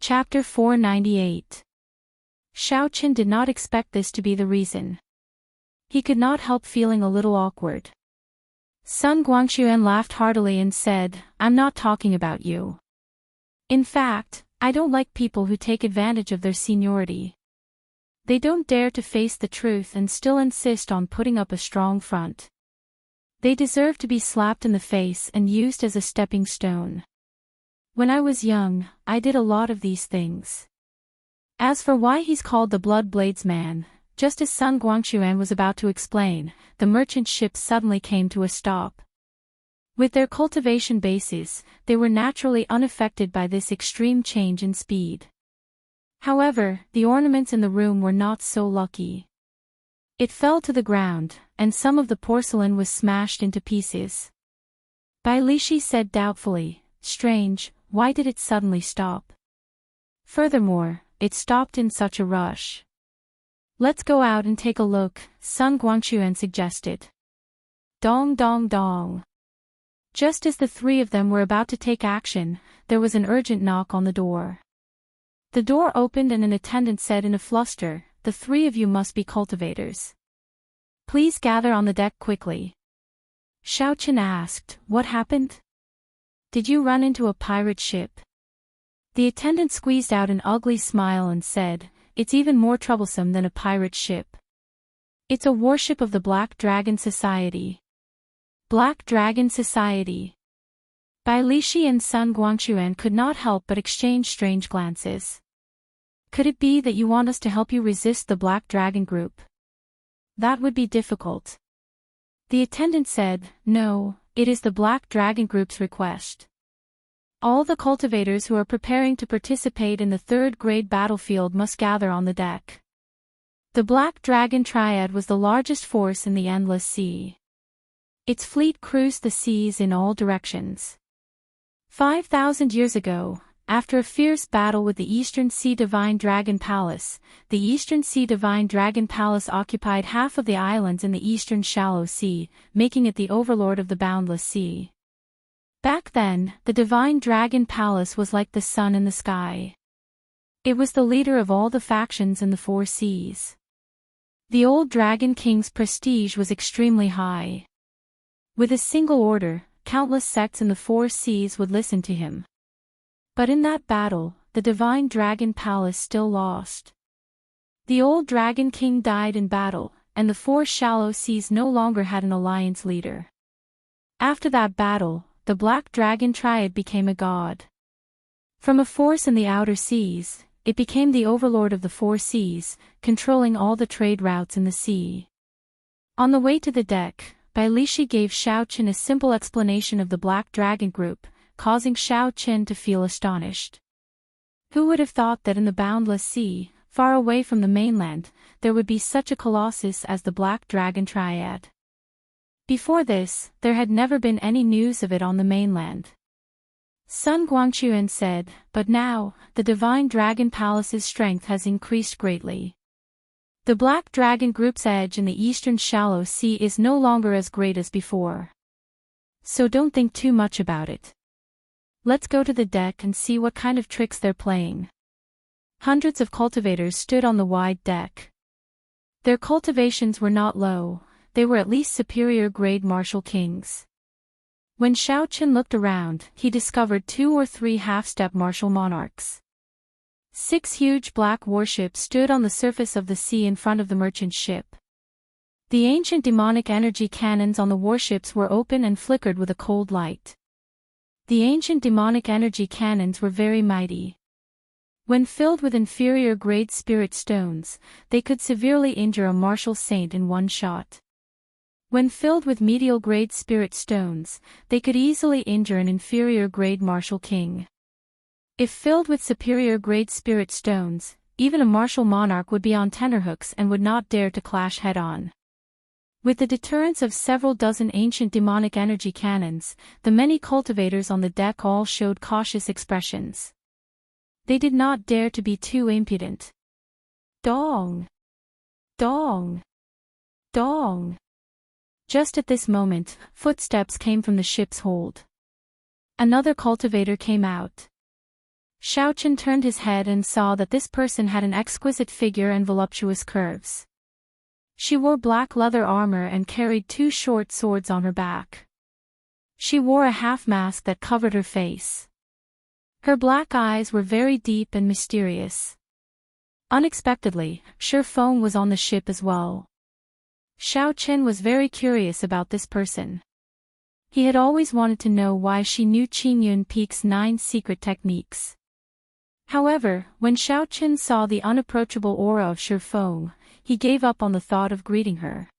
Chapter 498. Xiaoqin did not expect this to be the reason. He could not help feeling a little awkward. Sun Guangxuan laughed heartily and said, "I'm not talking about you. In fact, I don't like people who take advantage of their seniority. They don't dare to face the truth and still insist on putting up a strong front. They deserve to be slapped in the face and used as a stepping stone. When I was young, I did a lot of these things." As for why he's called the Blood Blades Man, just as Sun Guangxuan was about to explain, the merchant ships suddenly came to a stop. With their cultivation bases, they were naturally unaffected by this extreme change in speed. However, the ornaments in the room were not so lucky. It fell to the ground, and some of the porcelain was smashed into pieces. Bai Lishi said doubtfully, "Strange, why did it suddenly stop? Furthermore, it stopped in such a rush." "Let's go out and take a look," Sun Guangxuan suggested. Dong dong dong. Just as the three of them were about to take action, there was an urgent knock on the door. The door opened and an attendant said in a fluster, "The three of you must be cultivators. Please gather on the deck quickly." Xiaoqin asked, "What happened? Did you run into a pirate ship?" The attendant squeezed out an ugly smile and said, "It's even more troublesome than a pirate ship. It's a warship of the Black Dragon Society." Black Dragon Society. Bai Lishi and Sun Guangxuan could not help but exchange strange glances. "Could it be that you want us to help you resist the Black Dragon Group?" "That would be difficult." The attendant said, "No, it is the Black Dragon Group's request. All the cultivators who are preparing to participate in the third-grade battlefield must gather on the deck." The Black Dragon Triad was the largest force in the Endless Sea. Its fleet cruised the seas in all directions. 5,000 years ago, after a fierce battle with the Eastern Sea Divine Dragon Palace, the Eastern Sea Divine Dragon Palace occupied half of the islands in the Eastern Shallow Sea, making it the overlord of the Boundless Sea. Back then, the Divine Dragon Palace was like the sun in the sky. It was the leader of all the factions in the four seas. The old Dragon King's prestige was extremely high. With a single order, countless sects in the four seas would listen to him. But in that battle, the Divine Dragon Palace still lost. The old Dragon King died in battle, and the four shallow seas no longer had an alliance leader. After that battle, the Black Dragon Triad became a god. From a force in the outer seas, it became the overlord of the four seas, controlling all the trade routes in the sea. On the way to the deck, Bai Lishi gave Xiaoqin a simple explanation of the Black Dragon Group, causing Xiaoqin to feel astonished. Who would have thought that in the Boundless Sea, far away from the mainland, there would be such a colossus as the Black Dragon Triad? Before this, there had never been any news of it on the mainland. Sun Guangxuan said, "But now, the Divine Dragon Palace's strength has increased greatly. The Black Dragon Group's edge in the Eastern Shallow Sea is no longer as great as before. So don't think too much about it. Let's go to the deck and see what kind of tricks they're playing." Hundreds of cultivators stood on the wide deck. Their cultivations were not low, they were at least superior-grade martial kings. When Xiaoqin looked around, he discovered 2 or 3 half-step martial monarchs. 6 huge black warships stood on the surface of the sea in front of the merchant ship. The ancient demonic energy cannons on the warships were open and flickered with a cold light. The ancient demonic energy cannons were very mighty. When filled with inferior-grade spirit stones, they could severely injure a martial saint in one shot. When filled with medial-grade spirit stones, they could easily injure an inferior-grade martial king. If filled with superior-grade spirit stones, even a martial monarch would be on tenterhooks and would not dare to clash head-on. With the deterrence of several dozen ancient demonic energy cannons, the many cultivators on the deck all showed cautious expressions. They did not dare to be too impudent. Dong! Dong! Dong! Just at this moment, footsteps came from the ship's hold. Another cultivator came out. Xiaochen turned his head and saw that this person had an exquisite figure and voluptuous curves. She wore black leather armor and carried 2 short swords on her back. She wore a half mask that covered her face. Her black eyes were very deep and mysterious. Unexpectedly, Shifeng was on the ship as well. Xiaochen was very curious about this person. He had always wanted to know why she knew Qingyun Peak's 9 secret techniques. However, when Xiaochen saw the unapproachable aura of Shifeng, he gave up on the thought of greeting her.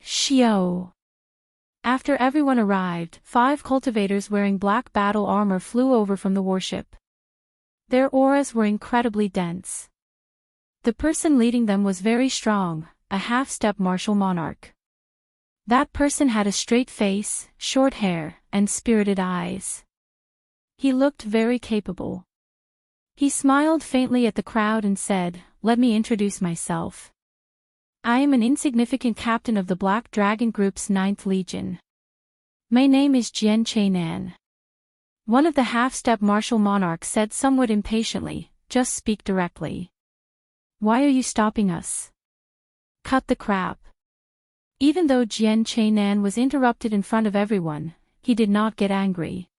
Xiao. After everyone arrived, 5 cultivators wearing black battle armor flew over from the warship. Their auras were incredibly dense. The person leading them was very strong, a half-step martial monarch. That person had a straight face, short hair, and spirited eyes. He looked very capable. He smiled faintly at the crowd and said, "Let me introduce myself. I am an insignificant captain of the Black Dragon Group's 9th Legion. My name is Jian Chainan." One of the half-step martial monarchs said somewhat impatiently, "Just speak directly. Why are you stopping us? Cut the crap." Even though Jian Chainan was interrupted in front of everyone, he did not get angry.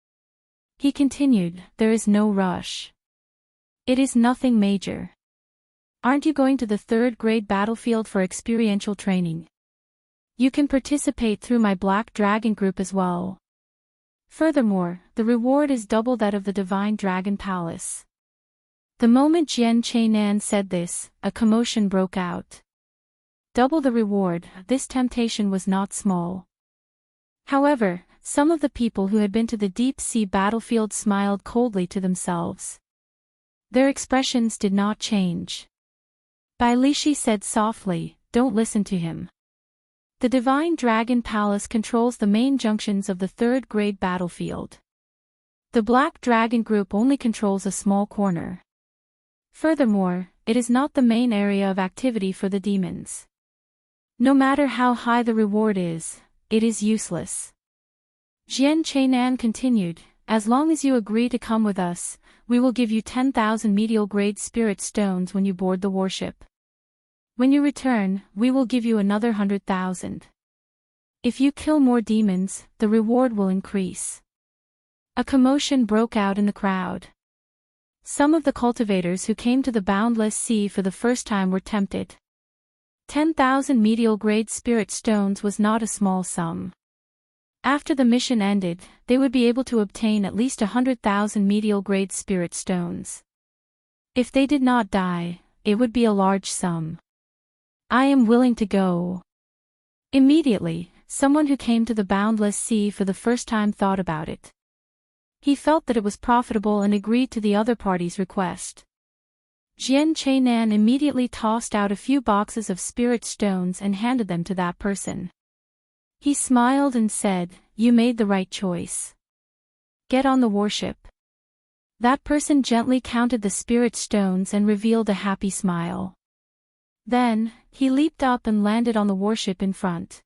He continued, "There is no rush. It is nothing major. Aren't you going to the 3rd grade battlefield for experiential training? You can participate through my Black Dragon Group as well. Furthermore, the reward is double that of the Divine Dragon Palace." The moment Jian Chainan said this, a commotion broke out. Double the reward, this temptation was not small. However, some of the people who had been to the deep-sea battlefield smiled coldly to themselves. Their expressions did not change. Bai Lishi said softly, "Don't listen to him. The Divine Dragon Palace controls the main junctions of the 3rd grade battlefield. The Black Dragon Group only controls a small corner. Furthermore, it is not the main area of activity for the demons. No matter how high the reward is, it is useless." Jian Chainan continued, "As long as you agree to come with us, we will give you 10,000 medial-grade spirit stones when you board the warship. When you return, we will give you another 100,000. If you kill more demons, the reward will increase." A commotion broke out in the crowd. Some of the cultivators who came to the boundless sea for the first time were tempted. 10,000 medial-grade spirit stones was not a small sum. After the mission ended, they would be able to obtain at least 100,000 medial-grade spirit stones. If they did not die, it would be a large sum. "I am willing to go." Immediately, someone who came to the boundless sea for the first time thought about it. He felt that it was profitable and agreed to the other party's request. Jian Chainan immediately tossed out a few boxes of spirit stones and handed them to that person. He smiled and said, "You made the right choice. Get on the warship." That person gently counted the spirit stones and revealed a happy smile. Then, he leaped up and landed on the warship in front.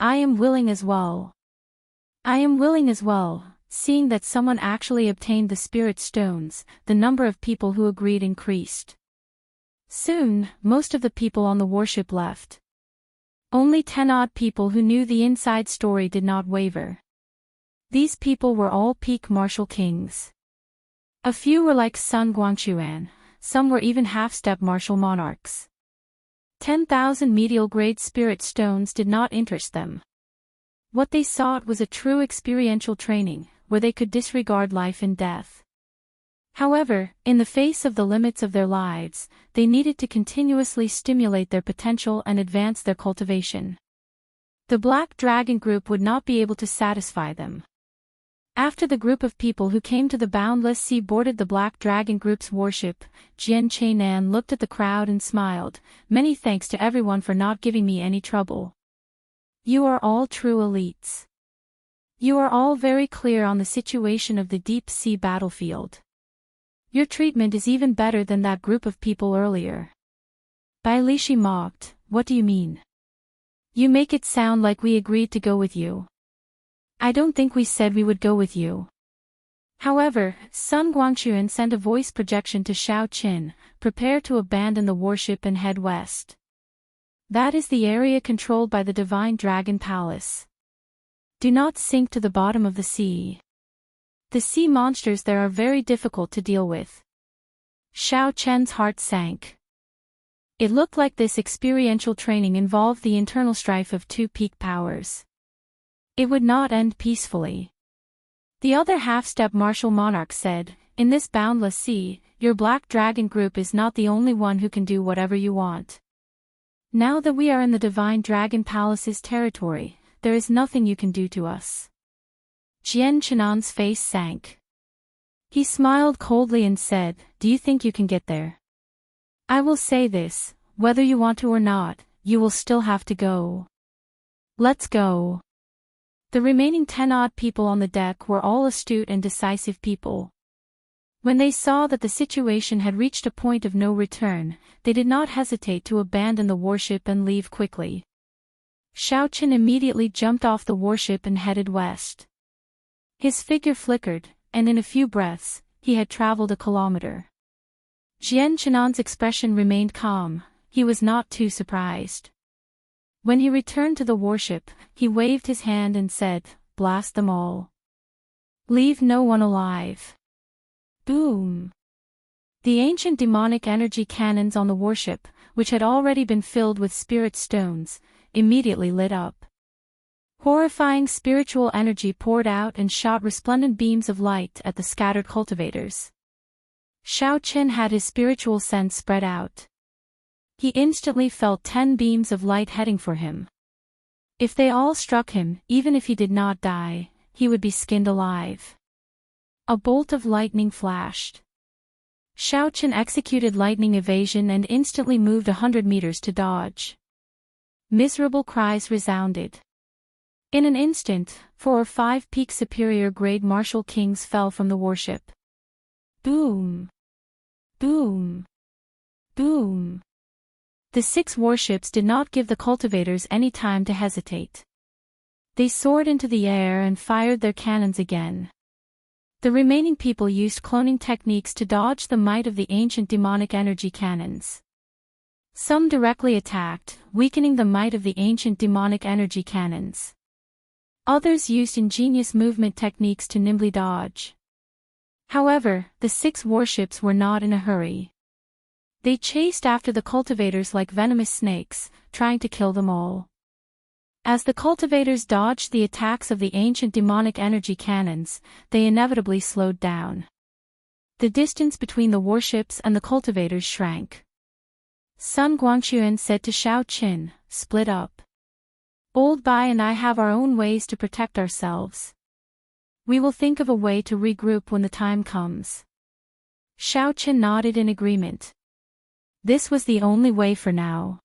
"I am willing as well. I am willing as well." Seeing that someone actually obtained the spirit stones, the number of people who agreed increased. Soon, most of the people on the warship left. Only 10 odd people who knew the inside story did not waver. These people were all peak martial kings. A few were like Sun Guangquan, some were even half-step martial monarchs. 10,000 medial-grade spirit stones did not interest them. What they sought was a true experiential training, where they could disregard life and death. However, in the face of the limits of their lives, they needed to continuously stimulate their potential and advance their cultivation. The Black Dragon Group would not be able to satisfy them. After the group of people who came to the boundless sea boarded the Black Dragon Group's warship, Jian Chainan looked at the crowd and smiled, "Many thanks to everyone for not giving me any trouble. You are all true elites. You are all very clear on the situation of the deep-sea battlefield. Your treatment is even better than that group of people earlier." Bai Lishi mocked, "What do you mean? You make it sound like we agreed to go with you. I don't think we said we would go with you." However, Sun Guangxuan sent a voice projection to Xiao Qin, prepare to abandon the warship and head west. That is the area controlled by the Divine Dragon Palace. Do not sink to the bottom of the sea. The sea monsters there are very difficult to deal with. Xiao Chen's heart sank. It looked like this experiential training involved the internal strife of two peak powers. It would not end peacefully. The other half-step martial monarch said, "In this boundless sea, your Black Dragon group is not the only one who can do whatever you want. Now that we are in the Divine Dragon Palace's territory, there is nothing you can do to us." Jian Chenan's face sank. He smiled coldly and said, "Do you think you can get there? I will say this, whether you want to or not, you will still have to go. Let's go." The remaining 10-odd people on the deck were all astute and decisive people. When they saw that the situation had reached a point of no return, they did not hesitate to abandon the warship and leave quickly. Xiao Qin immediately jumped off the warship and headed west. His figure flickered, and in a few breaths, he had traveled a kilometer. Jian Chenan's expression remained calm, he was not too surprised. When he returned to the warship, he waved his hand and said, "Blast them all. Leave no one alive." Boom! The ancient demonic energy cannons on the warship, which had already been filled with spirit stones, immediately lit up. Horrifying spiritual energy poured out and shot resplendent beams of light at the scattered cultivators. Xiao Qin had his spiritual sense spread out. He instantly felt 10 beams of light heading for him. If they all struck him, even if he did not die, he would be skinned alive. A bolt of lightning flashed. Xiao Qin executed lightning evasion and instantly moved 100 meters to dodge. Miserable cries resounded. In an instant, 4 or 5 peak superior grade martial kings fell from the warship. Boom! Boom! Boom! The 6 warships did not give the cultivators any time to hesitate. They soared into the air and fired their cannons again. The remaining people used cloning techniques to dodge the might of the ancient demonic energy cannons. Some directly attacked, weakening the might of the ancient demonic energy cannons. Others used ingenious movement techniques to nimbly dodge. However, the 6 warships were not in a hurry. They chased after the cultivators like venomous snakes, trying to kill them all. As the cultivators dodged the attacks of the ancient demonic energy cannons, they inevitably slowed down. The distance between the warships and the cultivators shrank. Sun Guangxuan said to Xiao Qin, "Split up. Old Bai and I have our own ways to protect ourselves. We will think of a way to regroup when the time comes." Xiao Qin nodded in agreement. This was the only way for now.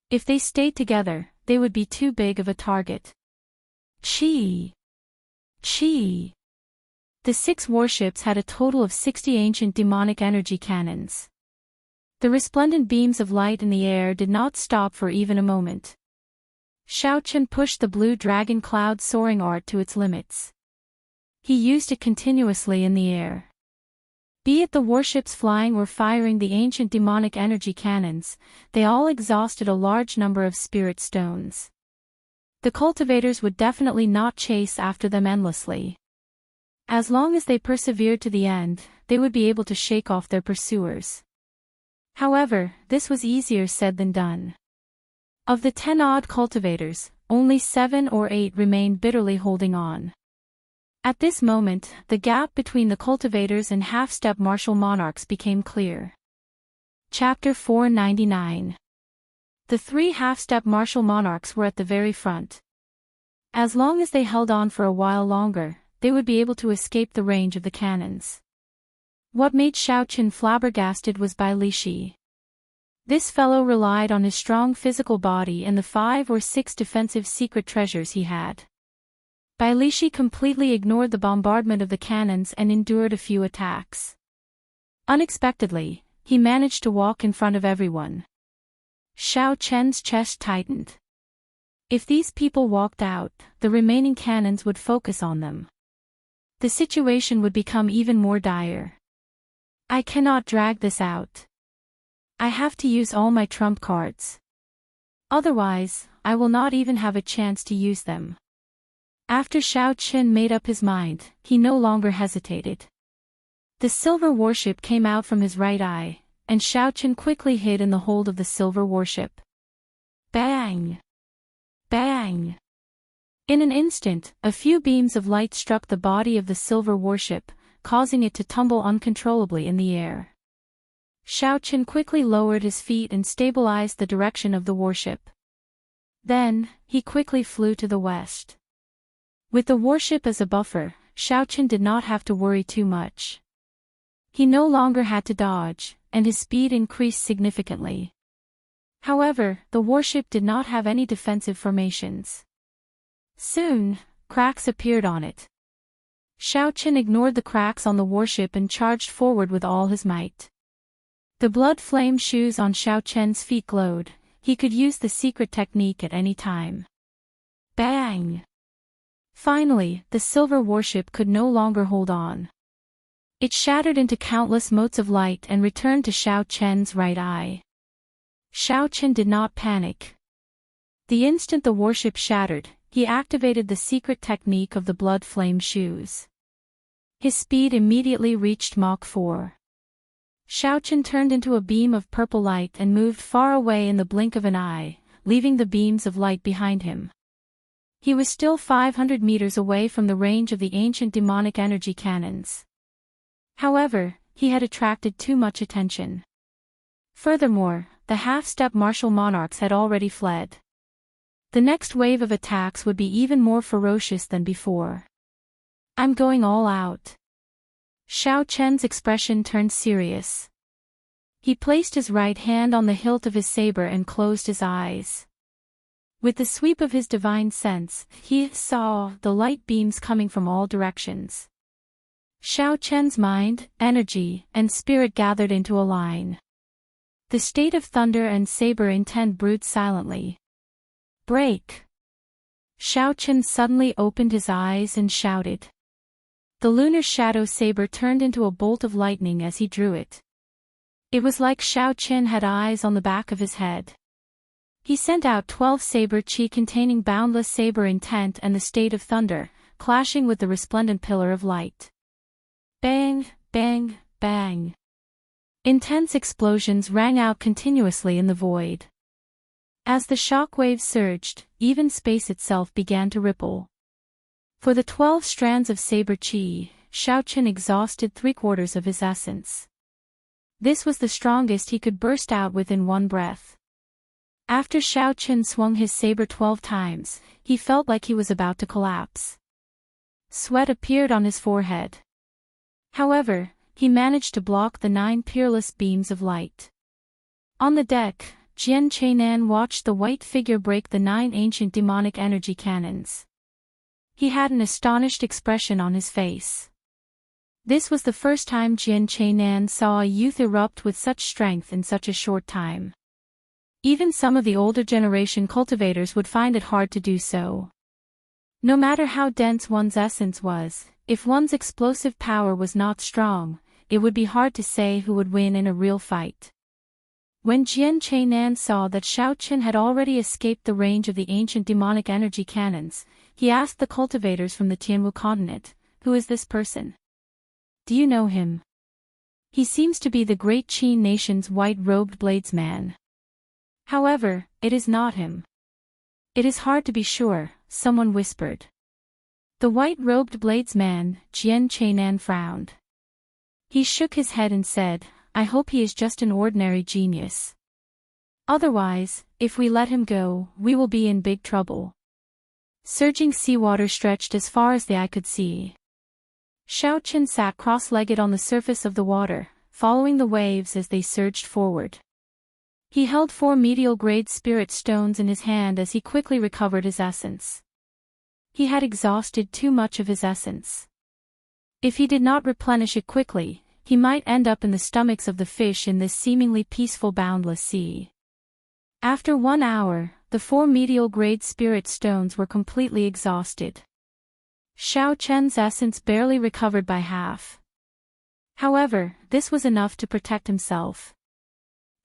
If they stayed together, they would be too big of a target. Chi! Chi! The 6 warships had a total of 60 ancient demonic energy cannons. The resplendent beams of light in the air did not stop for even a moment. Xiao Qin pushed the blue dragon cloud soaring art to its limits. He used it continuously in the air. Be it the warships flying or firing the ancient demonic energy cannons, they all exhausted a large number of spirit stones. The cultivators would definitely not chase after them endlessly. As long as they persevered to the end, they would be able to shake off their pursuers. However, this was easier said than done. Of the 10-odd cultivators, only 7 or 8 remained bitterly holding on. At this moment, the gap between the cultivators and half-step martial monarchs became clear. Chapter 499. The 3 half-step martial monarchs were at the very front. As long as they held on for a while longer, they would be able to escape the range of the cannons. What made Xiao Qin flabbergasted was Bai Lishi. This fellow relied on his strong physical body and the 5 or 6 defensive secret treasures he had. Bai Lishi completely ignored the bombardment of the cannons and endured a few attacks. Unexpectedly, he managed to walk in front of everyone. Xiao Chen's chest tightened. If these people walked out, the remaining cannons would focus on them. The situation would become even more dire. I cannot drag this out. I have to use all my trump cards. Otherwise, I will not even have a chance to use them. After Xiao Qin made up his mind, he no longer hesitated. The silver warship came out from his right eye, and Xiao Qin quickly hid in the hold of the silver warship. Bang! Bang! In an instant, a few beams of light struck the body of the silver warship, causing it to tumble uncontrollably in the air. Xiao Qin quickly lowered his feet and stabilized the direction of the warship. Then, he quickly flew to the west. With the warship as a buffer, Xiao Qin did not have to worry too much. He no longer had to dodge, and his speed increased significantly. However, the warship did not have any defensive formations. Soon, cracks appeared on it. Xiao Qin ignored the cracks on the warship and charged forward with all his might. The blood flame shoes on Xiao Qian's feet glowed. He could use the secret technique at any time. Bang! Finally, the silver warship could no longer hold on. It shattered into countless motes of light and returned to Xiao Qian's right eye. Xiao Qin did not panic. The instant the warship shattered, he activated the secret technique of the blood flame shoes. His speed immediately reached Mach 4. Xiao Qin turned into a beam of purple light and moved far away in the blink of an eye, leaving the beams of light behind him. He was still 500 meters away from the range of the ancient demonic energy cannons. However, he had attracted too much attention. Furthermore, the half-step martial monarchs had already fled. The next wave of attacks would be even more ferocious than before. I'm going all out. Xiao Qian's expression turned serious. He placed his right hand on the hilt of his saber and closed his eyes. With the sweep of his divine sense, he saw the light beams coming from all directions. Xiao Qian's mind, energy, and spirit gathered into a line. The state of thunder and saber intent brewed silently. Break! Xiao Qian suddenly opened his eyes and shouted. The lunar shadow saber turned into a bolt of lightning as he drew it. It was like Xiao Qian had eyes on the back of his head. He sent out 12 saber chi containing boundless saber intent and the state of thunder, clashing with the resplendent pillar of light. Bang, bang, bang. Intense explosions rang out continuously in the void. As the shock waves surged, even space itself began to ripple. For the 12 strands of saber chi, Xiao Qin exhausted 3/4 of his essence. This was the strongest he could burst out with in one breath. After Xiao Qin swung his saber 12 times, he felt like he was about to collapse. Sweat appeared on his forehead. However, he managed to block the 9 peerless beams of light. On the deck, Jian Chainan watched the white figure break the 9 ancient demonic energy cannons. He had an astonished expression on his face. This was the first time Jian Chainan saw a youth erupt with such strength in such a short time. Even some of the older generation cultivators would find it hard to do so. No matter how dense one's essence was, if one's explosive power was not strong, it would be hard to say who would win in a real fight. When Jian Chainan saw that Xiao Qin had already escaped the range of the ancient demonic energy cannons, he asked the cultivators from the Tianwu continent, "Who is this person? Do you know him? He seems to be the great Qin nation's white-robed bladesman." However, it is not him. It is hard to be sure, someone whispered. The white-robed bladesman, Jian Chainan frowned. He shook his head and said, "I hope he is just an ordinary genius. Otherwise, if we let him go, we will be in big trouble." Surging seawater stretched as far as the eye could see. Xiao Qin sat cross-legged on the surface of the water, following the waves as they surged forward. He held 4 medial-grade spirit stones in his hand as he quickly recovered his essence. He had exhausted too much of his essence. If he did not replenish it quickly, he might end up in the stomachs of the fish in this seemingly peaceful boundless sea. After 1 hour, the 4 medial-grade spirit stones were completely exhausted. Xiao Chen's essence barely recovered by half. However, this was enough to protect himself.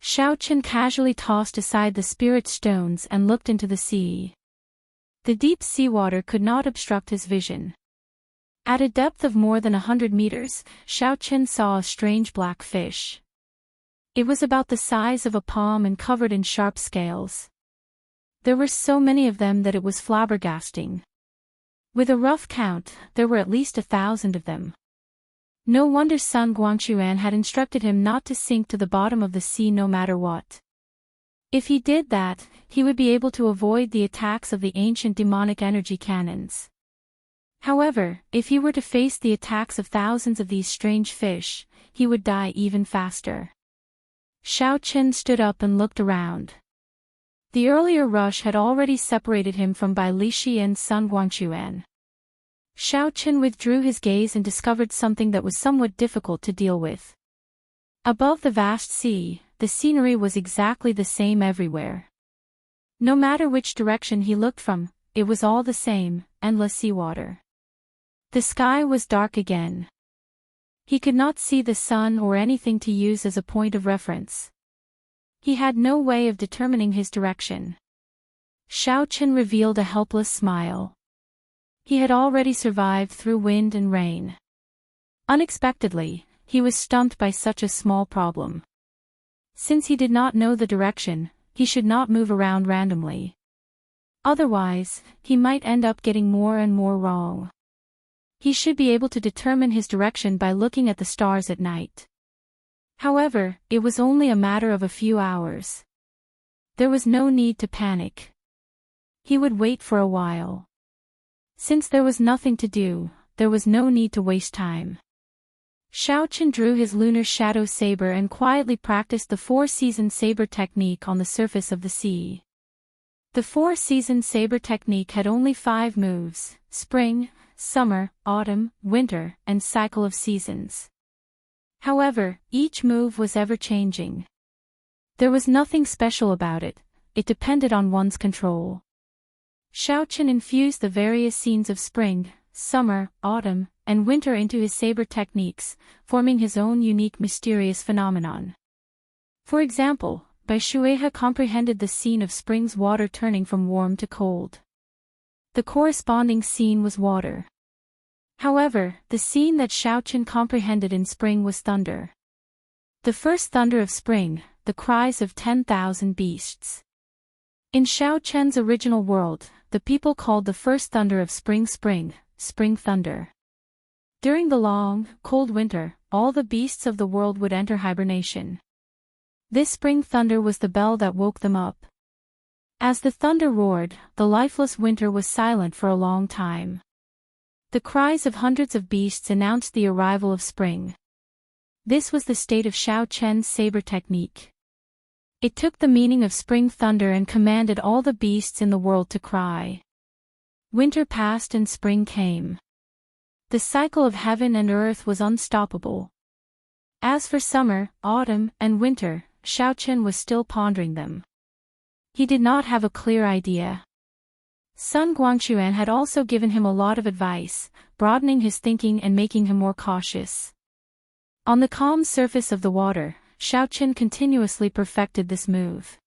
Xiao Chen casually tossed aside the spirit stones and looked into the sea. The deep seawater could not obstruct his vision. At a depth of more than 100 meters, Xiao Chen saw a strange black fish. It was about the size of a palm and covered in sharp scales. There were so many of them that it was flabbergasting. With a rough count, there were at least 1,000 of them. No wonder Sun Guangquan had instructed him not to sink to the bottom of the sea no matter what. If he did that, he would be able to avoid the attacks of the ancient demonic energy cannons. However, if he were to face the attacks of thousands of these strange fish, he would die even faster. Xiao Chen stood up and looked around. The earlier rush had already separated him from Bai Lishi and Sun Guangquan. Xiao Chen withdrew his gaze and discovered something that was somewhat difficult to deal with. Above the vast sea, the scenery was exactly the same everywhere. No matter which direction he looked from, it was all the same, endless seawater. The sky was dark again. He could not see the sun or anything to use as a point of reference. He had no way of determining his direction. Xiao Chen revealed a helpless smile. He had already survived through wind and rain. Unexpectedly, he was stumped by such a small problem. Since he did not know the direction, he should not move around randomly. Otherwise, he might end up getting more and more wrong. He should be able to determine his direction by looking at the stars at night. However, it was only a matter of a few hours. There was no need to panic. He would wait for a while. Since there was nothing to do, there was no need to waste time. Xiao Chen drew his lunar shadow saber and quietly practiced the four-season saber technique on the surface of the sea. The four-season saber technique had only 5 moves: spring, summer, autumn, winter, and cycle of seasons. However, each move was ever-changing. There was nothing special about it, it depended on one's control. Xiao Chen infused the various scenes of spring, summer, autumn, and winter into his saber techniques, forming his own unique mysterious phenomenon. For example, Bai Shuehe comprehended the scene of spring's water turning from warm to cold. The corresponding scene was water. However, the scene that Xiao Chen comprehended in spring was thunder. The first thunder of spring, the cries of 10,000 beasts. In Xiao Chen's original world, the people called the first thunder of spring thunder. During the long, cold winter, all the beasts of the world would enter hibernation. This spring thunder was the bell that woke them up. As the thunder roared, the lifeless winter was silent for a long time. The cries of hundreds of beasts announced the arrival of spring. This was the state of Xiao Chen's saber technique. It took the meaning of spring thunder and commanded all the beasts in the world to cry. Winter passed and spring came. The cycle of heaven and earth was unstoppable. As for summer, autumn, and winter, Xiao Chen was still pondering them. He did not have a clear idea. Sun Guangquan had also given him a lot of advice, broadening his thinking and making him more cautious. On the calm surface of the water, Xiao Chen continuously perfected this move.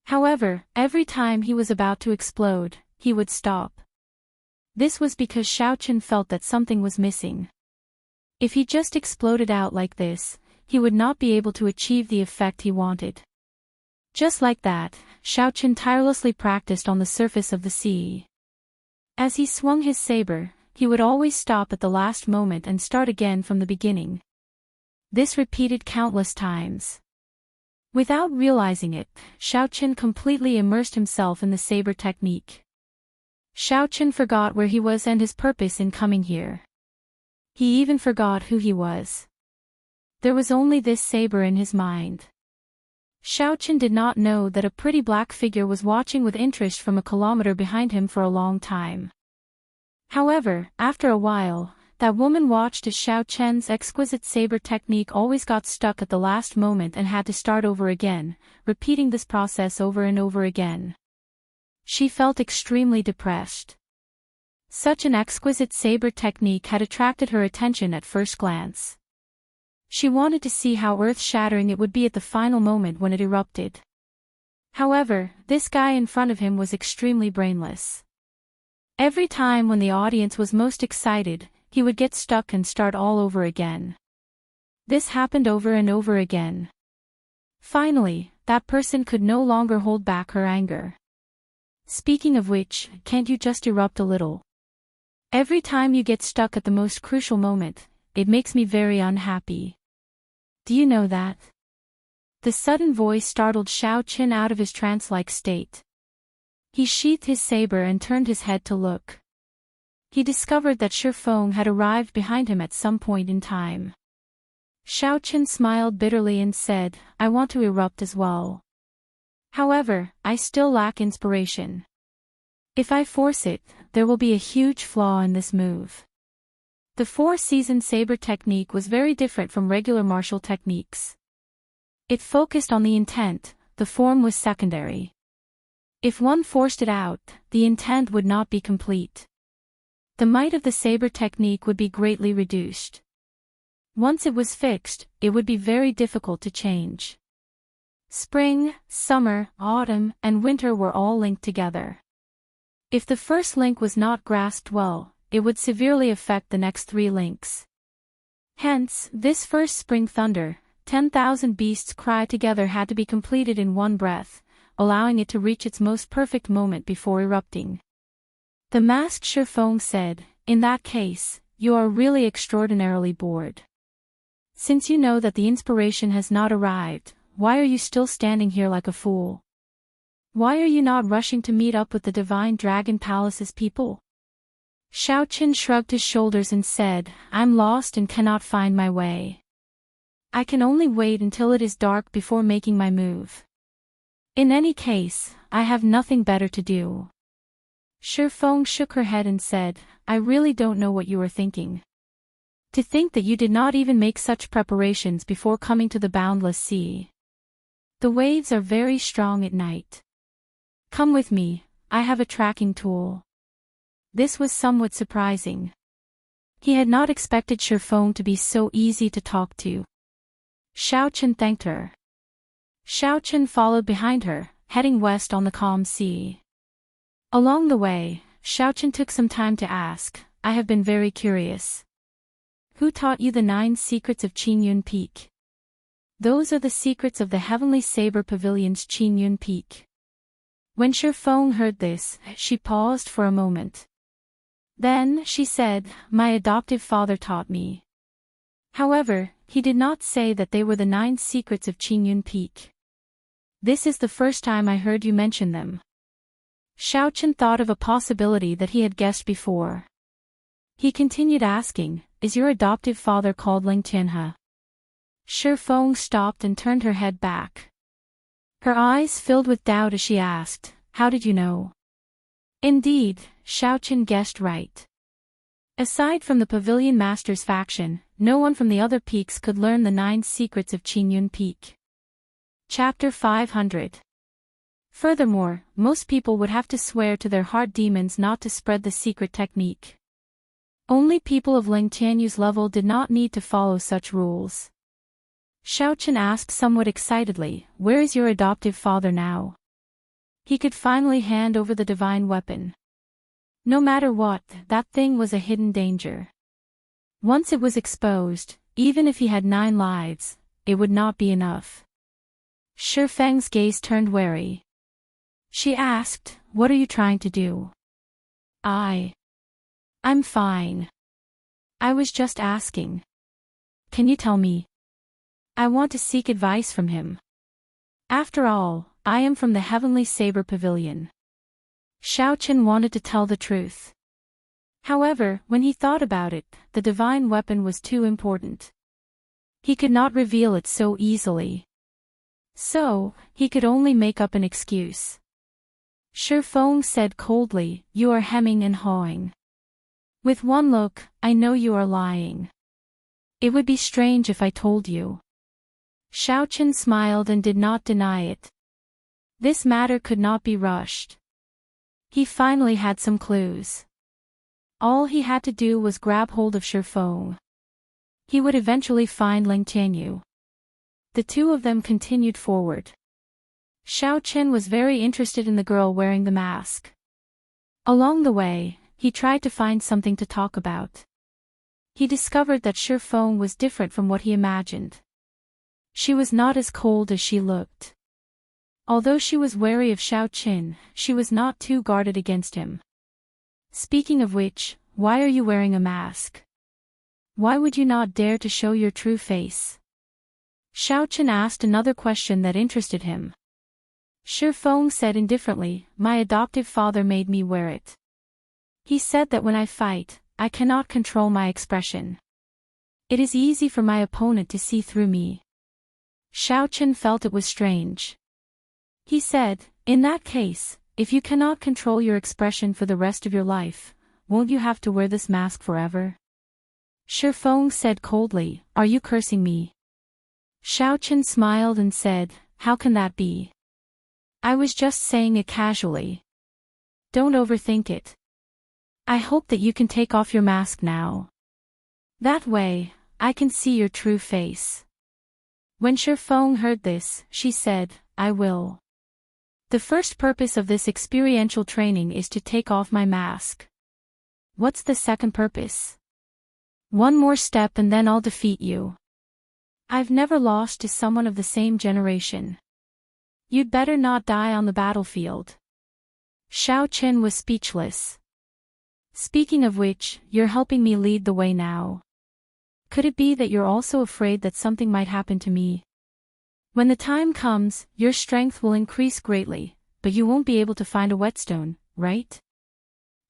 However, every time he was about to explode, he would stop. This was because Xiao Chen felt that something was missing. If he just exploded out like this, he would not be able to achieve the effect he wanted. Just like that, Xiao Chen tirelessly practiced on the surface of the sea. As he swung his saber, he would always stop at the last moment and start again from the beginning. This repeated countless times. Without realizing it, Xiao Chen completely immersed himself in the saber technique. Xiao Chen forgot where he was and his purpose in coming here. He even forgot who he was. There was only this saber in his mind. Xiao Chen did not know that a pretty black figure was watching with interest from a kilometer behind him for a long time. However, after a while, that woman watched as Xiao Chen's exquisite saber technique always got stuck at the last moment and had to start over again, repeating this process over and over again. She felt extremely depressed. Such an exquisite saber technique had attracted her attention at first glance. She wanted to see how earth-shattering it would be at the final moment when it erupted. However, this guy in front of him was extremely brainless. Every time when the audience was most excited, he would get stuck and start all over again. This happened over and over again. Finally, that person could no longer hold back her anger. Speaking of which, can't you just erupt a little? Every time you get stuck at the most crucial moment, it makes me very unhappy. Do you know that? The sudden voice startled Xiao Qin out of his trance-like state. He sheathed his saber and turned his head to look. He discovered that Shi Feng had arrived behind him at some point in time. Xiao Qin smiled bitterly and said, I want to erupt as well. However, I still lack inspiration. If I force it, there will be a huge flaw in this move. The four-season saber technique was very different from regular martial techniques. It focused on the intent, the form was secondary. If one forced it out, the intent would not be complete. The might of the saber technique would be greatly reduced. Once it was fixed, it would be very difficult to change. Spring, summer, autumn, and winter were all linked together. If the first link was not grasped well, it would severely affect the next three links. Hence, this first spring thunder, 10,000 beasts cry together had to be completed in one breath, allowing it to reach its most perfect moment before erupting. The masked Shi Feng said, in that case, you are really extraordinarily bored. Since you know that the inspiration has not arrived, why are you still standing here like a fool? Why are you not rushing to meet up with the Divine Dragon Palace's people? Xiao Qin shrugged his shoulders and said, I'm lost and cannot find my way. I can only wait until it is dark before making my move. In any case, I have nothing better to do. Shi Feng shook her head and said, I really don't know what you are thinking. To think that you did not even make such preparations before coming to the boundless sea. The waves are very strong at night. Come with me, I have a tracking tool. This was somewhat surprising. He had not expected Shi Feng to be so easy to talk to. Xiao Qin thanked her. Xiao Qin followed behind her, heading west on the calm sea. Along the way, Xiao Qin took some time to ask, I have been very curious. Who taught you the 9 secrets of Qingyun Peak? Those are the secrets of the Heavenly Saber Pavilion's Qingyun Peak. When Shi Feng heard this, she paused for a moment. Then, she said, my adoptive father taught me. However, he did not say that they were the 9 secrets of Qingyun Peak. This is the first time I heard you mention them. Xiao Qin thought of a possibility that he had guessed before. He continued asking, is your adoptive father called Ling Tianhe? Shi Feng stopped and turned her head back. Her eyes filled with doubt as she asked, how did you know? Indeed, Xiao Qin guessed right. Aside from the Pavilion Masters faction, no one from the other peaks could learn the 9 secrets of Qingyun Peak. Chapter 500. Furthermore, most people would have to swear to their heart demons not to spread the secret technique. Only people of Ling Tianyu's level did not need to follow such rules. Xiao Qin asked somewhat excitedly, where is your adoptive father now? He could finally hand over the divine weapon. No matter what, that thing was a hidden danger. Once it was exposed, even if he had 9 lives, it would not be enough. Shi Feng's gaze turned wary. She asked, what are you trying to do? I'm fine. I was just asking. Can you tell me? I want to seek advice from him. After all, I am from the Heavenly Saber Pavilion. Xiao Qin wanted to tell the truth. However, when he thought about it, the divine weapon was too important. He could not reveal it so easily. So, he could only make up an excuse. Shi Feng said coldly, you are hemming and hawing. With one look, I know you are lying. It would be strange if I told you. Xiao Qin smiled and did not deny it. This matter could not be rushed. He finally had some clues. All he had to do was grab hold of Shifeng. He would eventually find Ling Tianyu. The two of them continued forward. Xiao Chen was very interested in the girl wearing the mask. Along the way, he tried to find something to talk about. He discovered that Shifeng was different from what he imagined. She was not as cold as she looked. Although she was wary of Xiao Chen, she was not too guarded against him. Speaking of which, why are you wearing a mask? Why would you not dare to show your true face? Xiao Chen asked another question that interested him. Shifeng said indifferently, my adoptive father made me wear it. He said that when I fight, I cannot control my expression. It is easy for my opponent to see through me. Xiao Chen felt it was strange. He said, in that case, if you cannot control your expression for the rest of your life, won't you have to wear this mask forever? Shifeng said coldly, are you cursing me? Xiao Chen smiled and said, how can that be? I was just saying it casually. Don't overthink it. I hope that you can take off your mask now. That way, I can see your true face. When Shifeng heard this, she said, I will. The first purpose of this experiential training is to take off my mask. What's the second purpose? One more step and then I'll defeat you. I've never lost to someone of the same generation. You'd better not die on the battlefield. Xiao Chen was speechless. Speaking of which, you're helping me lead the way now. Could it be that you're also afraid that something might happen to me? When the time comes, your strength will increase greatly, but you won't be able to find a whetstone, right?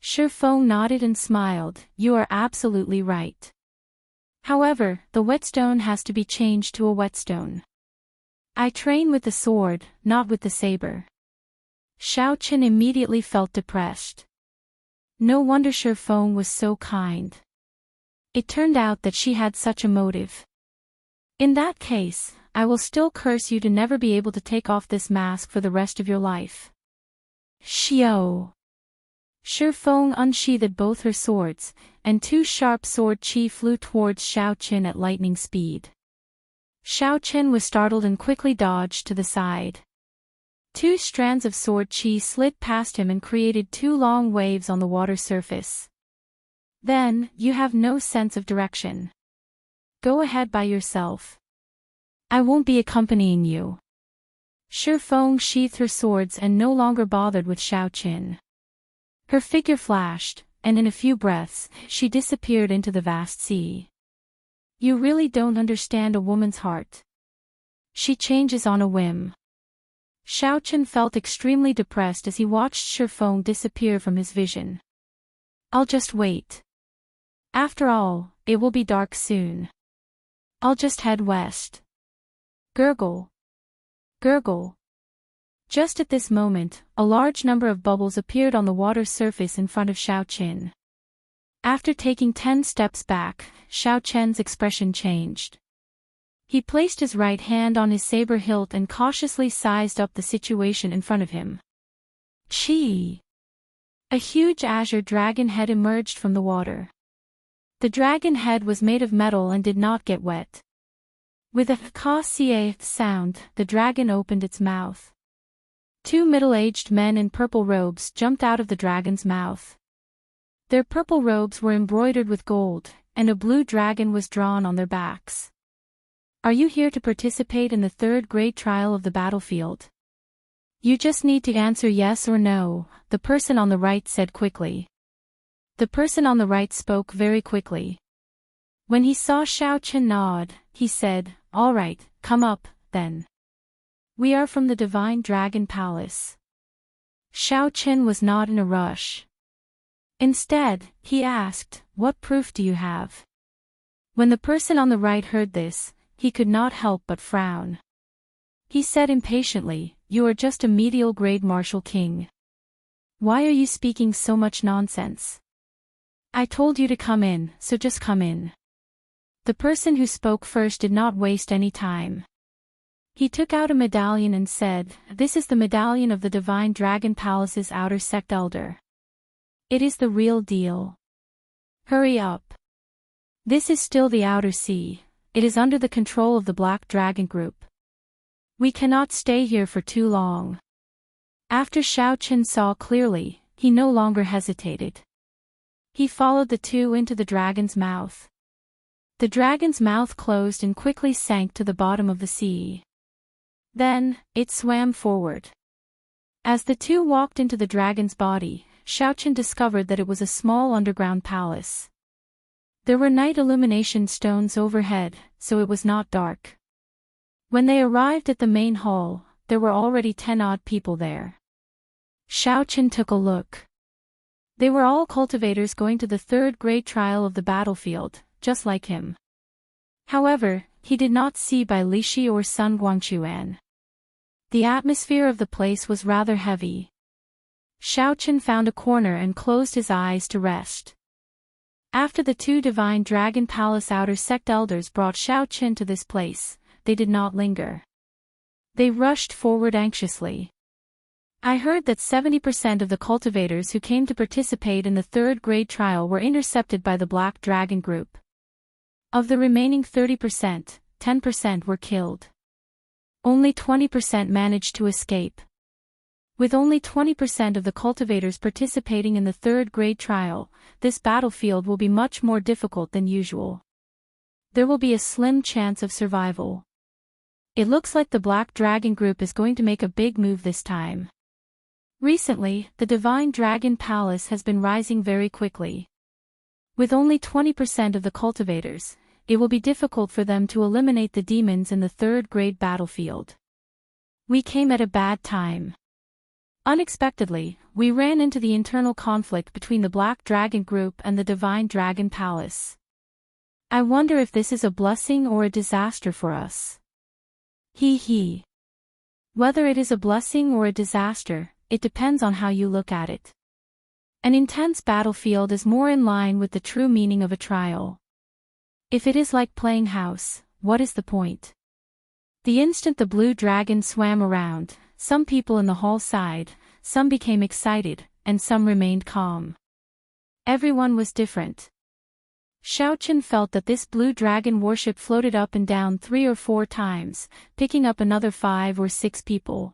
Shifeng nodded and smiled, you are absolutely right. However, the whetstone has to be changed to a whetstone. I train with the sword, not with the saber. Xiao Chen immediately felt depressed. No wonder Shifeng was so kind. It turned out that she had such a motive. In that case, I will still curse you to never be able to take off this mask for the rest of your life. Xiao. Shifeng unsheathed both her swords, and two sharp sword chi flew towards Xiao Chen at lightning speed. Xiao Chen was startled and quickly dodged to the side. Two strands of sword chi slid past him and created two long waves on the water surface. Then, you have no sense of direction. Go ahead by yourself. I won't be accompanying you. Shifeng sheathed her swords and no longer bothered with Xiao Chen. Her figure flashed, and in a few breaths, she disappeared into the vast sea. You really don't understand a woman's heart. She changes on a whim. Xiao Chen felt extremely depressed as he watched Shifeng disappear from his vision. I'll just wait. After all, it will be dark soon. I'll just head west. Gurgle. Gurgle. Just at this moment, a large number of bubbles appeared on the water surface in front of Xiao Chen. After taking 10 steps back, Xiao Chen's expression changed. He placed his right hand on his saber hilt and cautiously sized up the situation in front of him. Chi! A huge azure dragon head emerged from the water. The dragon head was made of metal and did not get wet. With a ka-sia sound, the dragon opened its mouth. Two middle-aged men in purple robes jumped out of the dragon's mouth. Their purple robes were embroidered with gold, and a blue dragon was drawn on their backs. Are you here to participate in the third grade trial of the battlefield? You just need to answer yes or no, the person on the right said quickly. The person on the right spoke very quickly. When he saw Xiao Chen nod, he said, all right, come up, then. We are from the Divine Dragon Palace. Xiao Chen was not in a rush. Instead, he asked, what proof do you have? When the person on the right heard this, he could not help but frown. He said impatiently, you are just a medial grade martial king. Why are you speaking so much nonsense? I told you to come in, so just come in. The person who spoke first did not waste any time. He took out a medallion and said, this is the medallion of the Divine Dragon Palace's outer sect elder. It is the real deal. Hurry up. This is still the outer sea. It is under the control of the Black Dragon Group. We cannot stay here for too long. After Xiaoqin saw clearly, he no longer hesitated. He followed the two into the dragon's mouth. The dragon's mouth closed and quickly sank to the bottom of the sea. Then, it swam forward. As the two walked into the dragon's body, Xiaoqin discovered that it was a small underground palace. There were night illumination stones overhead, so it was not dark. When they arrived at the main hall, there were already 10 odd people there. Xiaoqin took a look. They were all cultivators going to the third grade trial of the battlefield, just like him. However, he did not see Bai Lixi or Sun Guangquan. The atmosphere of the place was rather heavy. Xiaoqin found a corner and closed his eyes to rest. After the two Divine Dragon Palace outer sect elders brought Xiaoqin to this place, they did not linger. They rushed forward anxiously. I heard that 70% of the cultivators who came to participate in the third grade trial were intercepted by the Black Dragon Group. Of the remaining 30%, 10% were killed. Only 20% managed to escape. With only 20% of the cultivators participating in the third grade trial, this battlefield will be much more difficult than usual. There will be a slim chance of survival. It looks like the Black Dragon Group is going to make a big move this time. Recently, the Divine Dragon Palace has been rising very quickly. With only 20% of the cultivators, it will be difficult for them to eliminate the demons in the third grade battlefield. We came at a bad time. Unexpectedly, we ran into the internal conflict between the Black Dragon Group and the Divine Dragon Palace. I wonder if this is a blessing or a disaster for us. He. Whether it is a blessing or a disaster, it depends on how you look at it. An intense battlefield is more in line with the true meaning of a trial. If it is like playing house, what is the point? The instant the blue dragon swam around, some people in the hall sighed, some became excited, and some remained calm. Everyone was different. Xiaoqin felt that this blue dragon warship floated up and down 3 or 4 times, picking up another 5 or 6 people.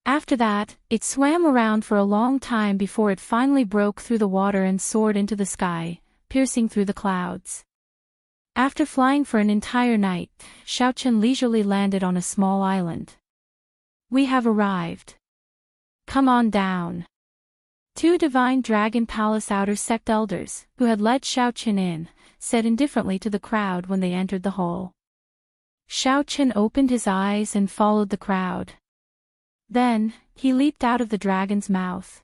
After that, it swam around for a long time before it finally broke through the water and soared into the sky, piercing through the clouds. After flying for an entire night, Xiaoqin leisurely landed on a small island. We have arrived. Come on down. 2 Divine Dragon Palace outer sect elders, who had led Xiaoqin in, said indifferently to the crowd when they entered the hall. Xiaoqin opened his eyes and followed the crowd. Then, he leaped out of the dragon's mouth.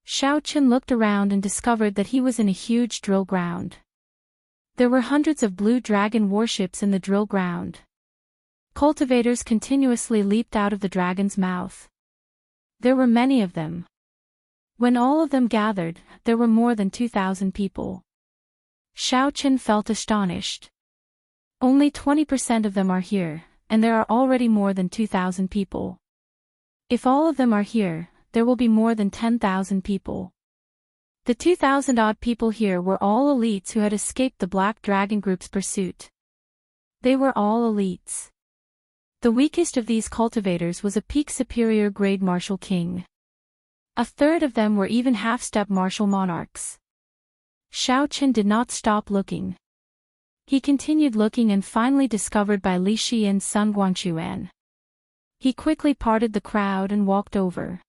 Xiaoqin looked around and discovered that he was in a huge drill ground. There were hundreds of blue dragon warships in the drill ground. Cultivators continuously leaped out of the dragon's mouth. There were many of them. When all of them gathered, there were more than 2,000 people. Xiaoqin felt astonished. Only 20% of them are here, and there are already more than 2,000 people. If all of them are here, there will be more than 10,000 people. The 2,000-odd people here were all elites who had escaped the Black Dragon Group's pursuit. They were all elites. The weakest of these cultivators was a peak superior grade martial king. A third of them were even half-step martial monarchs. Xiaoqin did not stop looking. He continued looking and finally discovered Bai Lixi and Sun Guangquan. He quickly parted the crowd and walked over.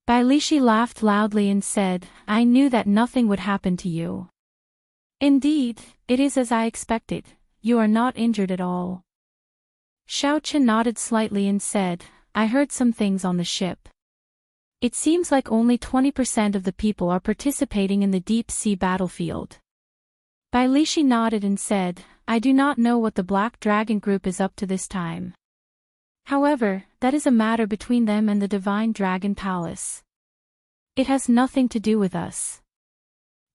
Bai Lixi laughed loudly and said, "I knew that nothing would happen to you. Indeed, it is as I expected, you are not injured at all." Xiaoqin nodded slightly and said, "I heard some things on the ship. It seems like only 20% of the people are participating in the deep-sea battlefield." Bai Lixi nodded and said, "I do not know what the Black Dragon Group is up to this time. However, that is a matter between them and the Divine Dragon Palace. It has nothing to do with us.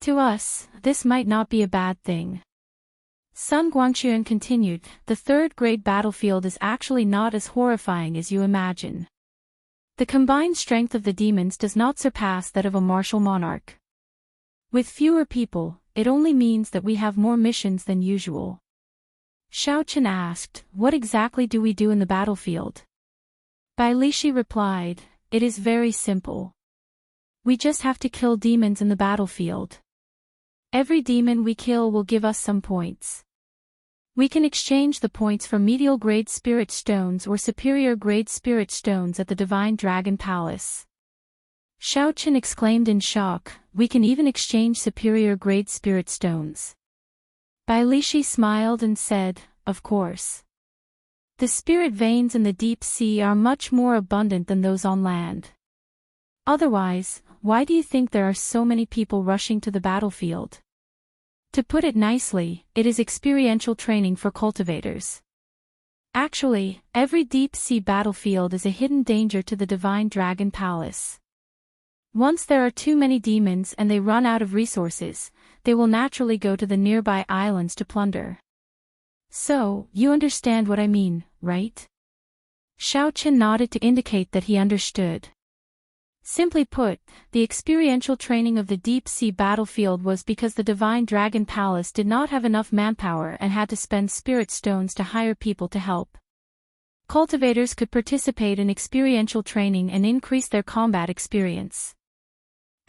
To us, this might not be a bad thing." Sun Guangquan continued, "The third grade battlefield is actually not as horrifying as you imagine. The combined strength of the demons does not surpass that of a martial monarch. With fewer people, it only means that we have more missions than usual. Xiaochen asked, what exactly do we do in the battlefield? Bai Lishi replied, it is very simple. We just have to kill demons in the battlefield. Every demon we kill will give us some points. We can exchange the points for medial grade spirit stones or superior grade spirit stones at the Divine Dragon Palace. Xiaochen exclaimed in shock, we can even exchange superior grade spirit stones. Bai Lishi smiled and said, of course. The spirit veins in the deep sea are much more abundant than those on land. Otherwise, why do you think there are so many people rushing to the battlefield? To put it nicely, it is experiential training for cultivators. Actually, every deep-sea battlefield is a hidden danger to the Divine Dragon Palace. Once there are too many demons and they run out of resources, they will naturally go to the nearby islands to plunder. So, you understand what I mean, right? Xiaochen nodded to indicate that he understood. Simply put, the experiential training of the deep-sea battlefield was because the Divine Dragon Palace did not have enough manpower and had to spend spirit stones to hire people to help. Cultivators could participate in experiential training and increase their combat experience.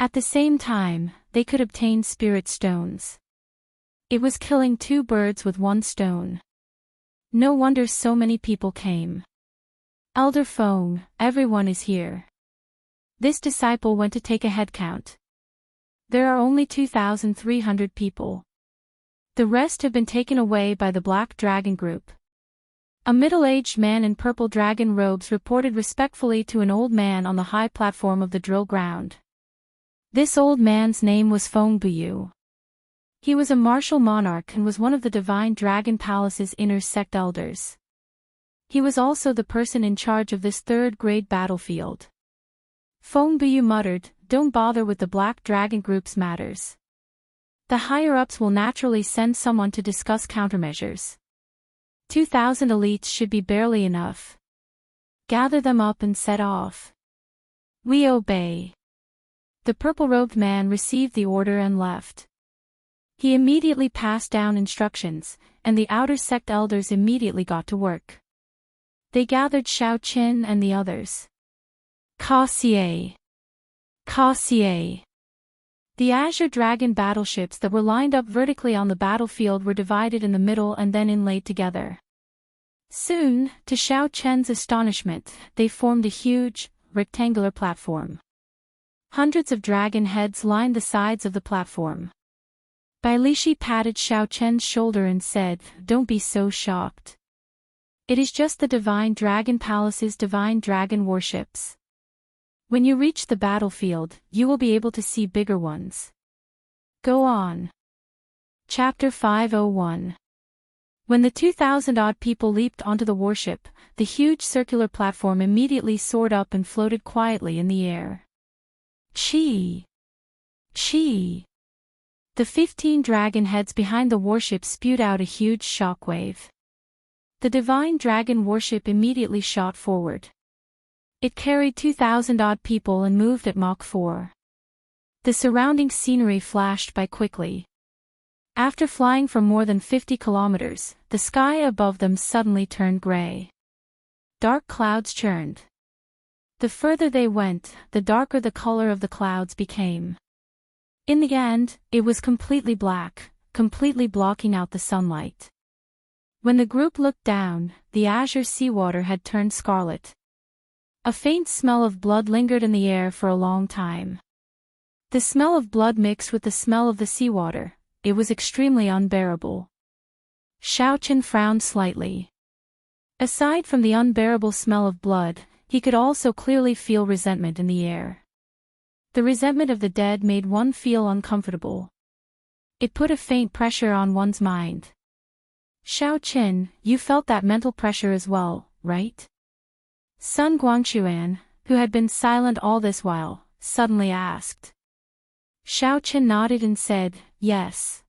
At the same time, they could obtain spirit stones. It was killing two birds with one stone. No wonder so many people came. Elder Feng, everyone is here. This disciple went to take a head count. There are only 2,300 people. The rest have been taken away by the Black Dragon Group. A middle-aged man in purple dragon robes reported respectfully to an old man on the high platform of the drill ground. This old man's name was Feng Buyu. He was a martial monarch and was one of the Divine Dragon Palace's inner sect elders. He was also the person in charge of this third-grade battlefield. Feng Buyu muttered, don't bother with the Black Dragon Group's matters. The higher-ups will naturally send someone to discuss countermeasures. 2,000 elites should be barely enough. Gather them up and set off. We obey. The purple-robed man received the order and left. He immediately passed down instructions, and the outer sect elders immediately got to work. They gathered Xiaochen and the others. Cassier. The Azure Dragon battleships that were lined up vertically on the battlefield were divided in the middle and then inlaid together. Soon, to Xiaochen's astonishment, they formed a huge, rectangular platform. Hundreds of dragon heads lined the sides of the platform. Bai Lishi patted Xiaochen's shoulder and said, don't be so shocked. It is just the Divine Dragon Palace's divine dragon warships. When you reach the battlefield, you will be able to see bigger ones. Go on. Chapter 501. When the 2,000-odd people leaped onto the warship, the huge circular platform immediately soared up and floated quietly in the air. Chi! Chi! The 15 dragon heads behind the warship spewed out a huge shockwave. The Divine Dragon warship immediately shot forward. It carried 2,000-odd people and moved at Mach 4. The surrounding scenery flashed by quickly. After flying for more than 50 kilometers, the sky above them suddenly turned gray. Dark clouds churned. The further they went, the darker the color of the clouds became. In the end, it was completely black, completely blocking out the sunlight. When the group looked down, the azure seawater had turned scarlet. A faint smell of blood lingered in the air for a long time. The smell of blood mixed with the smell of the seawater. It was extremely unbearable. Xiaochen frowned slightly. Aside from the unbearable smell of blood, he could also clearly feel resentment in the air. The resentment of the dead made one feel uncomfortable. It put a faint pressure on one's mind. Xiaochen, you felt that mental pressure as well, right? Sun Guangquan, who had been silent all this while, suddenly asked. Xiaochen nodded and said, yes.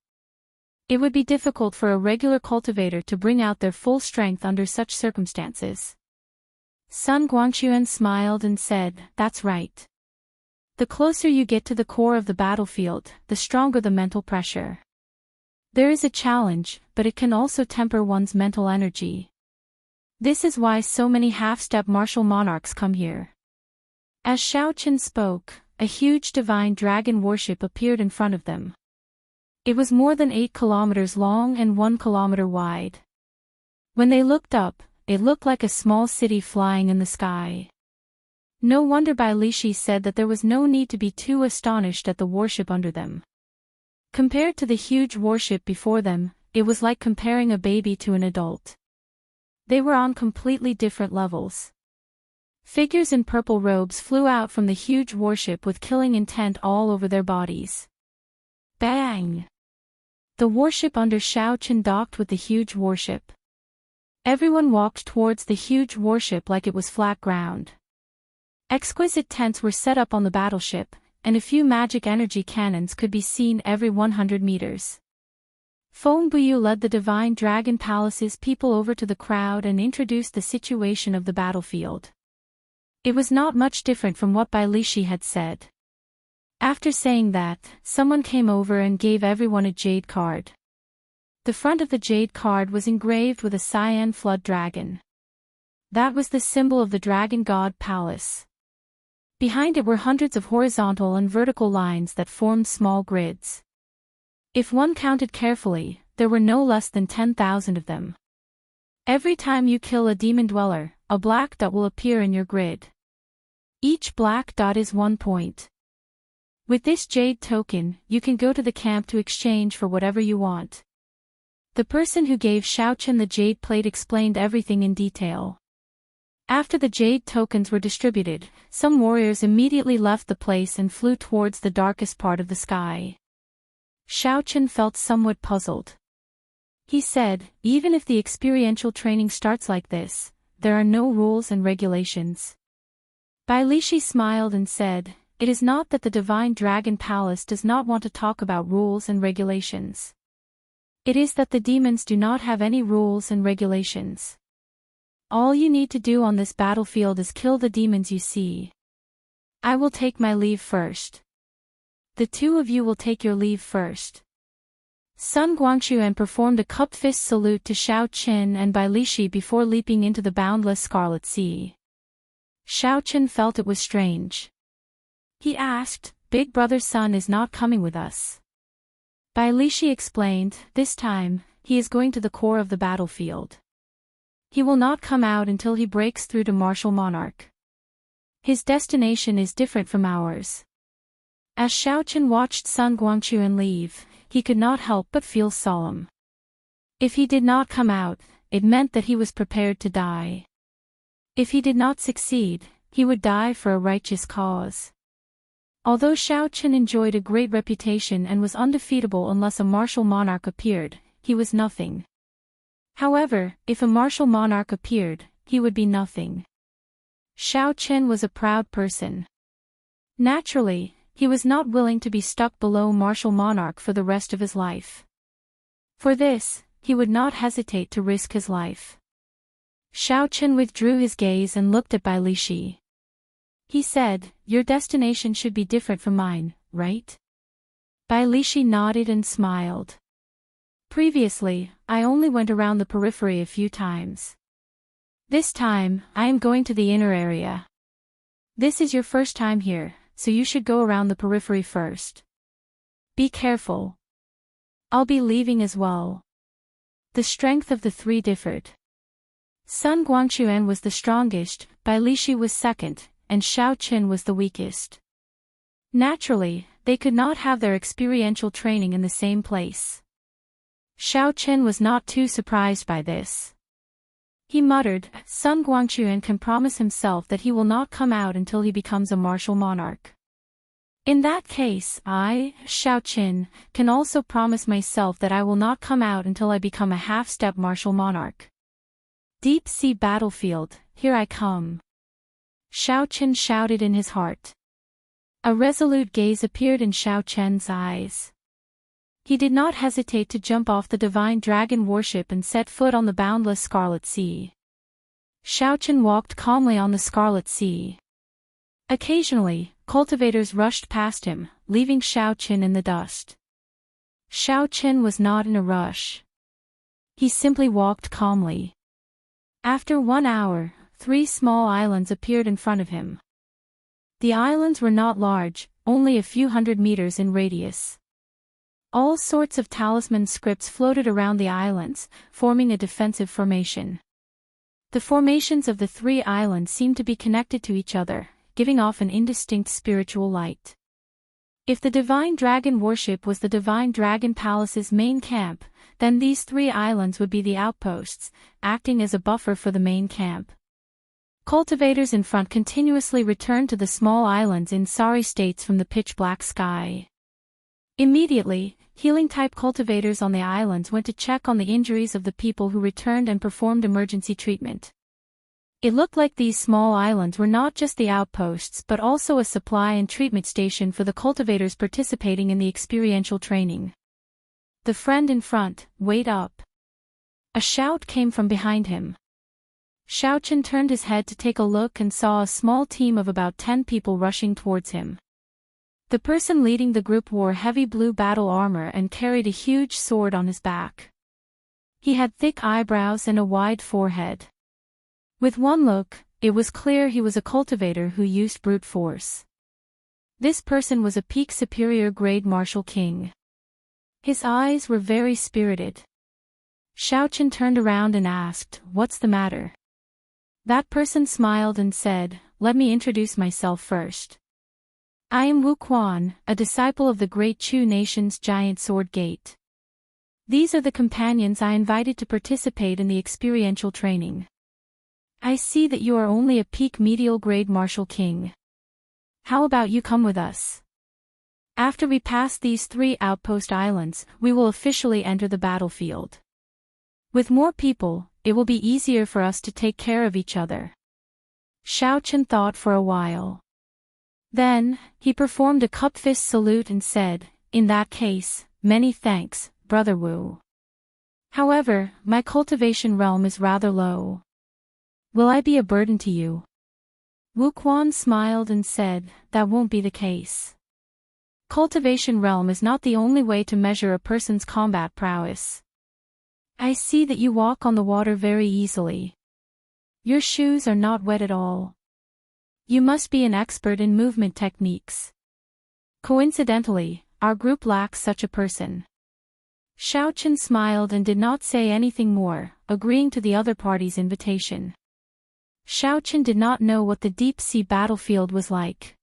It would be difficult for a regular cultivator to bring out their full strength under such circumstances. Sun Guangquan smiled and said, that's right. The closer you get to the core of the battlefield, the stronger the mental pressure. There is a challenge, but it can also temper one's mental energy. This is why so many half-step martial monarchs come here. As Xiaochen spoke, a huge divine dragon warship appeared in front of them. It was more than 8 kilometers long and 1 kilometer wide. When they looked up, it looked like a small city flying in the sky. No wonder Bai Lishi said that there was no need to be too astonished at the warship under them. Compared to the huge warship before them, it was like comparing a baby to an adult. They were on completely different levels. Figures in purple robes flew out from the huge warship with killing intent all over their bodies. Bang! The warship under Xiaochen docked with the huge warship. Everyone walked towards the huge warship like it was flat ground. Exquisite tents were set up on the battleship, and a few magic energy cannons could be seen every 100 meters. Feng Buyu led the Divine Dragon Palace's people over to the crowd and introduced the situation of the battlefield. It was not much different from what Bai Lishi had said. After saying that, someone came over and gave everyone a jade card. The front of the jade card was engraved with a cyan flood dragon. That was the symbol of the Dragon God Palace. Behind it were hundreds of horizontal and vertical lines that formed small grids. If one counted carefully, there were no less than 10,000 of them. Every time you kill a demon dweller, a black dot will appear in your grid. Each black dot is 1 point. With this jade token, you can go to the camp to exchange for whatever you want. The person who gave Xiaochen the jade plate explained everything in detail. After the jade tokens were distributed, some warriors immediately left the place and flew towards the darkest part of the sky. Xiaochen felt somewhat puzzled. He said, even if the experiential training starts like this, there are no rules and regulations. Bai Lishi smiled and said, it is not that the Divine Dragon Palace does not want to talk about rules and regulations. It is that the demons do not have any rules and regulations. All you need to do on this battlefield is kill the demons you see. I will take my leave first. The two of you will take your leave first. Sun Guangxuan performed a cupped fist salute to Xiaochen and Bai Lishi before leaping into the boundless Scarlet Sea. Xiaochen felt it was strange. He asked, Big Brother Sun is not coming with us. Bai Lishi explained, this time, he is going to the core of the battlefield. He will not come out until he breaks through to Martial Monarch. His destination is different from ours. As Xiaochen watched Sun Guangxuan leave, he could not help but feel solemn. If he did not come out, it meant that he was prepared to die. If he did not succeed, he would die for a righteous cause. Although Xiaochen enjoyed a great reputation and was undefeatable unless a martial monarch appeared, he was nothing. However, if a martial monarch appeared, he would be nothing. Xiaochen was a proud person. Naturally, he was not willing to be stuck below martial monarch for the rest of his life. For this, he would not hesitate to risk his life. Xiaochen withdrew his gaze and looked at Bai Lishi. He said, your destination should be different from mine, right? Bai Lishi nodded and smiled. Previously, I only went around the periphery a few times. This time, I am going to the inner area. This is your first time here, so you should go around the periphery first. Be careful. I'll be leaving as well. The strength of the three differed. Sun Guangxuan was the strongest, Bai Lishi was second, and Xiaochen was the weakest. Naturally, they could not have their experiential training in the same place. Xiaochen was not too surprised by this. He muttered, Sun Guangxuan can promise himself that he will not come out until he becomes a martial monarch. In that case, I, Xiaochen, can also promise myself that I will not come out until I become a half-step martial monarch. Deep sea battlefield, here I come. Xiaochen shouted in his heart. A resolute gaze appeared in Xiaochen's eyes. He did not hesitate to jump off the divine dragon warship and set foot on the boundless Scarlet Sea. Xiaochen walked calmly on the Scarlet Sea. Occasionally, cultivators rushed past him, leaving Xiaochen in the dust. Xiao Chen was not in a rush. He simply walked calmly. After 1 hour, 3 small islands appeared in front of him. The islands were not large, only a few hundred meters in radius. All sorts of talisman scripts floated around the islands, forming a defensive formation. The formations of the 3 islands seemed to be connected to each other, giving off an indistinct spiritual light. If the divine dragon worship was the divine dragon palace's main camp, then these 3 islands would be the outposts, acting as a buffer for the main camp. Cultivators in front continuously returned to the small islands in sorry states from the pitch-black sky. Immediately, healing-type cultivators on the islands went to check on the injuries of the people who returned and performed emergency treatment. It looked like these small islands were not just the outposts but also a supply and treatment station for the cultivators participating in the experiential training. The friend in front, wait up. A shout came from behind him. Xiao Chen turned his head to take a look and saw a small team of about 10 people rushing towards him. The person leading the group wore heavy blue battle armor and carried a huge sword on his back. He had thick eyebrows and a wide forehead. With one look, it was clear he was a cultivator who used brute force. This person was a peak superior grade martial king. His eyes were very spirited. Xiao Chen turned around and asked, "What's the matter?" That person smiled and said, "Let me introduce myself first. I am Wu Quan, a disciple of the great Chu nation's giant sword gate. These are the companions I invited to participate in the experiential training. I see that you are only a peak medial grade martial king. How about you come with us? After we pass these 3 outpost islands, we will officially enter the battlefield. With more people, it will be easier for us to take care of each other." Xiao Chen thought for a while. Then, he performed a cup-fist salute and said, "In that case, many thanks, Brother Wu. However, my cultivation realm is rather low. Will I be a burden to you?" Wu Quan smiled and said, "That won't be the case. Cultivation realm is not the only way to measure a person's combat prowess. I see that you walk on the water very easily. Your shoes are not wet at all. You must be an expert in movement techniques. Coincidentally, our group lacks such a person." Xiao Chen smiled and did not say anything more, agreeing to the other party's invitation. Xiao Chen did not know what the deep-sea battlefield was like.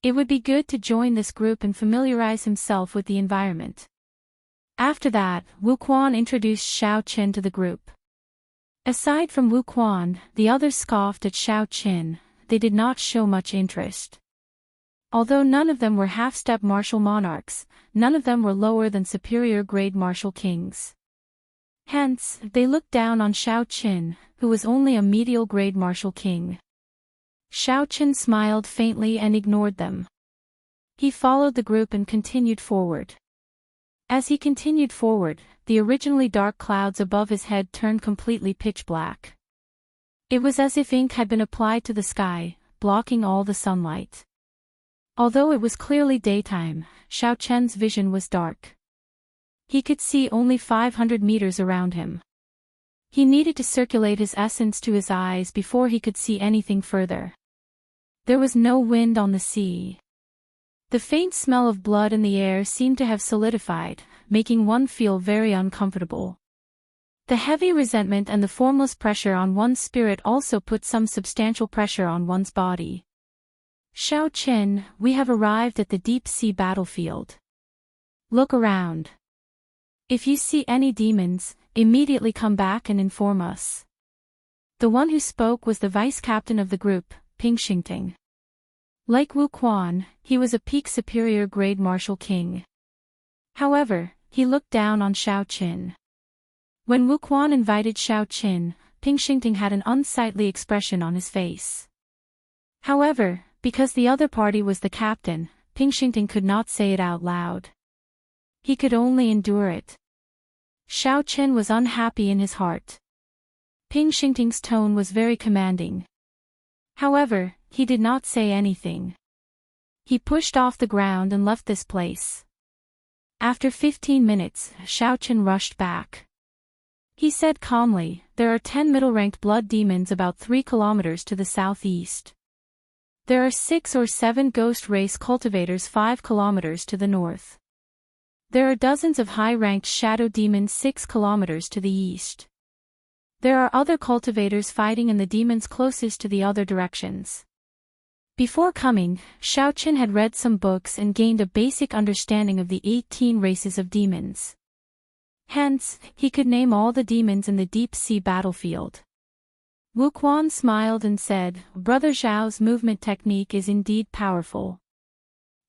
It would be good to join this group and familiarize himself with the environment. After that, Wu Quan introduced Xiao Chen to the group. Aside from Wu Quan, the others scoffed at Xiao Chen. They did not show much interest. Although none of them were half-step martial monarchs, none of them were lower than superior-grade martial kings. Hence, they looked down on Xiao Chen, who was only a medial-grade martial king. Xiao Chen smiled faintly and ignored them. He followed the group and continued forward. As he continued forward, the originally dark clouds above his head turned completely pitch-black. It was as if ink had been applied to the sky, blocking all the sunlight. Although it was clearly daytime, Xiao Chen's vision was dark. He could see only 500 meters around him. He needed to circulate his essence to his eyes before he could see anything further. There was no wind on the sea. The faint smell of blood in the air seemed to have solidified, making one feel very uncomfortable. The heavy resentment and the formless pressure on one's spirit also put some substantial pressure on one's body. "Xiao Chen, we have arrived at the deep-sea battlefield. Look around. If you see any demons, immediately come back and inform us." The one who spoke was the vice-captain of the group, Ping Xingting. Like Wu Quan, he was a peak superior grade martial king. However, he looked down on Xiao Chen. When Wu Quan invited Xiao Chen, Ping Xingting had an unsightly expression on his face. However, because the other party was the captain, Ping Xingting could not say it out loud. He could only endure it. Xiao Chen was unhappy in his heart. Ping Xingting's tone was very commanding. However, he did not say anything. He pushed off the ground and left this place. After 15 minutes, Xiaochen rushed back. He said calmly, "There are 10 middle-ranked blood demons about 3 kilometers to the southeast. There are 6 or 7 ghost race cultivators 5 kilometers to the north. There are dozens of high-ranked shadow demons 6 kilometers to the east. There are other cultivators fighting in the demons closest to the other directions." Before coming, Xiaochen had read some books and gained a basic understanding of the 18 races of demons. Hence, he could name all the demons in the deep-sea battlefield. Wuxian smiled and said, "Brother Zhao's movement technique is indeed powerful.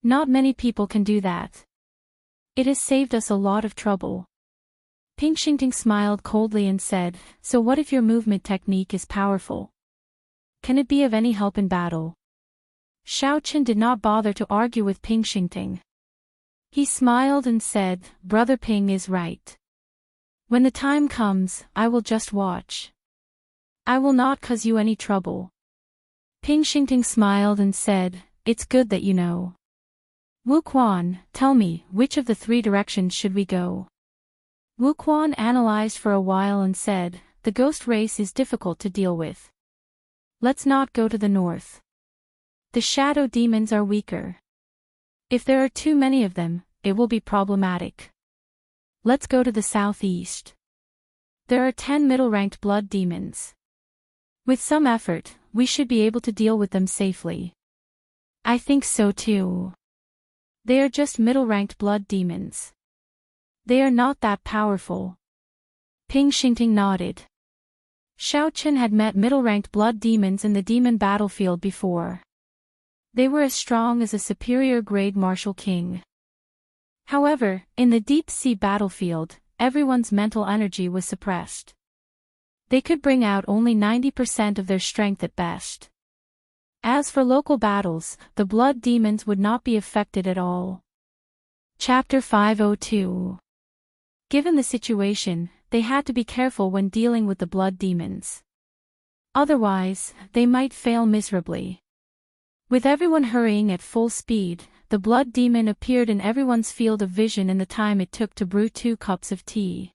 Not many people can do that. It has saved us a lot of trouble." Ping Xingting smiled coldly and said, "So what if your movement technique is powerful? Can it be of any help in battle?" Xiaochen did not bother to argue with Ping Xingting. He smiled and said, "Brother Ping is right. When the time comes, I will just watch. I will not cause you any trouble." Ping Xingting smiled and said, "It's good that you know. Wuxian, tell me, which of the 3 directions should we go?" Wuxian analyzed for a while and said, "The ghost race is difficult to deal with. Let's not go to the north. The shadow demons are weaker. If there are too many of them, it will be problematic. Let's go to the southeast. There are 10 middle-ranked blood demons. With some effort, we should be able to deal with them safely." "I think so too. They are just middle-ranked blood demons. They are not that powerful." Ping Xingting nodded. Xiaochen had met middle-ranked blood demons in the demon battlefield before. They were as strong as a superior grade martial king. However, in the deep-sea battlefield, everyone's mental energy was suppressed. They could bring out only 90% of their strength at best. As for local battles, the blood demons would not be affected at all. Chapter 502. Given the situation, they had to be careful when dealing with the blood demons. Otherwise, they might fail miserably. With everyone hurrying at full speed, the blood demon appeared in everyone's field of vision in the time it took to brew 2 cups of tea.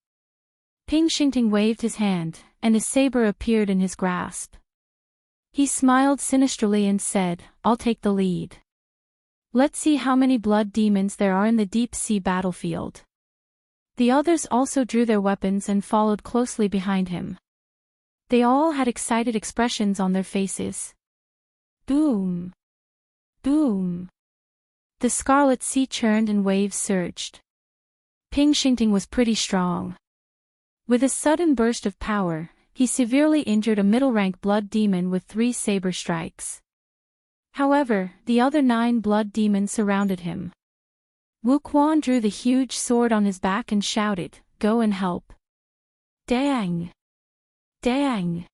Ping Xingting waved his hand, and a saber appeared in his grasp. He smiled sinisterly and said, "I'll take the lead. Let's see how many blood demons there are in the deep-sea battlefield." The others also drew their weapons and followed closely behind him. They all had excited expressions on their faces. Boom! Boom! The scarlet sea churned and waves surged. Ping Xingting was pretty strong. With a sudden burst of power, he severely injured a middle-rank blood demon with 3 saber strikes. However, the other 9 blood demons surrounded him. Wuxian drew the huge sword on his back and shouted, "Go and help." Dang! Dang!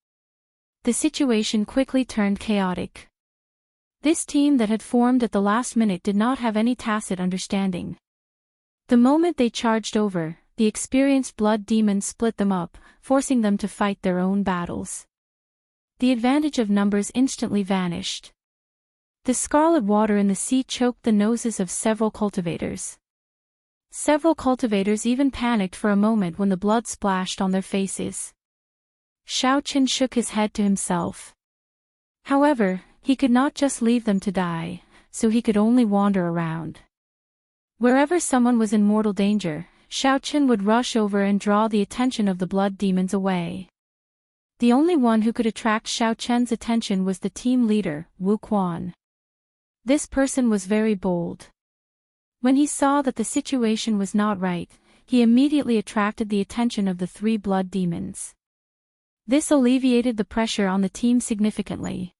The situation quickly turned chaotic. This team that had formed at the last minute did not have any tacit understanding. The moment they charged over, the experienced blood demons split them up, forcing them to fight their own battles. The advantage of numbers instantly vanished. The scarlet water in the sea choked the noses of several cultivators. Several cultivators even panicked for a moment when the blood splashed on their faces. Xiaochen shook his head to himself. However, he could not just leave them to die, so he could only wander around. Wherever someone was in mortal danger, Xiaochen would rush over and draw the attention of the blood demons away. The only one who could attract Xiaochen's attention was the team leader, Wuxian. This person was very bold. When he saw that the situation was not right, he immediately attracted the attention of the 3 blood demons. This alleviated the pressure on the team significantly.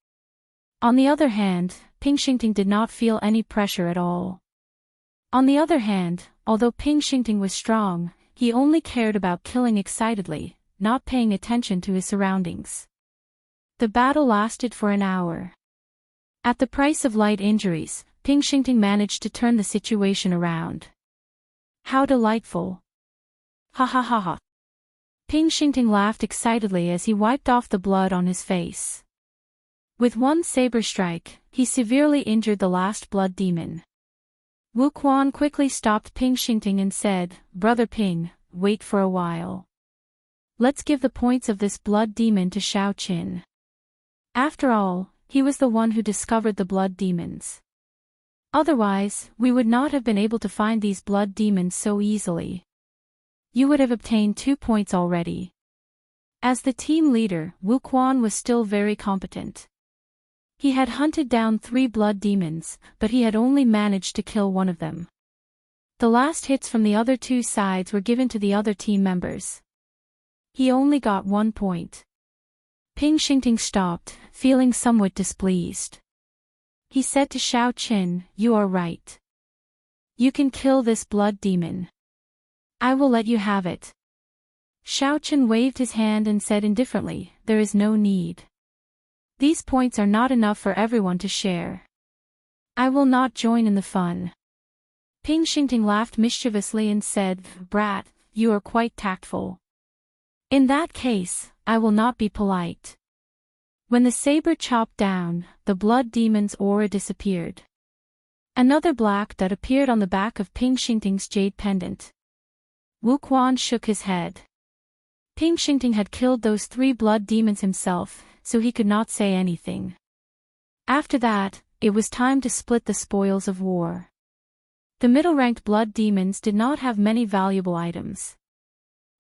On the other hand, Ping Xingting did not feel any pressure at all. On the other hand, although Ping Xingting was strong, he only cared about killing excitedly, not paying attention to his surroundings. The battle lasted for an hour. At the price of light injuries, Ping Xingting managed to turn the situation around. How delightful! Ha ha ha ha! Ping Xingting laughed excitedly as he wiped off the blood on his face. With 1 saber strike, he severely injured the last blood demon. Wu Quan quickly stopped Ping Xingting and said, "Brother Ping, wait for a while. Let's give the points of this blood demon to Xiaoqin. After all, he was the one who discovered the blood demons. Otherwise, we would not have been able to find these blood demons so easily. You would have obtained 2 points already." As the team leader, Wu Quan was still very competent. He had hunted down 3 blood demons, but he had only managed to kill one of them. The last hits from the other 2 sides were given to the other team members. He only got 1 point. Ping Xingting stopped, feeling somewhat displeased. He said to Xiaoqin, "You are right. You can kill this blood demon. I will let you have it." Xiaoqin waved his hand and said indifferently, "There is no need. These points are not enough for everyone to share. I will not join in the fun." Ping Xingting laughed mischievously and said, "Brat, you are quite tactful. In that case, I will not be polite." When the saber chopped down, the blood demon's aura disappeared. Another black dot appeared on the back of Ping Xingting's jade pendant. Wu Quan shook his head. Ping Xingting had killed those 3 blood demons himself, so he could not say anything. After that, it was time to split the spoils of war. The middle-ranked blood demons did not have many valuable items.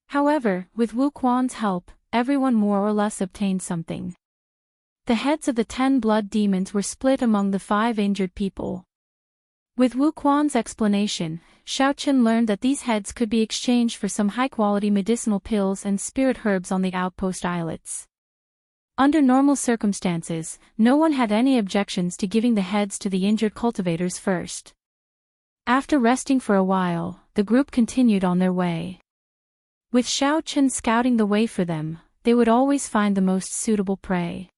However, with Wu Quan's help, everyone more or less obtained something. The heads of the 10 blood demons were split among the 5 injured people. With Wu Quan's explanation, Xiaoqin learned that these heads could be exchanged for some high-quality medicinal pills and spirit herbs on the outpost islets. Under normal circumstances, no one had any objections to giving the heads to the injured cultivators first. After resting for a while, the group continued on their way. With Xiaoqin scouting the way for them, they would always find the most suitable prey.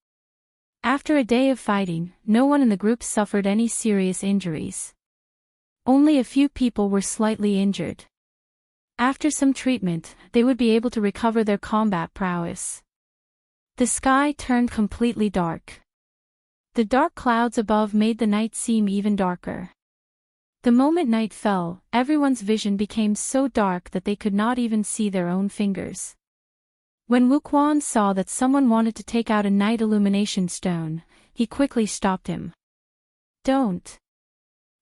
After a day of fighting, no one in the group suffered any serious injuries. Only a few people were slightly injured. After some treatment, they would be able to recover their combat prowess. The sky turned completely dark. The dark clouds above made the night seem even darker. The moment night fell, everyone's vision became so dark that they could not even see their own fingers. When Wu Quan saw that someone wanted to take out a night illumination stone, he quickly stopped him. "Don't.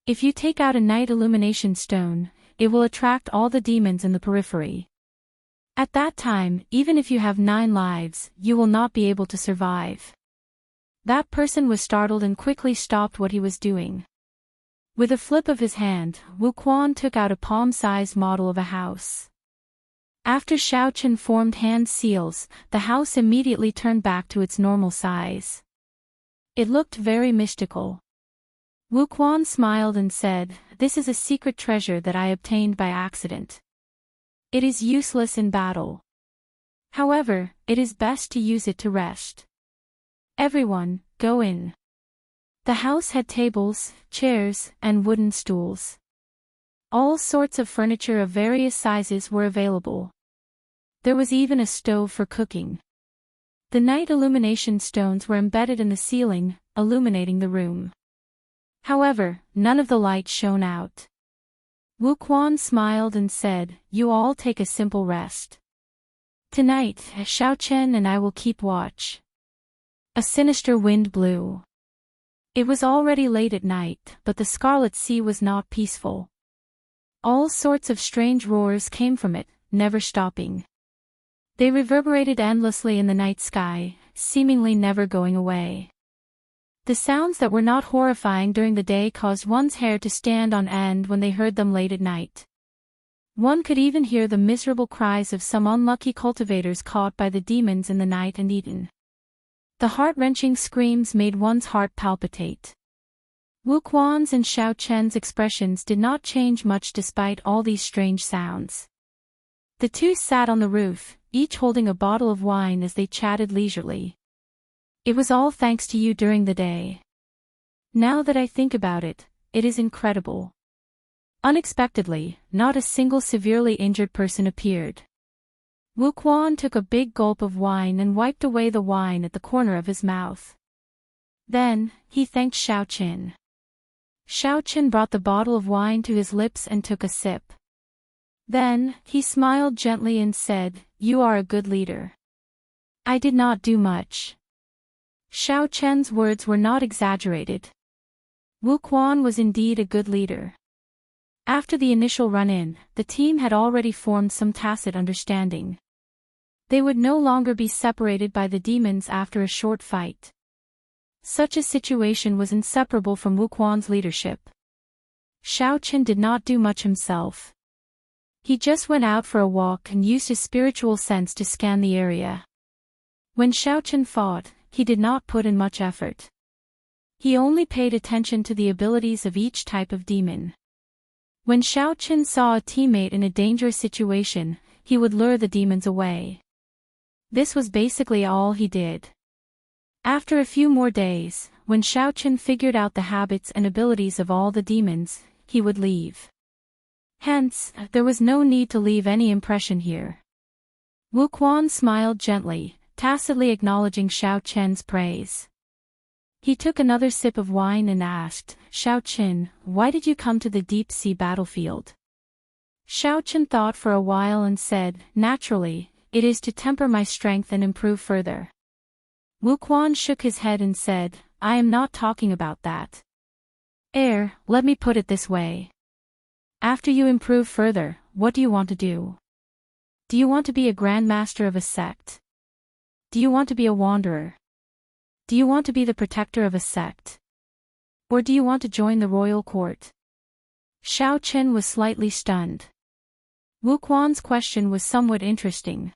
If you take out a night illumination stone, it will attract all the demons in the periphery. At that time, even if you have 9 lives, you will not be able to survive." That person was startled and quickly stopped what he was doing. With a flip of his hand, Wu Quan took out a palm-sized model of a house. After Xiaoqin formed hand seals, the house immediately turned back to its normal size. It looked very mystical. Wu Quan smiled and said, "This is a secret treasure that I obtained by accident. It is useless in battle. However, it is best to use it to rest. Everyone, go in." The house had tables, chairs, and wooden stools. All sorts of furniture of various sizes were available. There was even a stove for cooking. The night illumination stones were embedded in the ceiling, illuminating the room. However, none of the light shone out. Wu Quan smiled and said, "You all take a simple rest. Tonight, Xiaoqin and I will keep watch." A sinister wind blew. It was already late at night, but the Scarlet Sea was not peaceful. All sorts of strange roars came from it, never stopping. They reverberated endlessly in the night sky, seemingly never going away. The sounds that were not horrifying during the day caused one's hair to stand on end when they heard them late at night. One could even hear the miserable cries of some unlucky cultivators caught by the demons in the night and eaten. The heart-wrenching screams made one's heart palpitate. Wu Quan's and Xiaoqin's expressions did not change much despite all these strange sounds. The two sat on the roof, each holding a bottle of wine as they chatted leisurely. "It was all thanks to you during the day. Now that I think about it, it is incredible." Unexpectedly, not a single severely injured person appeared. Wu Quan took a big gulp of wine and wiped away the wine at the corner of his mouth. Then, he thanked Xiaoqin. Xiaochen brought the bottle of wine to his lips and took a sip. Then, he smiled gently and said, "You are a good leader." "I did not do much." Xiaochen's words were not exaggerated. Wuquan was indeed a good leader. After the initial run-in, the team had already formed some tacit understanding. They would no longer be separated by the demons after a short fight. Such a situation was inseparable from Wuquan's leadership. Xiaochen did not do much himself. He just went out for a walk and used his spiritual sense to scan the area. When Xiaochen fought, he did not put in much effort. He only paid attention to the abilities of each type of demon. When Xiaochen saw a teammate in a dangerous situation, he would lure the demons away. This was basically all he did. After a few more days, when Xiaochen figured out the habits and abilities of all the demons, he would leave. Hence, there was no need to leave any impression here. Wuquan smiled gently, tacitly acknowledging Xiaochen's praise. He took another sip of wine and asked, "Xiaochen, why did you come to the deep-sea battlefield?" Xiaochen thought for a while and said, "Naturally, it is to temper my strength and improve further." Wuquan shook his head and said, "I am not talking about that. Let me put it this way. After you improve further, what do you want to do? Do you want to be a grandmaster of a sect? Do you want to be a wanderer? Do you want to be the protector of a sect? Or do you want to join the royal court?" Xiaochen was slightly stunned. Wuquan's question was somewhat interesting.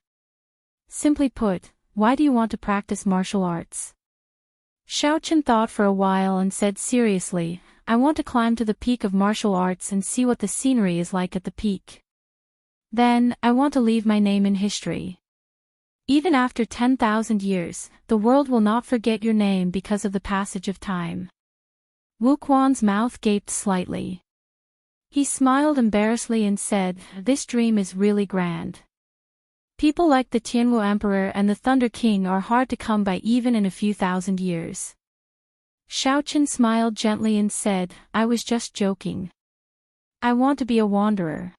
Simply put, why do you want to practice martial arts? Xiaochen thought for a while and said seriously, "I want to climb to the peak of martial arts and see what the scenery is like at the peak. Then, I want to leave my name in history. Even after 10,000 years, the world will not forget your name because of the passage of time." Wuquan's mouth gaped slightly. He smiled embarrassedly and said, "This dream is really grand. People like the Tianwu Emperor and the Thunder King are hard to come by even in a few thousand years." Xiaochen smiled gently and said, "I was just joking. I want to be a wanderer.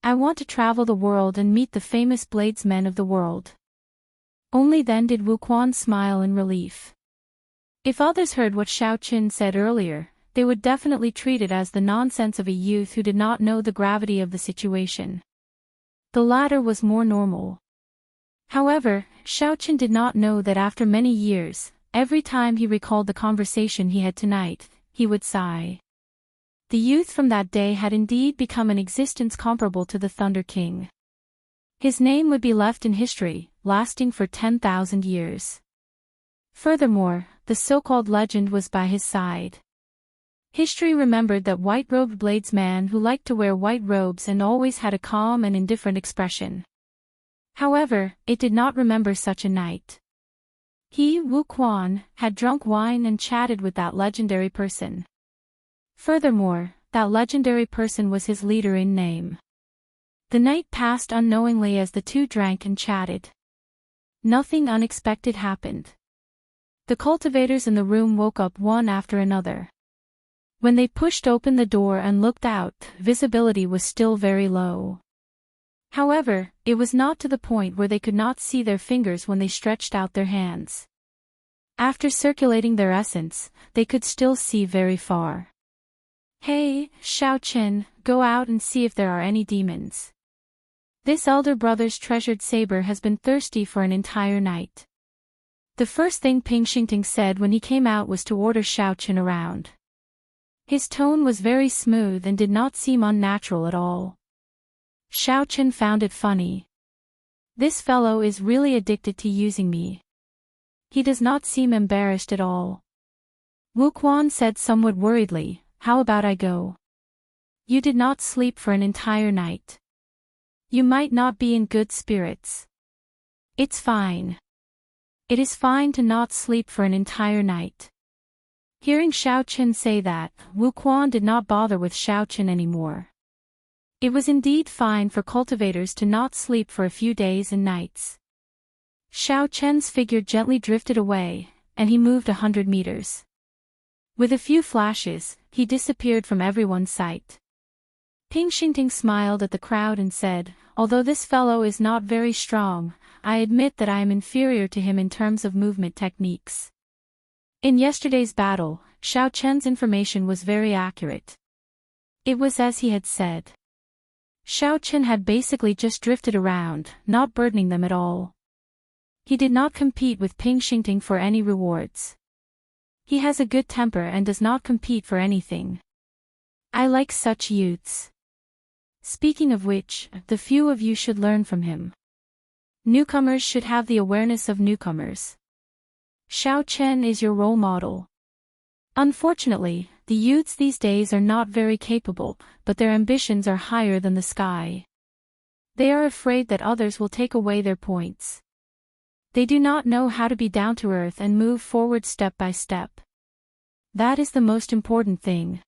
I want to travel the world and meet the famous bladesmen of the world." Only then did Wuquan smile in relief. If others heard what Xiaochen said earlier, they would definitely treat it as the nonsense of a youth who did not know the gravity of the situation. The latter was more normal. However, Xiaochen did not know that after many years, every time he recalled the conversation he had tonight, he would sigh. The youth from that day had indeed become an existence comparable to the Thunder King. His name would be left in history, lasting for 10,000 years. Furthermore, the so-called legend was by his side. History remembered that white-robed bladesman who liked to wear white robes and always had a calm and indifferent expression. However, it did not remember such a night. He, Wuquan, had drunk wine and chatted with that legendary person. Furthermore, that legendary person was his leader in name. The night passed unknowingly as the two drank and chatted. Nothing unexpected happened. The cultivators in the room woke up one after another. When they pushed open the door and looked out, visibility was still very low. However, it was not to the point where they could not see their fingers when they stretched out their hands. After circulating their essence, they could still see very far. "Hey, Xiaochen, go out and see if there are any demons. This elder brother's treasured saber has been thirsty for an entire night." The first thing Ping Xingting said when he came out was to order Xiaochen around. His tone was very smooth and did not seem unnatural at all. Xiaochen found it funny. "This fellow is really addicted to using me. He does not seem embarrassed at all." Wuquan said somewhat worriedly, "How about I go? You did not sleep for an entire night. You might not be in good spirits." "It's fine. It is fine to not sleep for an entire night." Hearing Xiaochen say that, Wuquan did not bother with Xiaochen anymore. It was indeed fine for cultivators to not sleep for a few days and nights. Xiaochen's figure gently drifted away, and he moved 100 meters. With a few flashes, he disappeared from everyone's sight. Ping Xingting smiled at the crowd and said, "Although this fellow is not very strong, I admit that I am inferior to him in terms of movement techniques." In yesterday's battle, Xiao Chen's information was very accurate. It was as he had said. Xiao Chen had basically just drifted around, not burdening them at all. He did not compete with Ping Xingting for any rewards. He has a good temper and does not compete for anything. I like such youths. Speaking of which, the few of you should learn from him. Newcomers should have the awareness of newcomers. Xiao Chen is your role model. Unfortunately, the youths these days are not very capable, but their ambitions are higher than the sky. They are afraid that others will take away their points. They do not know how to be down to earth and move forward step by step. That is the most important thing.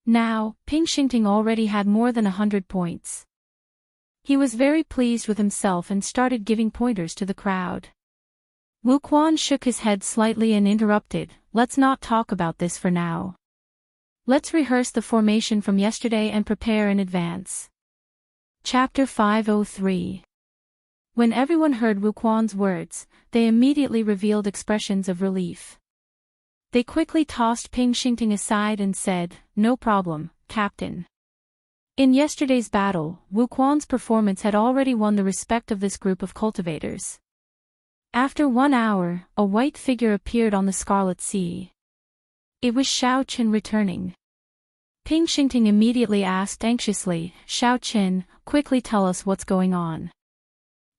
Now, Ping Xingting already had more than 100 points. He was very pleased with himself and started giving pointers to the crowd. Wu Quan shook his head slightly and interrupted, "Let's not talk about this for now. Let's rehearse the formation from yesterday and prepare in advance." Chapter 503. When everyone heard Wu Quan's words, they immediately revealed expressions of relief. They quickly tossed Ping Xingting aside and said, "No problem, Captain." In yesterday's battle, Wu Quan's performance had already won the respect of this group of cultivators. After 1 hour, a white figure appeared on the Scarlet Sea. It was Xiao Chen returning. Ping Xingting immediately asked anxiously, "Xiao Chen, quickly tell us what's going on.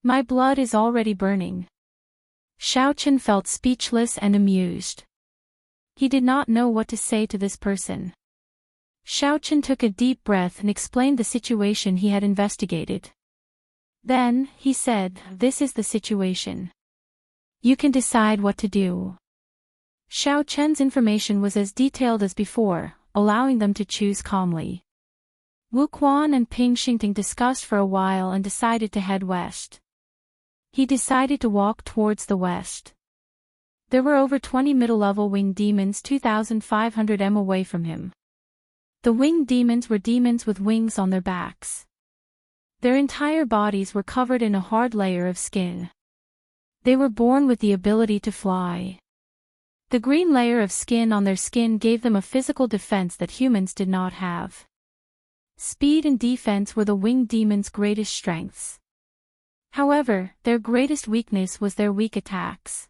My blood is already burning." Xiao Chen felt speechless and amused. He did not know what to say to this person. Xiao Chen took a deep breath and explained the situation he had investigated. Then, he said, "This is the situation. You can decide what to do." Xiao Chen's information was as detailed as before, allowing them to choose calmly. Wu Quan and Ping Xingting discussed for a while and decided to head west. He decided to walk towards the west. There were over 20 middle-level winged demons 2,500 m away from him. The winged demons were demons with wings on their backs. Their entire bodies were covered in a hard layer of skin. They were born with the ability to fly. The green layer of skin on their skin gave them a physical defense that humans did not have. Speed and defense were the winged demons' greatest strengths. However, their greatest weakness was their weak attacks.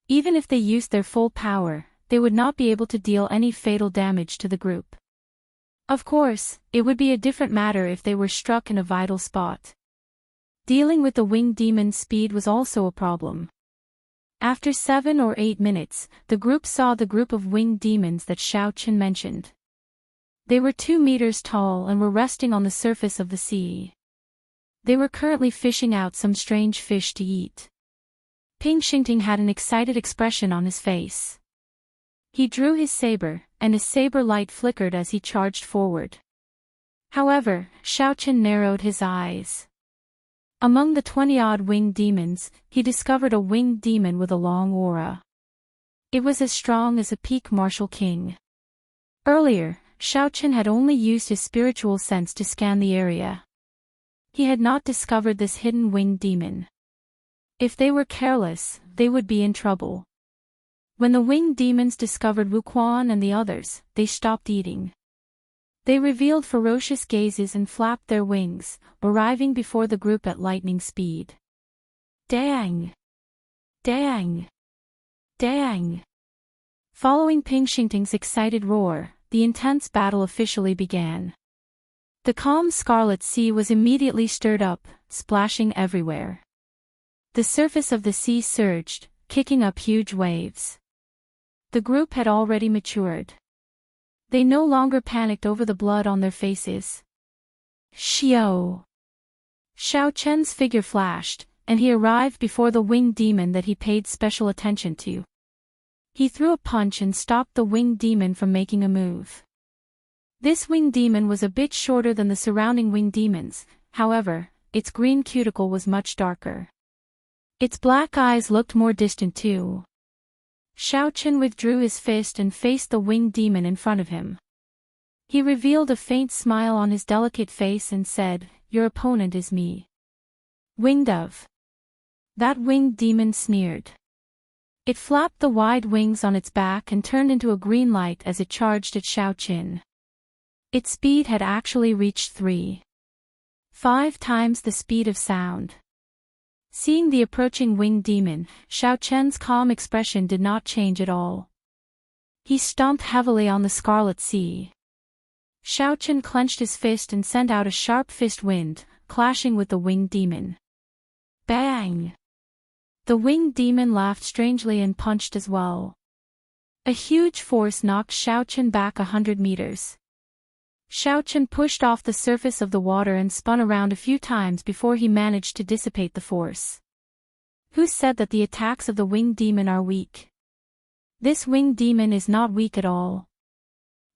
Even if they used their full power, they would not be able to deal any fatal damage to the group. Of course, it would be a different matter if they were struck in a vital spot. Dealing with the winged demon's speed was also a problem. After 7 or 8 minutes, the group saw the group of winged demons that Xiao Chen mentioned. They were 2 meters tall and were resting on the surface of the sea. They were currently fishing out some strange fish to eat. Ping Xingting had an excited expression on his face. He drew his saber, and his saber light flickered as he charged forward. However, Xiao Chen narrowed his eyes. Among the 20-odd winged demons, he discovered a winged demon with a long aura. It was as strong as a peak martial king. Earlier, Xiao Chen had only used his spiritual sense to scan the area. He had not discovered this hidden winged demon. If they were careless, they would be in trouble. When the winged demons discovered Wu Quan and the others, they stopped eating. They revealed ferocious gazes and flapped their wings, arriving before the group at lightning speed. Dang! Dang! Dang! Following Ping Xingting's excited roar, the intense battle officially began. The calm Scarlet Sea was immediately stirred up, splashing everywhere. The surface of the sea surged, kicking up huge waves. The group had already matured. They no longer panicked over the blood on their faces. Xiao! Xiao Chen's figure flashed, and he arrived before the winged demon that he paid special attention to. He threw a punch and stopped the winged demon from making a move. This winged demon was a bit shorter than the surrounding winged demons, however, its green cuticle was much darker. Its black eyes looked more distant too. Xiaochen withdrew his fist and faced the winged demon in front of him. He revealed a faint smile on his delicate face and said, "Your opponent is me." Winged dove. That winged demon sneered. It flapped the wide wings on its back and turned into a green light as it charged at Xiaochen. Its speed had actually reached 3.5 times the speed of sound. Seeing the approaching winged demon, Xiaochen's calm expression did not change at all. He stomped heavily on the scarlet sea. Xiaochen clenched his fist and sent out a sharp fist wind, clashing with the winged demon. Bang! The winged demon laughed strangely and punched as well. A huge force knocked Xiaochen back 100 meters. Xiaochen pushed off the surface of the water and spun around a few times before he managed to dissipate the force. Who said that the attacks of the winged demon are weak? This winged demon is not weak at all.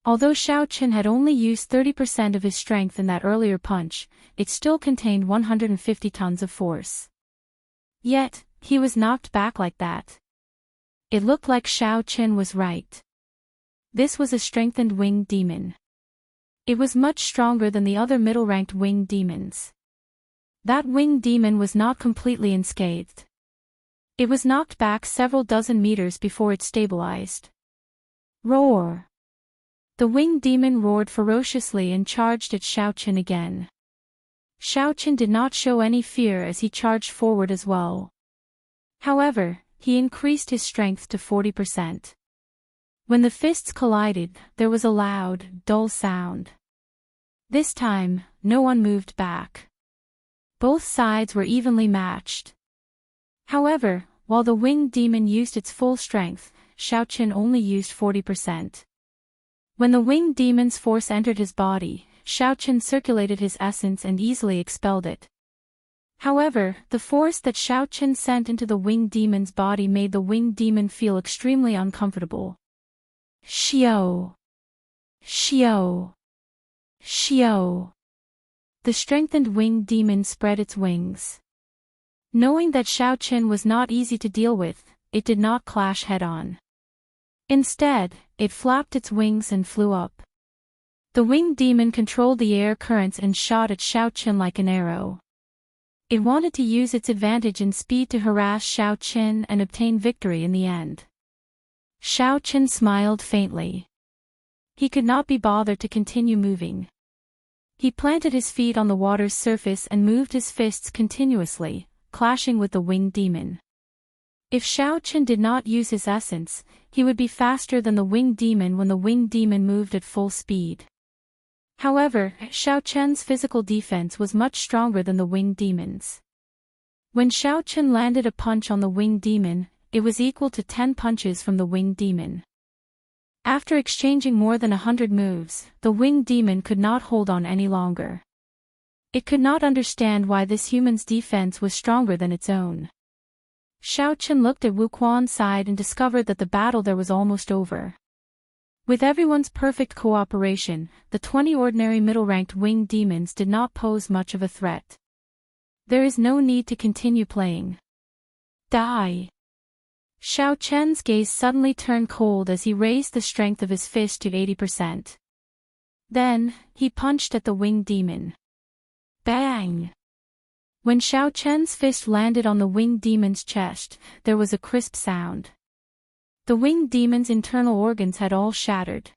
Although Xiaochen had only used 30% of his strength in that earlier punch, it still contained 150 tons of force. Yet, he was knocked back like that. It looked like Xiaochen was right. This was a strengthened winged demon. It was much stronger than the other middle-ranked winged demons. That winged demon was not completely unscathed. It was knocked back several dozen meters before it stabilized. Roar! The winged demon roared ferociously and charged at Xiaochen again. Xiaochen did not show any fear as he charged forward as well. However, he increased his strength to 40%. When the fists collided, there was a loud, dull sound. This time, no one moved back. Both sides were evenly matched. However, while the winged demon used its full strength, Xiaochen only used 40%. When the winged demon's force entered his body, Xiaochen circulated his essence and easily expelled it. However, the force that Xiaochen sent into the winged demon's body made the winged demon feel extremely uncomfortable. Xiao! Xiao! Xiao! The strengthened winged demon spread its wings. Knowing that Xiaochen was not easy to deal with, it did not clash head-on. Instead, it flapped its wings and flew up. The winged demon controlled the air currents and shot at Xiaochen like an arrow. It wanted to use its advantage in speed to harass Xiaochen and obtain victory in the end. Xiaochen smiled faintly. He could not be bothered to continue moving. He planted his feet on the water's surface and moved his fists continuously, clashing with the winged demon. If Xiaochen did not use his essence, he would be faster than the winged demon when the winged demon moved at full speed. However, Xiaochen's physical defense was much stronger than the winged demon's. When Xiaochen landed a punch on the winged demon, it was equal to 10 punches from the winged demon. After exchanging more than 100 moves, the winged demon could not hold on any longer. It could not understand why this human's defense was stronger than its own. Xiaochen looked at Wuquan's side and discovered that the battle there was almost over. With everyone's perfect cooperation, the 20 ordinary middle-ranked winged demons did not pose much of a threat. There is no need to continue playing. Die! Xiaochen's gaze suddenly turned cold as he raised the strength of his fist to 80%. Then, he punched at the winged demon. Bang! When Xiaochen's fist landed on the winged demon's chest, there was a crisp sound. The winged demon's internal organs had all shattered.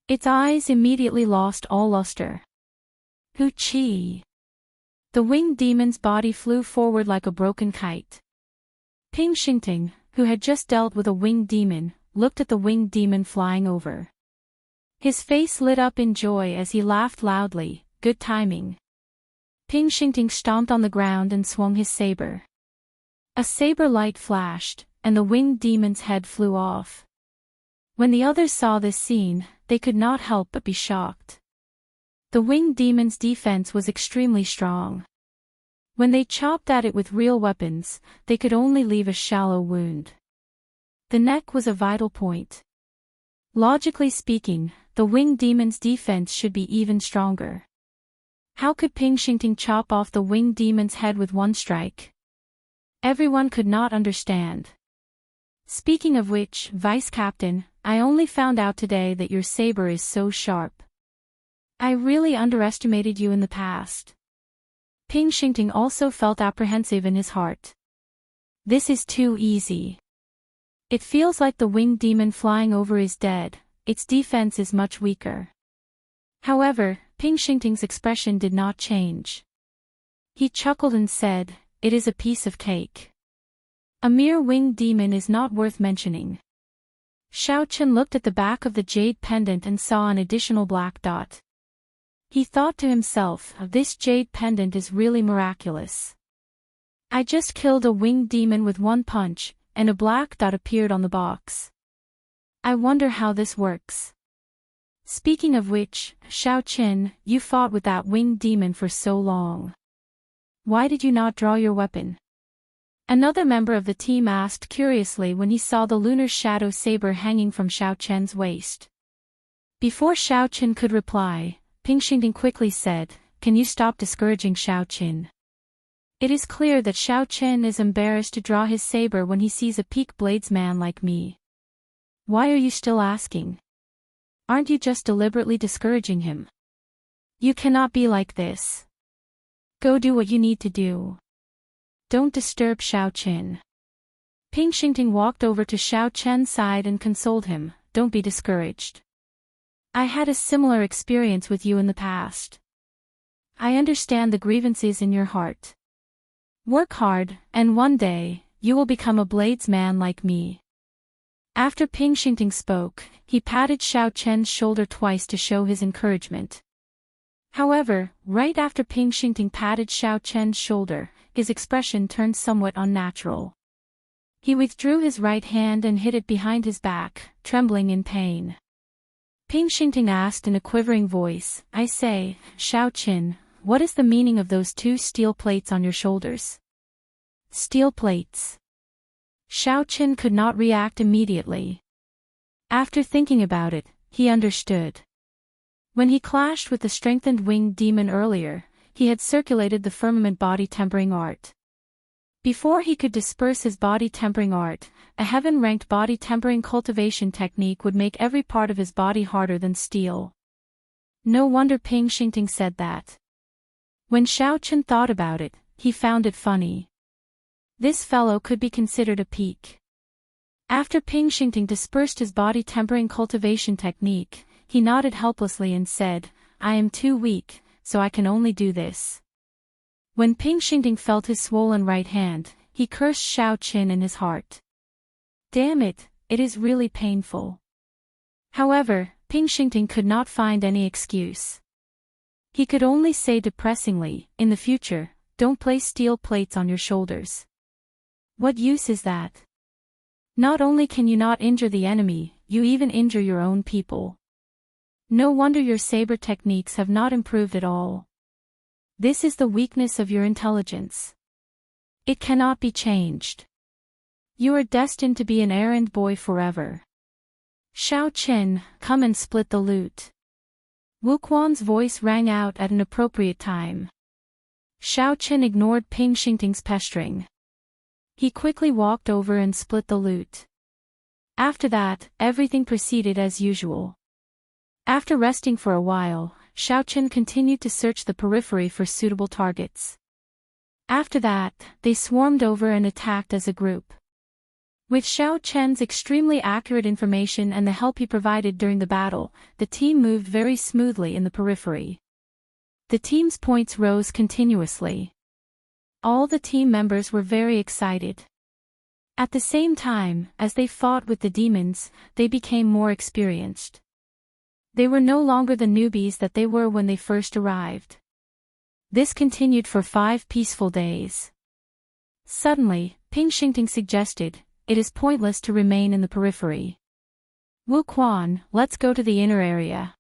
Its eyes immediately lost all luster. Hu-chi! The winged demon's body flew forward like a broken kite. Ping Xingting, who had just dealt with a winged demon, looked at the winged demon flying over. His face lit up in joy as he laughed loudly. Good timing. Ping Xingting stomped on the ground and swung his saber. A saber light flashed, and the winged demon's head flew off. When the others saw this scene, they could not help but be shocked. The winged demon's defense was extremely strong. When they chopped at it with real weapons, they could only leave a shallow wound. The neck was a vital point. Logically speaking, the winged demon's defense should be even stronger. How could Ping Xingting chop off the winged demon's head with one strike? Everyone could not understand. Speaking of which, Vice Captain, I only found out today that your saber is so sharp. I really underestimated you in the past. Ping Xingting also felt apprehensive in his heart. This is too easy. It feels like the winged demon flying over is dead, its defense is much weaker. However, Ping Xingting's expression did not change. He chuckled and said, "It is a piece of cake. A mere winged demon is not worth mentioning." Xiaochen looked at the back of the jade pendant and saw an additional black dot. He thought to himself, this jade pendant is really miraculous. I just killed a winged demon with one punch, and a black dot appeared on the box. I wonder how this works. Speaking of which, Xiaochen, you fought with that winged demon for so long. Why did you not draw your weapon? Another member of the team asked curiously when he saw the lunar shadow saber hanging from Xiaochen's waist. Before Xiaochen could reply, Ping Xingting quickly said, "Can you stop discouraging Xiaochen? It is clear that Xiaochen is embarrassed to draw his saber when he sees a peak bladesman like me. Why are you still asking? Aren't you just deliberately discouraging him? You cannot be like this. Go do what you need to do. Don't disturb Xiaochen." Ping Xingting walked over to Xiaochen's side and consoled him, "Don't be discouraged. I had a similar experience with you in the past. I understand the grievances in your heart. Work hard, and one day, you will become a bladesman like me." After Ping Xingting spoke, he patted Xiaochen's shoulder twice to show his encouragement. However, right after Ping Xingting patted Xiaochen's shoulder, his expression turned somewhat unnatural. He withdrew his right hand and hid it behind his back, trembling in pain. Ping Xingting asked in a quivering voice, "I say, Xiaochen, what is the meaning of those two steel plates on your shoulders?" Steel plates. Xiaochen could not react immediately. After thinking about it, he understood. When he clashed with the strengthened winged demon earlier, he had circulated the firmament body tempering art. Before he could disperse his body tempering art, a heaven-ranked body tempering cultivation technique would make every part of his body harder than steel. No wonder Ping Xingting said that. When Xiaochen thought about it, he found it funny. This fellow could be considered a peak. After Ping Xingting dispersed his body tempering cultivation technique, he nodded helplessly and said, "I am too weak, so I can only do this." When Ping Xingting felt his swollen right hand, he cursed Xiaochen in his heart. Damn it, it is really painful. However, Ping Xingting could not find any excuse. He could only say depressingly, "In the future, don't place steel plates on your shoulders. What use is that? Not only can you not injure the enemy, you even injure your own people. No wonder your saber techniques have not improved at all. This is the weakness of your intelligence. It cannot be changed. You are destined to be an errand boy forever. Xiaochen, come and split the loot." Wuquan's voice rang out at an appropriate time. Xiaochen ignored Ping Xingting's pestering. He quickly walked over and split the loot. After that, everything proceeded as usual. After resting for a while, Xiaochen continued to search the periphery for suitable targets. After that, they swarmed over and attacked as a group. With Xiaochen's extremely accurate information and the help he provided during the battle, the team moved very smoothly in the periphery. The team's points rose continuously. All the team members were very excited. At the same time, as they fought with the demons, they became more experienced. They were no longer the newbies that they were when they first arrived. This continued for 5 peaceful days. Suddenly, Ping Xingting suggested, "It is pointless to remain in the periphery. Wuquan, let's go to the inner area.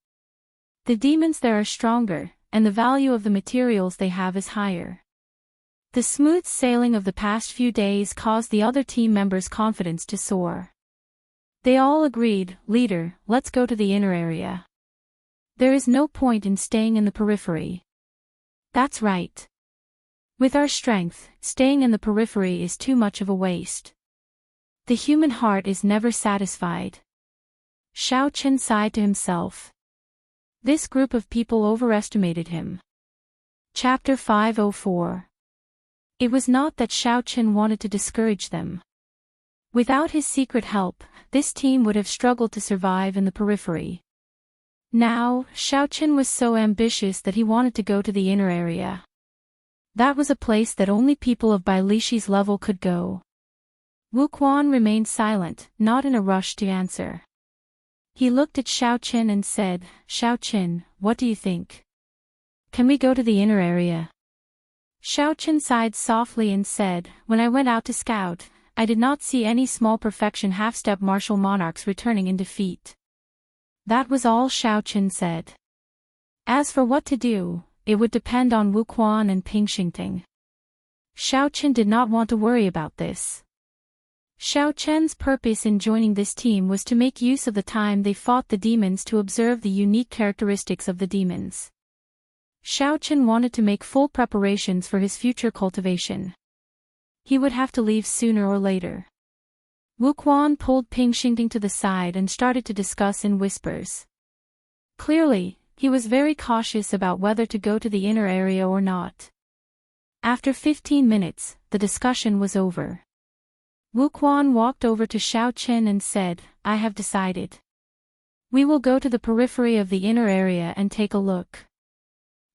The demons there are stronger, and the value of the materials they have is higher." The smooth sailing of the past few days caused the other team members' confidence to soar. They all agreed, "Leader, let's go to the inner area. There is no point in staying in the periphery." That's right. With our strength, staying in the periphery is too much of a waste. The human heart is never satisfied. Xiaochen sighed to himself. This group of people overestimated him. Chapter 504. It was not that Xiaochen wanted to discourage them. Without his secret help, this team would have struggled to survive in the periphery. Now, Xiaochen was so ambitious that he wanted to go to the inner area. That was a place that only people of Bai Lishi's level could go. Wuquan remained silent, not in a rush to answer. He looked at Xiaochen and said, "Xiaochen, what do you think? Can we go to the inner area?" Xiaochen sighed softly and said, "When I went out to scout, I did not see any small perfection half-step martial monarchs returning in defeat." That was all Xiaochen said. As for what to do, it would depend on Wuquan and Ping Xingting. Xiaochen did not want to worry about this. Xiaochen's purpose in joining this team was to make use of the time they fought the demons to observe the unique characteristics of the demons. Xiaochen wanted to make full preparations for his future cultivation. He would have to leave sooner or later. Wuquan pulled Ping Xingting to the side and started to discuss in whispers. Clearly, he was very cautious about whether to go to the inner area or not. After 15 minutes, the discussion was over. Wuquan walked over to Xiaochen and said, "I have decided. We will go to the periphery of the inner area and take a look.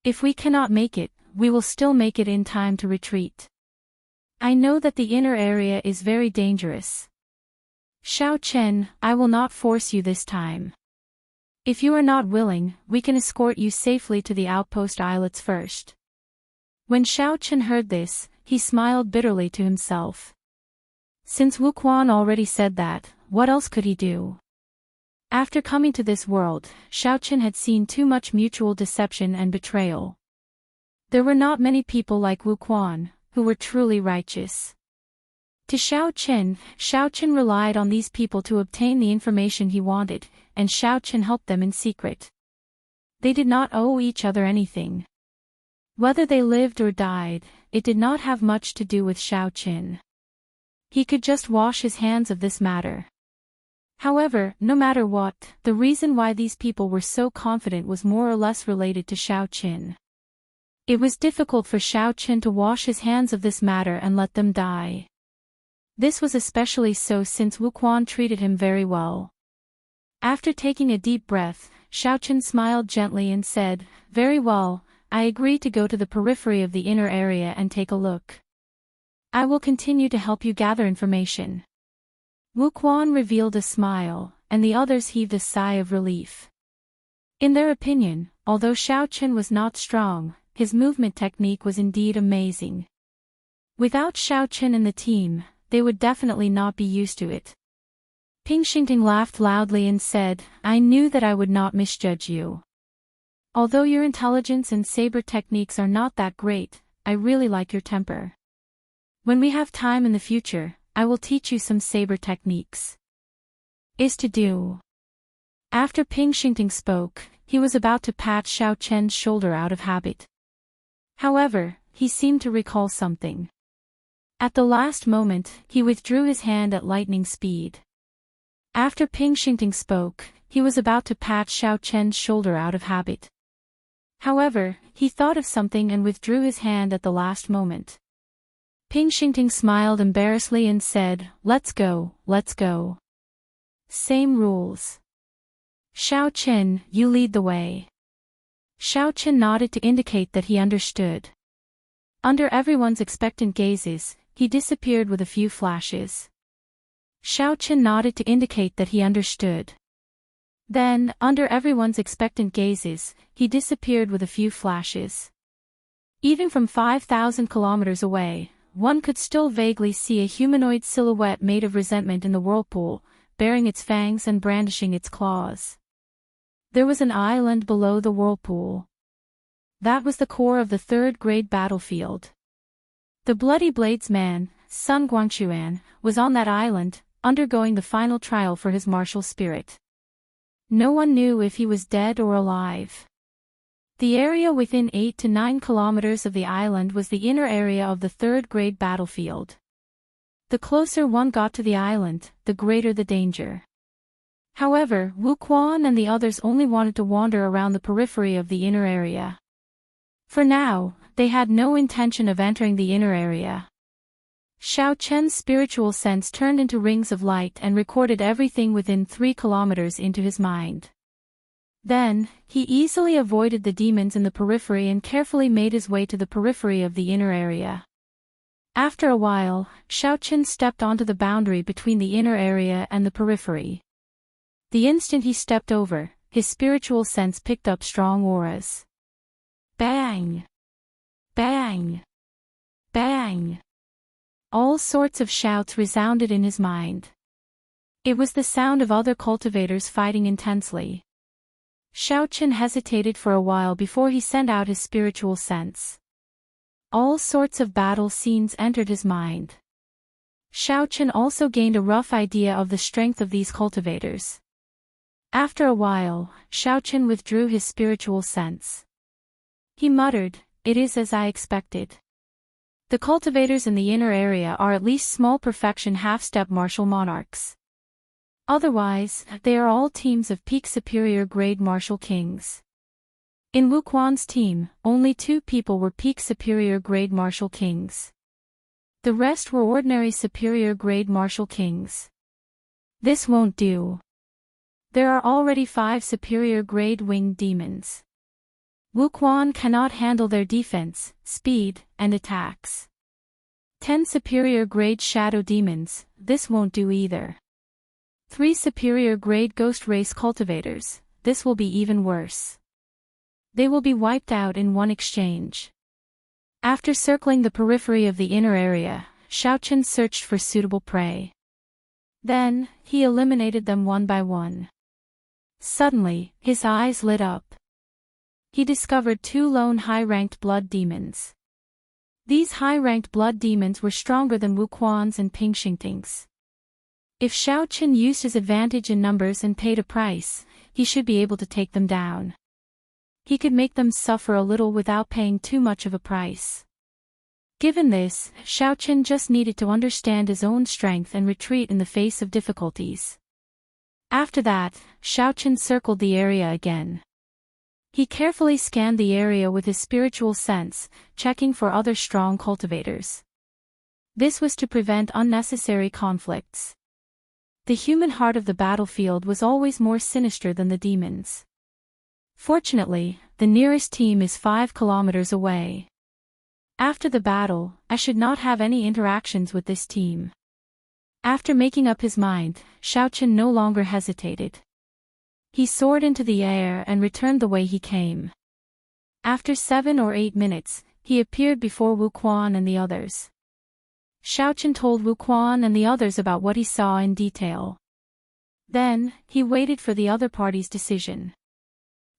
If we cannot make it, we will still make it in time to retreat. I know that the inner area is very dangerous. Xiaochen, I will not force you this time. If you are not willing, we can escort you safely to the outpost islets first." When Xiaochen heard this, he smiled bitterly to himself. Since Wuquan already said that, what else could he do? After coming to this world, Xiaochen had seen too much mutual deception and betrayal. There were not many people like Wuquan, who were truly righteous. To Xiaochen relied on these people to obtain the information he wanted, and Xiaochen helped them in secret. They did not owe each other anything. Whether they lived or died, it did not have much to do with Xiaochen. He could just wash his hands of this matter. However, no matter what, the reason why these people were so confident was more or less related to Xiaochen. It was difficult for Xiaochen to wash his hands of this matter and let them die. This was especially so since Wuquan treated him very well. After taking a deep breath, Xiaochen smiled gently and said, "Very well, I agree to go to the periphery of the inner area and take a look. I will continue to help you gather information." Wuquan revealed a smile, and the others heaved a sigh of relief. In their opinion, although Xiaochen was not strong, his movement technique was indeed amazing. Without Xiaochen in the team, they would definitely not be used to it. Ping Xingting laughed loudly and said, "I knew that I would not misjudge you. Although your intelligence and saber techniques are not that great, I really like your temper. When we have time in the future, I will teach you some saber techniques." Is to do. After Ping Xingting spoke, he was about to pat Xiaochen's shoulder out of habit. However, he seemed to recall something. At the last moment, he withdrew his hand at lightning speed. After Ping Xingting spoke, he was about to pat Xiaochen's shoulder out of habit. However, he thought of something and withdrew his hand at the last moment. Ping Xingting smiled embarrassedly and said, let's go. Same rules. Xiaochen, you lead the way." Xiaochen nodded to indicate that he understood. Under everyone's expectant gazes, he disappeared with a few flashes. Xiaochen nodded to indicate that he understood. Then, under everyone's expectant gazes, he disappeared with a few flashes. Even from 5,000 kilometers away, one could still vaguely see a humanoid silhouette made of resentment in the whirlpool, baring its fangs and brandishing its claws. There was an island below the whirlpool. That was the core of the third-grade battlefield. The Bloody Blades man, Sun Guangchuan, was on that island, undergoing the final trial for his martial spirit. No one knew if he was dead or alive. The area within 8 to 9 kilometers of the island was the inner area of the third-grade battlefield. The closer one got to the island, the greater the danger. However, Wu Quan and the others only wanted to wander around the periphery of the inner area. For now, they had no intention of entering the inner area. Xiao Chen's spiritual sense turned into rings of light and recorded everything within 3 kilometers into his mind. Then, he easily avoided the demons in the periphery and carefully made his way to the periphery of the inner area. After a while, Xiao Chen stepped onto the boundary between the inner area and the periphery. The instant he stepped over, his spiritual sense picked up strong auras. Bang! Bang! Bang! All sorts of shouts resounded in his mind. It was the sound of other cultivators fighting intensely. Xiao Chen hesitated for a while before he sent out his spiritual sense. All sorts of battle scenes entered his mind. Xiao Chen also gained a rough idea of the strength of these cultivators. After a while, Xiao Chen withdrew his spiritual sense. He muttered, "It is as I expected. The cultivators in the inner area are at least small perfection half-step martial monarchs. Otherwise, they are all teams of peak superior grade martial kings." In Wu Quan's team, only 2 people were peak superior grade martial kings. The rest were ordinary superior grade martial kings. This won't do. There are already 5 superior grade winged demons. Wu Quan cannot handle their defense, speed, and attacks. 10 superior grade shadow demons, this won't do either. 3 superior grade ghost race cultivators, this will be even worse. They will be wiped out in one exchange. After circling the periphery of the inner area, Xiao Chen searched for suitable prey. Then, he eliminated them one by one. Suddenly, his eyes lit up. He discovered 2 lone high-ranked blood demons. These high-ranked blood demons were stronger than Wu Quan's and Ping Xingting's. If Xiao Chen used his advantage in numbers and paid a price, he should be able to take them down. He could make them suffer a little without paying too much of a price. Given this, Xiao Chen just needed to understand his own strength and retreat in the face of difficulties. After that, Xiao Chen circled the area again. He carefully scanned the area with his spiritual sense, checking for other strong cultivators. This was to prevent unnecessary conflicts. The human heart of the battlefield was always more sinister than the demons. Fortunately, the nearest team is 5 kilometers away. After the battle, I should not have any interactions with this team. After making up his mind, Xiao Chen no longer hesitated. He soared into the air and returned the way he came. After 7 or 8 minutes, he appeared before Wu Quan and the others. Xiao Chen told Wu Quan and the others about what he saw in detail. Then, he waited for the other party's decision.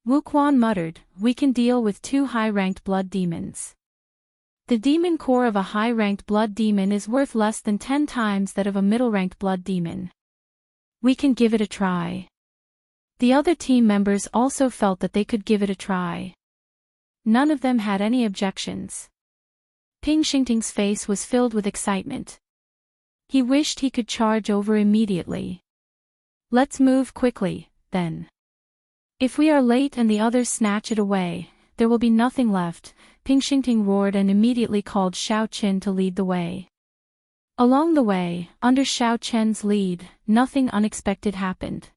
Wu Quan muttered, "We can deal with 2 high-ranked blood demons. The demon core of a high-ranked blood demon is worth less than 10 times that of a middle-ranked blood demon. We can give it a try." The other team members also felt that they could give it a try. None of them had any objections. Ping Xingting's face was filled with excitement. He wished he could charge over immediately. "Let's move quickly, then. If we are late and the others snatch it away, there will be nothing left," Ping Xingting roared and immediately called Xiao Chen to lead the way. Along the way, under Xiao Chen's lead, nothing unexpected happened.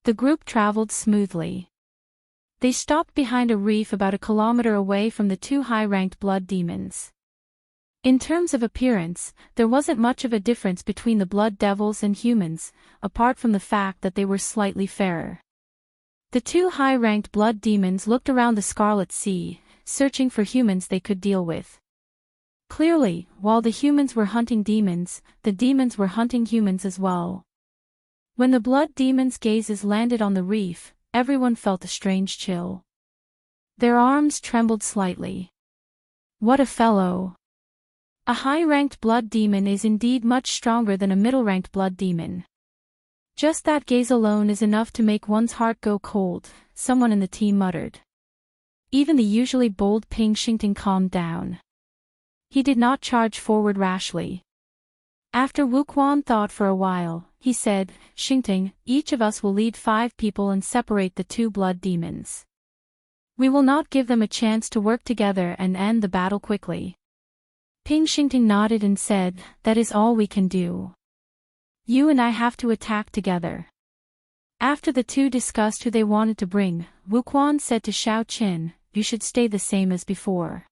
The group traveled smoothly. They stopped behind a reef about a kilometer away from the 2 high-ranked blood demons. In terms of appearance, there wasn't much of a difference between the blood devils and humans, apart from the fact that they were slightly fairer. The 2 high-ranked blood demons looked around the Scarlet Sea, searching for humans they could deal with. Clearly, while the humans were hunting demons, the demons were hunting humans as well. When the blood demons' gazes landed on the reef, everyone felt a strange chill. Their arms trembled slightly. What a fellow! A high-ranked blood demon is indeed much stronger than a middle-ranked blood demon. Just that gaze alone is enough to make one's heart go cold, someone in the team muttered. Even the usually bold Ping Xingting calmed down. He did not charge forward rashly. After Wuquan thought for a while, he said, "Xingting, each of us will lead 5 people and separate the 2 blood demons. We will not give them a chance to work together and end the battle quickly." Ping Xingting nodded and said, "That is all we can do. You and I have to attack together." After the 2 discussed who they wanted to bring, Wuquan said to Xiao Qin, "You should stay the same as before.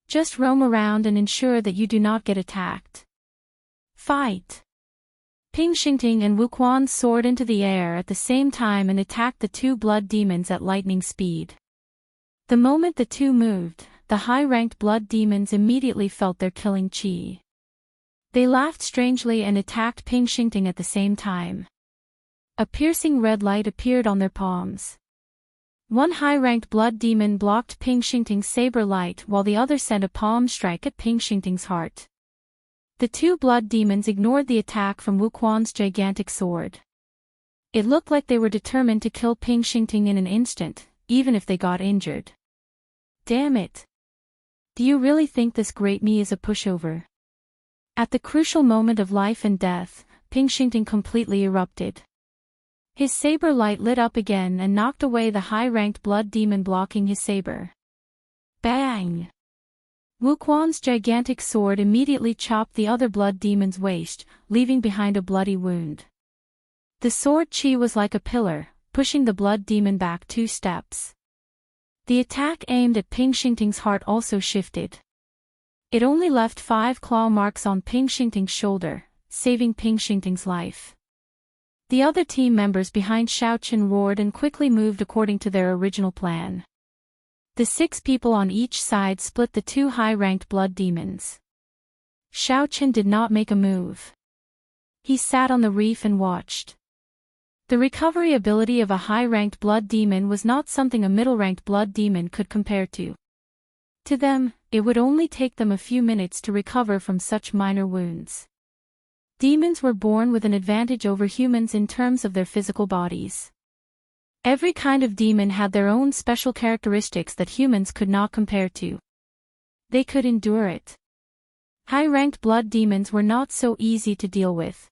Just roam around and ensure that you do not get attacked. Fight!" Ping Xingting and Wuquan soared into the air at the same time and attacked the 2 blood demons at lightning speed. The moment the 2 moved, the high-ranked blood demons immediately felt their killing qi. They laughed strangely and attacked Ping Xingting at the same time. A piercing red light appeared on their palms. One high-ranked blood demon blocked Ping Xingting's saber light while the other sent a palm strike at Ping Xingting's heart. The 2 blood demons ignored the attack from Wuquan's gigantic sword. It looked like they were determined to kill Ping Xingting in an instant, even if they got injured. Damn it! Do you really think this great me is a pushover? At the crucial moment of life and death, Ping Xingting completely erupted. His saber light lit up again and knocked away the high-ranked blood demon blocking his saber. Bang! Wuquan's gigantic sword immediately chopped the other blood demon's waist, leaving behind a bloody wound. The sword qi was like a pillar, pushing the blood demon back 2 steps. The attack aimed at Ping Xingting's heart also shifted. It only left 5 claw marks on Ping Xingting's shoulder, saving Ping Xingting's life. The other team members behind Xiao Qin roared and quickly moved according to their original plan. The 6 people on each side split the 2 high-ranked blood demons. Xiao Qin did not make a move. He sat on the reef and watched. The recovery ability of a high-ranked blood demon was not something a middle-ranked blood demon could compare to. To them, it would only take them a few minutes to recover from such minor wounds. Demons were born with an advantage over humans in terms of their physical bodies. Every kind of demon had their own special characteristics that humans could not compare to. They could endure it. High-ranked blood demons were not so easy to deal with.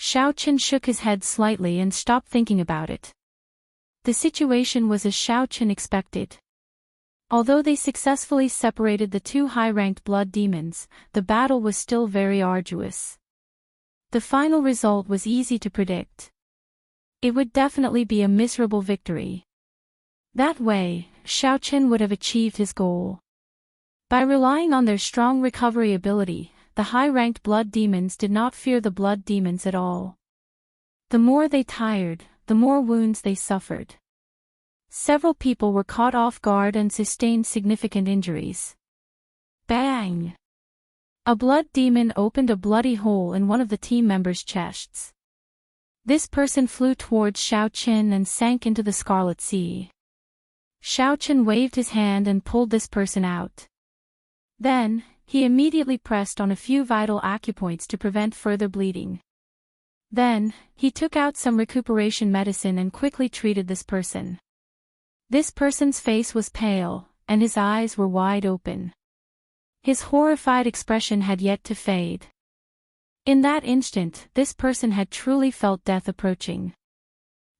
Xiao Qin shook his head slightly and stopped thinking about it. The situation was as Xiao Qin expected. Although they successfully separated the 2 high-ranked blood demons, the battle was still very arduous. The final result was easy to predict. It would definitely be a miserable victory. That way, Xiao Qin would have achieved his goal. By relying on their strong recovery ability, the high-ranked blood demons did not fear the blood demons at all. The more they tired, the more wounds they suffered. Several people were caught off guard and sustained significant injuries. Bang! A blood demon opened a bloody hole in one of the team members' chests. This person flew towards Xiao Qin and sank into the Scarlet Sea. Xiao Qin waved his hand and pulled this person out. Then, he immediately pressed on a few vital acupoints to prevent further bleeding. Then, he took out some recuperation medicine and quickly treated this person. This person's face was pale, and his eyes were wide open. His horrified expression had yet to fade. In that instant, this person had truly felt death approaching.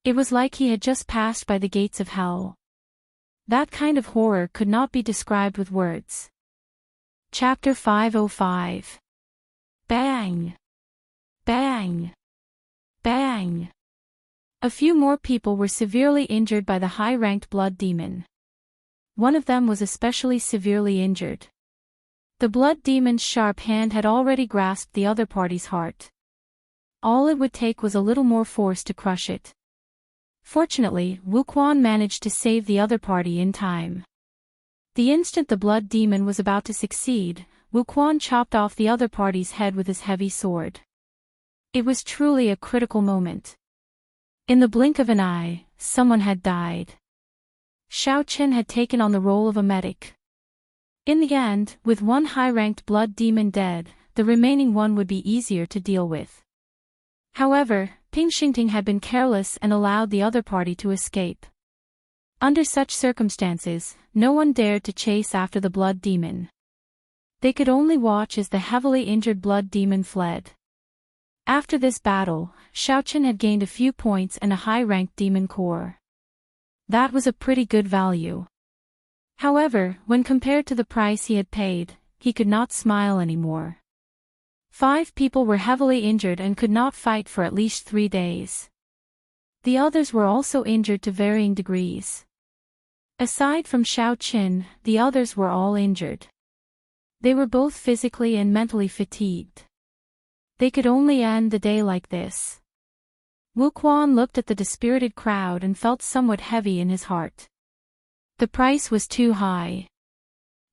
It was like he had just passed by the gates of hell. That kind of horror could not be described with words. Chapter 505. Bang! Bang! Bang! A few more people were severely injured by the high-ranked blood demon. One of them was especially severely injured. The blood demon's sharp hand had already grasped the other party's heart. All it would take was a little more force to crush it. Fortunately, Wuquan managed to save the other party in time. The instant the blood demon was about to succeed, Wuquan chopped off the other party's head with his heavy sword. It was truly a critical moment. In the blink of an eye, someone had died. Xiao Qin had taken on the role of a medic. In the end, with one high-ranked blood demon dead, the remaining one would be easier to deal with. However, Ping Xingting had been careless and allowed the other party to escape. Under such circumstances, no one dared to chase after the blood demon. They could only watch as the heavily injured blood demon fled. After this battle, Xiaochen had gained a few points and a high-ranked demon core. That was a pretty good value. However, when compared to the price he had paid, he could not smile anymore. 5 people were heavily injured and could not fight for at least 3 days. The others were also injured to varying degrees. Aside from Xiaochen, the others were all injured. They were both physically and mentally fatigued. They could only end the day like this. Wuquan looked at the dispirited crowd and felt somewhat heavy in his heart. The price was too high.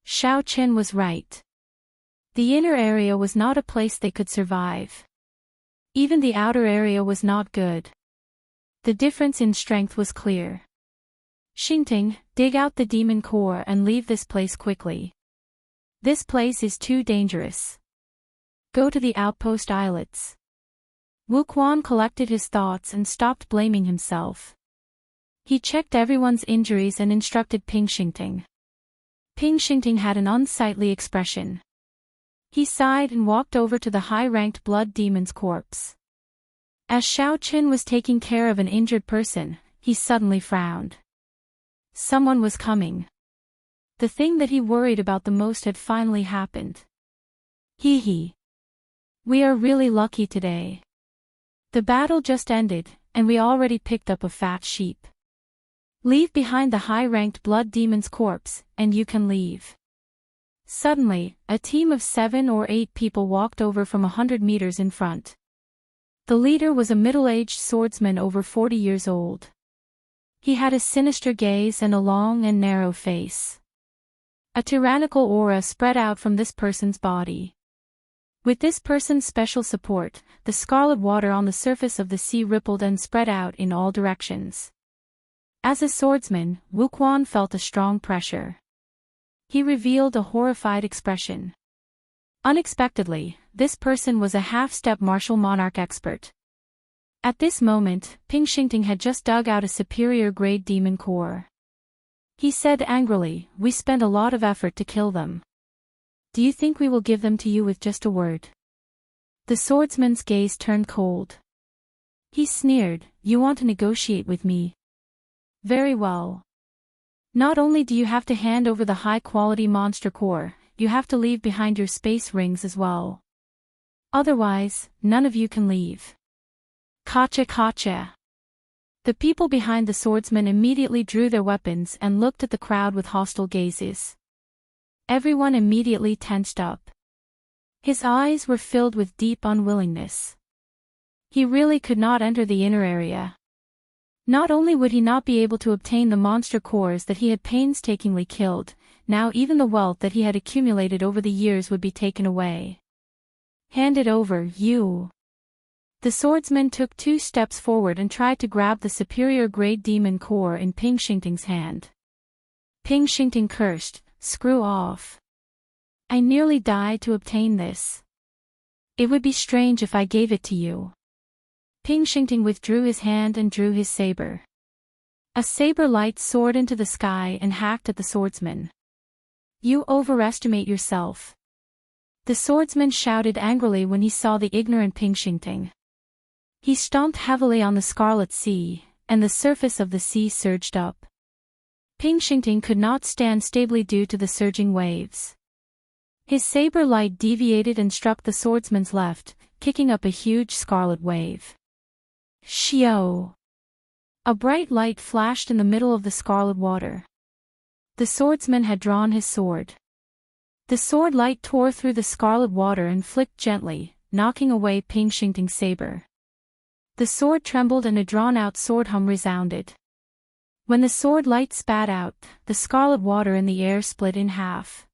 Xiaochen was right. The inner area was not a place they could survive. Even the outer area was not good. The difference in strength was clear. Xingting, dig out the demon core and leave this place quickly. This place is too dangerous. Go to the outpost islets. Wuquan collected his thoughts and stopped blaming himself. He checked everyone's injuries and instructed Ping Xingting. Ping Xingting had an unsightly expression. He sighed and walked over to the high-ranked blood demon's corpse. As Xiaochen was taking care of an injured person, he suddenly frowned. Someone was coming. The thing that he worried about the most had finally happened. Hee hee. We are really lucky today. The battle just ended, and we already picked up a fat sheep. Leave behind the high-ranked blood demon's corpse, and you can leave. Suddenly, a team of 7 or 8 people walked over from 100 meters in front. The leader was a middle-aged swordsman over 40 years old. He had a sinister gaze and a long and narrow face. A tyrannical aura spread out from this person's body. With this person's special support, the scarlet water on the surface of the sea rippled and spread out in all directions. As a swordsman, Wuquan felt a strong pressure. He revealed a horrified expression. Unexpectedly, this person was a half-step martial monarch expert. At this moment, Ping Xingting had just dug out a superior-grade demon core. He said angrily, "We spent a lot of effort to kill them. Do you think we will give them to you with just a word?" The swordsman's gaze turned cold. He sneered, "You want to negotiate with me? Very well. Not only do you have to hand over the high-quality monster core, you have to leave behind your space rings as well. Otherwise, none of you can leave." Kacha kacha. The people behind the swordsman immediately drew their weapons and looked at the crowd with hostile gazes. Everyone immediately tensed up. His eyes were filled with deep unwillingness. He really could not enter the inner area. Not only would he not be able to obtain the monster cores that he had painstakingly killed, now even the wealth that he had accumulated over the years would be taken away. "Hand it over, you." The swordsman took 2 steps forward and tried to grab the superior-grade demon core in Ping Xingting's hand. Ping Xingting cursed, "Screw off. I nearly died to obtain this. It would be strange if I gave it to you." Ping Xingting withdrew his hand and drew his saber. A saber light soared into the sky and hacked at the swordsman. "You overestimate yourself." The swordsman shouted angrily when he saw the ignorant Ping Xingting. He stomped heavily on the scarlet sea, and the surface of the sea surged up. Ping Xingting could not stand stably due to the surging waves. His saber light deviated and struck the swordsman's left, kicking up a huge scarlet wave. Xiao! A bright light flashed in the middle of the scarlet water. The swordsman had drawn his sword. The sword light tore through the scarlet water and flicked gently, knocking away Ping Xingting's saber. The sword trembled and a drawn-out sword hum resounded. When the sword light spat out, the scarlet water in the air split in half.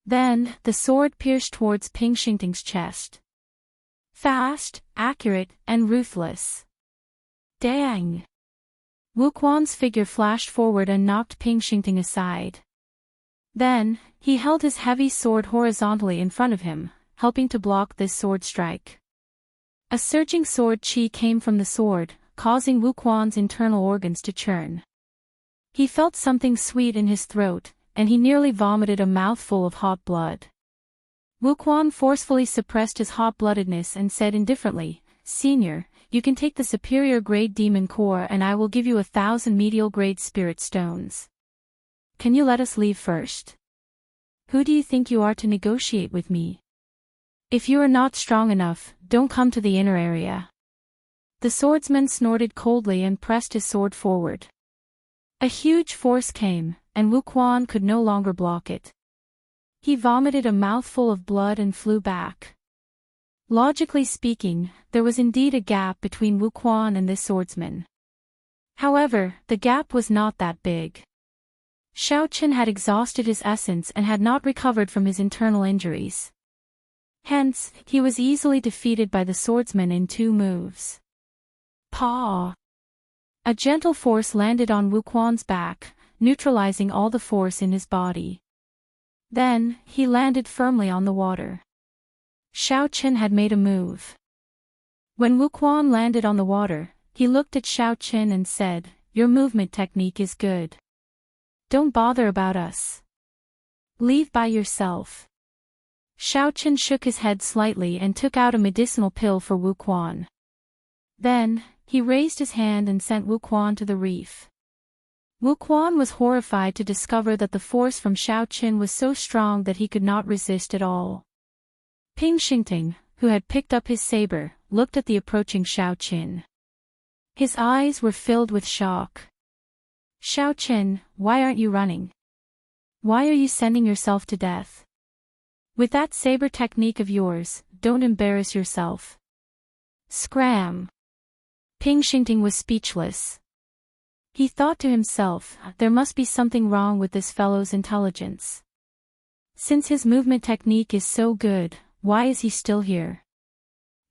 Then, the sword pierced towards Ping Xingting's chest. Fast, accurate, and ruthless. Dang! Wuquan's figure flashed forward and knocked Ping Xingting aside. Then, he held his heavy sword horizontally in front of him, helping to block this sword strike. A surging sword chi came from the sword, causing Wuquan's internal organs to churn. He felt something sweet in his throat, and he nearly vomited a mouthful of hot blood. Wuquan forcefully suppressed his hot-bloodedness and said indifferently, "Senior, you can take the superior-grade demon core and I will give you 1,000 medial-grade spirit stones. Can you let us leave first? Who do you think you are to negotiate with me? If you are not strong enough, don't come to the inner area." The swordsman snorted coldly and pressed his sword forward. A huge force came, and Wuquan could no longer block it. He vomited a mouthful of blood and flew back. Logically speaking, there was indeed a gap between Wuquan and this swordsman. However, the gap was not that big. Xiaoqin had exhausted his essence and had not recovered from his internal injuries. Hence, he was easily defeated by the swordsman in 2 moves. Paw! A gentle force landed on Wuquan's back, neutralizing all the force in his body. Then, he landed firmly on the water. Xiaoqin had made a move. When Wuquan landed on the water, he looked at Xiaoqin and said, "Your movement technique is good. Don't bother about us. Leave by yourself." Xiaoqin shook his head slightly and took out a medicinal pill for Wuquan. Then, he raised his hand and sent Wuquan to the reef. Wuquan was horrified to discover that the force from Xiaoqin was so strong that he could not resist at all. Ping Xingting, who had picked up his saber, looked at the approaching Xiaoqin. His eyes were filled with shock. "Xiaoqin, why aren't you running? Why are you sending yourself to death? With that saber technique of yours, don't embarrass yourself." Scram! Ping Xingting was speechless. He thought to himself, there must be something wrong with this fellow's intelligence. Since his movement technique is so good, why is he still here?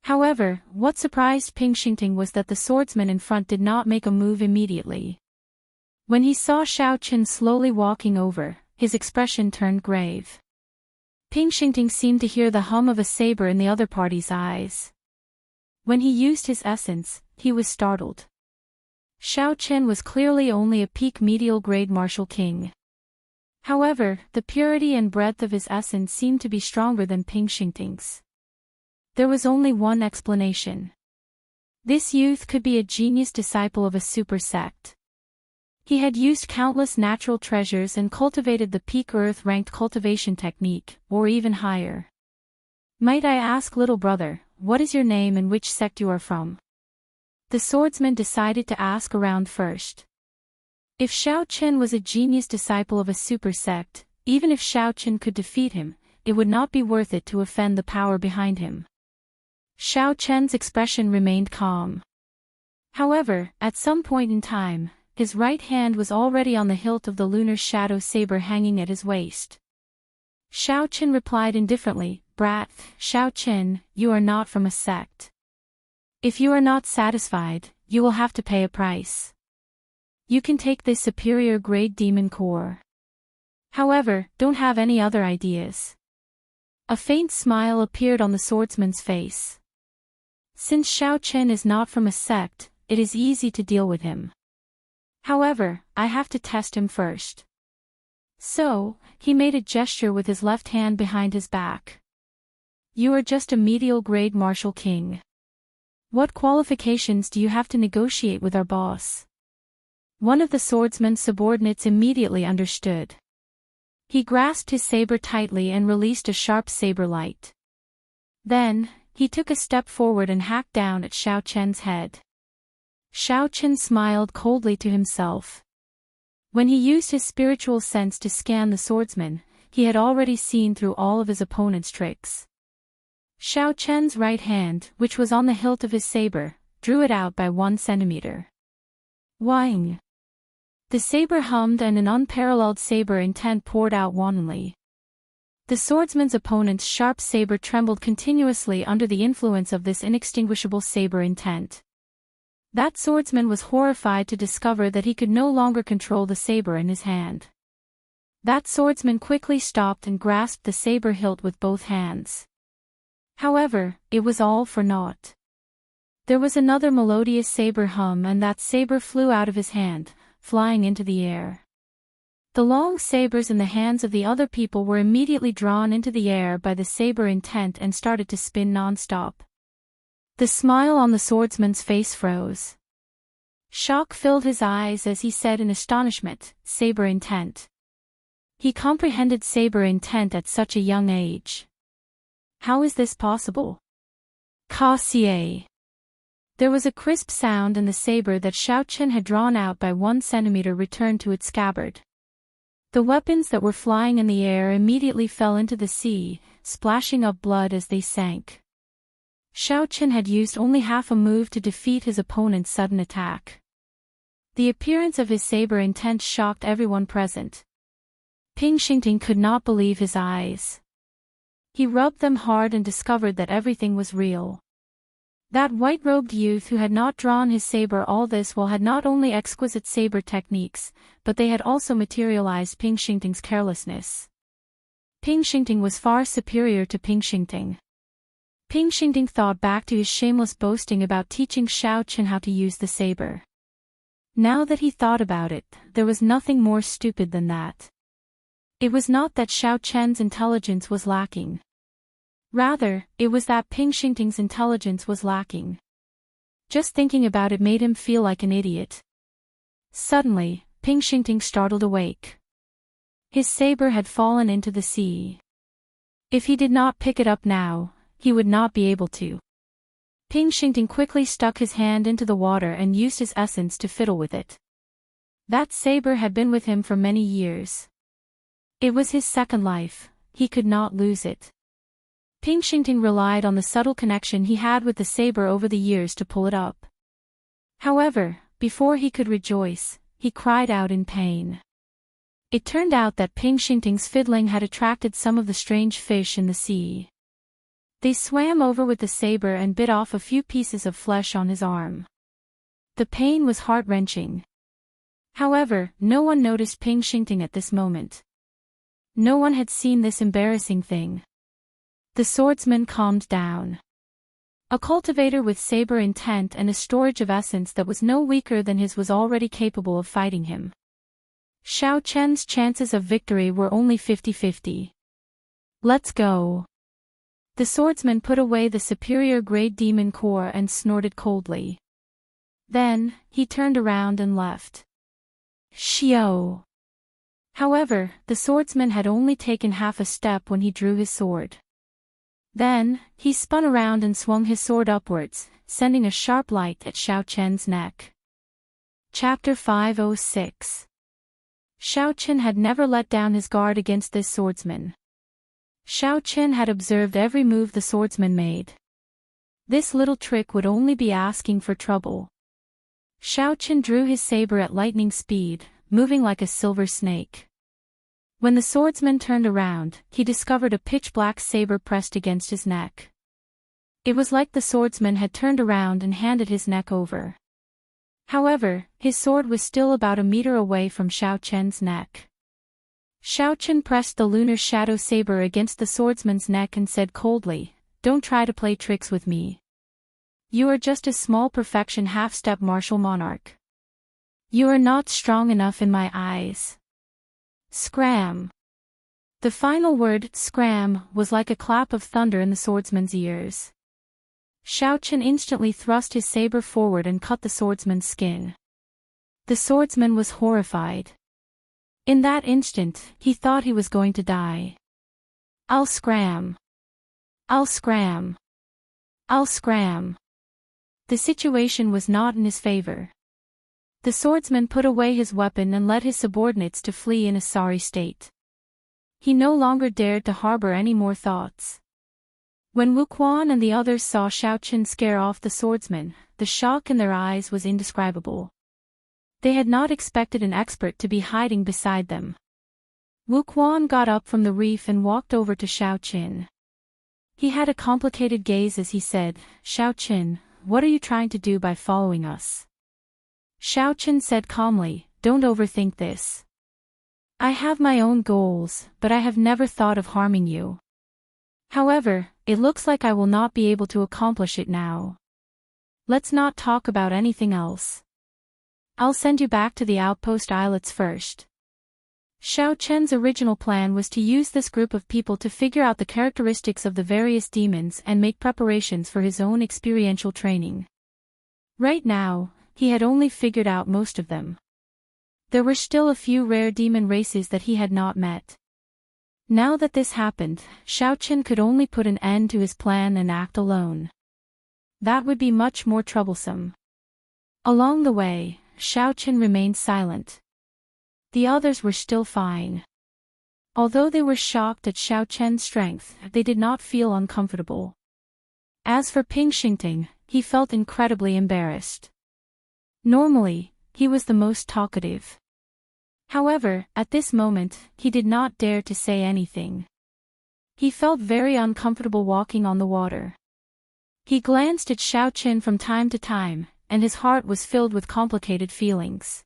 However, what surprised Ping Xingting was that the swordsman in front did not make a move immediately. When he saw Xiaoqin slowly walking over, his expression turned grave. Ping Xingting seemed to hear the hum of a saber in the other party's eyes. When he used his essence, he was startled. Xiaoqin was clearly only a peak medial grade martial king. However, the purity and breadth of his essence seemed to be stronger than Ping Xingting's. There was only one explanation. This youth could be a genius disciple of a super sect. He had used countless natural treasures and cultivated the peak earth-ranked cultivation technique, or even higher. "Might I ask, little brother, what is your name and which sect you are from?" The swordsman decided to ask around first. If Xiaoqin was a genius disciple of a super sect, even if Xiaoqin could defeat him, it would not be worth it to offend the power behind him. Xiaoqin's expression remained calm. However, at some point in time, his right hand was already on the hilt of the lunar shadow saber hanging at his waist. Xiaoqin replied indifferently, "Brat, Xiaoqin, you are not from a sect. If you are not satisfied, you will have to pay a price. You can take this superior grade demon core. However, don't have any other ideas." A faint smile appeared on the swordsman's face. Since Xiaoqin is not from a sect, it is easy to deal with him. However, I have to test him first. So, he made a gesture with his left hand behind his back. "You are just a medial grade martial king. What qualifications do you have to negotiate with our boss?" One of the swordsman's subordinates immediately understood. He grasped his saber tightly and released a sharp saber light. Then, he took a step forward and hacked down at Xiaoqin's head. Xiaoqin smiled coldly to himself. When he used his spiritual sense to scan the swordsman, he had already seen through all of his opponent's tricks. Xiaoqin's right hand, which was on the hilt of his saber, drew it out by 1 centimeter. Wang! The saber hummed and an unparalleled saber intent poured out wantonly. The swordsman's opponent's sharp saber trembled continuously under the influence of this inextinguishable saber intent. That swordsman was horrified to discover that he could no longer control the saber in his hand. That swordsman quickly stopped and grasped the saber hilt with both hands. However, it was all for naught. There was another melodious saber hum and that saber flew out of his hand, flying into the air. The long sabers in the hands of the other people were immediately drawn into the air by the saber intent and started to spin non-stop. The smile on the swordsman's face froze. Shock filled his eyes as he said in astonishment, "Saber intent." He comprehended saber intent at such a young age. How is this possible? Cassier. There was a crisp sound and the saber that Xiaochen had drawn out by 1 centimeter returned to its scabbard. The weapons that were flying in the air immediately fell into the sea, splashing up blood as they sank. Xiaochen had used only half a move to defeat his opponent's sudden attack. The appearance of his saber intent shocked everyone present. Ping Xingting could not believe his eyes. He rubbed them hard and discovered that everything was real. That white-robed youth who had not drawn his saber all this while had not only exquisite saber techniques, but they had also materialized Ping Xingting's carelessness. Ping Xingting was far superior to Ping Xingting. Ping Xingting thought back to his shameless boasting about teaching Xiaochen how to use the saber. Now that he thought about it, there was nothing more stupid than that. It was not that Xiaochen's intelligence was lacking. Rather, it was that Ping Xingting's intelligence was lacking. Just thinking about it made him feel like an idiot. Suddenly, Ping Xingting startled awake. His saber had fallen into the sea. If he did not pick it up now, he would not be able to. Ping Xingting quickly stuck his hand into the water and used his essence to fiddle with it. That saber had been with him for many years. It was his second life, he could not lose it. Ping Xingting relied on the subtle connection he had with the saber over the years to pull it up. However, before he could rejoice, he cried out in pain. It turned out that Ping Xingting's fiddling had attracted some of the strange fish in the sea. They swam over with the saber and bit off a few pieces of flesh on his arm. The pain was heart-wrenching. However, no one noticed Ping Xingting at this moment. No one had seen this embarrassing thing. The swordsman calmed down. A cultivator with saber intent and a storage of essence that was no weaker than his was already capable of fighting him. Xiaochen's chances of victory were only 50-50. Let's go. The swordsman put away the superior grade demon core and snorted coldly. Then, he turned around and left. Xiao. However, the swordsman had only taken half a step when he drew his sword. Then, he spun around and swung his sword upwards, sending a sharp light at Xiaochen's neck. Chapter 506. Xiaochen had never let down his guard against this swordsman. Xiaochen had observed every move the swordsman made. This little trick would only be asking for trouble. Xiaochen drew his saber at lightning speed, moving like a silver snake. When the swordsman turned around, he discovered a pitch-black saber pressed against his neck. It was like the swordsman had turned around and handed his neck over. However, his sword was still about a meter away from Xiaochen's neck. Xiaochen pressed the lunar shadow saber against the swordsman's neck and said coldly, "Don't try to play tricks with me. You are just a small perfection half-step martial monarch. You are not strong enough in my eyes." Scram. The final word, scram, was like a clap of thunder in the swordsman's ears. Xiaochen instantly thrust his saber forward and cut the swordsman's skin. The swordsman was horrified. In that instant, he thought he was going to die. "I'll scram. I'll scram. I'll scram." The situation was not in his favor. The swordsman put away his weapon and led his subordinates to flee in a sorry state. He no longer dared to harbor any more thoughts. When Wuquan and the others saw Xiaochen scare off the swordsman, the shock in their eyes was indescribable. They had not expected an expert to be hiding beside them. Wuquan got up from the reef and walked over to Xiaochen. He had a complicated gaze as he said, "Xiaochen, what are you trying to do by following us?" Xiaochen said calmly, "Don't overthink this. I have my own goals, but I have never thought of harming you. However, it looks like I will not be able to accomplish it now. Let's not talk about anything else. I'll send you back to the outpost islets first. Xiao Chen's original plan was to use this group of people to figure out the characteristics of the various demons and make preparations for his own experiential training. Right now, he had only figured out most of them. There were still a few rare demon races that he had not met. Now that this happened, Xiao Chen could only put an end to his plan and act alone. That would be much more troublesome. Along the way, Xiao Chen remained silent. The others were still fine. Although they were shocked at Xiao Chen's strength, they did not feel uncomfortable. As for Ping Xingting, he felt incredibly embarrassed. Normally, he was the most talkative. However, at this moment, he did not dare to say anything. He felt very uncomfortable walking on the water. He glanced at Xiao Chen from time to time, and his heart was filled with complicated feelings.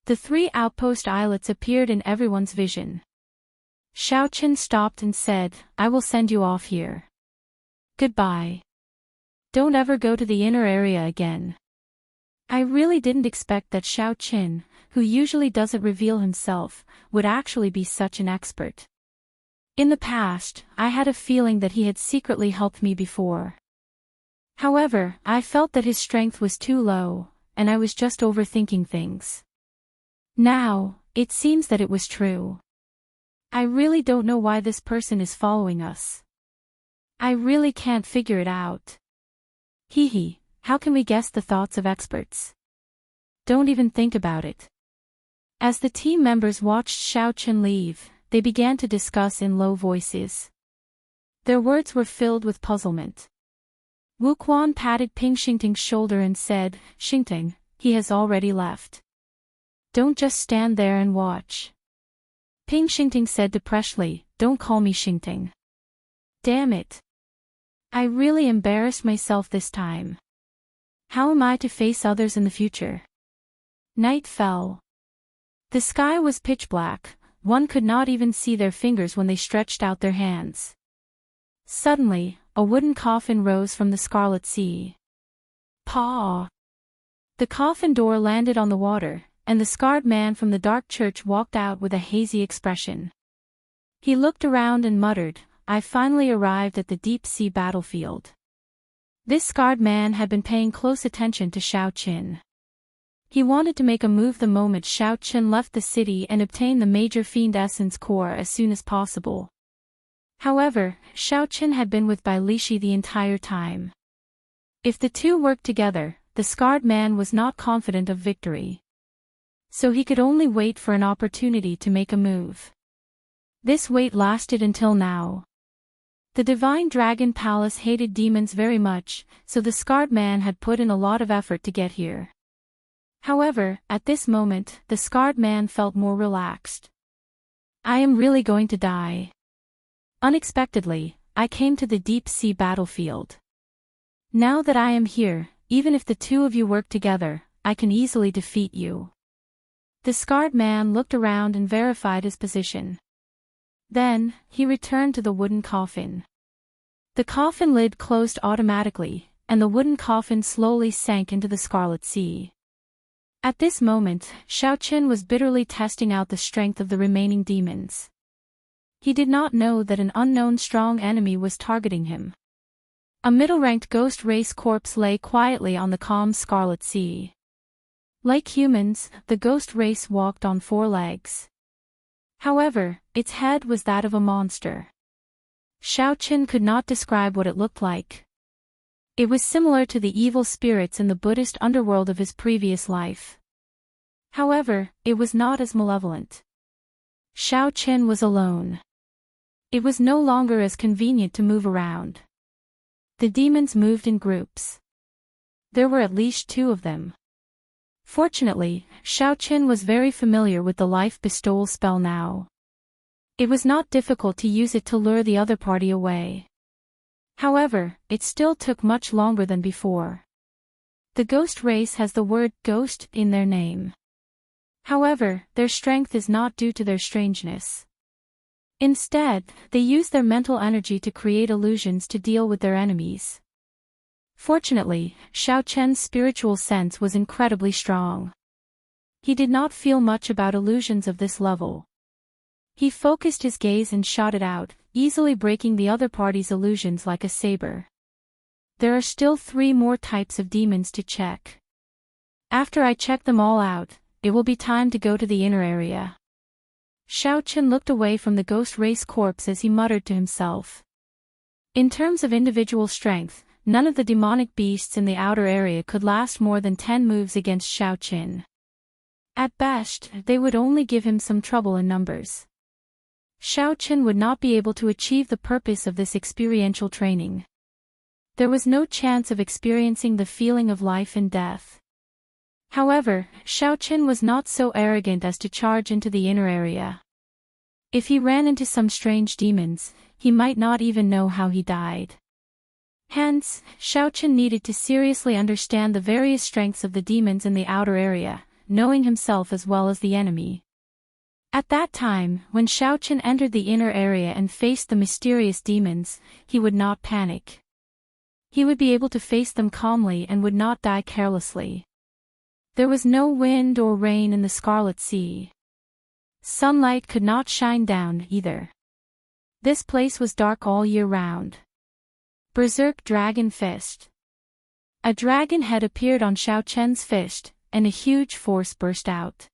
The 3 outpost islets appeared in everyone's vision. Xiao Chen stopped and said, "I will send you off here. Goodbye. Don't ever go to the inner area again." I really didn't expect that Xiao Chen, who usually doesn't reveal himself, would actually be such an expert. In the past, I had a feeling that he had secretly helped me before. However, I felt that his strength was too low, and I was just overthinking things. Now, it seems that it was true. I really don't know why this person is following us. I really can't figure it out. Hee, how can we guess the thoughts of experts? Don't even think about it. As the team members watched Xiao Chen leave, they began to discuss in low voices. Their words were filled with puzzlement. Wu Quan patted Ping Xingting's shoulder and said, "Xingting, he has already left. Don't just stand there and watch." Ping Xingting said depressedly, "Don't call me Xingting. Damn it. I really embarrassed myself this time. How am I to face others in the future?" Night fell. The sky was pitch black, one could not even see their fingers when they stretched out their hands. Suddenly, a wooden coffin rose from the Scarlet Sea. Paw! The coffin door landed on the water, and the scarred man from the dark church walked out with a hazy expression. He looked around and muttered, "I finally arrived at the deep-sea battlefield." This scarred man had been paying close attention to Xiao Chen. He wanted to make a move the moment Xiao Chen left the city and obtain the major fiend essence core as soon as possible. However, Xiao Chen had been with Bai Lishi the entire time. If the two worked together, the scarred man was not confident of victory. So he could only wait for an opportunity to make a move. This wait lasted until now. The Divine Dragon Palace hated demons very much, so the scarred man had put in a lot of effort to get here. However, at this moment, the scarred man felt more relaxed. "I am really going to die. Unexpectedly, I came to the deep-sea battlefield. Now that I am here, even if the two of you work together, I can easily defeat you." The scarred man looked around and verified his position. Then, he returned to the wooden coffin. The coffin lid closed automatically, and the wooden coffin slowly sank into the Scarlet Sea. At this moment, Xiao Chen was bitterly testing out the strength of the remaining demons. He did not know that an unknown strong enemy was targeting him. A middle-ranked ghost race corpse lay quietly on the calm Scarlet Sea. Like humans, the ghost race walked on 4 legs. However, its head was that of a monster. Xiao Chen could not describe what it looked like. It was similar to the evil spirits in the Buddhist underworld of his previous life. However, it was not as malevolent. Xiao Chen was alone. It was no longer as convenient to move around. The demons moved in groups. There were at least 2 of them. Fortunately, Xiao Chen was very familiar with the life bestowal spell now. It was not difficult to use it to lure the other party away. However, it still took much longer than before. The ghost race has the word ghost in their name. However, their strength is not due to their strangeness. Instead, they use their mental energy to create illusions to deal with their enemies. Fortunately, Xiao Chen's spiritual sense was incredibly strong. He did not feel much about illusions of this level. He focused his gaze and shot it out, easily breaking the other party's illusions like a saber. There are still 3 more types of demons to check. After I check them all out, it will be time to go to the inner area. Xiaochen looked away from the ghost race corpse as he muttered to himself. In terms of individual strength, none of the demonic beasts in the outer area could last more than 10 moves against Xiaochen. At best, they would only give him some trouble in numbers. Xiaochen would not be able to achieve the purpose of this experiential training. There was no chance of experiencing the feeling of life and death. However, Xiaochen was not so arrogant as to charge into the inner area. If he ran into some strange demons, he might not even know how he died. Hence, Xiaochen needed to seriously understand the various strengths of the demons in the outer area, knowing himself as well as the enemy. At that time, when Xiaochen entered the inner area and faced the mysterious demons, he would not panic. He would be able to face them calmly and would not die carelessly. There was no wind or rain in the Scarlet Sea. Sunlight could not shine down either. This place was dark all year round. Berserk Dragon Fist. A dragon head appeared on Xiaochen's fist, and a huge force burst out.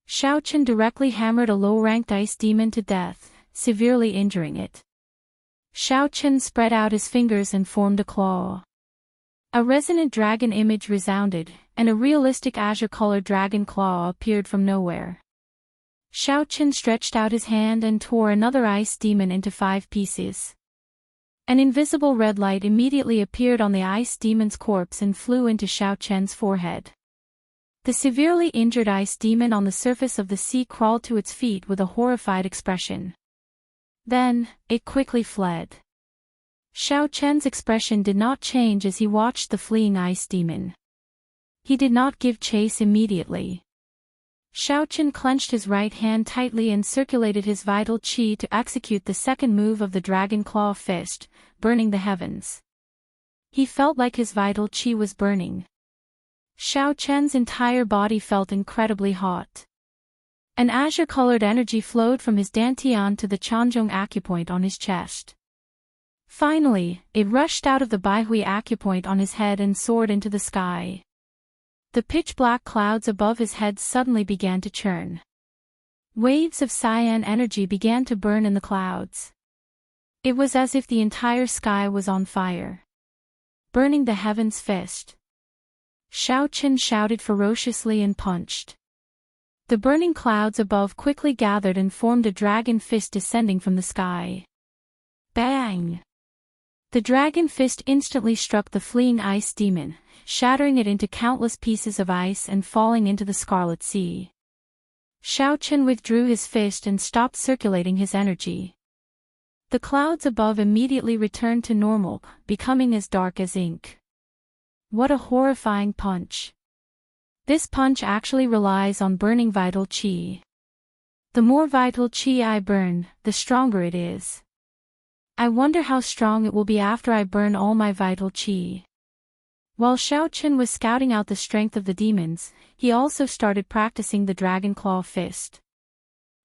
Xiaochen directly hammered a low-ranked ice demon to death, severely injuring it. Xiaochen spread out his fingers and formed a claw. A resonant dragon image resounded, and a realistic azure-colored dragon claw appeared from nowhere. Xiaochen stretched out his hand and tore another ice demon into 5 pieces. An invisible red light immediately appeared on the ice demon's corpse and flew into Xiaochen's forehead. The severely injured ice demon on the surface of the sea crawled to its feet with a horrified expression. Then, it quickly fled. Xiaochen's expression did not change as he watched the fleeing ice demon. He did not give chase immediately. Xiaochen clenched his right hand tightly and circulated his vital qi to execute the second move of the Dragon Claw Fist, burning the heavens. He felt like his vital qi was burning. Xiaochen's entire body felt incredibly hot. An azure-colored energy flowed from his dantian to the Chanzhong acupoint on his chest. Finally, it rushed out of the Baihui acupoint on his head and soared into the sky. The pitch-black clouds above his head suddenly began to churn. Waves of cyan energy began to burn in the clouds. It was as if the entire sky was on fire. Burning the heavens fist. Xiaochen shouted ferociously and punched. The burning clouds above quickly gathered and formed a dragon fist descending from the sky. Bang! The dragon fist instantly struck the fleeing ice demon, shattering it into countless pieces of ice and falling into the Scarlet Sea. Xiaochen withdrew his fist and stopped circulating his energy. The clouds above immediately returned to normal, becoming as dark as ink. What a horrifying punch! This punch actually relies on burning vital qi. The more vital qi I burn, the stronger it is. I wonder how strong it will be after I burn all my vital qi. While Xiaochen was scouting out the strength of the demons, he also started practicing the Dragon Claw Fist.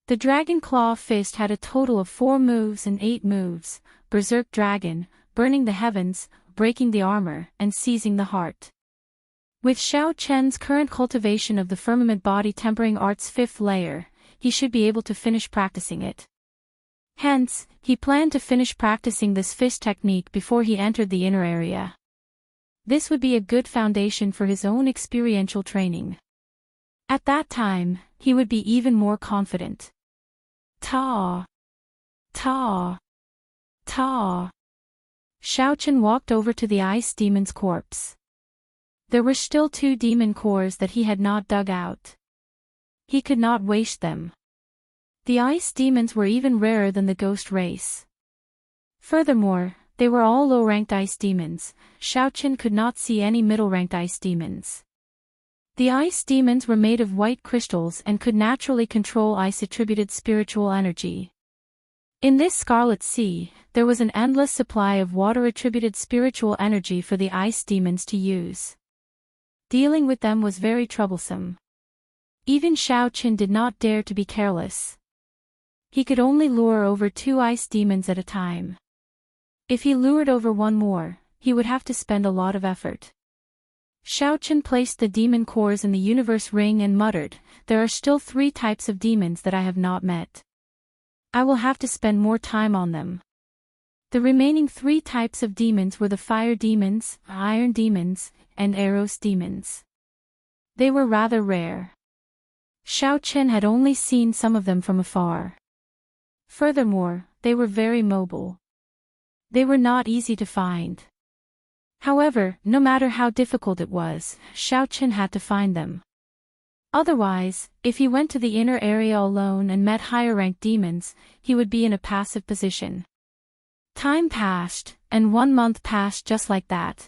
The Dragon Claw Fist had a total of 4 moves and 8 moves: Berserk Dragon, burning the heavens, breaking the armor, and seizing the heart. With Xiaochen's current cultivation of the firmament body tempering art's 5th layer, he should be able to finish practicing it. Hence, he planned to finish practicing this fist technique before he entered the inner area. This would be a good foundation for his own experiential training. At that time, he would be even more confident. Ta! Ta! Ta! Xiaochen walked over to the ice demon's corpse. There were still 2 demon cores that he had not dug out. He could not waste them. The ice demons were even rarer than the ghost race. Furthermore, they were all low-ranked ice demons. Xiaochen could not see any middle-ranked ice demons. The ice demons were made of white crystals and could naturally control ice-attributed spiritual energy. In this Scarlet Sea, there was an endless supply of water-attributed spiritual energy for the ice demons to use. Dealing with them was very troublesome. Even Xiaochen did not dare to be careless. He could only lure over 2 ice demons at a time. If he lured over one more, he would have to spend a lot of effort. Xiaochen placed the demon cores in the universe ring and muttered, "There are still 3 types of demons that I have not met. I will have to spend more time on them." The remaining 3 types of demons were the fire demons, iron demons, and Eros demons. They were rather rare. Xiaochen had only seen some of them from afar. Furthermore, they were very mobile. They were not easy to find. However, no matter how difficult it was, Xiaochen had to find them. Otherwise, if he went to the inner area alone and met higher-ranked demons, he would be in a passive position. Time passed, and 1 month passed just like that.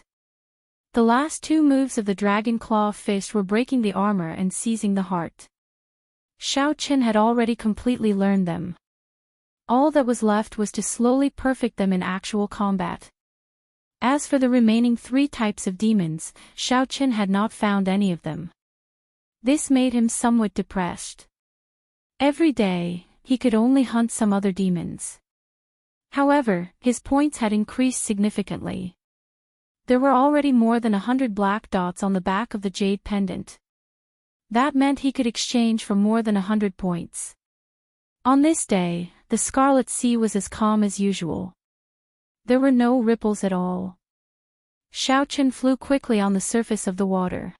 The last 2 moves of the Dragon Claw fist were breaking the armor and seizing the heart. Xiaochen had already completely learned them. All that was left was to slowly perfect them in actual combat. As for the remaining 3 types of demons, Xiaochen had not found any of them. This made him somewhat depressed. Every day, he could only hunt some other demons. However, his points had increased significantly. There were already more than 100 black dots on the back of the jade pendant. That meant he could exchange for more than 100 points. On this day, the Scarlet Sea was as calm as usual. There were no ripples at all. Xiaochen flew quickly on the surface of the water.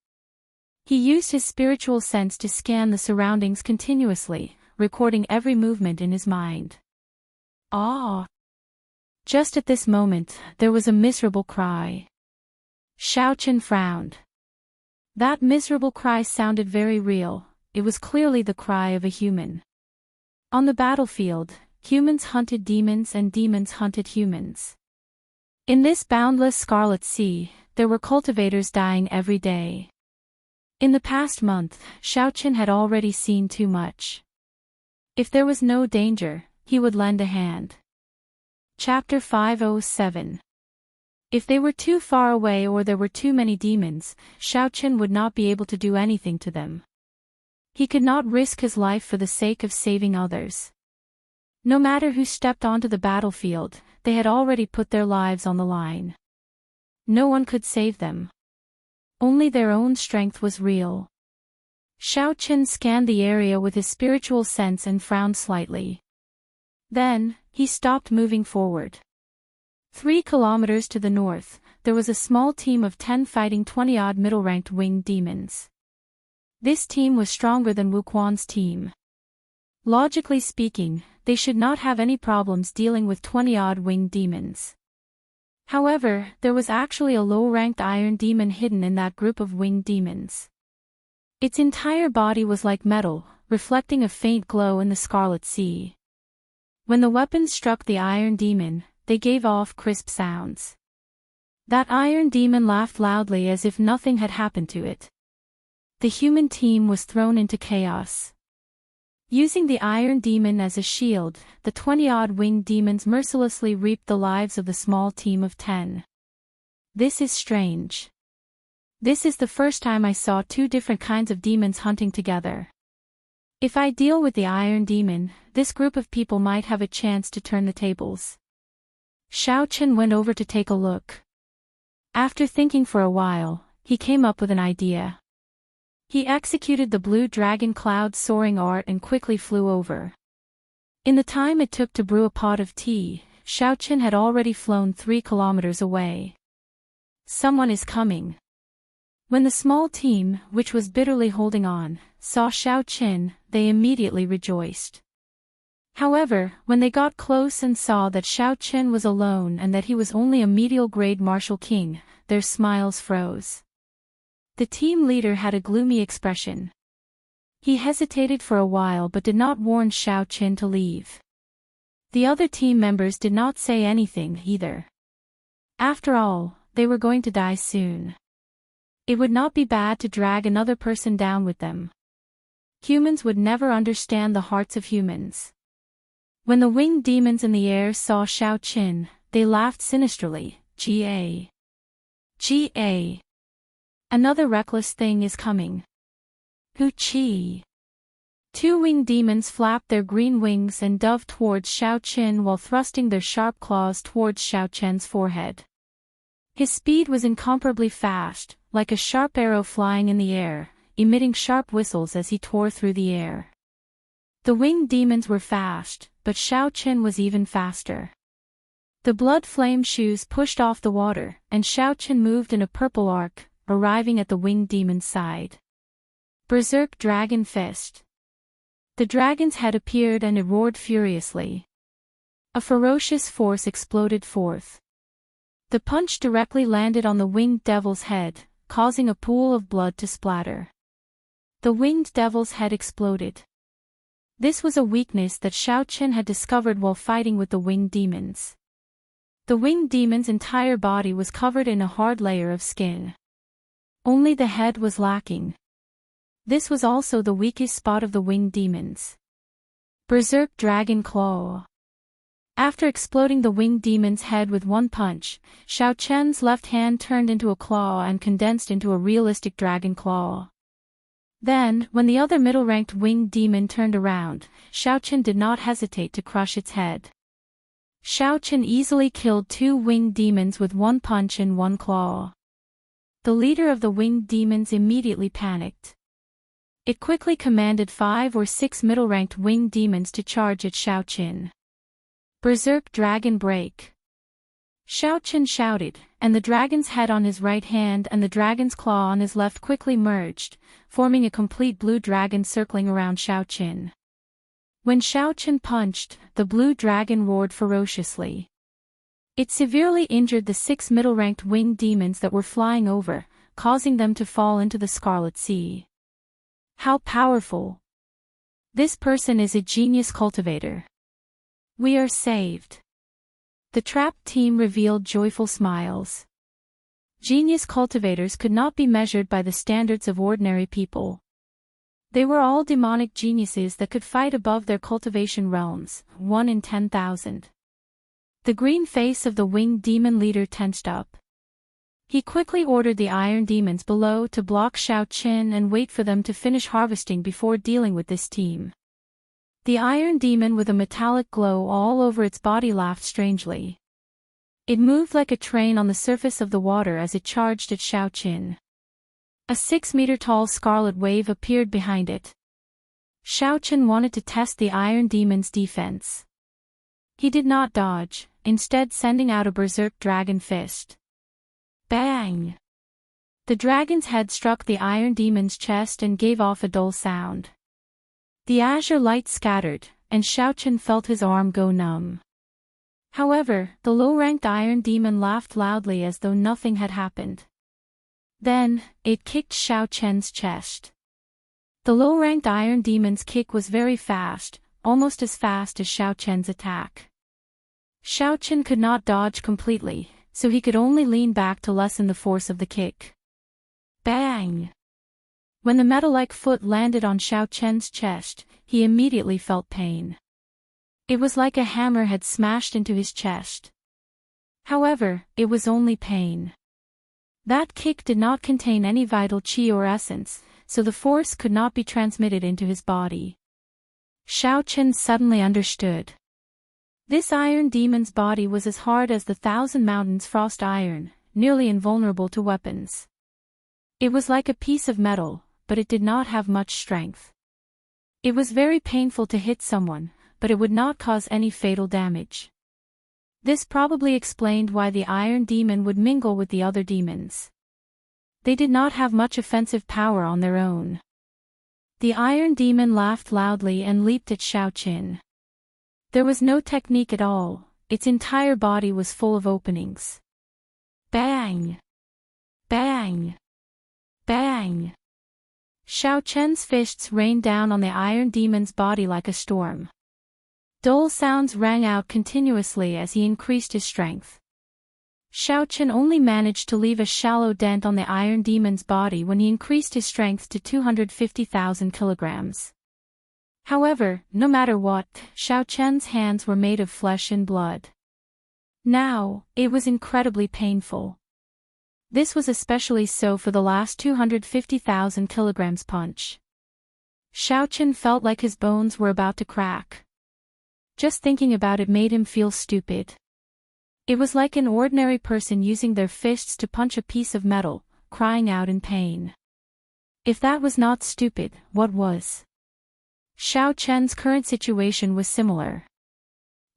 He used his spiritual sense to scan the surroundings continuously, recording every movement in his mind. Ah! Just at this moment, there was a miserable cry. Xiaochen frowned. That miserable cry sounded very real. It was clearly the cry of a human. On the battlefield, humans hunted demons and demons hunted humans. In this boundless Scarlet Sea, there were cultivators dying every day. In the past month, Xiaochen had already seen too much. If there was no danger, he would lend a hand. Chapter 507. If they were too far away or there were too many demons, Xiaochen would not be able to do anything to them. He could not risk his life for the sake of saving others. No matter who stepped onto the battlefield, they had already put their lives on the line. No one could save them. Only their own strength was real. Xiaochen scanned the area with his spiritual sense and frowned slightly. Then, he stopped moving forward. 3 kilometers to the north, there was a small team of 10 fighting 20-odd middle-ranked winged demons. This team was stronger than Wuquan's team. Logically speaking, they should not have any problems dealing with 20-odd winged demons. However, there was actually a low-ranked iron demon hidden in that group of winged demons. Its entire body was like metal, reflecting a faint glow in the Scarlet Sea. When the weapons struck the iron demon, they gave off crisp sounds. That iron demon laughed loudly as if nothing had happened to it. The human team was thrown into chaos. Using the iron demon as a shield, the 20-odd winged demons mercilessly reaped the lives of the small team of 10. This is strange. This is the first time I saw 2 different kinds of demons hunting together. If I deal with the iron demon, this group of people might have a chance to turn the tables. Xiaochen went over to take a look. After thinking for a while, he came up with an idea. He executed the blue dragon cloud soaring art and quickly flew over. In the time it took to brew a pot of tea, Xiaochen had already flown 3 kilometers away. Someone is coming. When the small team, which was bitterly holding on, saw Xiaochen, they immediately rejoiced. However, when they got close and saw that Xiaochen was alone and that he was only a medial-grade martial king, their smiles froze. The team leader had a gloomy expression. He hesitated for a while but did not warn Xiaochen to leave. The other team members did not say anything either. After all, they were going to die soon. It would not be bad to drag another person down with them. Humans would never understand the hearts of humans. When the winged demons in the air saw Xiaochen, they laughed sinisterly. Ga. Ga. Another reckless thing is coming. Hu Qi. two winged demons flapped their green wings and dove towards Xiao Qin while thrusting their sharp claws towards Xiao Qian's forehead. His speed was incomparably fast, like a sharp arrow flying in the air, emitting sharp whistles as he tore through the air. The winged demons were fast, but Xiao Qin was even faster. The blood-flamed shoes pushed off the water, and Xiao Qin moved in a purple arc, arriving at the winged demon's side. Berserk Dragon Fist. The dragon's head appeared and it roared furiously. A ferocious force exploded forth. The punch directly landed on the winged devil's head, causing a pool of blood to splatter. The winged devil's head exploded. This was a weakness that Xiao Qin had discovered while fighting with the winged demons. The winged demon's entire body was covered in a hard layer of skin. Only the head was lacking. This was also the weakest spot of the winged demons. Berserk Dragon Claw. After exploding the winged demon's head with one punch, Xiao Qian's left hand turned into a claw and condensed into a realistic dragon claw. Then, when the other middle-ranked winged demon turned around, Xiao Qin did not hesitate to crush its head. Xiao Qin easily killed two winged demons with one punch and one claw. The leader of the winged demons immediately panicked. It quickly commanded 5 or 6 middle-ranked winged demons to charge at Xiao Qin. Berserk Dragon Break. Xiao Qin shouted, and the dragon's head on his right hand and the dragon's claw on his left quickly merged, forming a complete blue dragon circling around Xiao Qin. When Xiao Qin punched, the blue dragon roared ferociously. It severely injured the 6 middle-ranked winged demons that were flying over, causing them to fall into the Scarlet Sea. How powerful! This person is a genius cultivator. We are saved. The trapped team revealed joyful smiles. Genius cultivators could not be measured by the standards of ordinary people. They were all demonic geniuses that could fight above their cultivation realms, 1 in 10,000. The green face of the winged demon leader tensed up. He quickly ordered the iron demons below to block Xiao Qin and wait for them to finish harvesting before dealing with this team. The iron demon with a metallic glow all over its body laughed strangely. It moved like a train on the surface of the water as it charged at Xiao Qin. A 6-meter-tall scarlet wave appeared behind it. Xiao Qin wanted to test the iron demon's defense. He did not dodge, instead sending out a berserk dragon fist. Bang! The dragon's head struck the iron demon's chest and gave off a dull sound. The azure light scattered, and Xiao Qin felt his arm go numb. However, the low-ranked iron demon laughed loudly as though nothing had happened. Then, it kicked Xiao Qian's chest. The low-ranked iron demon's kick was very fast, almost as fast as Xiao Qian's attack. Xiao Qin could not dodge completely, so he could only lean back to lessen the force of the kick. Bang! When the metal-like foot landed on Xiao Qian's chest, he immediately felt pain. It was like a hammer had smashed into his chest. However, it was only pain. That kick did not contain any vital qi or essence, so the force could not be transmitted into his body. Xiao Qin suddenly understood. This iron demon's body was as hard as the 1,000 mountains frost iron, nearly invulnerable to weapons. It was like a piece of metal, but it did not have much strength. It was very painful to hit someone, but it would not cause any fatal damage. This probably explained why the iron demon would mingle with the other demons. They did not have much offensive power on their own. The iron demon laughed loudly and leaped at Xiao Qin. There was no technique at all, its entire body was full of openings. Bang! Bang! Bang! Xiao Qian's fists rained down on the iron demon's body like a storm. Dull sounds rang out continuously as he increased his strength. Xiao Qin only managed to leave a shallow dent on the iron demon's body when he increased his strength to 250,000 kilograms. However, no matter what, Xiao Qian's hands were made of flesh and blood. Now, it was incredibly painful. This was especially so for the last 250,000 kilograms punch. Xiaochen felt like his bones were about to crack. Just thinking about it made him feel stupid. It was like an ordinary person using their fists to punch a piece of metal, crying out in pain. If that was not stupid, what was? Xiaochen's current situation was similar.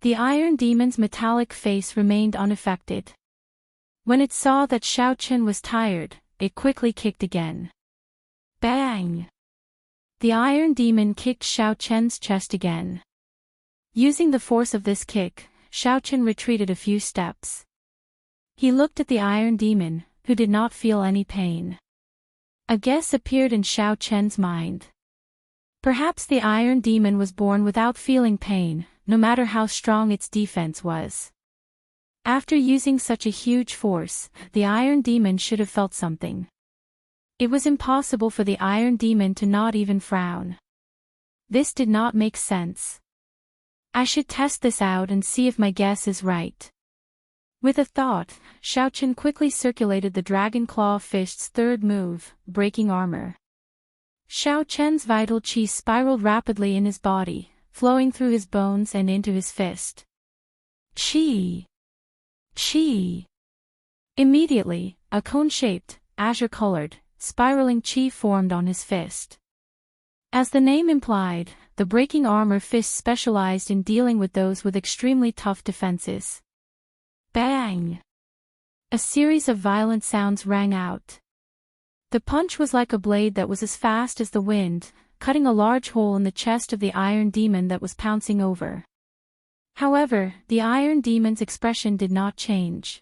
The Iron Demon's metallic face remained unaffected. When it saw that Xiaochen was tired, it quickly kicked again. Bang! The Iron Demon kicked Xiaochen's chest again. Using the force of this kick, Xiaochen retreated a few steps. He looked at the Iron Demon, who did not feel any pain. A guess appeared in Xiaochen's mind. Perhaps the Iron Demon was born without feeling pain, no matter how strong its defense was. After using such a huge force, the Iron Demon should have felt something. It was impossible for the Iron Demon to not even frown. This did not make sense. I should test this out and see if my guess is right. With a thought, Xiaochen quickly circulated the Dragon Claw Fist's third move, breaking armor. Xiaochen's vital qi spiraled rapidly in his body, flowing through his bones and into his fist. Qi! Qi! Immediately, a cone-shaped, azure-colored, spiraling qi formed on his fist. As the name implied, the breaking armor fist specialized in dealing with those with extremely tough defenses. Bang! A series of violent sounds rang out. The punch was like a blade that was as fast as the wind, cutting a large hole in the chest of the Iron Demon that was pouncing over. However, the Iron Demon's expression did not change.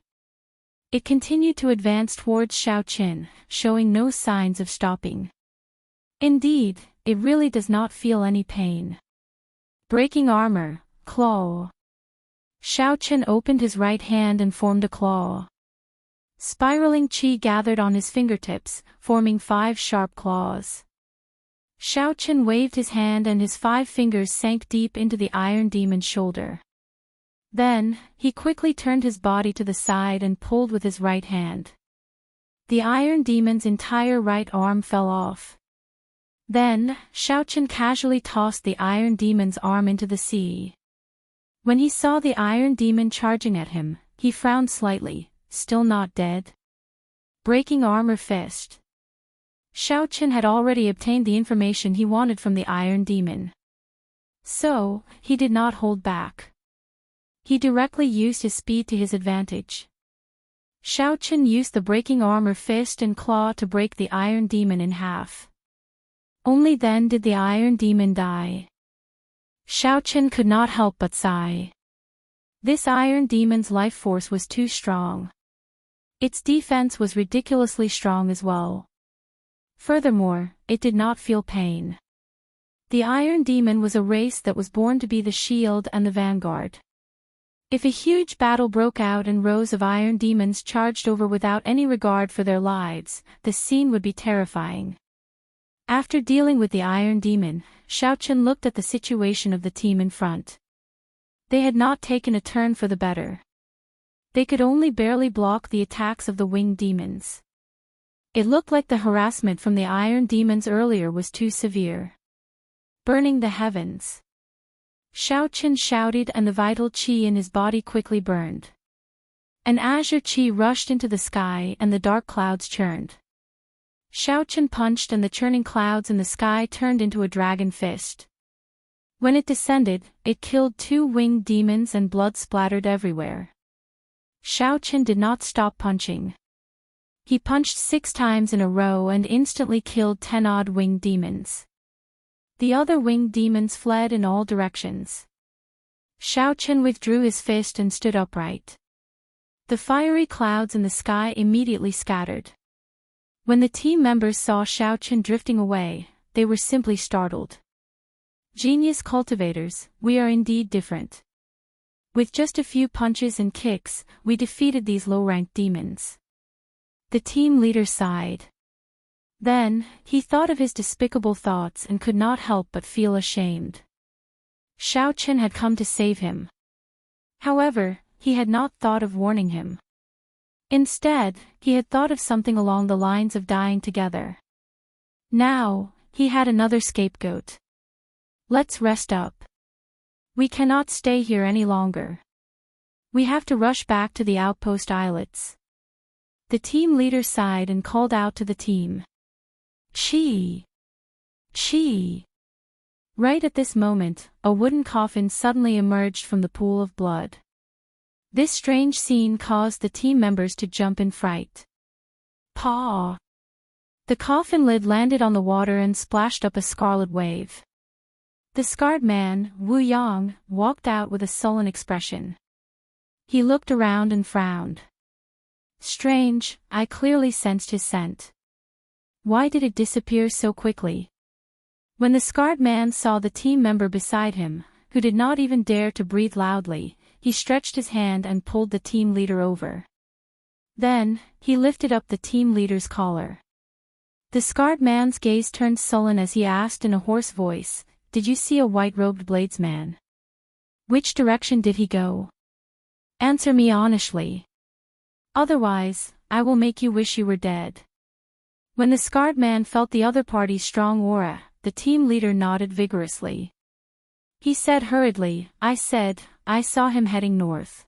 It continued to advance towards Xiaochen, showing no signs of stopping. Indeed, it really does not feel any pain. Breaking armor, claw. Xiaochen opened his right hand and formed a claw. Spiraling qi gathered on his fingertips, forming 5 sharp claws. Xiaochen waved his hand and his 5 fingers sank deep into the Iron Demon's shoulder. Then, he quickly turned his body to the side and pulled with his right hand. The Iron Demon's entire right arm fell off. Then, Xiaochen casually tossed the Iron Demon's arm into the sea. When he saw the Iron Demon charging at him, he frowned slightly, still not dead. Breaking armor fist. Xiaochen had already obtained the information he wanted from the Iron Demon. So, he did not hold back. He directly used his speed to his advantage. Xiaochen used the breaking armor fist and claw to break the Iron Demon in half. Only then did the Iron Demon die. Xiaochen could not help but sigh. This Iron Demon's life force was too strong. Its defense was ridiculously strong as well. Furthermore, it did not feel pain. The Iron Demon was a race that was born to be the shield and the vanguard. If a huge battle broke out and rows of Iron Demons charged over without any regard for their lives, the scene would be terrifying. After dealing with the Iron Demon, Xiaochen looked at the situation of the team in front. They had not taken a turn for the better. They could only barely block the attacks of the winged demons. It looked like the harassment from the Iron Demons earlier was too severe. Burning the heavens. Xiaochen shouted and the vital qi in his body quickly burned. An azure qi rushed into the sky and the dark clouds churned. Xiaochen punched and the churning clouds in the sky turned into a dragon fist. When it descended, it killed 2 winged demons and blood splattered everywhere. Xiaochen did not stop punching. He punched 6 times in a row and instantly killed 10 odd winged demons. The other winged demons fled in all directions. Xiaochen withdrew his fist and stood upright. The fiery clouds in the sky immediately scattered. When the team members saw Xiaochen drifting away, they were simply startled. Genius cultivators, we are indeed different. With just a few punches and kicks, we defeated these low-ranked demons. The team leader sighed. Then, he thought of his despicable thoughts and could not help but feel ashamed. Xiaochen had come to save him. However, he had not thought of warning him. Instead, he had thought of something along the lines of dying together. Now, He had another scapegoat. Let's rest up. We cannot stay here any longer. We have to rush back to the outpost islets. The team leader sighed and called out to the team. Chi! Chi! Right at this moment, a wooden coffin suddenly emerged from the pool of blood. This strange scene caused the team members to jump in fright. Paw! The coffin lid landed on the water and splashed up a scarlet wave. The scarred man, Wu Yang, walked out with a sullen expression. He looked around and frowned. Strange, I clearly sensed his scent. Why did it disappear so quickly? When the scarred man saw the team member beside him, who did not even dare to breathe loudly, he stretched his hand and pulled the team leader over. Then, he lifted up the team leader's collar. The scarred man's gaze turned sullen as he asked in a hoarse voice, "Did you see a white-robed bladesman? Which direction did he go? Answer me honestly. Otherwise, I will make you wish you were dead." When the scarred man felt the other party's strong aura, the team leader nodded vigorously. He said hurriedly, I saw him heading north.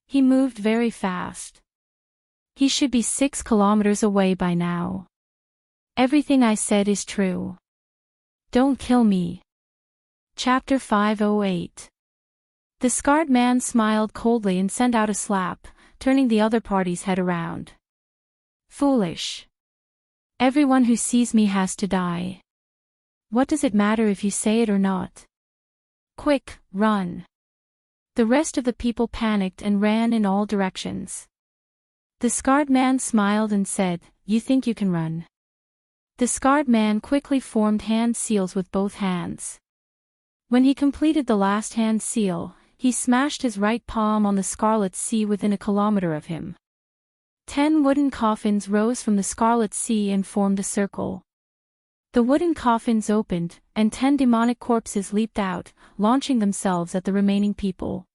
He moved very fast. He should be 6 kilometers away by now. Everything I said is true. Don't kill me. Chapter 508. The scarred man smiled coldly and sent out a slap, turning the other party's head around. Foolish. Everyone who sees me has to die. What does it matter if you say it or not? Quick, run. The rest of the people panicked and ran in all directions. The scarred man smiled and said, You think you can run? The scarred man quickly formed hand seals with both hands. When he completed the last hand seal, he smashed his right palm on the scarlet sea within a kilometer of him. 10 wooden coffins rose from the scarlet sea and formed a circle. The wooden coffins opened, and 10 demonic corpses leaped out, launching themselves at the remaining people.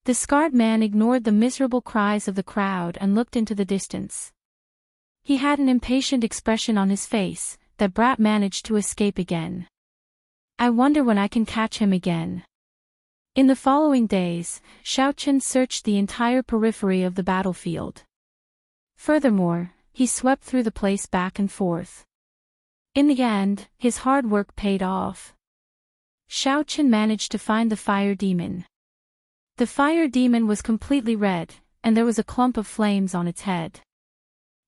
The scarred man ignored the miserable cries of the crowd and looked into the distance. He had an impatient expression on his face. That brat managed to escape again. I wonder when I can catch him again. In the following days, Xiaochen searched the entire periphery of the battlefield. Furthermore, he swept through the place back and forth. In the end, his hard work paid off. Xiaochen managed to find the fire demon. The fire demon was completely red, and there was a clump of flames on its head.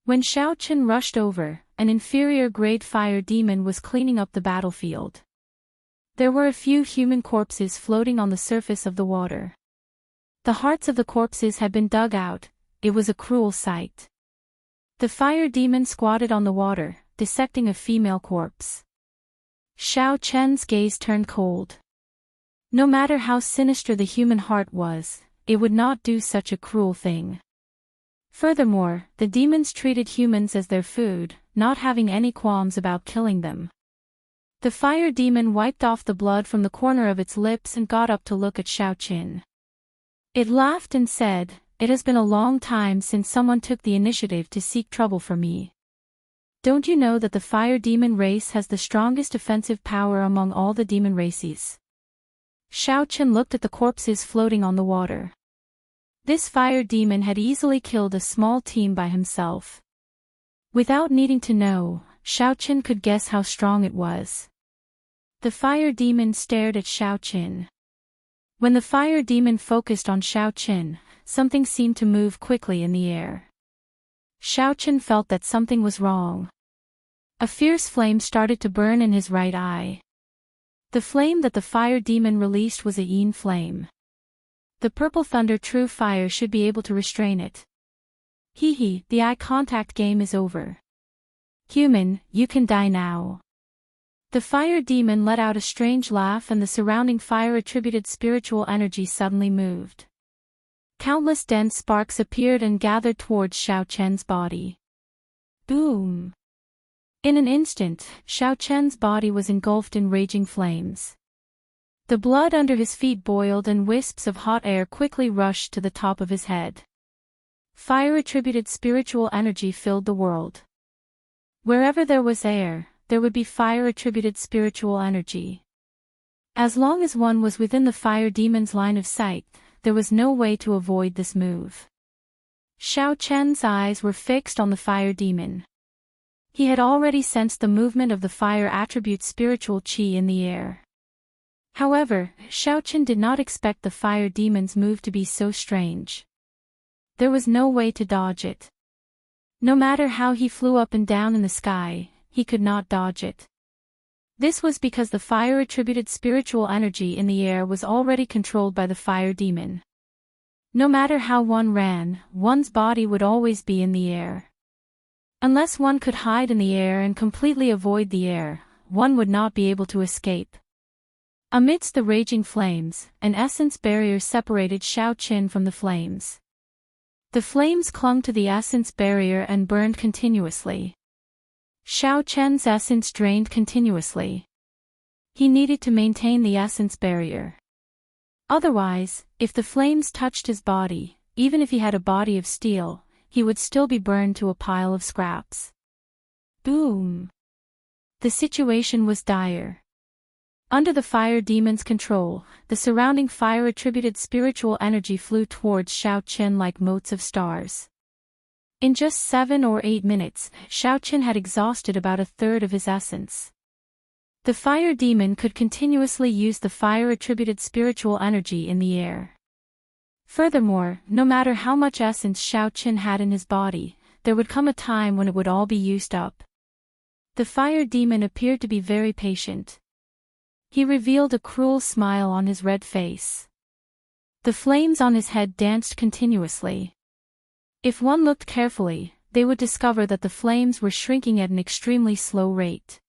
When Xiaochen rushed over, an inferior-grade fire demon was cleaning up the battlefield. There were a few human corpses floating on the surface of the water. The hearts of the corpses had been dug out. It was a cruel sight. The fire demon squatted on the water, dissecting a female corpse. Xiaochen's gaze turned cold. No matter how sinister the human heart was, it would not do such a cruel thing. Furthermore, the demons treated humans as their food, not having any qualms about killing them. The fire demon wiped off the blood from the corner of its lips and got up to look at Xiaochen. It laughed and said, It has been a long time since someone took the initiative to seek trouble for me. Don't you know that the fire demon race has the strongest offensive power among all the demon races? Xiaochen looked at the corpses floating on the water. This fire demon had easily killed a small team by himself. Without needing to know, Xiaochen could guess how strong it was. The fire demon stared at Xiaochen. When the fire demon focused on Xiaochen, something seemed to move quickly in the air. Xiaochen felt that something was wrong. A fierce flame started to burn in his right eye. The flame that the fire demon released was a yin flame. The purple thunder true fire should be able to restrain it. Hee, the eye contact game is over. Human, you can die now. The fire demon let out a strange laugh and the surrounding fire-attributed spiritual energy suddenly moved. Countless dense sparks appeared and gathered towards Xiaochen's body. Boom! In an instant, Xiaochen's body was engulfed in raging flames. The blood under his feet boiled and wisps of hot air quickly rushed to the top of his head. Fire-attributed spiritual energy filled the world. Wherever there was air, there would be fire-attributed spiritual energy. As long as one was within the fire demon's line of sight, there was no way to avoid this move. Xiao Chen's eyes were fixed on the fire demon. He had already sensed the movement of the fire attribute spiritual qi in the air. However, Xiao Chen did not expect the fire demon's move to be so strange. There was no way to dodge it. No matter how he flew up and down in the sky, he could not dodge it. This was because the fire-attributed spiritual energy in the air was already controlled by the fire demon. No matter how one ran, one's body would always be in the air. Unless one could hide in the air and completely avoid the air, one would not be able to escape. Amidst the raging flames, an essence barrier separated Xiao Chen from the flames. The flames clung to the essence barrier and burned continuously. Xiao Chen's essence drained continuously. He needed to maintain the essence barrier. Otherwise, if the flames touched his body, even if he had a body of steel, he would still be burned to a pile of scraps. Boom! The situation was dire. Under the fire demon's control, the surrounding fire-attributed spiritual energy flew towards Xiao Chen like motes of stars. In just 7 or 8 minutes, Xiao Chen had exhausted about a third of his essence. The fire demon could continuously use the fire-attributed spiritual energy in the air. Furthermore, no matter how much essence Xiao Chen had in his body, there would come a time when it would all be used up. The fire demon appeared to be very patient. He revealed a cruel smile on his red face. The flames on his head danced continuously. If one looked carefully, they would discover that the flames were shrinking at an extremely slow rate.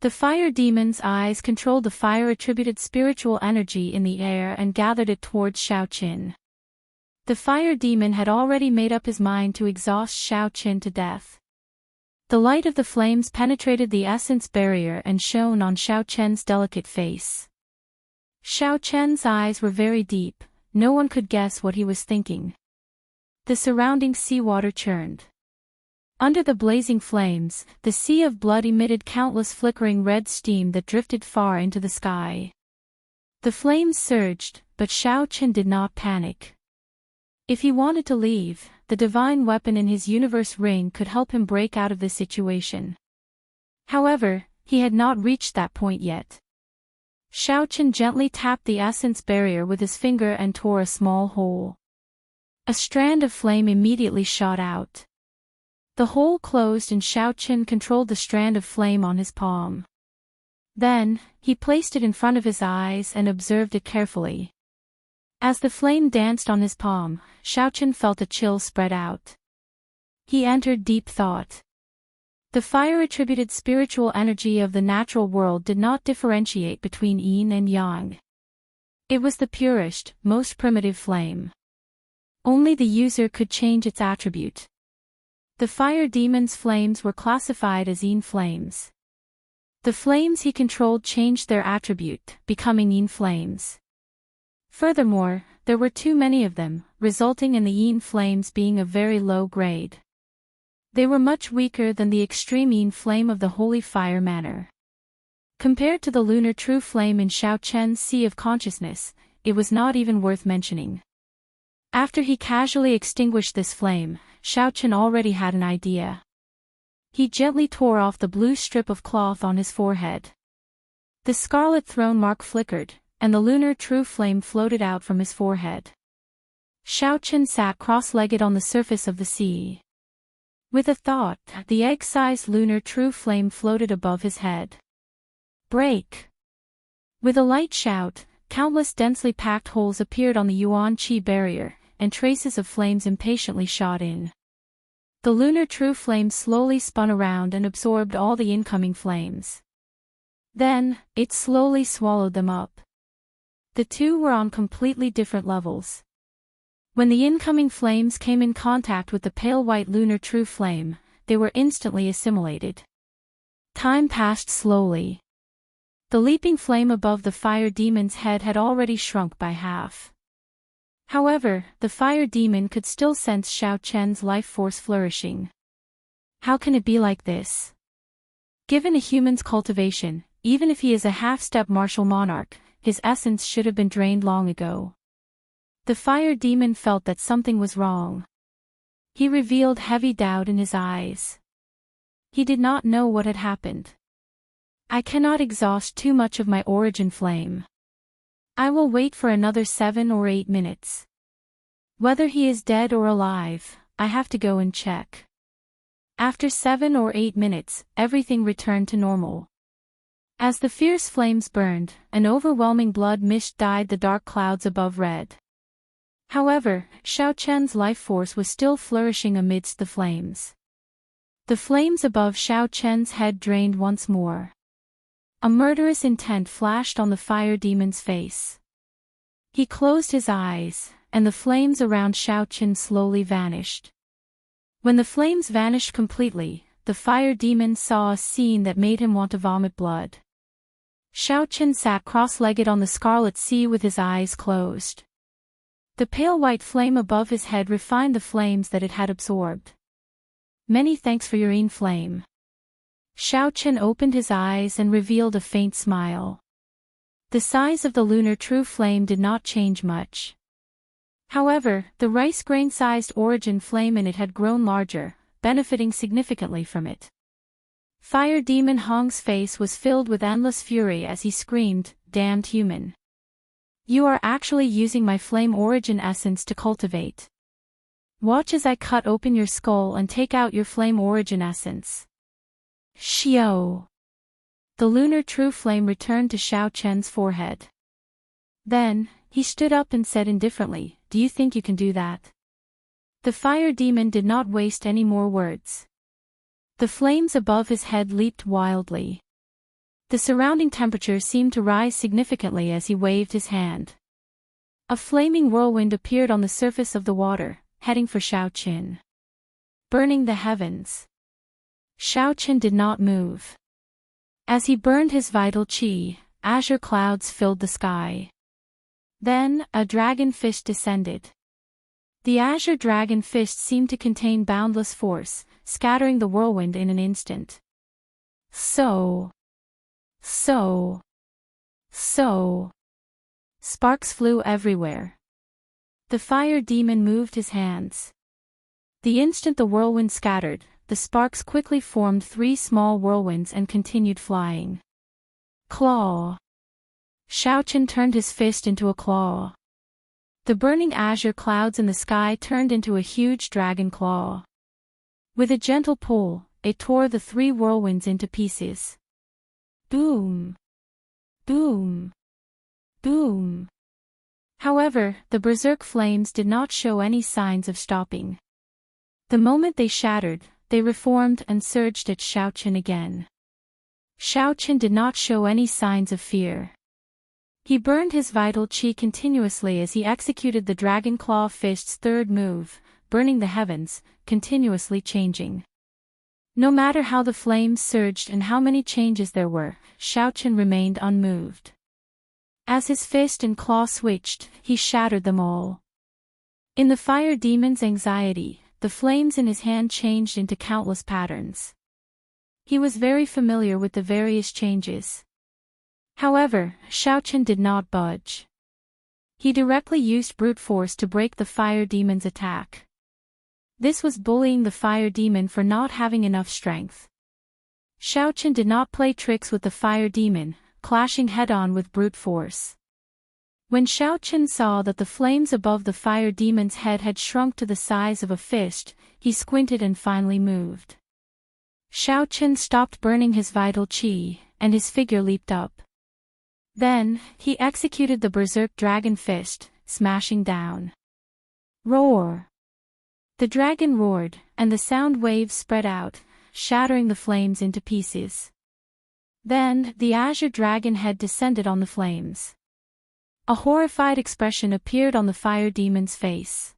The fire demon's eyes controlled the fire-attributed spiritual energy in the air and gathered it towards Xiao Chen. The fire demon had already made up his mind to exhaust Xiao Chen to death. The light of the flames penetrated the essence barrier and shone on Xiao Chen's delicate face. Xiao Chen's eyes were very deep, no one could guess what he was thinking. The surrounding seawater churned. Under the blazing flames, the sea of blood emitted countless flickering red steam that drifted far into the sky. The flames surged, but Xiao Chen did not panic. If he wanted to leave, the divine weapon in his universe ring could help him break out of this situation. However, he had not reached that point yet. Xiao Chen gently tapped the essence barrier with his finger and tore a small hole. A strand of flame immediately shot out. The hole closed and Xiao Chen controlled the strand of flame on his palm. Then, he placed it in front of his eyes and observed it carefully. As the flame danced on his palm, Xiao Chen felt a chill spread out. He entered deep thought. The fire-attributed spiritual energy of the natural world did not differentiate between yin and yang. It was the purest, most primitive flame. Only the user could change its attribute. The fire demon's flames were classified as yin flames. The flames he controlled changed their attribute, becoming yin flames. Furthermore, there were too many of them, resulting in the yin flames being of very low grade. They were much weaker than the extreme yin flame of the holy fire manner. Compared to the lunar true flame in Xiao Chen's sea of consciousness, it was not even worth mentioning. After he casually extinguished this flame, Xiao Chen already had an idea. He gently tore off the blue strip of cloth on his forehead. The scarlet throne mark flickered, and the lunar true flame floated out from his forehead. Xiao Chen sat cross-legged on the surface of the sea. With a thought, the egg-sized lunar true flame floated above his head. Break! With a light shout, countless densely packed holes appeared on the Yuan Qi barrier, and traces of flames impatiently shot in. The lunar true flame slowly spun around and absorbed all the incoming flames. Then, it slowly swallowed them up. The two were on completely different levels. When the incoming flames came in contact with the pale white lunar true flame, they were instantly assimilated. Time passed slowly. The leaping flame above the fire demon's head had already shrunk by half. However, the fire demon could still sense Xiao Chen's life force flourishing. How can it be like this? Given a human's cultivation, even if he is a half-step martial monarch, his essence should have been drained long ago. The fire demon felt that something was wrong. He revealed heavy doubt in his eyes. He did not know what had happened. I cannot exhaust too much of my origin flame. I will wait for another 7 or 8 minutes. Whether he is dead or alive, I have to go and check. After 7 or 8 minutes, everything returned to normal. As the fierce flames burned, an overwhelming blood mist dyed the dark clouds above red. However, Xiaochen's life force was still flourishing amidst the flames. The flames above Xiaochen's head drained once more. A murderous intent flashed on the fire demon's face. He closed his eyes, and the flames around Xiaochen slowly vanished. When the flames vanished completely, the fire demon saw a scene that made him want to vomit blood. Xiaochen sat cross-legged on the scarlet sea with his eyes closed. The pale white flame above his head refined the flames that it had absorbed. Many thanks for your Yin flame. Xiaochen opened his eyes and revealed a faint smile. The size of the lunar true flame did not change much. However, the rice grain-sized origin flame in it had grown larger, benefiting significantly from it. Fire demon Hong's face was filled with endless fury as he screamed, "Damned human! You are actually using my flame origin essence to cultivate. Watch as I cut open your skull and take out your flame origin essence." Xiao! The lunar true flame returned to Xiaochen's forehead. Then, he stood up and said indifferently, "Do you think you can do that?" The fire demon did not waste any more words. The flames above his head leaped wildly. The surrounding temperature seemed to rise significantly as he waved his hand. A flaming whirlwind appeared on the surface of the water, heading for Xiaochen. Burning the heavens. Xiaochen did not move. As he burned his vital qi, azure clouds filled the sky. Then, a dragon fist descended. The azure dragon fist seemed to contain boundless force, scattering the whirlwind in an instant. So. Sparks flew everywhere. The fire demon moved his hands. The instant the whirlwind scattered, the sparks quickly formed 3 small whirlwinds and continued flying. Claw. Xiaochen turned his fist into a claw. The burning azure clouds in the sky turned into a huge dragon claw. With a gentle pull, it tore the 3 whirlwinds into pieces. Boom! Boom! Boom! However, the berserk flames did not show any signs of stopping. The moment they shattered, they reformed and surged at Xiaochen again. Xiaochen did not show any signs of fear. He burned his vital qi continuously as he executed the Dragon Claw Fist's 3rd move, burning the heavens, continuously changing. No matter how the flames surged and how many changes there were, Xiaochen remained unmoved. As his fist and claw switched, he shattered them all. In the fire demon's anxiety, the flames in his hand changed into countless patterns. He was very familiar with the various changes. However, Xiaochen did not budge. He directly used brute force to break the fire demon's attack. This was bullying the fire demon for not having enough strength. Xiaochen did not play tricks with the fire demon, clashing head-on with brute force. When Xiaochen saw that the flames above the fire demon's head had shrunk to the size of a fist, he squinted and finally moved. Xiaochen stopped burning his vital qi, and his figure leaped up. Then, he executed the berserk dragon fist, smashing down. Roar! The dragon roared, and the sound waves spread out, shattering the flames into pieces. Then, the azure dragon head descended on the flames. A horrified expression appeared on the fire demon's face.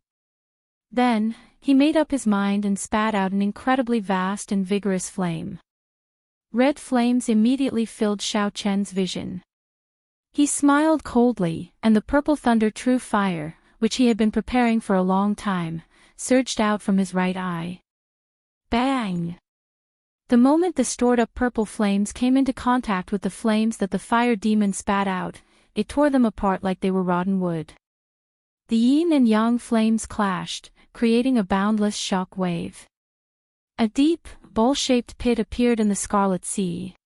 Then, he made up his mind and spat out an incredibly vast and vigorous flame. Red flames immediately filled Xiaochen's vision. He smiled coldly, and the purple thunder true fire, which he had been preparing for a long time, surged out from his right eye. Bang! The moment the stored-up purple flames came into contact with the flames that the fire demon spat out, it tore them apart like they were rotten wood. The yin and yang flames clashed, creating a boundless shock wave. A deep, bowl-shaped pit appeared in the Scarlet Sea.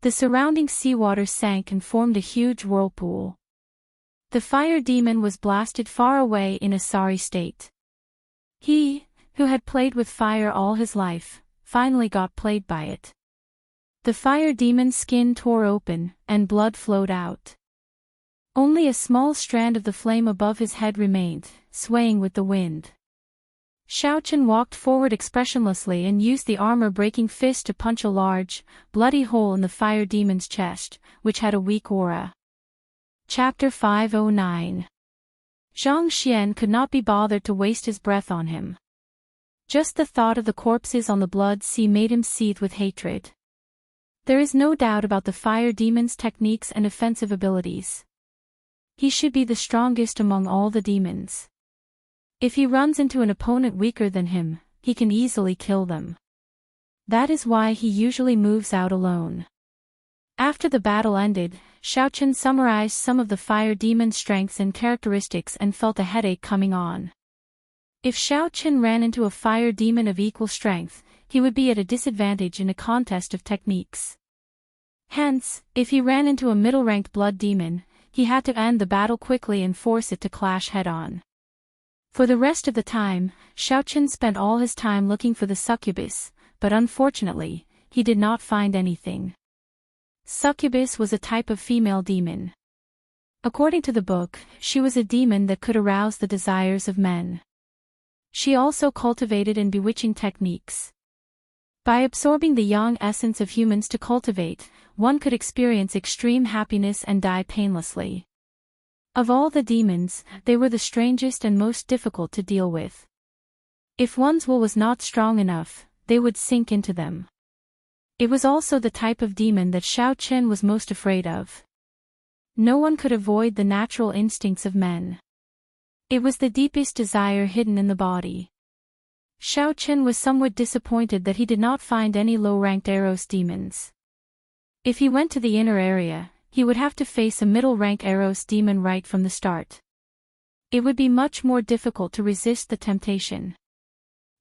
The surrounding seawater sank and formed a huge whirlpool. The fire demon was blasted far away in a sorry state. He, who had played with fire all his life, finally got played by it. The fire demon's skin tore open, and blood flowed out. Only a small strand of the flame above his head remained, swaying with the wind. Xiaochen walked forward expressionlessly and used the armor-breaking fist to punch a large, bloody hole in the fire demon's chest, which had a weak aura. Chapter 509. Zhang Xian could not be bothered to waste his breath on him. Just the thought of the corpses on the blood sea made him seethe with hatred. There is no doubt about the fire demon's techniques and offensive abilities. He should be the strongest among all the demons. If he runs into an opponent weaker than him, he can easily kill them. That is why he usually moves out alone. After the battle ended, Xiaochen summarized some of the fire demon's strengths and characteristics and felt a headache coming on. If Xiaochen ran into a fire demon of equal strength, he would be at a disadvantage in a contest of techniques. Hence, if he ran into a middle-ranked blood demon, he had to end the battle quickly and force it to clash head-on. For the rest of the time, Xiaochen spent all his time looking for the succubus, but unfortunately, he did not find anything. Succubus was a type of female demon. According to the book, she was a demon that could arouse the desires of men. She also cultivated in bewitching techniques. By absorbing the yang essence of humans to cultivate, one could experience extreme happiness and die painlessly. Of all the demons, they were the strangest and most difficult to deal with. If one's will was not strong enough, they would sink into them. It was also the type of demon that Xiaochen was most afraid of. No one could avoid the natural instincts of men. It was the deepest desire hidden in the body. Xiaochen was somewhat disappointed that he did not find any low-ranked Eros demons. If he went to the inner area, he would have to face a middle-rank Eros demon right from the start. It would be much more difficult to resist the temptation.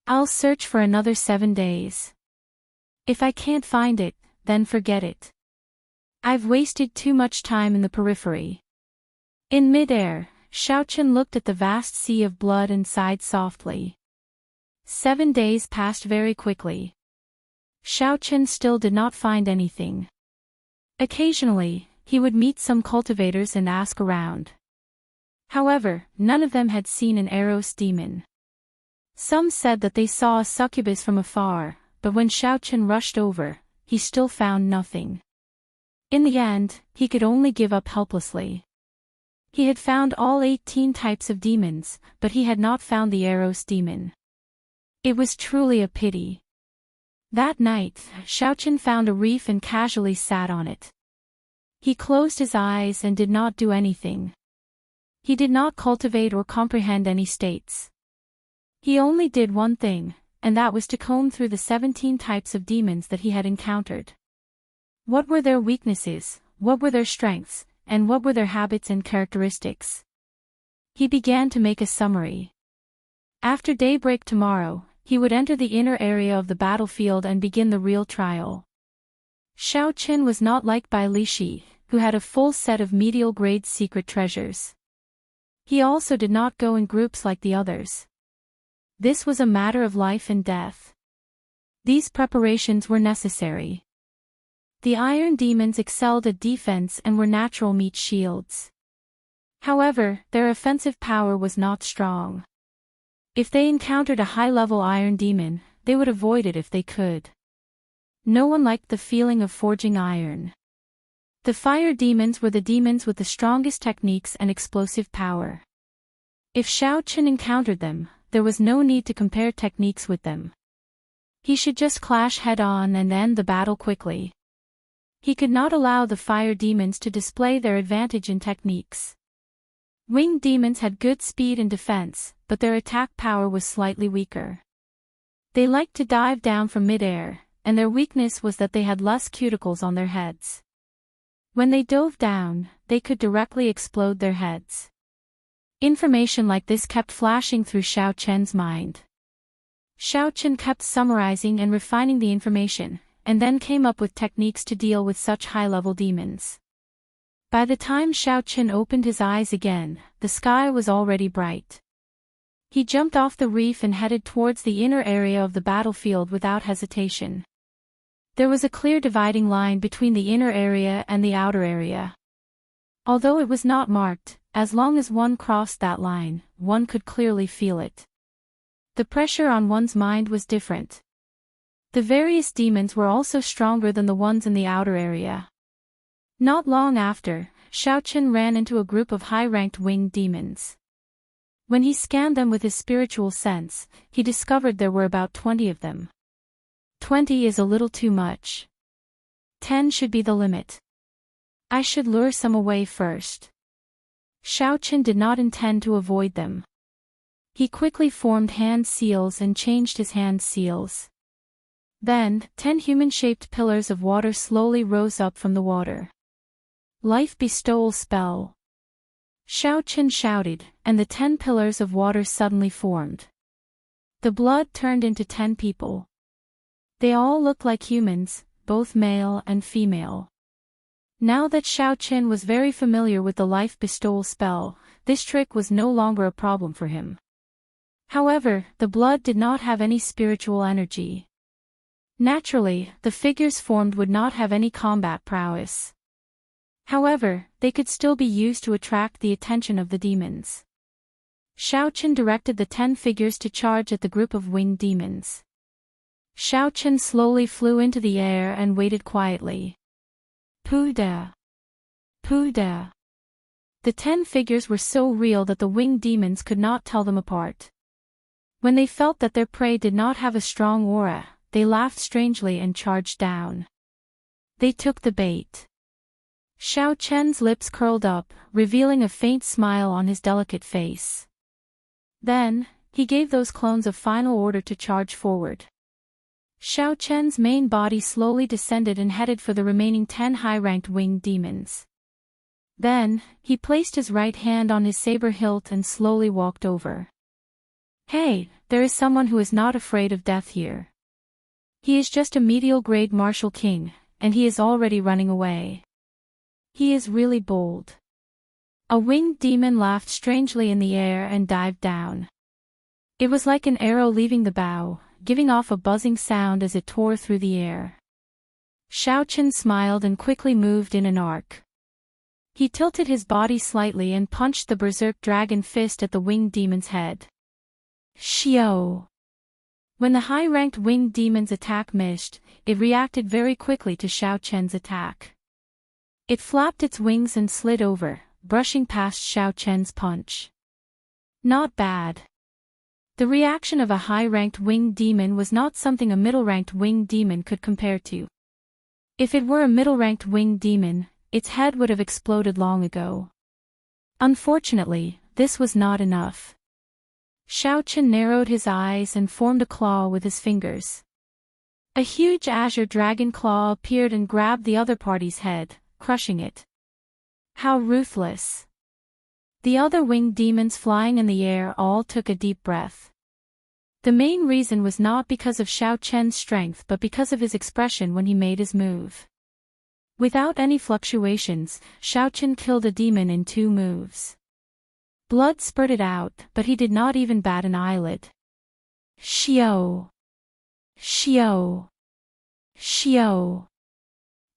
I'll search for another 7 days. If I can't find it, then forget it. I've wasted too much time in the periphery. In mid-air, Xiaochen looked at the vast sea of blood and sighed softly. 7 days passed very quickly. Xiaochen still did not find anything. Occasionally, he would meet some cultivators and ask around. However, none of them had seen an Eros demon. Some said that they saw a succubus from afar, but when Xiaochen rushed over, he still found nothing. In the end, he could only give up helplessly. He had found all 18 types of demons, but he had not found the Eros demon. It was truly a pity. That night, Xiaochen found a reef and casually sat on it. He closed his eyes and did not do anything. He did not cultivate or comprehend any states. He only did one thing, and that was to comb through the 17 types of demons that he had encountered. What were their weaknesses, what were their strengths, and what were their habits and characteristics? He began to make a summary. After daybreak tomorrow, he would enter the inner area of the battlefield and begin the real trial. Xiaochen was not like Bai Lishi, who had a full set of medial-grade secret treasures. He also did not go in groups like the others. This was a matter of life and death. These preparations were necessary. The iron demons excelled at defense and were natural meat shields. However, their offensive power was not strong. If they encountered a high-level iron demon, they would avoid it if they could. No one liked the feeling of forging iron. The fire demons were the demons with the strongest techniques and explosive power. If Xiaochen encountered them, there was no need to compare techniques with them. He should just clash head-on and end the battle quickly. He could not allow the fire demons to display their advantage in techniques. Winged demons had good speed and defense, but their attack power was slightly weaker. They liked to dive down from mid-air, and their weakness was that they had less cuticles on their heads. When they dove down, they could directly explode their heads. Information like this kept flashing through Xiao Chen's mind. Xiao Chen kept summarizing and refining the information, and then came up with techniques to deal with such high-level demons. By the time Xiao Chen opened his eyes again, the sky was already bright. He jumped off the reef and headed towards the inner area of the battlefield without hesitation. There was a clear dividing line between the inner area and the outer area. Although it was not marked, as long as one crossed that line, one could clearly feel it. The pressure on one's mind was different. The various demons were also stronger than the ones in the outer area. Not long after, Xiao Chen ran into a group of high-ranked winged demons. When he scanned them with his spiritual sense, he discovered there were about 20 of them. 20 is a little too much. 10 should be the limit. I should lure some away first. Xiao Chen did not intend to avoid them. He quickly formed hand seals and changed his hand seals. Then, 10 human-shaped pillars of water slowly rose up from the water. Life bestowal spell. Xiao Chen shouted, and the 10 pillars of water suddenly formed. The blood turned into 10 people. They all looked like humans, both male and female. Now that Xiao Chen was very familiar with the life bestowal spell, this trick was no longer a problem for him. However, the blood did not have any spiritual energy. Naturally, the figures formed would not have any combat prowess. However, they could still be used to attract the attention of the demons. Xiao Chen directed the 10 figures to charge at the group of winged demons. Xiao Chen slowly flew into the air and waited quietly. Puda! Puda! The 10 figures were so real that the winged demons could not tell them apart. When they felt that their prey did not have a strong aura, they laughed strangely and charged down. They took the bait. Xiao Chen's lips curled up, revealing a faint smile on his delicate face. Then, he gave those clones a final order to charge forward. Xiao Chen's main body slowly descended and headed for the remaining 10 high-ranked winged demons. Then, he placed his right hand on his saber hilt and slowly walked over. Hey, there is someone who is not afraid of death here. He is just a medial-grade martial king, and he is already running away. He is really bold. A winged demon laughed strangely in the air and dived down. It was like an arrow leaving the bow, giving off a buzzing sound as it tore through the air. Xiao Chen smiled and quickly moved in an arc. He tilted his body slightly and punched the berserk dragon fist at the winged demon's head. Xiao! When the high-ranked winged demon's attack missed, it reacted very quickly to Xiao Chen's attack. It flapped its wings and slid over, brushing past Xiao Chen's punch. Not bad. The reaction of a high-ranked winged demon was not something a middle-ranked winged demon could compare to. If it were a middle-ranked winged demon, its head would have exploded long ago. Unfortunately, this was not enough. Xiao Chen narrowed his eyes and formed a claw with his fingers. A huge azure dragon claw appeared and grabbed the other party's head, crushing it. How ruthless! The other winged demons flying in the air all took a deep breath. The main reason was not because of Xiao Chen's strength but because of his expression when he made his move. Without any fluctuations, Xiao Chen killed a demon in 2 moves. Blood spurted out, but he did not even bat an eyelid. Xiao! Xiao! Xiao!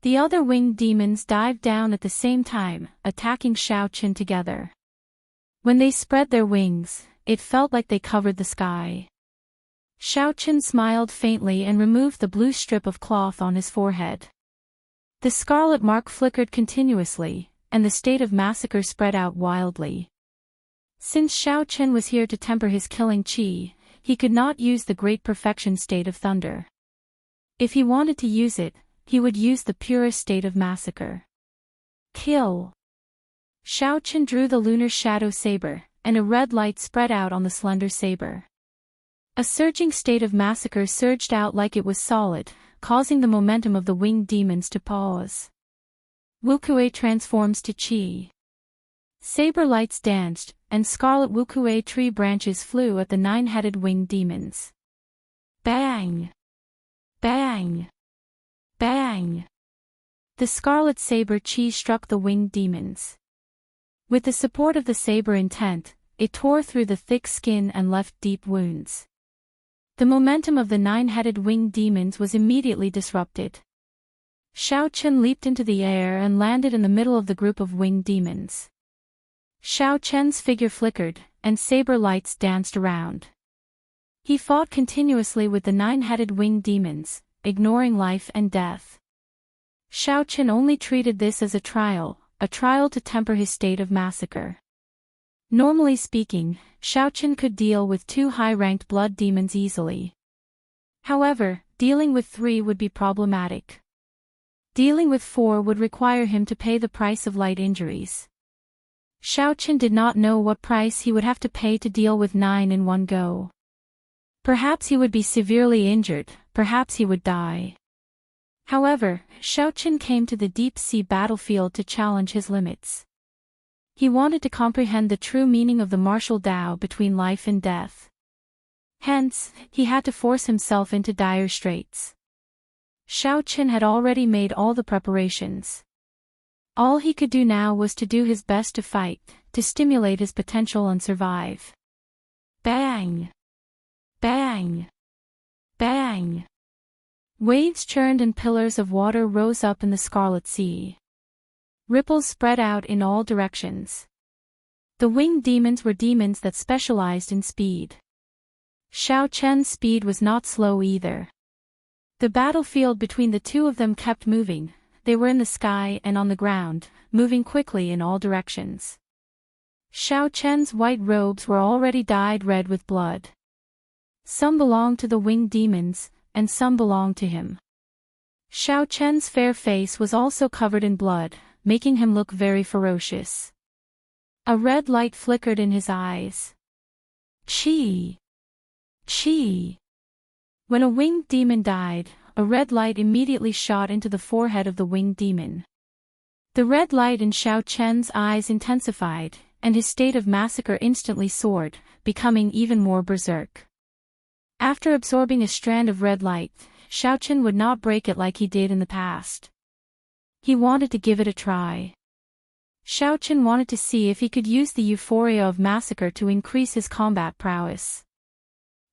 The other winged demons dived down at the same time, attacking Xiao Chen together. When they spread their wings, it felt like they covered the sky. Xiao Chen smiled faintly and removed the blue strip of cloth on his forehead. The scarlet mark flickered continuously, and the state of massacre spread out wildly. Since Xiao Chen was here to temper his killing qi, he could not use the great perfection state of thunder. If he wanted to use it, he would use the purest state of massacre. Kill! Xiao Chen drew the lunar shadow saber, and a red light spread out on the slender saber. A surging state of massacre surged out like it was solid, causing the momentum of the winged demons to pause. Wuxia transforms to qi. Saber lights danced, and scarlet Wuxia tree branches flew at the 9-headed winged demons. Bang! Bang! Bang! The scarlet saber qi struck the winged demons. With the support of the saber intent, it tore through the thick skin and left deep wounds. The momentum of the 9-headed winged demons was immediately disrupted. Xiaochen leaped into the air and landed in the middle of the group of winged demons. Xiaochen's figure flickered, and saber lights danced around. He fought continuously with the 9-headed winged demons, ignoring life and death. Xiaochen only treated this as a trial to temper his state of massacre. Normally speaking, Xiaochen could deal with 2 high-ranked blood demons easily. However, dealing with 3 would be problematic. Dealing with 4 would require him to pay the price of light injuries. Xiaochen did not know what price he would have to pay to deal with 9 in one go. Perhaps he would be severely injured, perhaps he would die. However, Xiaochen came to the deep-sea battlefield to challenge his limits. He wanted to comprehend the true meaning of the martial Tao between life and death. Hence, he had to force himself into dire straits. Xiaochen had already made all the preparations. All he could do now was to do his best to fight, to stimulate his potential and survive. Bang! Bang! Bang! Waves churned and pillars of water rose up in the Scarlet Sea. Ripples spread out in all directions. The winged demons were demons that specialized in speed. Xiaochen's speed was not slow either. The battlefield between the two of them kept moving. They were in the sky and on the ground, moving quickly in all directions. Xiaochen's white robes were already dyed red with blood. Some belonged to the winged demons, and some belonged to him. Xiaochen's fair face was also covered in blood, making him look very ferocious. A red light flickered in his eyes. Qi! Qi! When a winged demon died, a red light immediately shot into the forehead of the winged demon. The red light in Xiaochen's eyes intensified, and his state of massacre instantly soared, becoming even more berserk. After absorbing a strand of red light, Xiaochen would not break it like he did in the past. He wanted to give it a try. Xiaochen wanted to see if he could use the euphoria of massacre to increase his combat prowess.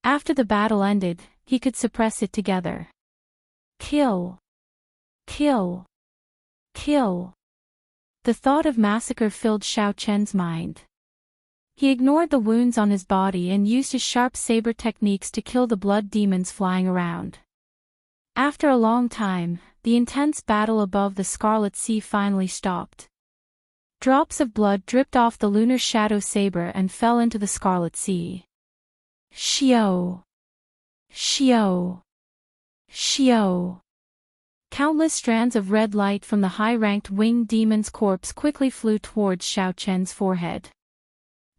After the battle ended, he could suppress it together. Kill! Kill! Kill! The thought of massacre filled Xiaochen's mind. He ignored the wounds on his body and used his sharp saber techniques to kill the blood demons flying around. After a long time, the intense battle above the Scarlet Sea finally stopped. Drops of blood dripped off the lunar shadow saber and fell into the Scarlet Sea. Xiao! Xiao! Xiao! Countless strands of red light from the high-ranked winged demon's corpse quickly flew towards Xiaochen's forehead.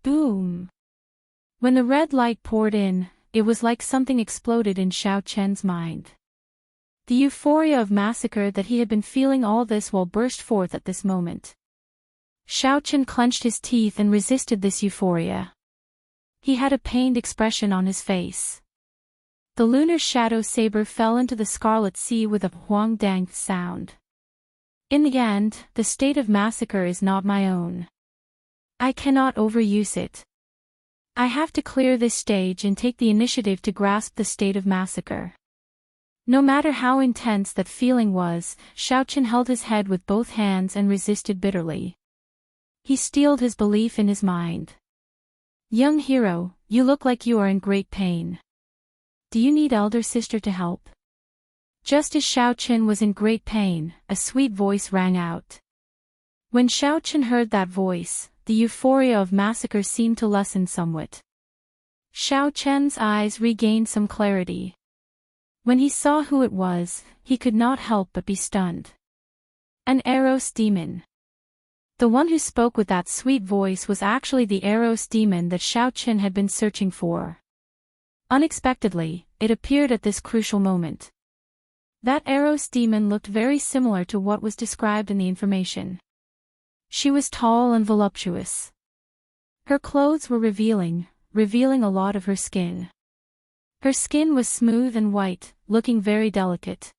Boom! When the red light poured in, it was like something exploded in Xiaochen's mind. The euphoria of massacre that he had been feeling all this while burst forth at this moment. Xiaochen clenched his teeth and resisted this euphoria. He had a pained expression on his face. The lunar shadow saber fell into the Scarlet Sea with a huang-dang sound. In the end, the state of massacre is not my own. I cannot overuse it. I have to clear this stage and take the initiative to grasp the state of massacre. No matter how intense that feeling was, Xiaochen held his head with both hands and resisted bitterly. He steeled his belief in his mind. Young hero, you look like you are in great pain. Do you need elder sister to help? Just as Xiaochen was in great pain, a sweet voice rang out. When Xiaochen heard that voice, the euphoria of massacre seemed to lessen somewhat. Xiaochen's eyes regained some clarity. When he saw who it was, he could not help but be stunned. An Eros demon. The one who spoke with that sweet voice was actually the Eros demon that Xiaochen had been searching for. Unexpectedly, it appeared at this crucial moment. That Eros demon looked very similar to what was described in the information. She was tall and voluptuous. Her clothes were revealing a lot of her skin. Her skin was smooth and white, looking very delicate.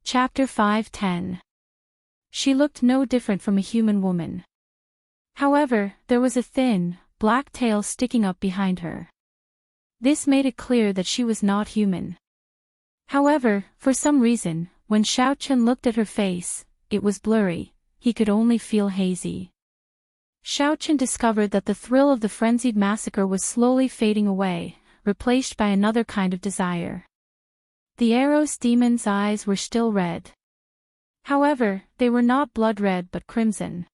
Chapter 5:10. She looked no different from a human woman. However, there was a thin, black tail sticking up behind her. This made it clear that she was not human. However, for some reason, when Xiaochen looked at her face, it was blurry, he could only feel hazy. Xiaochen discovered that the thrill of the frenzied massacre was slowly fading away, replaced by another kind of desire. The Eros demon's eyes were still red. However, they were not blood red but crimson.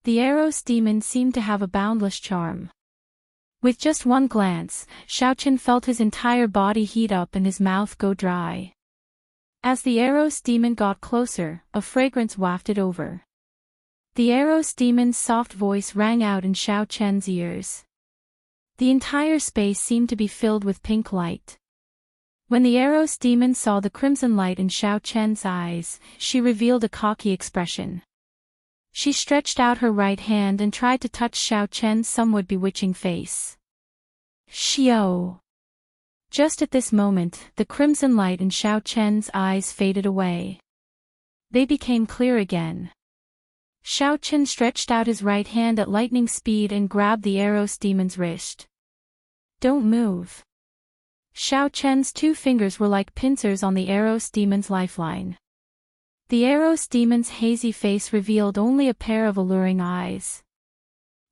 The Eros demon seemed to have a boundless charm. With just one glance, Xiaochen felt his entire body heat up and his mouth go dry. As the Eros demon got closer, a fragrance wafted over. The Eros demon's soft voice rang out in Xiaochen's ears. The entire space seemed to be filled with pink light. When the Eros demon saw the crimson light in Xiaochen's eyes, she revealed a cocky expression. She stretched out her right hand and tried to touch Xiaochen's somewhat bewitching face. Xiao! Just at this moment, the crimson light in Xiaochen's eyes faded away. They became clear again. Xiaochen stretched out his right hand at lightning speed and grabbed the Eros demon's wrist. Don't move. Xiaochen's two fingers were like pincers on the Eros demon's lifeline. The Eros demon's hazy face revealed only a pair of alluring eyes.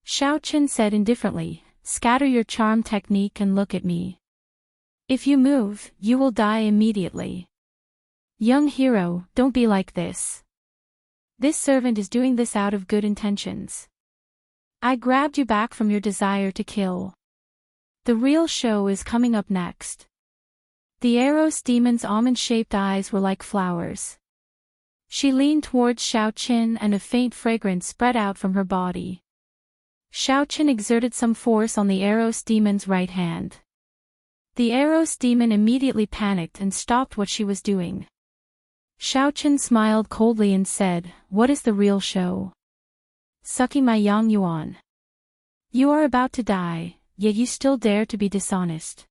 Xiaochen said indifferently, "Scatter your charm technique and look at me. If you move, you will die immediately. Young hero, don't be like this. This servant is doing this out of good intentions. I grabbed you back from your desire to kill. The real show is coming up next." The Eros demon's almond-shaped eyes were like flowers. She leaned towards Xiaochen and a faint fragrance spread out from her body. Xiaochen exerted some force on the Eros demon's right hand. The Eros demon immediately panicked and stopped what she was doing. Xiaochen smiled coldly and said, "What is the real show? Sucking my yang yuan. You are about to die, yet you still dare to be dishonest.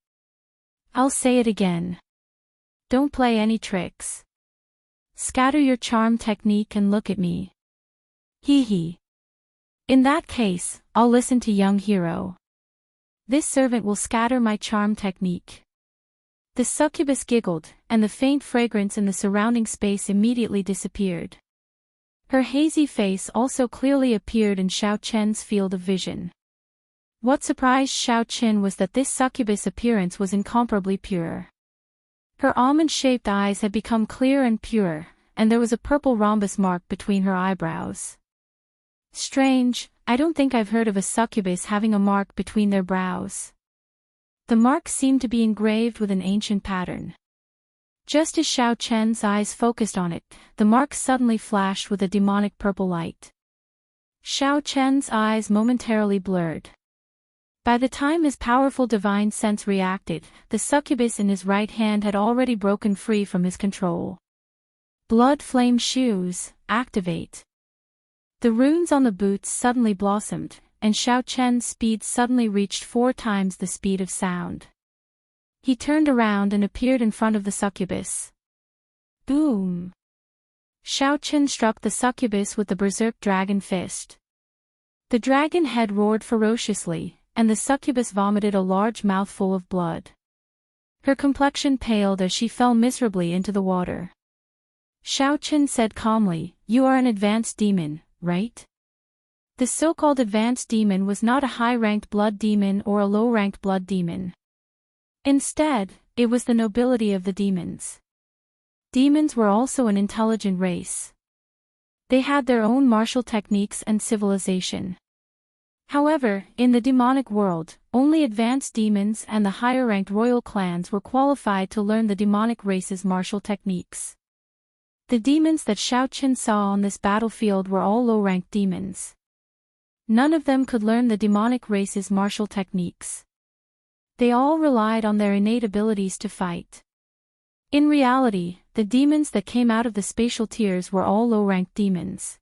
I'll say it again. Don't play any tricks. Scatter your charm technique and look at me. Hee hee. In that case, I'll listen to young hero. This servant will scatter my charm technique." The succubus giggled, and the faint fragrance in the surrounding space immediately disappeared. Her hazy face also clearly appeared in Xiaochen's field of vision. What surprised Xiaochen was that this succubus appearance was incomparably pure. Her almond-shaped eyes had become clear and pure, and there was a purple rhombus mark between her eyebrows. Strange, I don't think I've heard of a succubus having a mark between their brows. The mark seemed to be engraved with an ancient pattern. Just as Xiaochen's eyes focused on it, the mark suddenly flashed with a demonic purple light. Xiaochen's eyes momentarily blurred. By the time his powerful divine sense reacted, the succubus in his right hand had already broken free from his control. Blood Flame Shoes, activate. The runes on the boots suddenly blossomed, and Xiaochen's speed suddenly reached 4 times the speed of sound. He turned around and appeared in front of the succubus. Boom! Xiaochen struck the succubus with the berserk dragon fist. The dragon head roared ferociously, and the succubus vomited a large mouthful of blood. Her complexion paled as she fell miserably into the water. Xiaochen said calmly, "You are an advanced demon, right?" The so-called advanced demon was not a high-ranked blood demon or a low-ranked blood demon. Instead, it was the nobility of the demons. Demons were also an intelligent race. They had their own martial techniques and civilization. However, in the demonic world, only advanced demons and the higher-ranked royal clans were qualified to learn the demonic race's martial techniques. The demons that Xiaochen saw on this battlefield were all low-ranked demons. None of them could learn the demonic race's martial techniques. They all relied on their innate abilities to fight. In reality, the demons that came out of the spatial tiers were all low-ranked demons.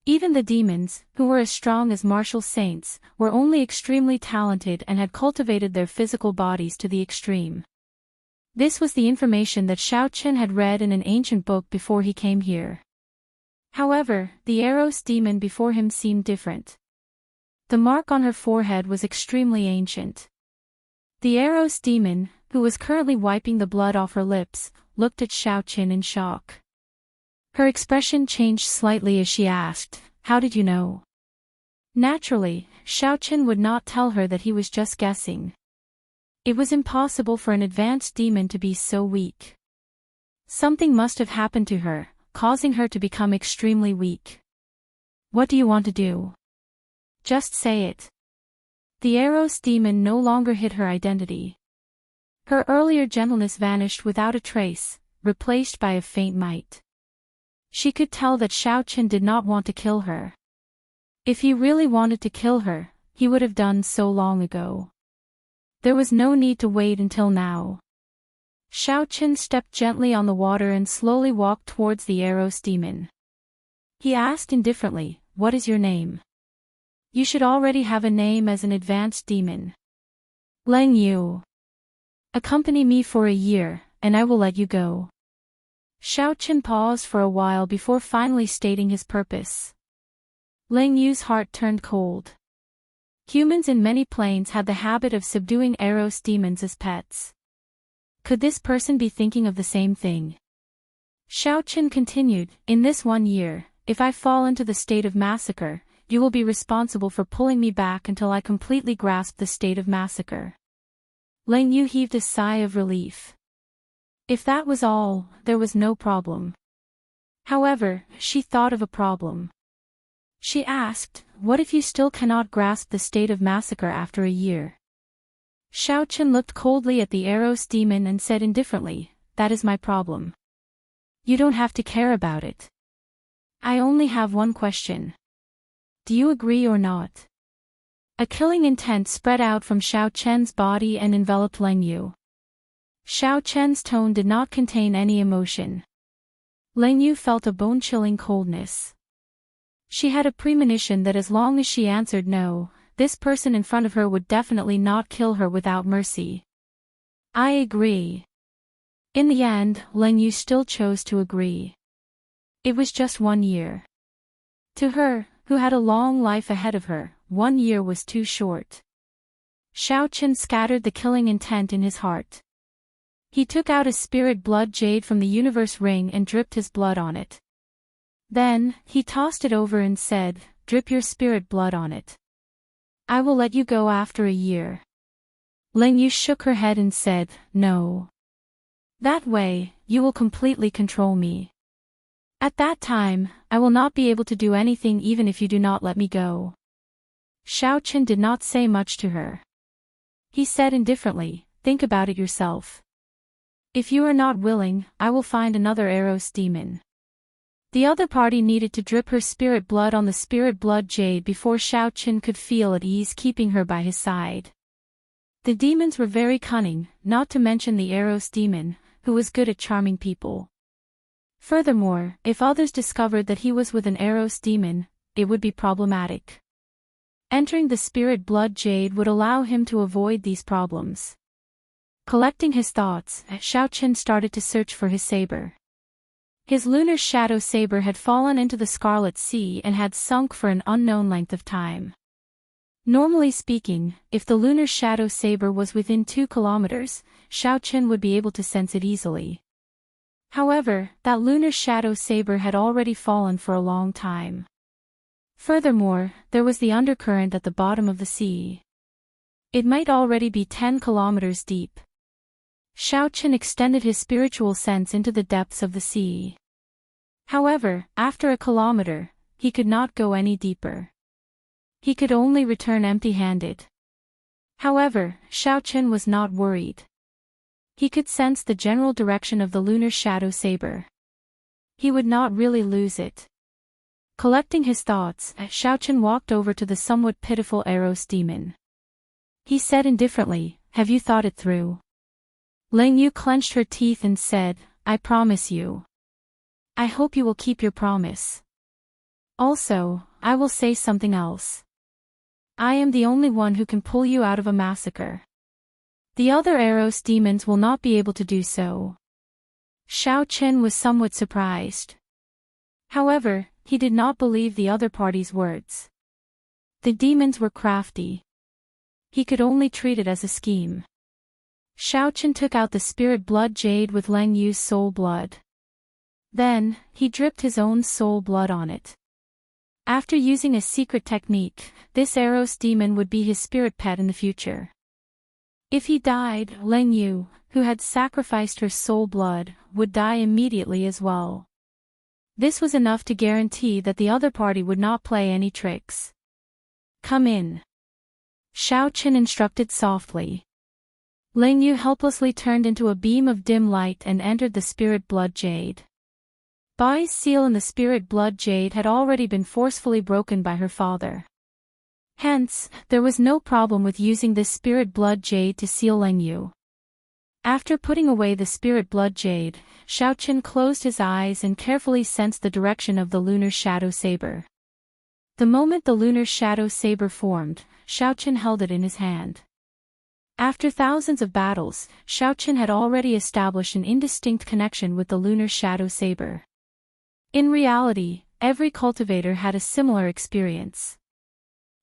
Even the demons, who were as strong as martial saints, were only extremely talented and had cultivated their physical bodies to the extreme. This was the information that Xiaochen had read in an ancient book before he came here. However, the Eros demon before him seemed different. The mark on her forehead was extremely ancient. The Eros demon, who was currently wiping the blood off her lips, looked at Xiaochen in shock. Her expression changed slightly as she asked, "How did you know?" Naturally, Xiaochen would not tell her that he was just guessing. It was impossible for an advanced demon to be so weak. Something must have happened to her, causing her to become extremely weak. "What do you want to do? Just say it." The Eros demon no longer hid her identity. Her earlier gentleness vanished without a trace, replaced by a faint might. She could tell that Xiaochen did not want to kill her. If he really wanted to kill her, he would have done so long ago. There was no need to wait until now. Xiaochen stepped gently on the water and slowly walked towards the Eros demon. He asked indifferently, "What is your name?" "You should already have a name as an advanced demon." "Leng Yu. Accompany me for a year, and I will let you go." Xiaochen paused for a while before finally stating his purpose. Leng Yu's heart turned cold. Humans in many planes had the habit of subduing Eros demons as pets. Could this person be thinking of the same thing? Xiaochen continued, "In this 1 year, if I fall into the state of massacre, you will be responsible for pulling me back until I completely grasp the state of massacre." Leng Yu heaved a sigh of relief. If that was all, there was no problem. However, she thought of a problem. She asked, "What if you still cannot grasp the state of massacre after a year?" Xiaochen looked coldly at the Eros demon and said indifferently, "That is my problem. You don't have to care about it. I only have one question. Do you agree or not?" A killing intent spread out from Xiaochen's body and enveloped Leng Yu. Xiaochen's tone did not contain any emotion. Leng Yu felt a bone-chilling coldness. She had a premonition that as long as she answered no, this person in front of her would definitely not kill her without mercy. "I agree." In the end, Leng Yu still chose to agree. It was just 1 year. To her, who had a long life ahead of her, 1 year was too short. Xiaochen scattered the killing intent in his heart. He took out a spirit blood jade from the universe ring and dripped his blood on it. Then, he tossed it over and said, "Drip your spirit blood on it. I will let you go after a year." Leng Yu shook her head and said, "No. That way, you will completely control me. At that time, I will not be able to do anything even if you do not let me go." Xiaochen did not say much to her. He said indifferently, "Think about it yourself. If you are not willing, I will find another Eros demon." The other party needed to drip her spirit blood on the spirit blood jade before Xiaochen could feel at ease keeping her by his side. The demons were very cunning, not to mention the Eros demon, who was good at charming people. Furthermore, if others discovered that he was with an Eros demon, it would be problematic. Entering the spirit blood jade would allow him to avoid these problems. Collecting his thoughts, Xiaochen started to search for his saber. His lunar shadow saber had fallen into the Scarlet Sea and had sunk for an unknown length of time. Normally speaking, if the lunar shadow saber was within 2 kilometers, Xiaochen would be able to sense it easily. However, that lunar shadow saber had already fallen for a long time. Furthermore, there was the undercurrent at the bottom of the sea. It might already be 10 kilometers deep. Xiaochen extended his spiritual sense into the depths of the sea. However, after a kilometer, he could not go any deeper. He could only return empty-handed. However, Xiaochen was not worried. He could sense the general direction of the lunar shadow saber. He would not really lose it. Collecting his thoughts, Xiaochen walked over to the somewhat pitiful Eros demon. He said indifferently, "Have you thought it through?" Ling Yu clenched her teeth and said, I promise you. I hope you will keep your promise. Also, I will say something else. I am the only one who can pull you out of a massacre. The other Eros demons will not be able to do so. Xiao Chen was somewhat surprised. However, he did not believe the other party's words. The demons were crafty. He could only treat it as a scheme. Xiao Chen took out the spirit blood jade with Ling Yu's soul blood. Then, he dripped his own soul blood on it. After using a secret technique, this Eros demon would be his spirit pet in the future. If he died, Ling Yu, who had sacrificed her soul blood, would die immediately as well. This was enough to guarantee that the other party would not play any tricks. Come in. Xiao Chen instructed softly. Ling Yu helplessly turned into a beam of dim light and entered the spirit blood jade. Bai's seal in the spirit blood jade had already been forcefully broken by her father. Hence, there was no problem with using this spirit blood jade to seal Ling Yu. After putting away the spirit blood jade, Xiao Chen closed his eyes and carefully sensed the direction of the lunar shadow saber. The moment the lunar shadow saber formed, Xiao Chen held it in his hand. After thousands of battles, Xiao Chen had already established an indistinct connection with the lunar shadow saber. In reality, every cultivator had a similar experience.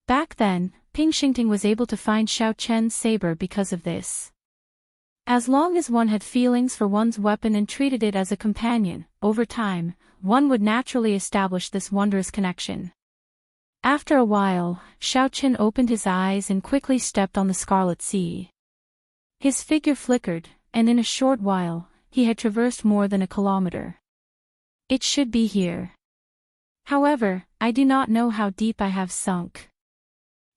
Back then, Ping Xingting was able to find Xiao Chen's saber because of this. As long as one had feelings for one's weapon and treated it as a companion, over time, one would naturally establish this wondrous connection. After a while, Xiao Chen opened his eyes and quickly stepped on the Scarlet Sea. His figure flickered, and in a short while, he had traversed more than a kilometer. It should be here. However, I do not know how deep I have sunk.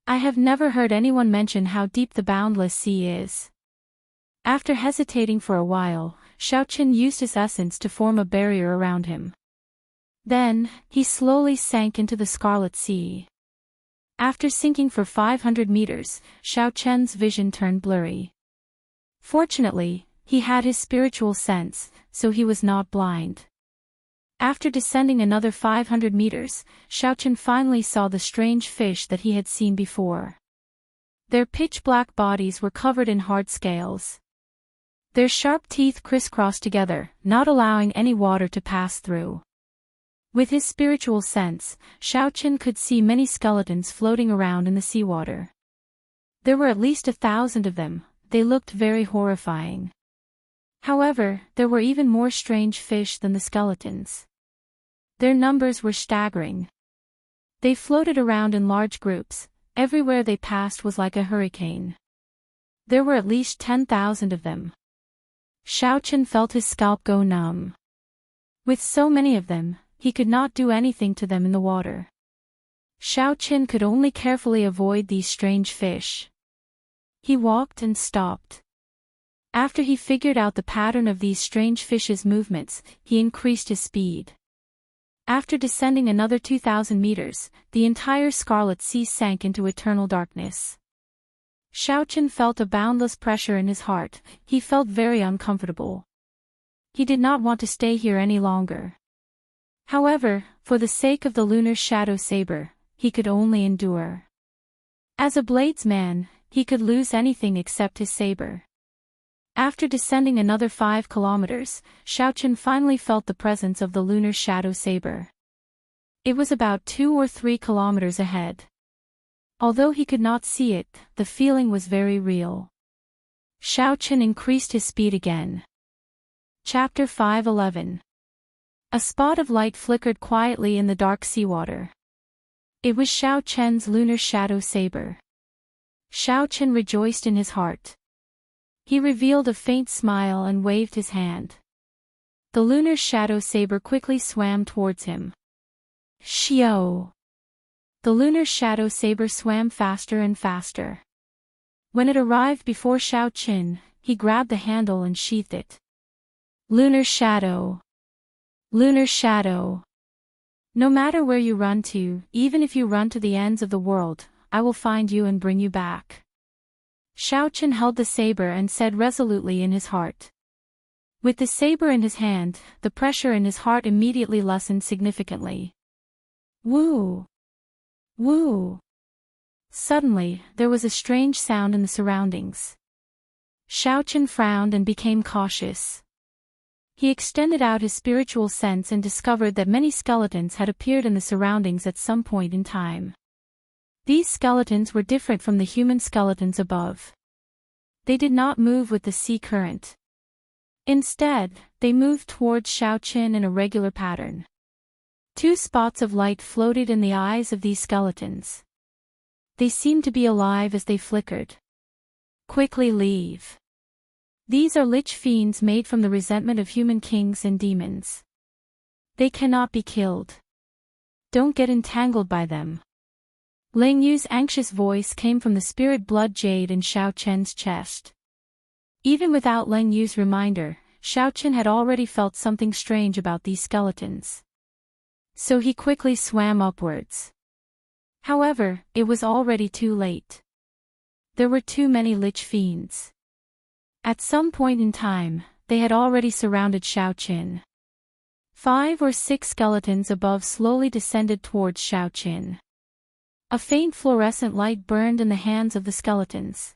I have never heard anyone mention how deep the boundless sea is. After hesitating for a while, Xiao Chen used his essence to form a barrier around him. Then, he slowly sank into the Scarlet Sea. After sinking for 500 meters, Xiao Chen's vision turned blurry. Fortunately, he had his spiritual sense, so he was not blind. After descending another 500 meters, Xiao Chen finally saw the strange fish that he had seen before. Their pitch-black bodies were covered in hard scales. Their sharp teeth crisscrossed together, not allowing any water to pass through. With his spiritual sense, Xiao Chen could see many skeletons floating around in the seawater. There were at least 1,000 of them. They looked very horrifying. However, there were even more strange fish than the skeletons. Their numbers were staggering. They floated around in large groups. Everywhere they passed was like a hurricane. There were at least 10,000 of them. Xiao Chen felt his scalp go numb. With so many of them, he could not do anything to them in the water. Xiao Chen could only carefully avoid these strange fish. He walked and stopped. After he figured out the pattern of these strange fishes' movements, he increased his speed. After descending another 2,000 meters, the entire Scarlet Sea sank into eternal darkness. Xiao Chen felt a boundless pressure in his heart. He felt very uncomfortable. He did not want to stay here any longer. However, for the sake of the lunar shadow saber, he could only endure. As a bladesman, he could lose anything except his saber. After descending another 5 kilometers, Xiao Chen finally felt the presence of the lunar shadow saber. It was about 2 or 3 kilometers ahead. Although he could not see it, the feeling was very real. Xiao Chen increased his speed again. Chapter 5:11. A spot of light flickered quietly in the dark seawater. It was Xiao Chen's lunar shadow saber. Xiao Chen rejoiced in his heart. He revealed a faint smile and waved his hand. The lunar shadow saber quickly swam towards him. Xiao! The lunar shadow saber swam faster and faster. When it arrived before Xiao Chen, he grabbed the handle and sheathed it. Lunar shadow! Lunar shadow! No matter where you run to, even if you run to the ends of the world, I will find you and bring you back. Xiaochen held the saber and said resolutely in his heart. With the saber in his hand, the pressure in his heart immediately lessened significantly. Woo! Woo! Suddenly, there was a strange sound in the surroundings. Xiaochen frowned and became cautious. He extended out his spiritual sense and discovered that many skeletons had appeared in the surroundings at some point in time. These skeletons were different from the human skeletons above. They did not move with the sea current. Instead, they moved towards Xiaochen in a regular pattern. 2 spots of light floated in the eyes of these skeletons. They seemed to be alive as they flickered. Quickly leave. These are lich fiends made from the resentment of human kings and demons. They cannot be killed. Don't get entangled by them. Ling Yu's anxious voice came from the spirit blood jade in Xiaochen's chest. Even without Ling Yu's reminder, Xiaochen had already felt something strange about these skeletons. So he quickly swam upwards. However, it was already too late. There were too many lich fiends. At some point in time, they had already surrounded Xiaochen. 5 or 6 skeletons above slowly descended towards Xiaochen. A faint fluorescent light burned in the hands of the skeletons.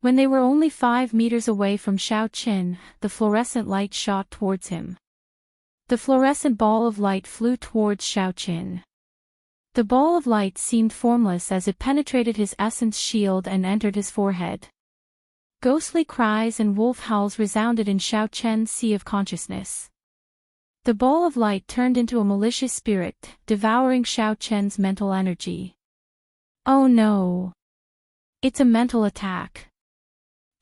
When they were only 5 meters away from Xiaochen, the fluorescent light shot towards him. The fluorescent ball of light flew towards Xiaochen. The ball of light seemed formless as it penetrated his essence shield and entered his forehead. Ghostly cries and wolf howls resounded in Xiaochen's sea of consciousness. The ball of light turned into a malicious spirit, devouring Xiaochen's mental energy. Oh no! It's a mental attack.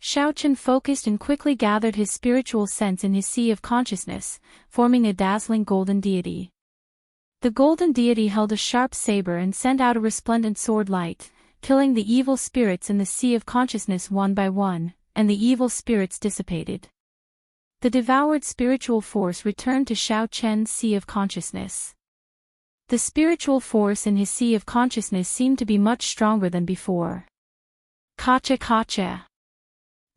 Xiaochen focused and quickly gathered his spiritual sense in his sea of consciousness, forming a dazzling golden deity. The golden deity held a sharp saber and sent out a resplendent sword light, killing the evil spirits in the sea of consciousness one by one, and the evil spirits dissipated. The devoured spiritual force returned to Xiaochen's sea of consciousness. The spiritual force in his sea of consciousness seemed to be much stronger than before. Kacha kacha.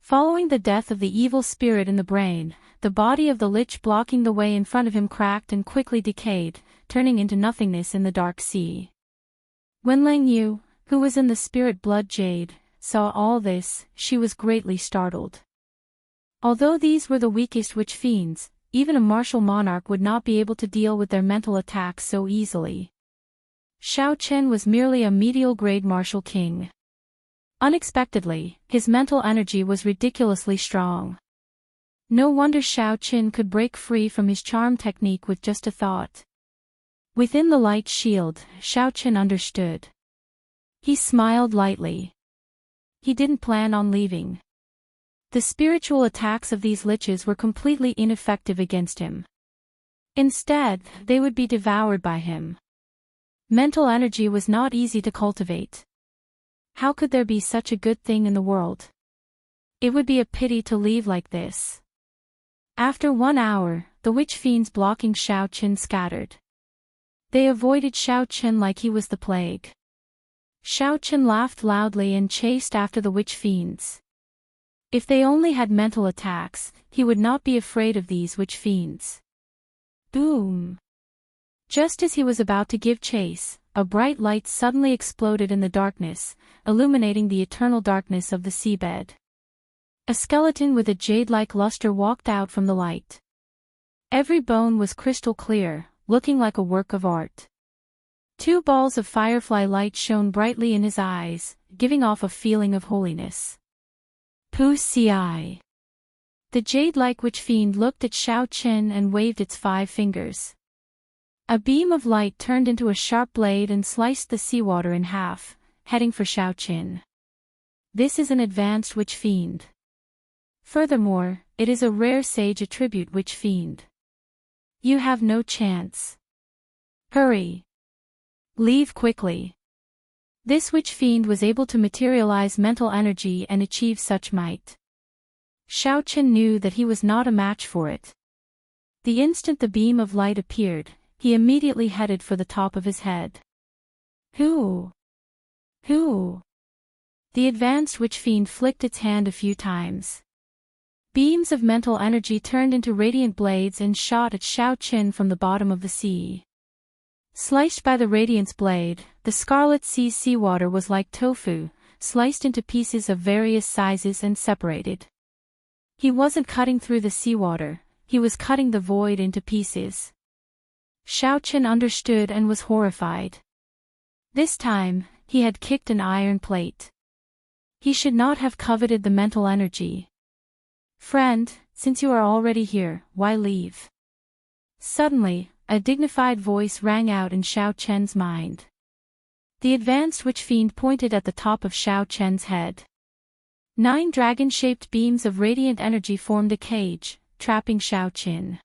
Following the death of the evil spirit in the brain, the body of the lich blocking the way in front of him cracked and quickly decayed, turning into nothingness in the dark sea. When Ling Yu, who was in the spirit blood jade, saw all this, she was greatly startled. Although these were the weakest witch fiends, even a martial monarch would not be able to deal with their mental attacks so easily. Xiaochen was merely a medial-grade martial king. Unexpectedly, his mental energy was ridiculously strong. No wonder Xiaochen could break free from his charm technique with just a thought. Within the light shield, Xiaochen understood. He smiled lightly. He didn't plan on leaving. The spiritual attacks of these liches were completely ineffective against him. Instead, they would be devoured by him. Mental energy was not easy to cultivate. How could there be such a good thing in the world? It would be a pity to leave like this. After 1 hour, the witch fiends blocking Xiaochen scattered. They avoided Xiaochen like he was the plague. Xiaochen laughed loudly and chased after the witch fiends. If they only had mental attacks, he would not be afraid of these witch fiends. Boom! Just as he was about to give chase, a bright light suddenly exploded in the darkness, illuminating the eternal darkness of the seabed. A skeleton with a jade-like luster walked out from the light. Every bone was crystal clear, looking like a work of art. 2 balls of firefly light shone brightly in his eyes, giving off a feeling of holiness. Pu Ci. The jade-like witch fiend looked at Xiaochen and waved its 5 fingers. A beam of light turned into a sharp blade and sliced the seawater in half, heading for Xiaochen. This is an advanced witch fiend. Furthermore, it is a rare sage attribute witch fiend. You have no chance. Hurry. Leave quickly. This witch fiend was able to materialize mental energy and achieve such might. Xiaochen knew that he was not a match for it. The instant the beam of light appeared, he immediately headed for the top of his head. Who? The advanced witch fiend flicked its hand a few times. Beams of mental energy turned into radiant blades and shot at Xiao Qin from the bottom of the sea. Sliced by the radiance blade, the Scarlet Sea's seawater was like tofu, sliced into pieces of various sizes and separated. He wasn't cutting through the seawater, he was cutting the void into pieces. Xiao Qin understood and was horrified. This time, he had kicked an iron plate. He should not have coveted the mental energy. Friend, since you are already here, why leave? Suddenly, a dignified voice rang out in Xiao Chen's mind. The advanced witch fiend pointed at the top of Xiao Chen's head. 9 dragon-shaped beams of radiant energy formed a cage, trapping Xiao Qin.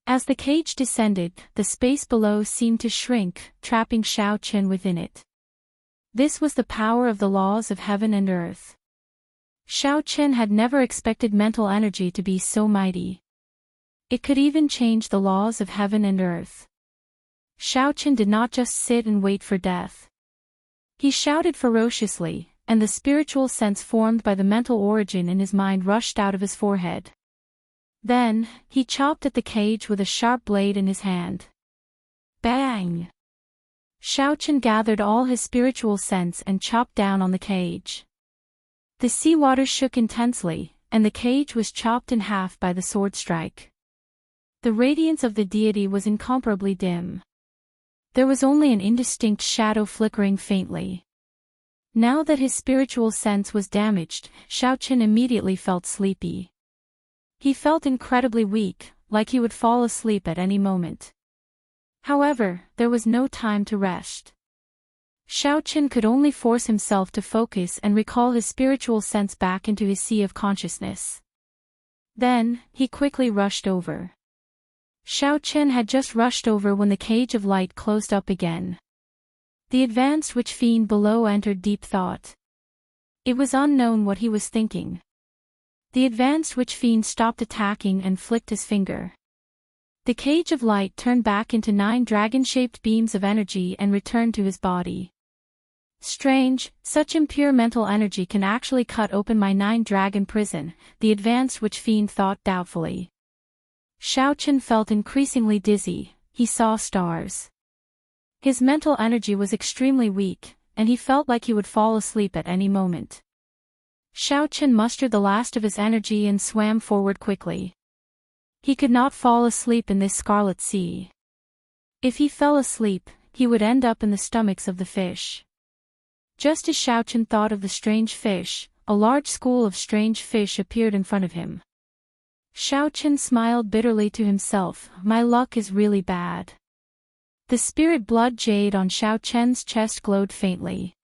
As the cage descended, the space below seemed to shrink, trapping Xiao Qin within it. This was the power of the laws of heaven and earth. Xiao Qin had never expected mental energy to be so mighty. It could even change the laws of heaven and earth. Xiao Qin did not just sit and wait for death. He shouted ferociously, and the spiritual sense formed by the mental origin in his mind rushed out of his forehead. Then, he chopped at the cage with a sharp blade in his hand. Bang! Xiao Qin gathered all his spiritual sense and chopped down on the cage. The seawater shook intensely, and the cage was chopped in half by the sword strike. The radiance of the deity was incomparably dim. There was only an indistinct shadow flickering faintly. Now that his spiritual sense was damaged, Xiao Qin immediately felt sleepy. He felt incredibly weak, like he would fall asleep at any moment. However, there was no time to rest. Xiao Qin could only force himself to focus and recall his spiritual sense back into his sea of consciousness. Then, he quickly rushed over. Xiao Qin had just rushed over when the cage of light closed up again. The advanced witch fiend below entered deep thought. It was unknown what he was thinking. The advanced witch fiend stopped attacking and flicked his finger. The cage of light turned back into 9 dragon-shaped beams of energy and returned to his body. Strange, such impure mental energy can actually cut open my 9-dragon prison, the advanced witch fiend thought doubtfully. Xiao Qin felt increasingly dizzy, he saw stars. His mental energy was extremely weak, and he felt like he would fall asleep at any moment. Xiao Qin mustered the last of his energy and swam forward quickly. He could not fall asleep in this scarlet sea. If he fell asleep, he would end up in the stomachs of the fish. Just as Xiao Qin thought of the strange fish, a large school of strange fish appeared in front of him. Xiao Qin smiled bitterly to himself, my luck is really bad. The spirit blood jade on Xiao Chen's chest glowed faintly.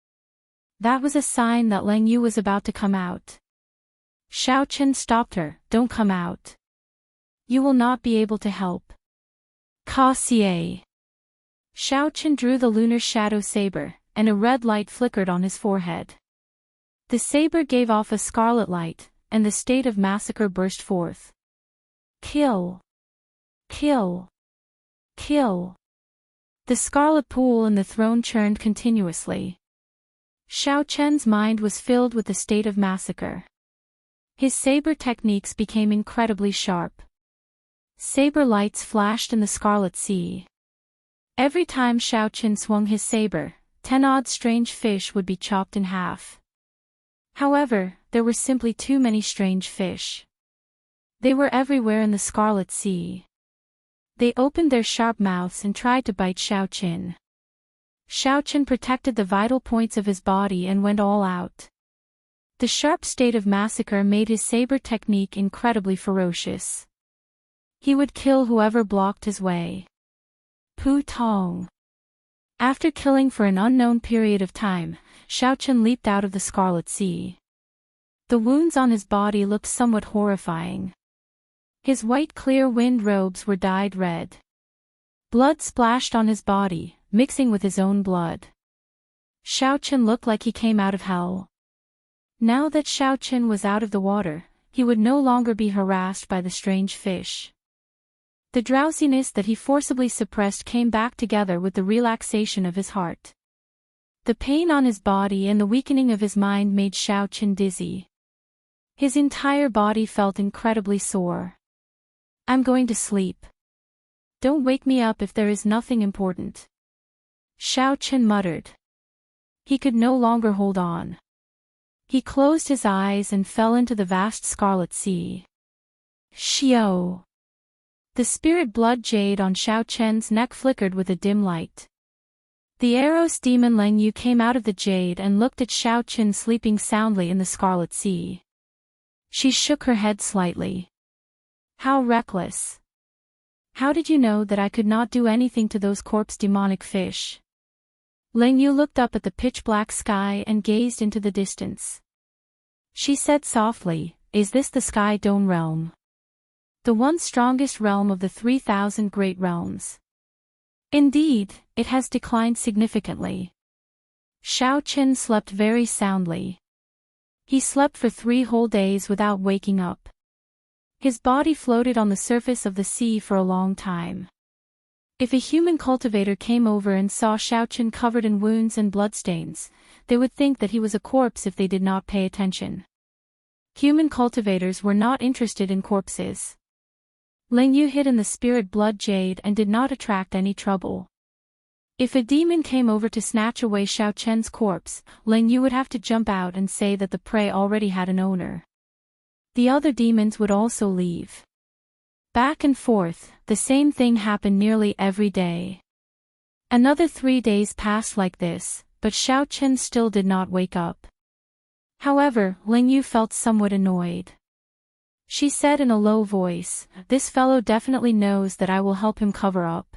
That was a sign that Lang Yu was about to come out. Xiao Qin stopped her, don't come out. You will not be able to help. Ka Xie. Xiao Qin drew the lunar shadow saber, and a red light flickered on his forehead. The saber gave off a scarlet light, and the state of massacre burst forth. Kill! Kill! Kill! The scarlet pool in the throne churned continuously. Xiao Chen's mind was filled with the state of massacre. His saber techniques became incredibly sharp. Saber lights flashed in the scarlet sea. Every time Xiao Qin swung his saber, 10 odd strange fish would be chopped in half. However, there were simply too many strange fish. They were everywhere in the scarlet sea. They opened their sharp mouths and tried to bite Xiao Qin. Xiao Qin protected the vital points of his body and went all out. The sharp state of massacre made his saber technique incredibly ferocious. He would kill whoever blocked his way. Pu Tong. After killing for an unknown period of time, Xiao Qin leaped out of the scarlet sea. The wounds on his body looked somewhat horrifying. His white clear wind robes were dyed red. Blood splashed on his body, mixing with his own blood. Xiao Qin looked like he came out of hell. Now that Xiao Qin was out of the water, he would no longer be harassed by the strange fish. The drowsiness that he forcibly suppressed came back together with the relaxation of his heart. The pain on his body and the weakening of his mind made Xiaoqin dizzy. His entire body felt incredibly sore. I'm going to sleep. Don't wake me up if there is nothing important. Xiaoqin muttered. He could no longer hold on. He closed his eyes and fell into the vast scarlet sea. Xiao. The spirit blood jade on Xiaoqin's neck flickered with a dim light. The Eros demon Leng Yu came out of the jade and looked at Xiaoqin sleeping soundly in the scarlet sea. She shook her head slightly. How reckless. How did you know that I could not do anything to those corpse demonic fish? Leng Yu looked up at the pitch-black sky and gazed into the distance. She said softly, Is this the Sky Dome realm? The once strongest realm of the 3,000 great realms. Indeed, it has declined significantly. Xiaoqin slept very soundly. He slept for 3 whole days without waking up. His body floated on the surface of the sea for a long time. If a human cultivator came over and saw Xiaoqin covered in wounds and bloodstains, they would think that he was a corpse if they did not pay attention. Human cultivators were not interested in corpses. Leng Yu hid in the spirit blood jade and did not attract any trouble. If a demon came over to snatch away Xiaoqin's corpse, Leng Yu would have to jump out and say that the prey already had an owner. The other demons would also leave. Back and forth, the same thing happened nearly every day. Another 3 days passed like this, but Xiaoqin still did not wake up. However, Leng Yu felt somewhat annoyed. She said in a low voice, This fellow definitely knows that I will help him cover up.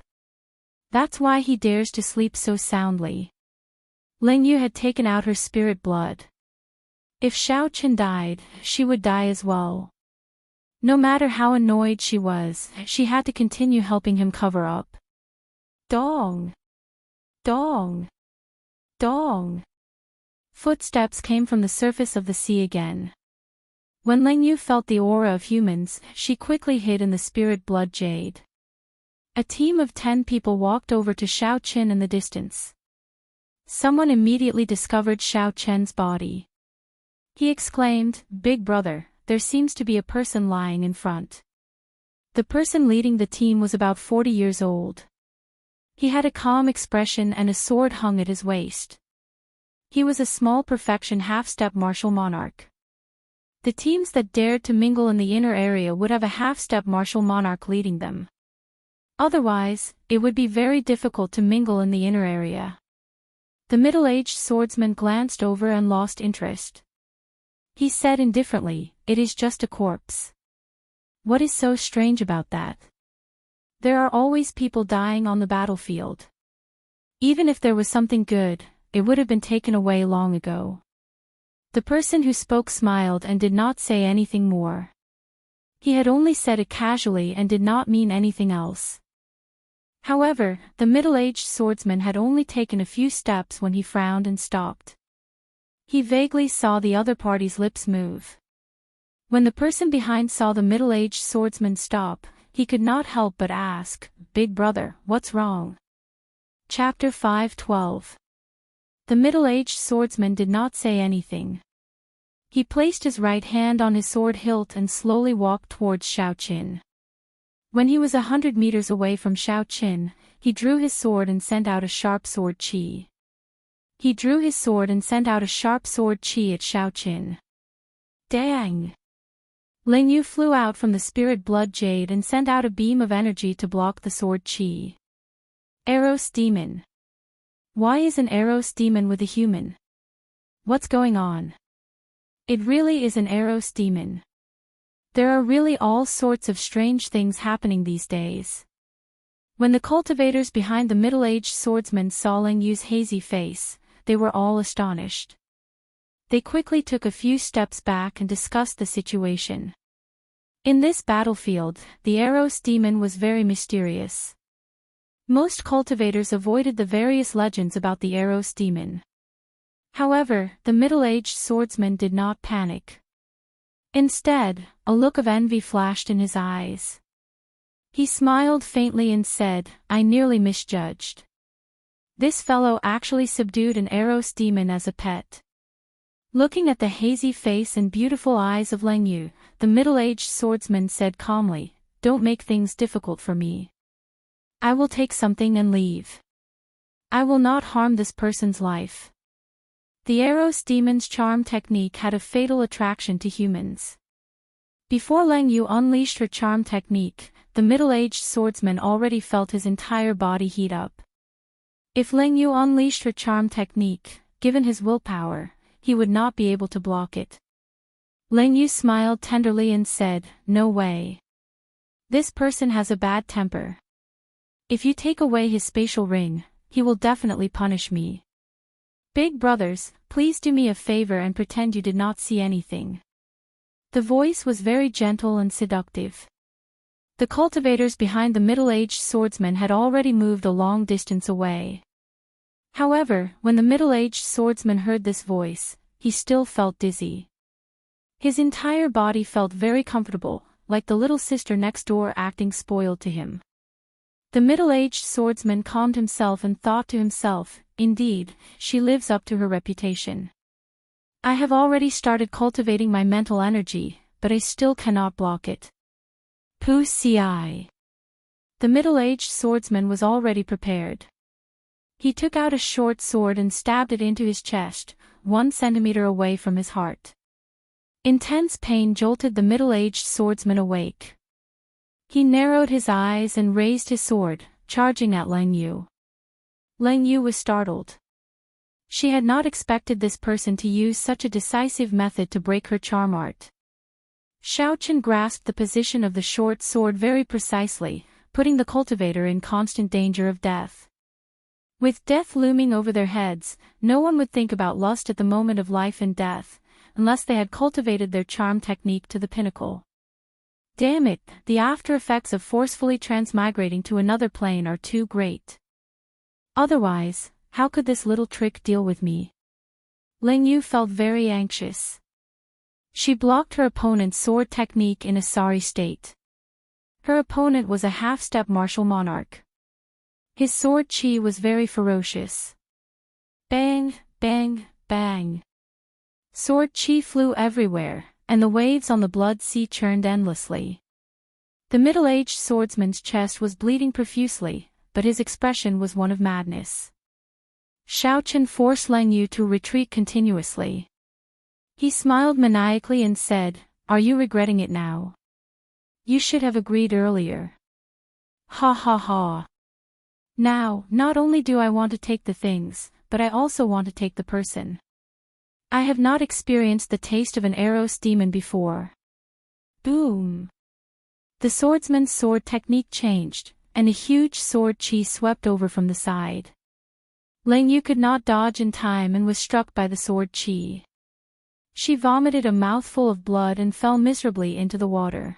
That's why he dares to sleep so soundly. Leng Yu had taken out her spirit blood. If Xiaoqin died, she would die as well. No matter how annoyed she was, she had to continue helping him cover up. Dong! Dong! Dong! Footsteps came from the surface of the sea again. When Leng Yu felt the aura of humans, she quickly hid in the spirit blood jade. A team of 10 people walked over to Xiaoqin in the distance. Someone immediately discovered Xiaoqin's body. He exclaimed, Big brother, there seems to be a person lying in front. The person leading the team was about 40 years old. He had a calm expression and a sword hung at his waist. He was a small perfection half-step martial monarch. The teams that dared to mingle in the inner area would have a half-step martial monarch leading them. Otherwise, it would be very difficult to mingle in the inner area. The middle-aged swordsman glanced over and lost interest. He said indifferently, It is just a corpse. What is so strange about that? There are always people dying on the battlefield. Even if there was something good, it would have been taken away long ago. The person who spoke smiled and did not say anything more. He had only said it casually and did not mean anything else. However, the middle-aged swordsman had only taken a few steps when he frowned and stopped. He vaguely saw the other party's lips move. When the person behind saw the middle-aged swordsman stop, he could not help but ask, Big brother, what's wrong? Chapter 5:12. The middle-aged swordsman did not say anything. He placed his right hand on his sword hilt and slowly walked towards Xiaoqin. When he was 100 meters away from Xiaoqin, he drew his sword and sent out a sharp sword qi. He drew his sword and sent out a sharp sword qi at Xiaoqin. Dang! Leng Yu flew out from the spirit blood jade and sent out a beam of energy to block the sword qi. Eros demon. Why is an Eros demon with a human? What's going on? It really is an Eros demon. There are really all sorts of strange things happening these days. When the cultivators behind the middle-aged swordsman saw Leng Yu's hazy face, they were all astonished. They quickly took a few steps back and discussed the situation. In this battlefield, the Eros demon was very mysterious. Most cultivators avoided the various legends about the Eros demon. However, the middle-aged swordsman did not panic. Instead, a look of envy flashed in his eyes. He smiled faintly and said, I nearly misjudged. This fellow actually subdued an Eros demon as a pet. Looking at the hazy face and beautiful eyes of Lang Yu, the middle-aged swordsman said calmly, "Don't make things difficult for me. I will take something and leave. I will not harm this person's life." The Eros demon's charm technique had a fatal attraction to humans. Before Lang Yu unleashed her charm technique, the middle-aged swordsman already felt his entire body heat up. If Lang Yu unleashed her charm technique, given his willpower, he would not be able to block it. Lang Yu smiled tenderly and said, "No way. This person has a bad temper. If you take away his spatial ring, he will definitely punish me. Big brothers, please do me a favor and pretend you did not see anything." The voice was very gentle and seductive. The cultivators behind the middle-aged swordsman had already moved a long distance away. However, when the middle-aged swordsman heard this voice, he still felt dizzy. His entire body felt very comfortable, like the little sister next door acting spoiled to him. The middle-aged swordsman calmed himself and thought to himself, "Indeed, she lives up to her reputation. I have already started cultivating my mental energy, but I still cannot block it. Pu ci." The middle-aged swordsman was already prepared. He took out a short sword and stabbed it into his chest, 1 centimeter away from his heart. Intense pain jolted the middle-aged swordsman awake. He narrowed his eyes and raised his sword, charging at Lang Yu. Lang Yu was startled. She had not expected this person to use such a decisive method to break her charm art. Xiaochen grasped the position of the short sword very precisely, putting the cultivator in constant danger of death. With death looming over their heads, no one would think about lust at the moment of life and death, unless they had cultivated their charm technique to the pinnacle. Damn it, the after effects of forcefully transmigrating to another plane are too great. Otherwise, how could this little trick deal with me? Lang Yu felt very anxious. She blocked her opponent's sword technique in a sorry state. Her opponent was a half-step martial monarch. His sword chi was very ferocious. Bang, bang, bang. Sword chi flew everywhere, and the waves on the blood sea churned endlessly. The middle-aged swordsman's chest was bleeding profusely, but his expression was one of madness. Xiaochen forced Lang Yu to retreat continuously. He smiled maniacally and said, "Are you regretting it now? You should have agreed earlier. Ha ha ha. Now, not only do I want to take the things, but I also want to take the person. I have not experienced the taste of an Eros demon before." Boom! The swordsman's sword technique changed, and a huge sword chi swept over from the side. Lang Yu could not dodge in time and was struck by the sword chi. She vomited a mouthful of blood and fell miserably into the water.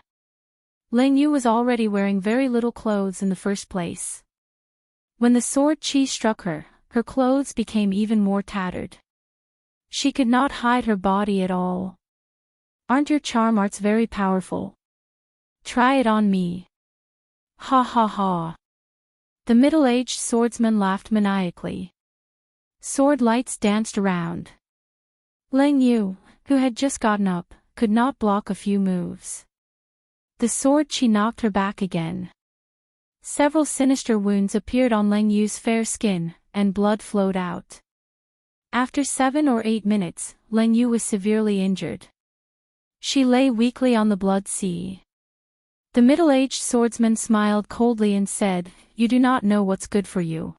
Lang Yu was already wearing very little clothes in the first place. When the sword chi struck her, her clothes became even more tattered. She could not hide her body at all. "Aren't your charm arts very powerful? Try it on me." Ha ha ha. The middle-aged swordsman laughed maniacally. Sword lights danced around. Lang Yu, who had just gotten up, could not block a few moves. The sword chi knocked her back again. Several sinister wounds appeared on Lang Yu's fair skin, and blood flowed out. After 7 or 8 minutes, Lang Yu was severely injured. She lay weakly on the blood sea. The middle-aged swordsman smiled coldly and said, "You do not know what's good for you.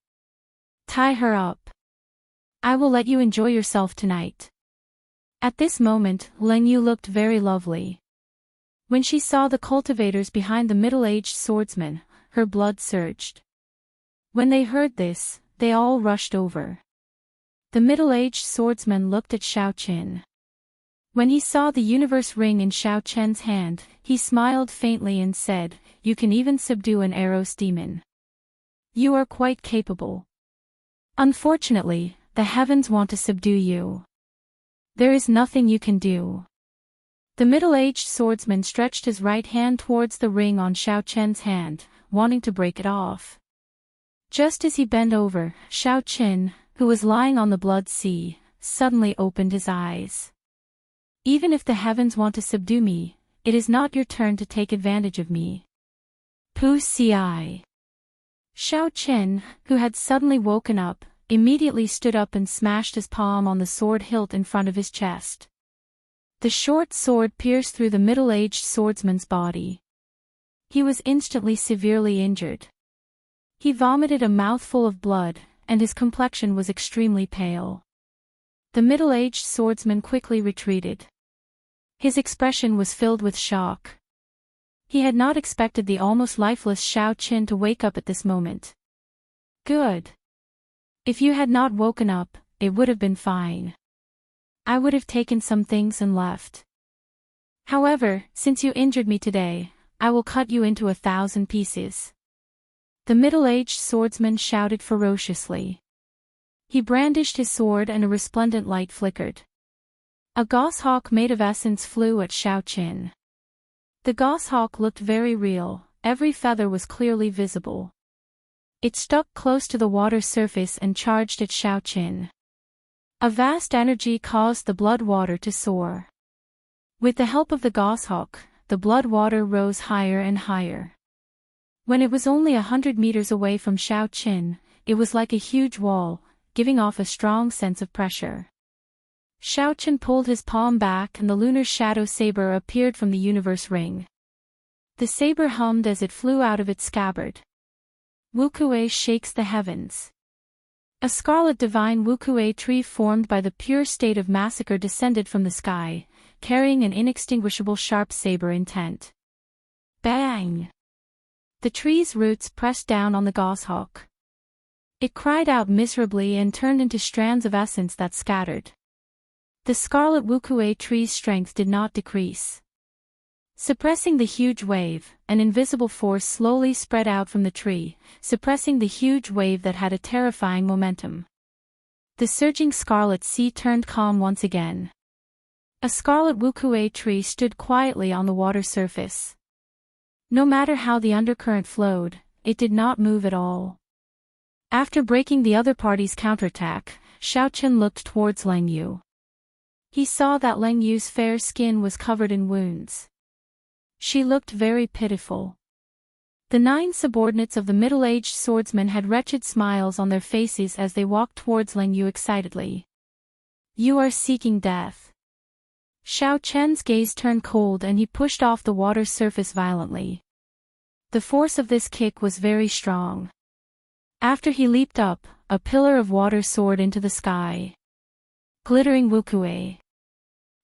Tie her up. I will let you enjoy yourself tonight." At this moment, Lang Yu looked very lovely. When she saw the cultivators behind the middle-aged swordsman, her blood surged. When they heard this, they all rushed over. The middle-aged swordsman looked at Xiaochen. When he saw the universe ring in Xiaochen's hand, he smiled faintly and said, "You can even subdue an Eros demon. You are quite capable. Unfortunately, the heavens want to subdue you. There is nothing you can do." The middle-aged swordsman stretched his right hand towards the ring on Xiaochen's hand, wanting to break it off. Just as he bent over, Xiaoqin, who was lying on the blood sea, suddenly opened his eyes. Even if the heavens want to subdue me, it is not your turn to take advantage of me. Pu ci. Xiaoqin, who had suddenly woken up, immediately stood up and smashed his palm on the sword hilt in front of his chest. The short sword pierced through the middle-aged swordsman's body. He was instantly severely injured. He vomited a mouthful of blood, and his complexion was extremely pale. The middle-aged swordsman quickly retreated. His expression was filled with shock. He had not expected the almost lifeless Xiaoqin to wake up at this moment. Good. If you had not woken up, it would have been fine. I would have taken some things and left. However, since you injured me today, I will cut you into 1,000 pieces. The middle-aged swordsman shouted ferociously. He brandished his sword and a resplendent light flickered. A goshawk made of essence flew at Xiaoqin. The goshawk looked very real, every feather was clearly visible. It stuck close to the water surface and charged at Xiaoqin. A vast energy caused the blood water to soar. With the help of the goshawk, the blood water rose higher and higher. When it was only 100 meters away from Xiaoqin, it was like a huge wall, giving off a strong sense of pressure. Xiaoqin pulled his palm back and the lunar shadow saber appeared from the universe ring. The saber hummed as it flew out of its scabbard. Wuxia shakes the heavens. A scarlet divine Wuxia tree formed by the pure state of massacre descended from the sky, carrying an inextinguishable sharp saber intent. Bang! The tree's roots pressed down on the goshawk. It cried out miserably and turned into strands of essence that scattered. The scarlet Wuxia tree's strength did not decrease. Suppressing the huge wave, an invisible force slowly spread out from the tree, suppressing the huge wave that had a terrifying momentum. The surging scarlet sea turned calm once again. A scarlet Wuxia tree stood quietly on the water surface. No matter how the undercurrent flowed, it did not move at all. After breaking the other party's counterattack, Xiaoqin looked towards Lang Yu. He saw that Lang Yu's fair skin was covered in wounds. She looked very pitiful. The 9 subordinates of the middle-aged swordsman had wretched smiles on their faces as they walked towards Lang Yu excitedly. You are seeking death. Xiaoqian's gaze turned cold and he pushed off the water surface violently. The force of this kick was very strong. After he leaped up, a pillar of water soared into the sky. Glittering Wuxia.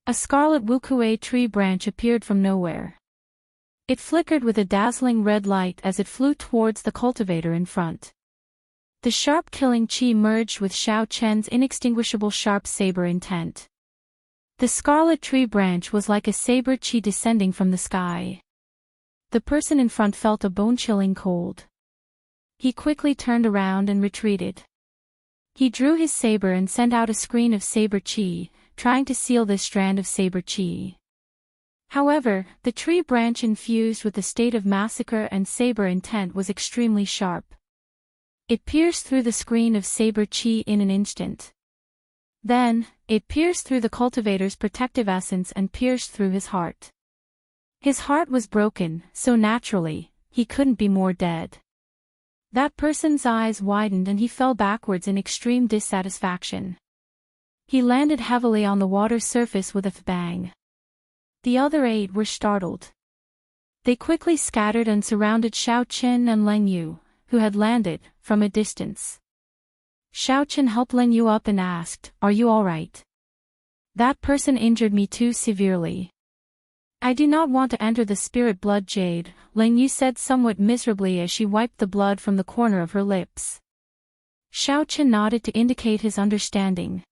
A scarlet Wuxia tree branch appeared from nowhere. It flickered with a dazzling red light as it flew towards the cultivator in front. The sharp killing chi merged with Xiaoqian's inextinguishable sharp saber intent. The scarlet tree branch was like a saber chi descending from the sky. The person in front felt a bone-chilling cold. He quickly turned around and retreated. He drew his saber and sent out a screen of saber chi, trying to seal this strand of saber chi. However, the tree branch infused with the state of massacre and saber intent was extremely sharp. It pierced through the screen of saber chi in an instant. Then, it pierced through the cultivator's protective essence and pierced through his heart. His heart was broken, so naturally, he couldn't be more dead. That person's eyes widened and he fell backwards in extreme dissatisfaction. He landed heavily on the water surface with a bang. The other 8 were startled. They quickly scattered and surrounded Xiaoqin and Lang Yu, who had landed, from a distance. Xiaoqin helped Lang Yu up and asked, "Are you all right? That person injured me too severely." "I do not want to enter the spirit blood jade," Lang Yu said somewhat miserably as she wiped the blood from the corner of her lips. Xiaoqin nodded to indicate his understanding.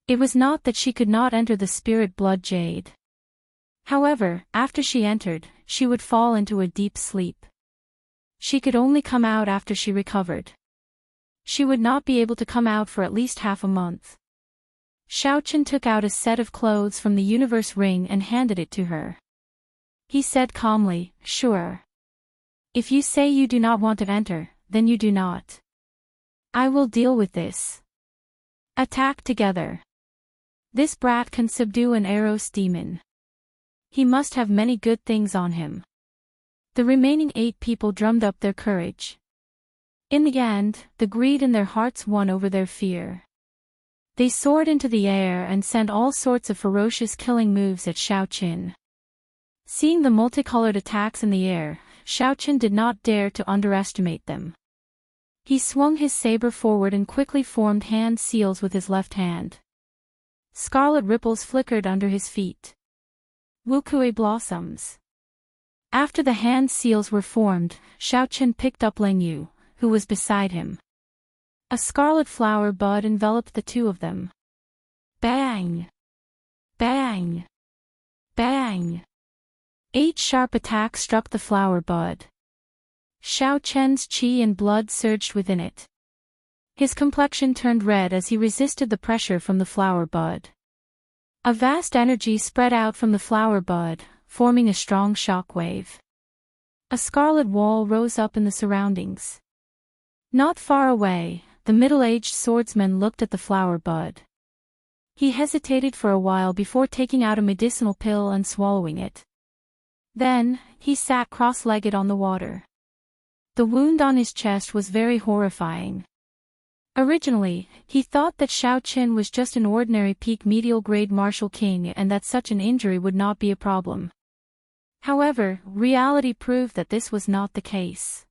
It was not that she could not enter the spirit blood jade. However, after she entered, she would fall into a deep sleep. She could only come out after she recovered. She would not be able to come out for at least half a month. Xiaoqin took out a set of clothes from the universe ring and handed it to her. He said calmly, "Sure. If you say you do not want to enter, then you do not." I will deal with this. Attack together. This brat can subdue an Eros demon. He must have many good things on him. The remaining 8 people drummed up their courage. In the end, the greed in their hearts won over their fear. They soared into the air and sent all sorts of ferocious killing moves at Xiaoqin. Seeing the multicolored attacks in the air, Xiaoqin did not dare to underestimate them. He swung his saber forward and quickly formed hand seals with his left hand. Scarlet ripples flickered under his feet. Wuxia blossoms. After the hand seals were formed, Xiaoqin picked up Ling Yu, who was beside him. A scarlet flower bud enveloped the two of them. Bang! Bang! Bang! 8 sharp attacks struck the flower bud. Xiaoqian's qi and blood surged within it. His complexion turned red as he resisted the pressure from the flower bud. A vast energy spread out from the flower bud, forming a strong shock wave. A scarlet wall rose up in the surroundings. Not far away, the middle-aged swordsman looked at the flower bud. He hesitated for a while before taking out a medicinal pill and swallowing it. Then, he sat cross-legged on the water. The wound on his chest was very horrifying. Originally, he thought that Xiaoqin was just an ordinary peak medial grade martial king and that such an injury would not be a problem. However, reality proved that this was not the case.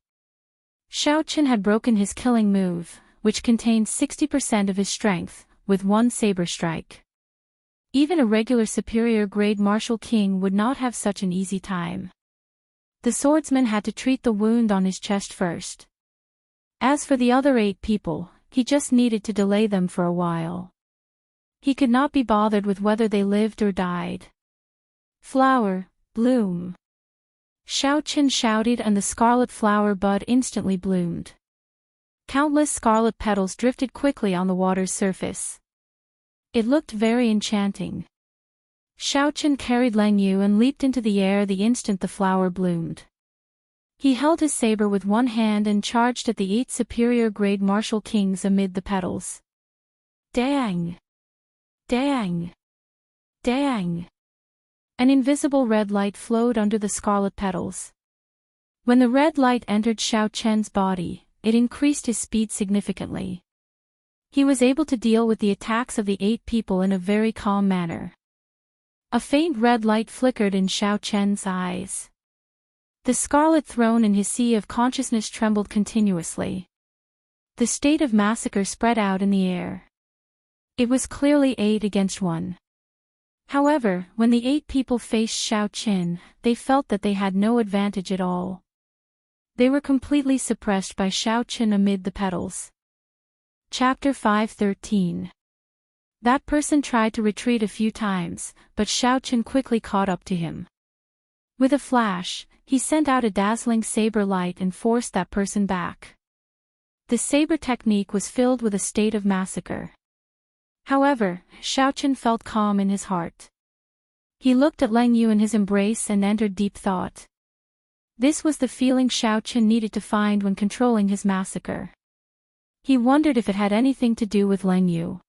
Xiaoqin had broken his killing move, which contained 60% of his strength, with one saber strike. Even a regular superior grade martial king would not have such an easy time. The swordsman had to treat the wound on his chest first. As for the other 8 people, he just needed to delay them for a while. He could not be bothered with whether they lived or died. Flower, bloom. Xiaoqin shouted and the scarlet flower bud instantly bloomed. Countless scarlet petals drifted quickly on the water's surface. It looked very enchanting. Xiaoqin carried Ling Yu and leaped into the air the instant the flower bloomed. He held his saber with one hand and charged at the 8 superior grade martial kings amid the petals. Dang! Dang! Dang! An invisible red light flowed under the scarlet petals. When the red light entered Xiaoqian's body, it increased his speed significantly. He was able to deal with the attacks of the 8 people in a very calm manner. A faint red light flickered in Xiaoqian's eyes. The scarlet throne in his sea of consciousness trembled continuously. The state of massacre spread out in the air. It was clearly 8 against 1. However, when the 8 people faced Xiaoqin, they felt that they had no advantage at all. They were completely suppressed by Xiaoqin amid the petals. Chapter 5:13. That person tried to retreat a few times, but Xiaoqin quickly caught up to him. With a flash, he sent out a dazzling saber light and forced that person back. The saber technique was filled with a state of massacre. However, Xiaoqin felt calm in his heart. He looked at Ling Yu in his embrace and entered deep thought. This was the feeling Xiaoqin needed to find when controlling his massacre. He wondered if it had anything to do with Ling Yu.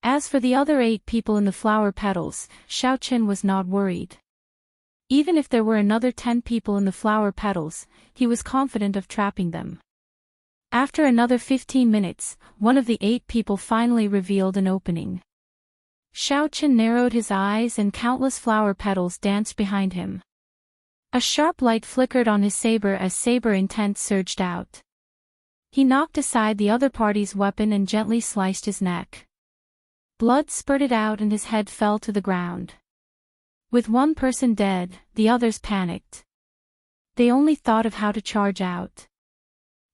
As for the other 8 people in the flower petals, Xiaoqin was not worried. Even if there were another 10 people in the flower petals, he was confident of trapping them. After another 15 minutes, one of the 8 people finally revealed an opening. Xiaoqin narrowed his eyes and countless flower petals danced behind him. A sharp light flickered on his saber as saber intent surged out. He knocked aside the other party's weapon and gently sliced his neck. Blood spurted out and his head fell to the ground. With one person dead, the others panicked. They only thought of how to charge out.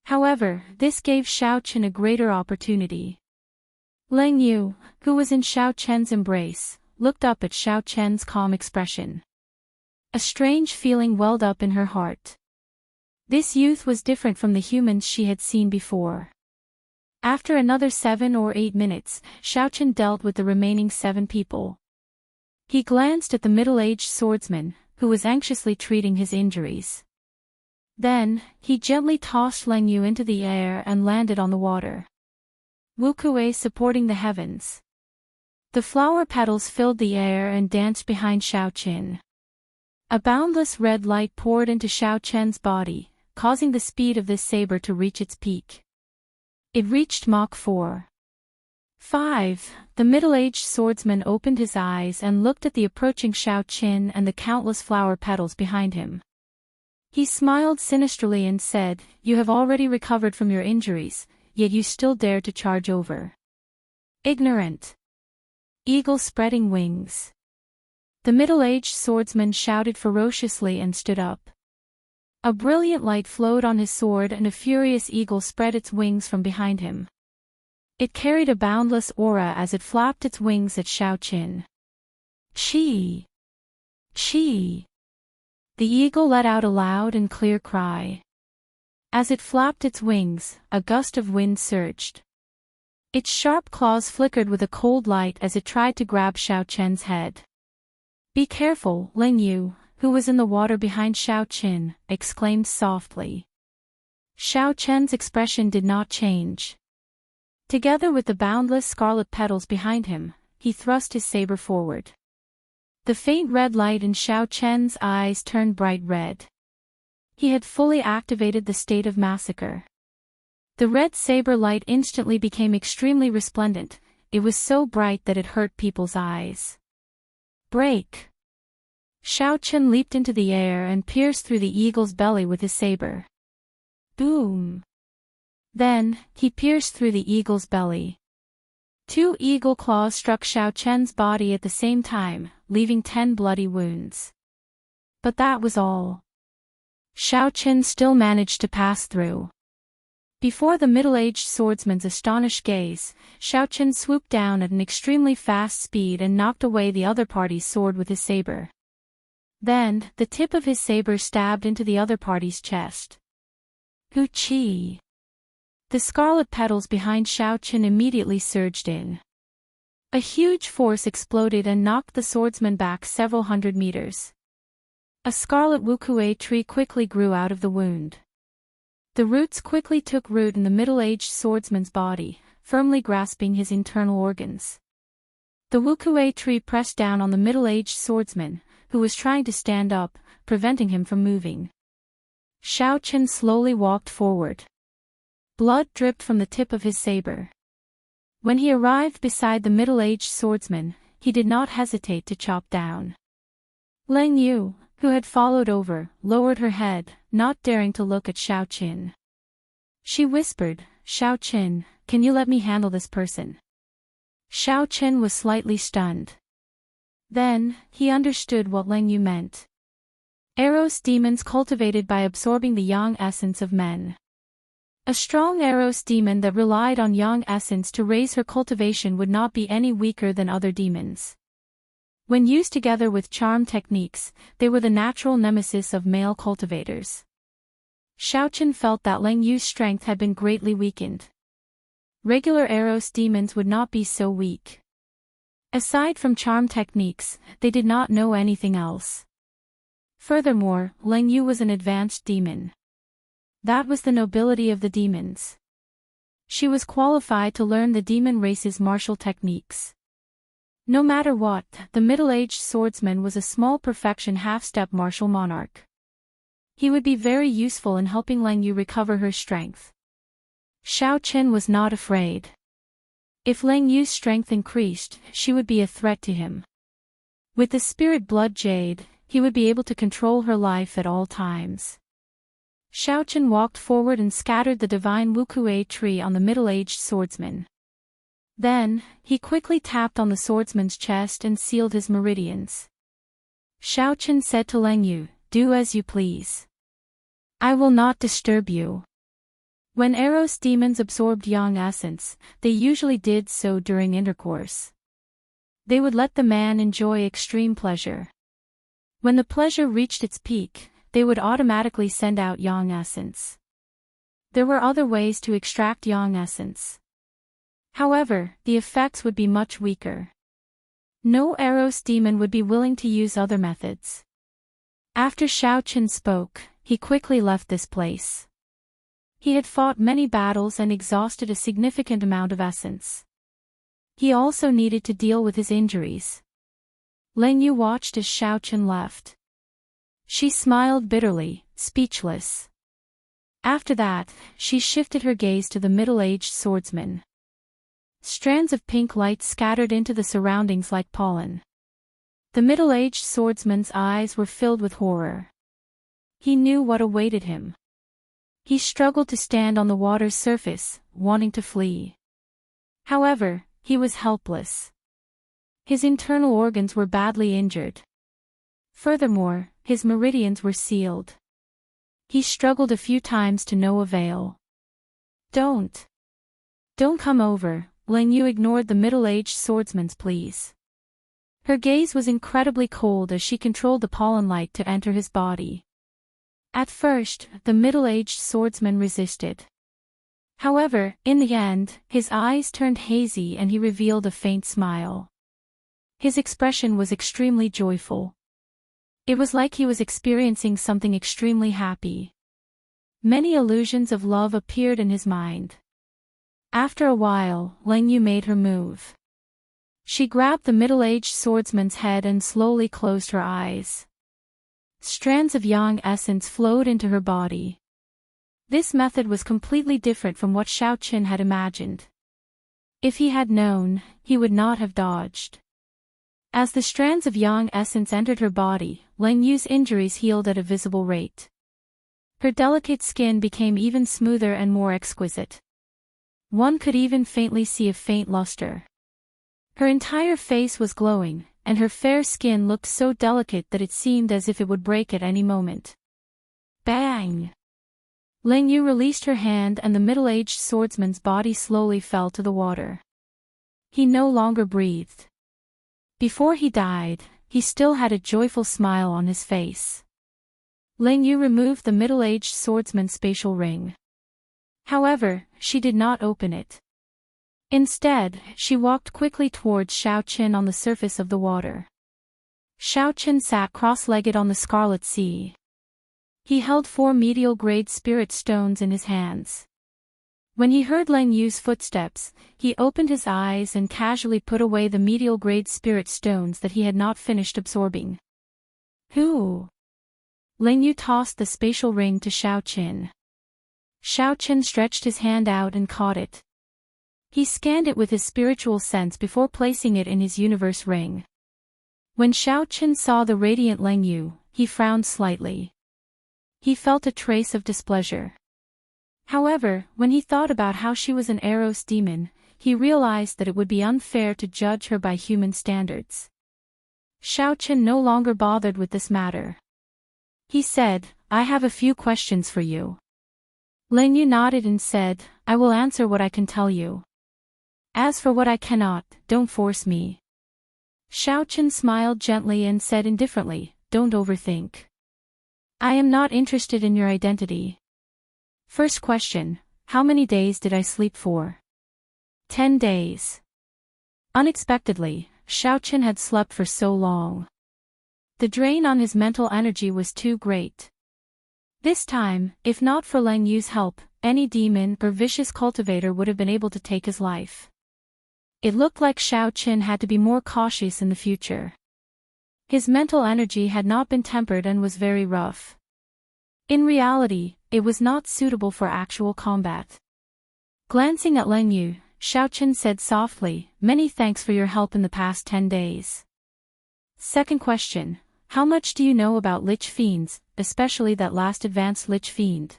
However, this gave Xiaoqin a greater opportunity. Ling Yu, who was in Xiaoqian's embrace, looked up at Xiaoqian's calm expression. A strange feeling welled up in her heart. This youth was different from the humans she had seen before. After another 7 or 8 minutes, Xiaoqin dealt with the remaining 7 people. He glanced at the middle-aged swordsman, who was anxiously treating his injuries. Then, he gently tossed Leng Yu into the air and landed on the water. Wuxia supporting the heavens. The flower petals filled the air and danced behind Xiaoqin. A boundless red light poured into Xiaoqian's body, causing the speed of this saber to reach its peak. It reached Mach 4. 5. The middle-aged swordsman opened his eyes and looked at the approaching Xiaoqin and the countless flower petals behind him. He smiled sinisterly and said, "You have already recovered from your injuries, yet you still dare to charge over. Ignorant. Eagle spreading wings." The middle-aged swordsman shouted ferociously and stood up. A brilliant light flowed on his sword and a furious eagle spread its wings from behind him. It carried a boundless aura as it flapped its wings at Xiaoqin. Chi! Chi! The eagle let out a loud and clear cry. As it flapped its wings, a gust of wind surged. Its sharp claws flickered with a cold light as it tried to grab Xiaoqian's head. "Be careful, Leng Yu," who was in the water behind Xiaoqin, exclaimed softly. Xiaoqian's expression did not change. Together with the boundless scarlet petals behind him, he thrust his saber forward. The faint red light in Xiaoqian's eyes turned bright red. He had fully activated the state of massacre. The red saber light instantly became extremely resplendent. It was so bright that it hurt people's eyes. Break! Xiaoqin leaped into the air and pierced through the eagle's belly with his saber. Boom! Then, he pierced through the eagle's belly. 2 eagle claws struck Xiaoqian's body at the same time, leaving 10 bloody wounds. But that was all. Xiaoqin still managed to pass through. Before the middle-aged swordsman's astonished gaze, Xiaoqin swooped down at an extremely fast speed and knocked away the other party's sword with his saber. Then, the tip of his saber stabbed into the other party's chest. Chi! The scarlet petals behind Xiaoqin immediately surged in. A huge force exploded and knocked the swordsman back several hundred meters. A scarlet Wuxia tree quickly grew out of the wound. The roots quickly took root in the middle-aged swordsman's body, firmly grasping his internal organs. The Wuxia tree pressed down on the middle-aged swordsman, who was trying to stand up, preventing him from moving. Xiaoqin slowly walked forward. Blood dripped from the tip of his saber. When he arrived beside the middle-aged swordsman, he did not hesitate to chop down. Leng Yu, who had followed over, lowered her head, not daring to look at Xiaoqin. She whispered, "Xiaoqin, can you let me handle this person?" Xiaoqin was slightly stunned. Then, he understood what Leng Yu meant. Eros demons cultivated by absorbing the yang essence of men. A strong Eros demon that relied on yang essence to raise her cultivation would not be any weaker than other demons. When used together with charm techniques, they were the natural nemesis of male cultivators. Xiaoqin felt that Leng Yu's strength had been greatly weakened. Regular Eros demons would not be so weak. Aside from charm techniques, they did not know anything else. Furthermore, Leng Yu was an advanced demon. That was the nobility of the demons. She was qualified to learn the demon race's martial techniques. No matter what, the middle-aged swordsman was a small perfection half-step martial monarch. He would be very useful in helping Leng Yu recover her strength. Xiaoqin was not afraid. If Leng Yu's strength increased, she would be a threat to him. With the spirit blood jade, he would be able to control her life at all times. Xiaoqin walked forward and scattered the divine Wuxia tree on the middle-aged swordsman. Then, he quickly tapped on the swordsman's chest and sealed his meridians. Xiaoqin said to Leng Yu, "Do as you please. I will not disturb you." When Eros demons absorbed yang essence, they usually did so during intercourse. They would let the man enjoy extreme pleasure. When the pleasure reached its peak, they would automatically send out yang essence. There were other ways to extract yang essence. However, the effects would be much weaker. No Eros demon would be willing to use other methods. After Xiaoqin spoke, he quickly left this place. He had fought many battles and exhausted a significant amount of essence. He also needed to deal with his injuries. Ling Yu watched as Xiaochen left. She smiled bitterly, speechless. After that, she shifted her gaze to the middle-aged swordsman. Strands of pink light scattered into the surroundings like pollen. The middle-aged swordsman's eyes were filled with horror. He knew what awaited him. He struggled to stand on the water's surface, wanting to flee. However, he was helpless. His internal organs were badly injured. Furthermore, his meridians were sealed. He struggled a few times to no avail. Don't come over," Ling Yu ignored the middle-aged swordsman's pleas. Her gaze was incredibly cold as she controlled the pollen light to enter his body. At first, the middle-aged swordsman resisted. However, in the end, his eyes turned hazy and he revealed a faint smile. His expression was extremely joyful. It was like he was experiencing something extremely happy. Many illusions of love appeared in his mind. After a while, Ling Yu made her move. She grabbed the middle-aged swordsman's head and slowly closed her eyes. Strands of yang essence flowed into her body. This method was completely different from what Xiaochen had imagined. If he had known, he would not have dodged. As the strands of yang essence entered her body, Ling Yu's injuries healed at a visible rate. Her delicate skin became even smoother and more exquisite. One could even faintly see a faint luster. Her entire face was glowing, and her fair skin looked so delicate that it seemed as if it would break at any moment. Bang! Ling Yu released her hand and the middle-aged swordsman's body slowly fell to the water. He no longer breathed. Before he died, he still had a joyful smile on his face. Ling Yu removed the middle-aged swordsman's spatial ring. However, she did not open it. Instead, she walked quickly towards Xiaochen on the surface of the water. Xiaochen sat cross-legged on the scarlet sea. He held 4 medial-grade spirit stones in his hands. When he heard Ling Yu's footsteps, he opened his eyes and casually put away the medial-grade spirit stones that he had not finished absorbing. Who? Ling Yu tossed the spatial ring to Xiaochen. Xiaochen stretched his hand out and caught it. He scanned it with his spiritual sense before placing it in his universe ring. When Xiaochen saw the radiant Ling Yu, he frowned slightly. He felt a trace of displeasure. However, when he thought about how she was an Eros demon, he realized that it would be unfair to judge her by human standards. Xiaochen no longer bothered with this matter. He said, "I have a few questions for you." Ling Yu nodded and said, "I will answer what I can tell you. As for what I cannot, don't force me." Xiaochen smiled gently and said indifferently, "Don't overthink. I am not interested in your identity. First question, how many days did I sleep for?" 10 days. Unexpectedly, Xiaochen had slept for so long. The drain on his mental energy was too great. This time, if not for Ling Yu's help, any demon or vicious cultivator would have been able to take his life. It looked like Xiaochen had to be more cautious in the future. His mental energy had not been tempered and was very rough. In reality, it was not suitable for actual combat. Glancing at Ling Yu, Xiaochen said softly, "Many thanks for your help in the past 10 days. Second question, how much do you know about Lich Fiends, especially that last advanced Lich Fiend?"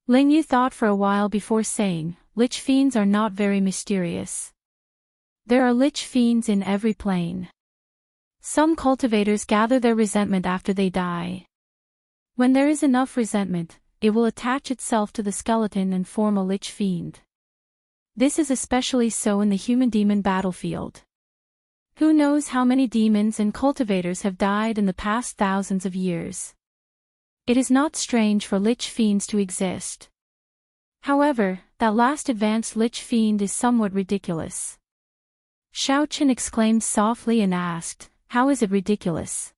Ling Yu thought for a while before saying, "Lich Fiends are not very mysterious. There are Lich Fiends in every plane. Some cultivators gather their resentment after they die. When there is enough resentment, it will attach itself to the skeleton and form a Lich Fiend. This is especially so in the human-demon battlefield. Who knows how many demons and cultivators have died in the past thousands of years. It is not strange for Lich Fiends to exist. However, that last advanced Lich Fiend is somewhat ridiculous." Xiaochen exclaimed softly and asked, "How is it ridiculous?"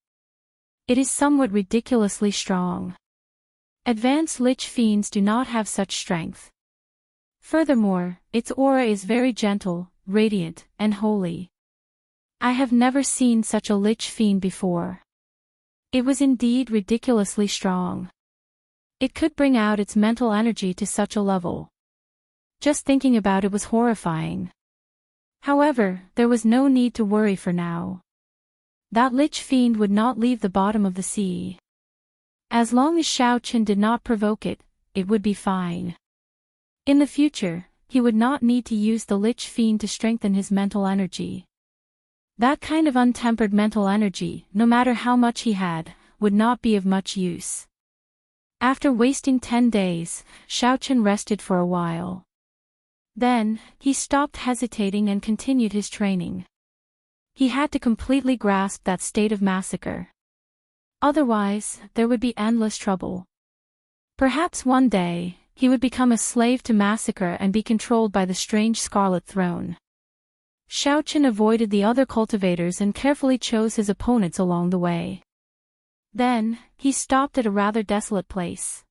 "It is somewhat ridiculously strong. Advanced Lich Fiends do not have such strength. Furthermore, its aura is very gentle, radiant, and holy. I have never seen such a Lich Fiend before. It was indeed ridiculously strong. It could bring out its mental energy to such a level. Just thinking about it was horrifying. However, there was no need to worry for now. That Lich Fiend would not leave the bottom of the sea. As long as Xiaochen did not provoke it, it would be fine. In the future, he would not need to use the Lich Fiend to strengthen his mental energy. That kind of untempered mental energy, no matter how much he had, would not be of much use. After wasting 10 days, Xiaochen rested for a while. Then, he stopped hesitating and continued his training. He had to completely grasp that state of massacre. Otherwise, there would be endless trouble. Perhaps one day, he would become a slave to massacre and be controlled by the strange Scarlet Throne. Xiaochen avoided the other cultivators and carefully chose his opponents along the way. Then, he stopped at a rather desolate place.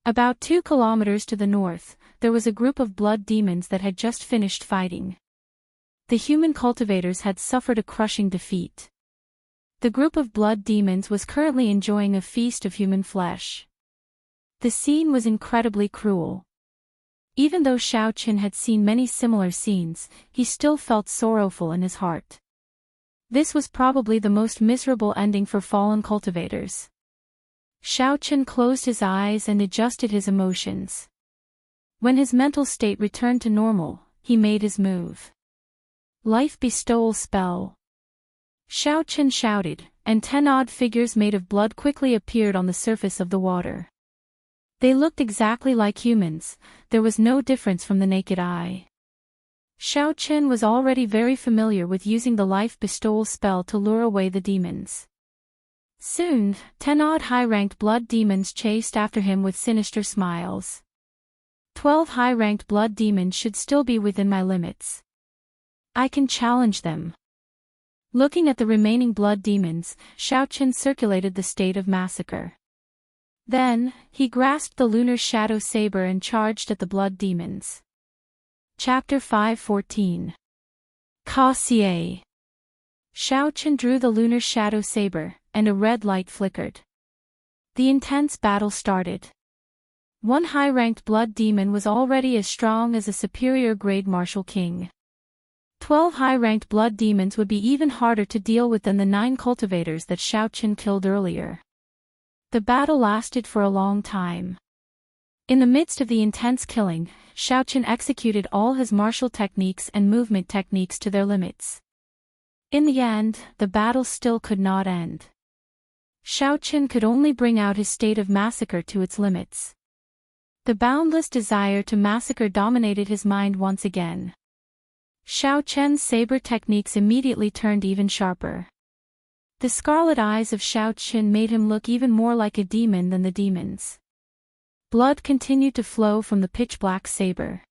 About 2 kilometers to the north, there was a group of blood demons that had just finished fighting. The human cultivators had suffered a crushing defeat. The group of blood demons was currently enjoying a feast of human flesh. The scene was incredibly cruel. Even though Xiaochen had seen many similar scenes, he still felt sorrowful in his heart. This was probably the most miserable ending for fallen cultivators. Xiaochen closed his eyes and adjusted his emotions. When his mental state returned to normal, he made his move. Life Bestowal Spell. Xiaochen shouted, and 10 odd figures made of blood quickly appeared on the surface of the water. They looked exactly like humans, there was no difference from the naked eye. Xiaochen was already very familiar with using the Life Bestowal spell to lure away the demons. Soon, 10 odd high-ranked blood demons chased after him with sinister smiles. 12 high-ranked blood demons should still be within my limits. I can challenge them. Looking at the remaining blood demons, Xiaochen circulated the state of massacre. Then, he grasped the lunar shadow saber and charged at the blood demons. Chapter 5:14. Xie. Xiaochen drew the lunar shadow saber, and a red light flickered. The intense battle started. One high-ranked blood demon was already as strong as a superior grade martial king. 12 high-ranked blood demons would be even harder to deal with than the 9 cultivators that Xiaochen killed earlier. The battle lasted for a long time. In the midst of the intense killing, Xiaochen executed all his martial techniques and movement techniques to their limits. In the end, the battle still could not end. Xiaochen could only bring out his state of massacre to its limits. The boundless desire to massacre dominated his mind once again. Xiaochen's saber techniques immediately turned even sharper. The scarlet eyes of Xiaochen made him look even more like a demon than the demons. Blood continued to flow from the pitch-black saber.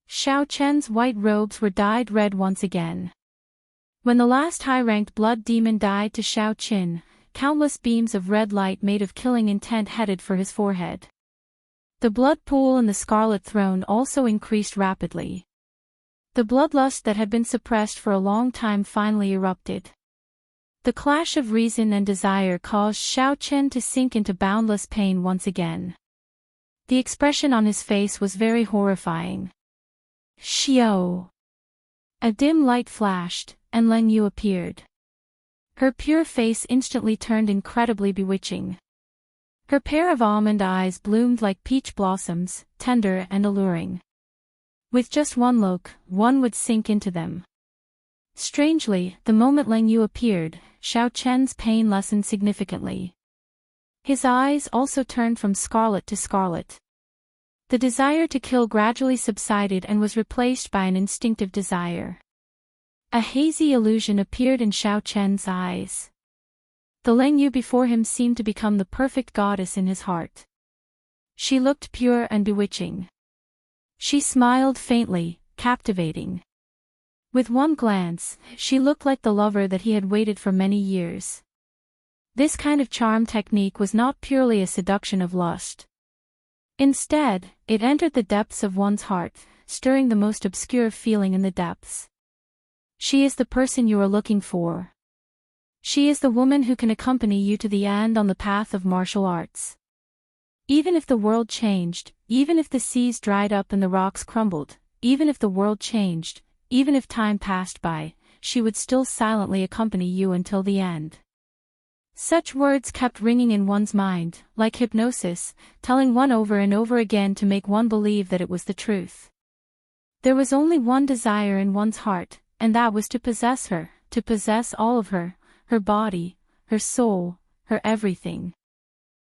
Xiaochen's white robes were dyed red once again. When the last high-ranked blood demon died to Xiaochen, countless beams of red light made of killing intent headed for his forehead. The blood pool in the Scarlet Throne also increased rapidly. The bloodlust that had been suppressed for a long time finally erupted. The clash of reason and desire caused Xiaochen to sink into boundless pain once again. The expression on his face was very horrifying. Xiao! A dim light flashed, and Len Yu appeared. Her pure face instantly turned incredibly bewitching. Her pair of almond eyes bloomed like peach blossoms, tender and alluring. With just one look, one would sink into them. Strangely, the moment Len Yu appeared, Xiaochen's pain lessened significantly. His eyes also turned from scarlet to scarlet. The desire to kill gradually subsided and was replaced by an instinctive desire. A hazy illusion appeared in Xiaochen's eyes. The Len Yu before him seemed to become the perfect goddess in his heart. She looked pure and bewitching. She smiled faintly, captivating. With one glance, she looked like the lover that he had waited for many years. This kind of charm technique was not purely a seduction of lust. Instead, it entered the depths of one's heart, stirring the most obscure feeling in the depths. She is the person you are looking for. She is the woman who can accompany you to the end on the path of martial arts. Even if the world changed, even if the seas dried up and the rocks crumbled, even if the world changed, even if time passed by, she would still silently accompany you until the end. Such words kept ringing in one's mind, like hypnosis, telling one over and over again to make one believe that it was the truth. There was only one desire in one's heart, and that was to possess her, to possess all of her, her body, her soul, her everything.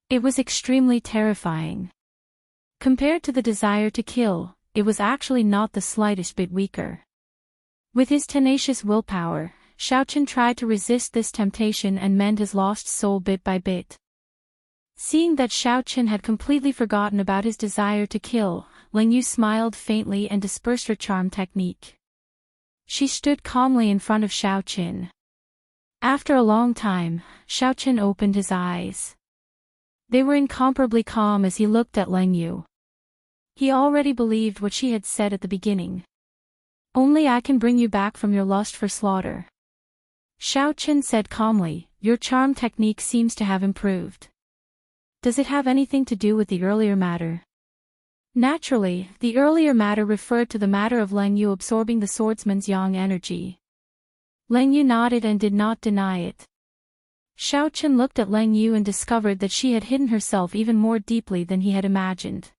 It was extremely terrifying. Compared to the desire to kill, it was actually not the slightest bit weaker. With his tenacious willpower, Xiaochen tried to resist this temptation and mend his lost soul bit by bit. Seeing that Xiaochen had completely forgotten about his desire to kill, Ling Yu smiled faintly and dispersed her charm technique. She stood calmly in front of Xiaochen. After a long time, Xiaochen opened his eyes. They were incomparably calm as he looked at Ling Yu. He already believed what she had said at the beginning. Only I can bring you back from your lust for slaughter. Xiaochen said calmly, your charm technique seems to have improved. Does it have anything to do with the earlier matter? Naturally, the earlier matter referred to the matter of Ling Yu absorbing the swordsman's yang energy. Ling Yu nodded and did not deny it. Xiaochen looked at Ling Yu and discovered that she had hidden herself even more deeply than he had imagined.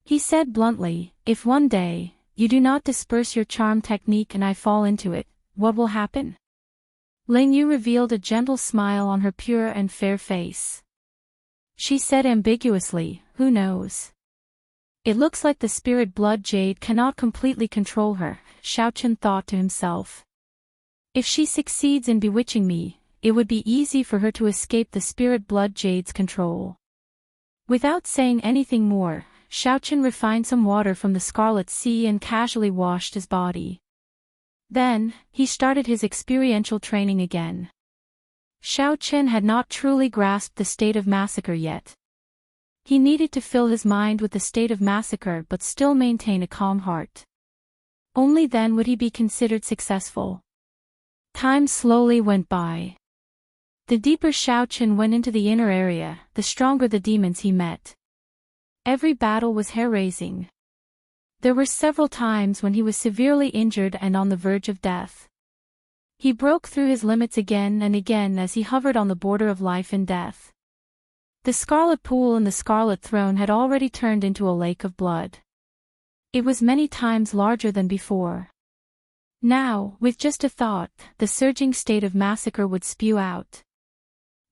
He said bluntly, if one day, you do not disperse your charm technique and I fall into it, what will happen? Ling Yu revealed a gentle smile on her pure and fair face. She said ambiguously, who knows? It looks like the spirit blood jade cannot completely control her, Xiaochen thought to himself. If she succeeds in bewitching me, it would be easy for her to escape the spirit blood jade's control. Without saying anything more, Xiaochen refined some water from the Scarlet Sea and casually washed his body. Then, he started his experiential training again. Xiaochen had not truly grasped the state of massacre yet. He needed to fill his mind with the state of massacre but still maintain a calm heart. Only then would he be considered successful. Time slowly went by. The deeper Xiaochen went into the inner area, the stronger the demons he met. Every battle was hair-raising. There were several times when he was severely injured and on the verge of death. He broke through his limits again and again as he hovered on the border of life and death. The Scarlet Pool and the Scarlet Throne had already turned into a lake of blood. It was many times larger than before. Now, with just a thought, the surging state of massacre would spew out.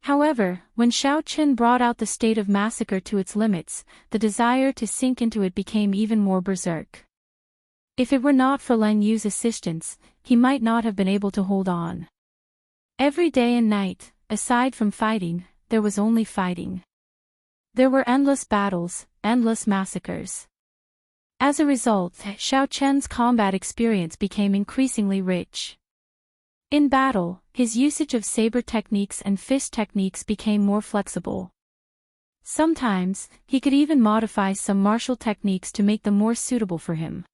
However, when Xiaochen brought out the state of massacre to its limits, the desire to sink into it became even more berserk. If it were not for Ling Yu's assistance, he might not have been able to hold on. Every day and night, aside from fighting, there was only fighting. There were endless battles, endless massacres. As a result, Xiaochen's combat experience became increasingly rich. In battle, his usage of saber techniques and fist techniques became more flexible. Sometimes, he could even modify some martial techniques to make them more suitable for him.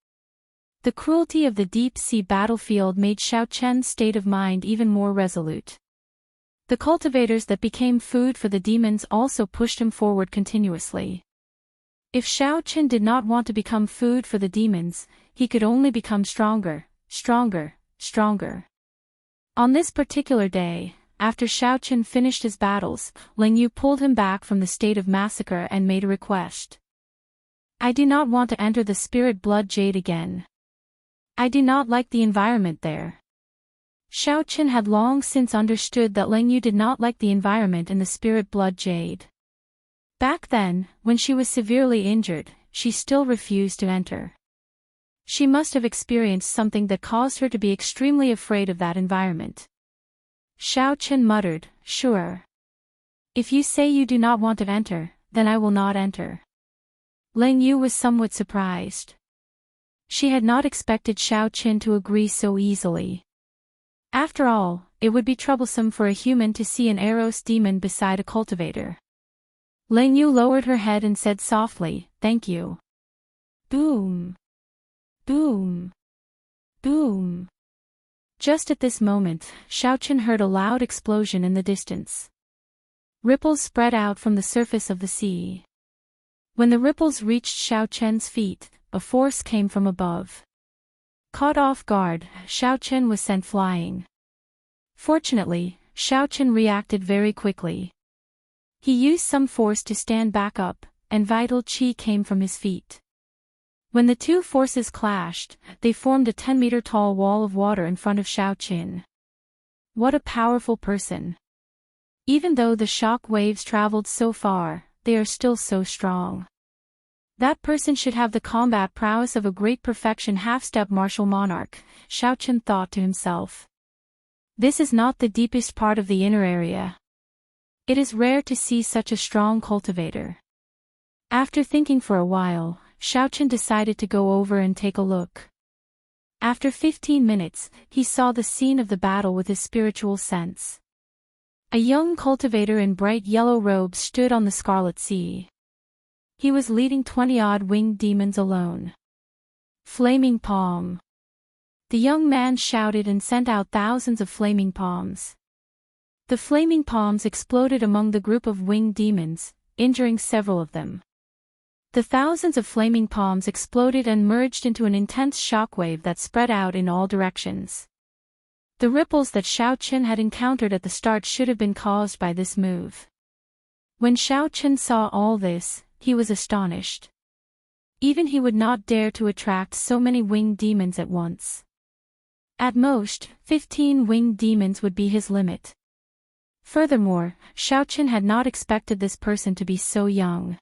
The cruelty of the deep-sea battlefield made Xiaochen's state of mind even more resolute. The cultivators that became food for the demons also pushed him forward continuously. If Xiaochen did not want to become food for the demons, he could only become stronger, stronger, stronger. On this particular day, after Xiaochen finished his battles, Ling Yu pulled him back from the state of massacre and made a request. I do not want to enter the spirit blood jade again. I do not like the environment there. Xiaochen had long since understood that Ling Yu did not like the environment in the spirit blood jade. Back then, when she was severely injured, she still refused to enter. She must have experienced something that caused her to be extremely afraid of that environment. Xiaochen muttered, sure. If you say you do not want to enter, then I will not enter. Ling Yu was somewhat surprised. She had not expected Xiaochen to agree so easily. After all, it would be troublesome for a human to see an Eros demon beside a cultivator. Ling Yu lowered her head and said softly, "Thank you." Boom. Boom. Boom. Just at this moment, Xiaochen heard a loud explosion in the distance. Ripples spread out from the surface of the sea. When the ripples reached Xiaochen's feet, a force came from above. Caught off guard, Xiaochen was sent flying. Fortunately, Xiaochen reacted very quickly. He used some force to stand back up, and vital qi came from his feet. When the two forces clashed, they formed a 10-meter-tall wall of water in front of Xiaochen. What a powerful person! Even though the shock waves traveled so far, they are still so strong. That person should have the combat prowess of a great perfection half-step martial monarch, Xiaochen thought to himself. This is not the deepest part of the inner area. It is rare to see such a strong cultivator. After thinking for a while, Xiaochen decided to go over and take a look. After 15 minutes, he saw the scene of the battle with his spiritual sense. A young cultivator in bright yellow robes stood on the Scarlet Sea. He was leading 20-odd winged demons alone. Flaming palm. The young man shouted and sent out thousands of flaming palms. The flaming palms exploded among the group of winged demons, injuring several of them. The thousands of flaming palms exploded and merged into an intense shockwave that spread out in all directions. The ripples that Xiaochen had encountered at the start should have been caused by this move. When Xiaochen saw all this, he was astonished. Even he would not dare to attract so many winged demons at once. At most, 15 winged demons would be his limit. Furthermore, Xiaochen had not expected this person to be so young.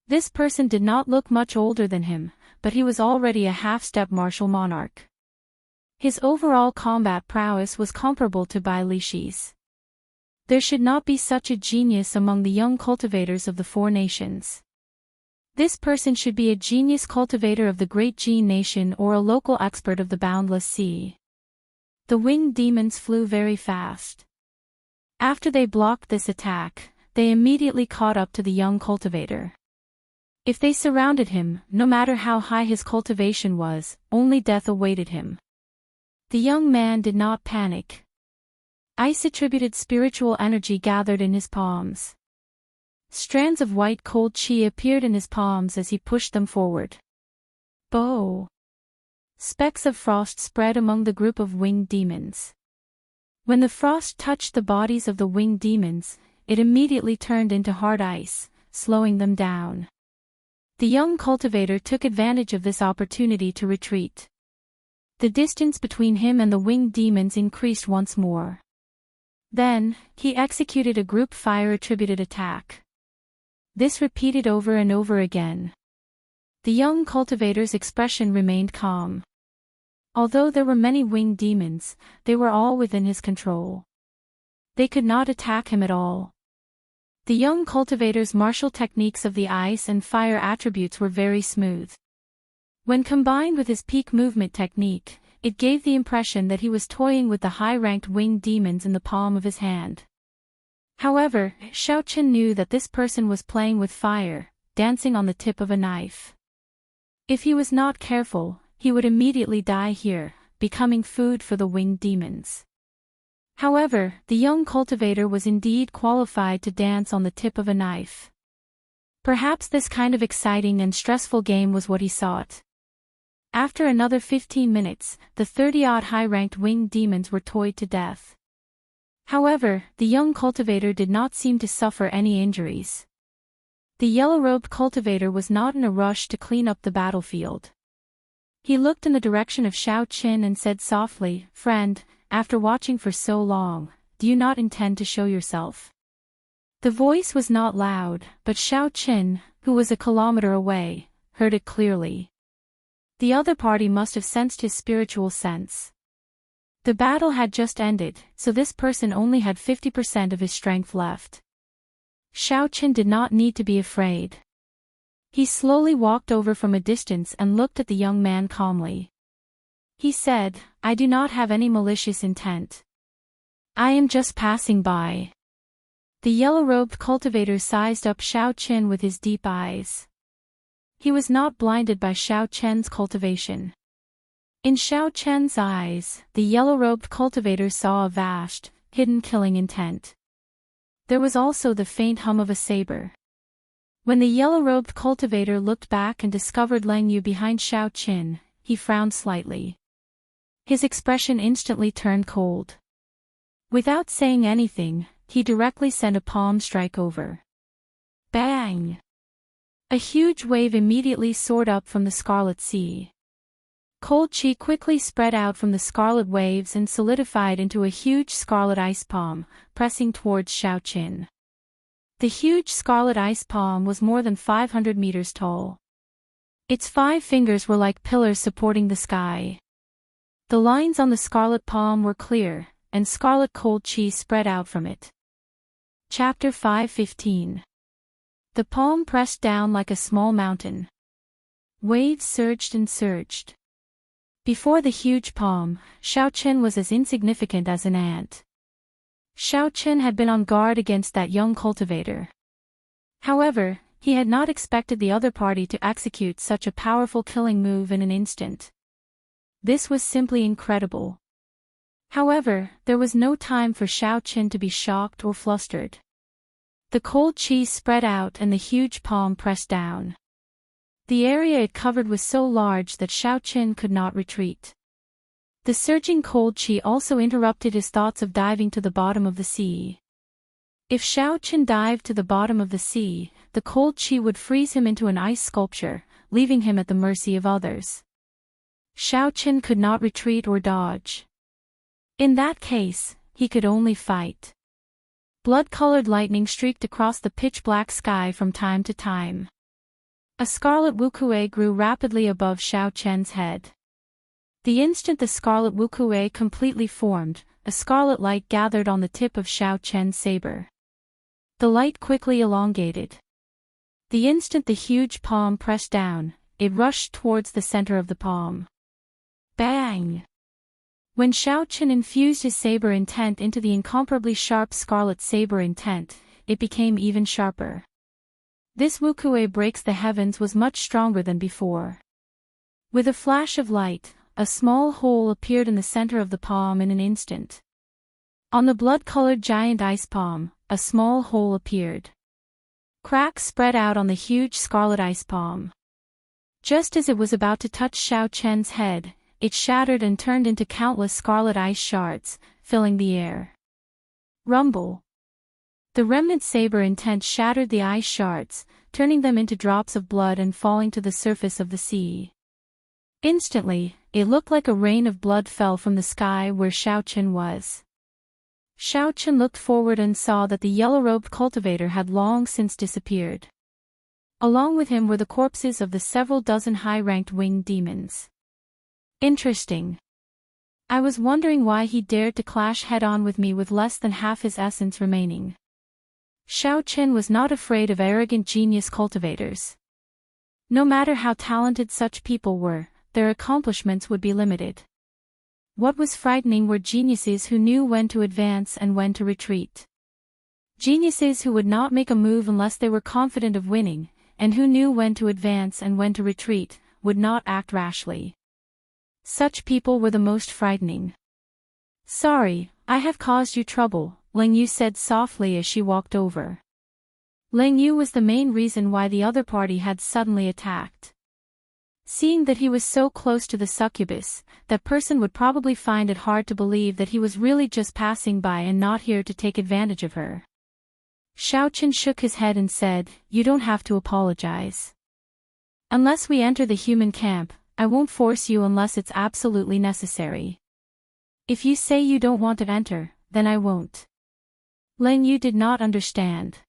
This person did not look much older than him, but he was already a half-step martial monarch. His overall combat prowess was comparable to Bai Lishi's. There should not be such a genius among the young cultivators of the four nations. This person should be a genius cultivator of the Great Jin Nation or a local expert of the Boundless Sea. The winged demons flew very fast. After they blocked this attack, they immediately caught up to the young cultivator. If they surrounded him, no matter how high his cultivation was, only death awaited him. The young man did not panic. Ice-attributed spiritual energy gathered in his palms. Strands of white cold qi appeared in his palms as he pushed them forward. Bow! Specks of frost spread among the group of winged demons. When the frost touched the bodies of the winged demons, it immediately turned into hard ice, slowing them down. The young cultivator took advantage of this opportunity to retreat. The distance between him and the winged demons increased once more. Then, he executed a group fire-attributed attack. This repeated over and over again. The young cultivator's expression remained calm. Although there were many winged demons, they were all within his control. They could not attack him at all. The young cultivator's martial techniques of the ice and fire attributes were very smooth. When combined with his peak movement technique, it gave the impression that he was toying with the high-ranked winged demons in the palm of his hand. However, Xiaochen knew that this person was playing with fire, dancing on the tip of a knife. If he was not careful, he would immediately die here, becoming food for the winged demons. However, the young cultivator was indeed qualified to dance on the tip of a knife. Perhaps this kind of exciting and stressful game was what he sought. After another 15 minutes, the 30-odd high-ranked winged demons were toyed to death. However, the young cultivator did not seem to suffer any injuries. The yellow-robed cultivator was not in a rush to clean up the battlefield. He looked in the direction of Xiaochen and said softly, "Friend, after watching for so long, do you not intend to show yourself?" The voice was not loud, but Xiaochen, who was a kilometer away, heard it clearly. The other party must have sensed his spiritual sense. The battle had just ended, so this person only had 50% of his strength left. Xiaochen did not need to be afraid. He slowly walked over from a distance and looked at the young man calmly. He said, "I do not have any malicious intent. I am just passing by. The yellow-robed cultivator sized up Xiao Chen with his deep eyes. He was not blinded by Xiao Chen's cultivation. In Xiao Chen's eyes, the yellow-robed cultivator saw a vast, hidden killing intent. There was also the faint hum of a saber. When the yellow-robed cultivator looked back and discovered Lang Yu behind Xiao Chen, he frowned slightly. His expression instantly turned cold. Without saying anything, he directly sent a palm strike over. Bang! A huge wave immediately soared up from the Scarlet Sea. Cold chi quickly spread out from the scarlet waves and solidified into a huge scarlet ice palm, pressing towards Xiao Chen. The huge scarlet ice palm was more than 500 meters tall. Its 5 fingers were like pillars supporting the sky. The lines on the scarlet palm were clear, and scarlet cold chi spread out from it. Chapter 5:15. The palm pressed down like a small mountain. Waves surged and surged. Before the huge palm, Xiao Chen was as insignificant as an ant. Xiao Chen had been on guard against that young cultivator. However, he had not expected the other party to execute such a powerful killing move in an instant. This was simply incredible. However, there was no time for Xiao Chen to be shocked or flustered. The cold chi spread out and the huge palm pressed down. The area it covered was so large that Xiao Chen could not retreat. The surging cold chi also interrupted his thoughts of diving to the bottom of the sea. If Xiao Chen dived to the bottom of the sea, the cold chi would freeze him into an ice sculpture, leaving him at the mercy of others. Xiao Chen could not retreat or dodge. In that case, he could only fight. Blood-colored lightning streaked across the pitch-black sky from time to time. A scarlet wukuei grew rapidly above Xiao Chen's head. The instant the scarlet wukuei completely formed, a scarlet light gathered on the tip of Xiao Chen's saber. The light quickly elongated. The instant the huge palm pressed down, it rushed towards the center of the palm. Bang! When Xiao Chen infused his saber intent into the incomparably sharp scarlet saber intent, it became even sharper. This wukuei breaks the heavens was much stronger than before. With a flash of light, a small hole appeared in the center of the palm in an instant. On the blood-colored giant ice palm, a small hole appeared. Cracks spread out on the huge scarlet ice palm. Just as it was about to touch Xiao Chen's head, it shattered and turned into countless scarlet ice shards, filling the air. Rumble. The remnant saber intent shattered the ice shards, turning them into drops of blood and falling to the surface of the sea. Instantly, it looked like a rain of blood fell from the sky where Xiao Chen was. Xiao Chen looked forward and saw that the yellow-robed cultivator had long since disappeared. Along with him were the corpses of the several dozen high-ranked winged demons. Interesting. I was wondering why he dared to clash head-on with me with less than half his essence remaining. Xiao Chen was not afraid of arrogant genius cultivators. No matter how talented such people were, their accomplishments would be limited. What was frightening were geniuses who knew when to advance and when to retreat. Geniuses who would not make a move unless they were confident of winning, and who knew when to advance and when to retreat, would not act rashly. Such people were the most frightening. Sorry, I have caused you trouble, Lang Yu said softly as she walked over. Lang Yu was the main reason why the other party had suddenly attacked. Seeing that he was so close to the succubus, that person would probably find it hard to believe that he was really just passing by and not here to take advantage of her. Xiao Chen shook his head and said, "You don't have to apologize. Unless we enter the human camp, I won't force you unless it's absolutely necessary. If you say you don't want to enter, then I won't." Lang Yu did not understand.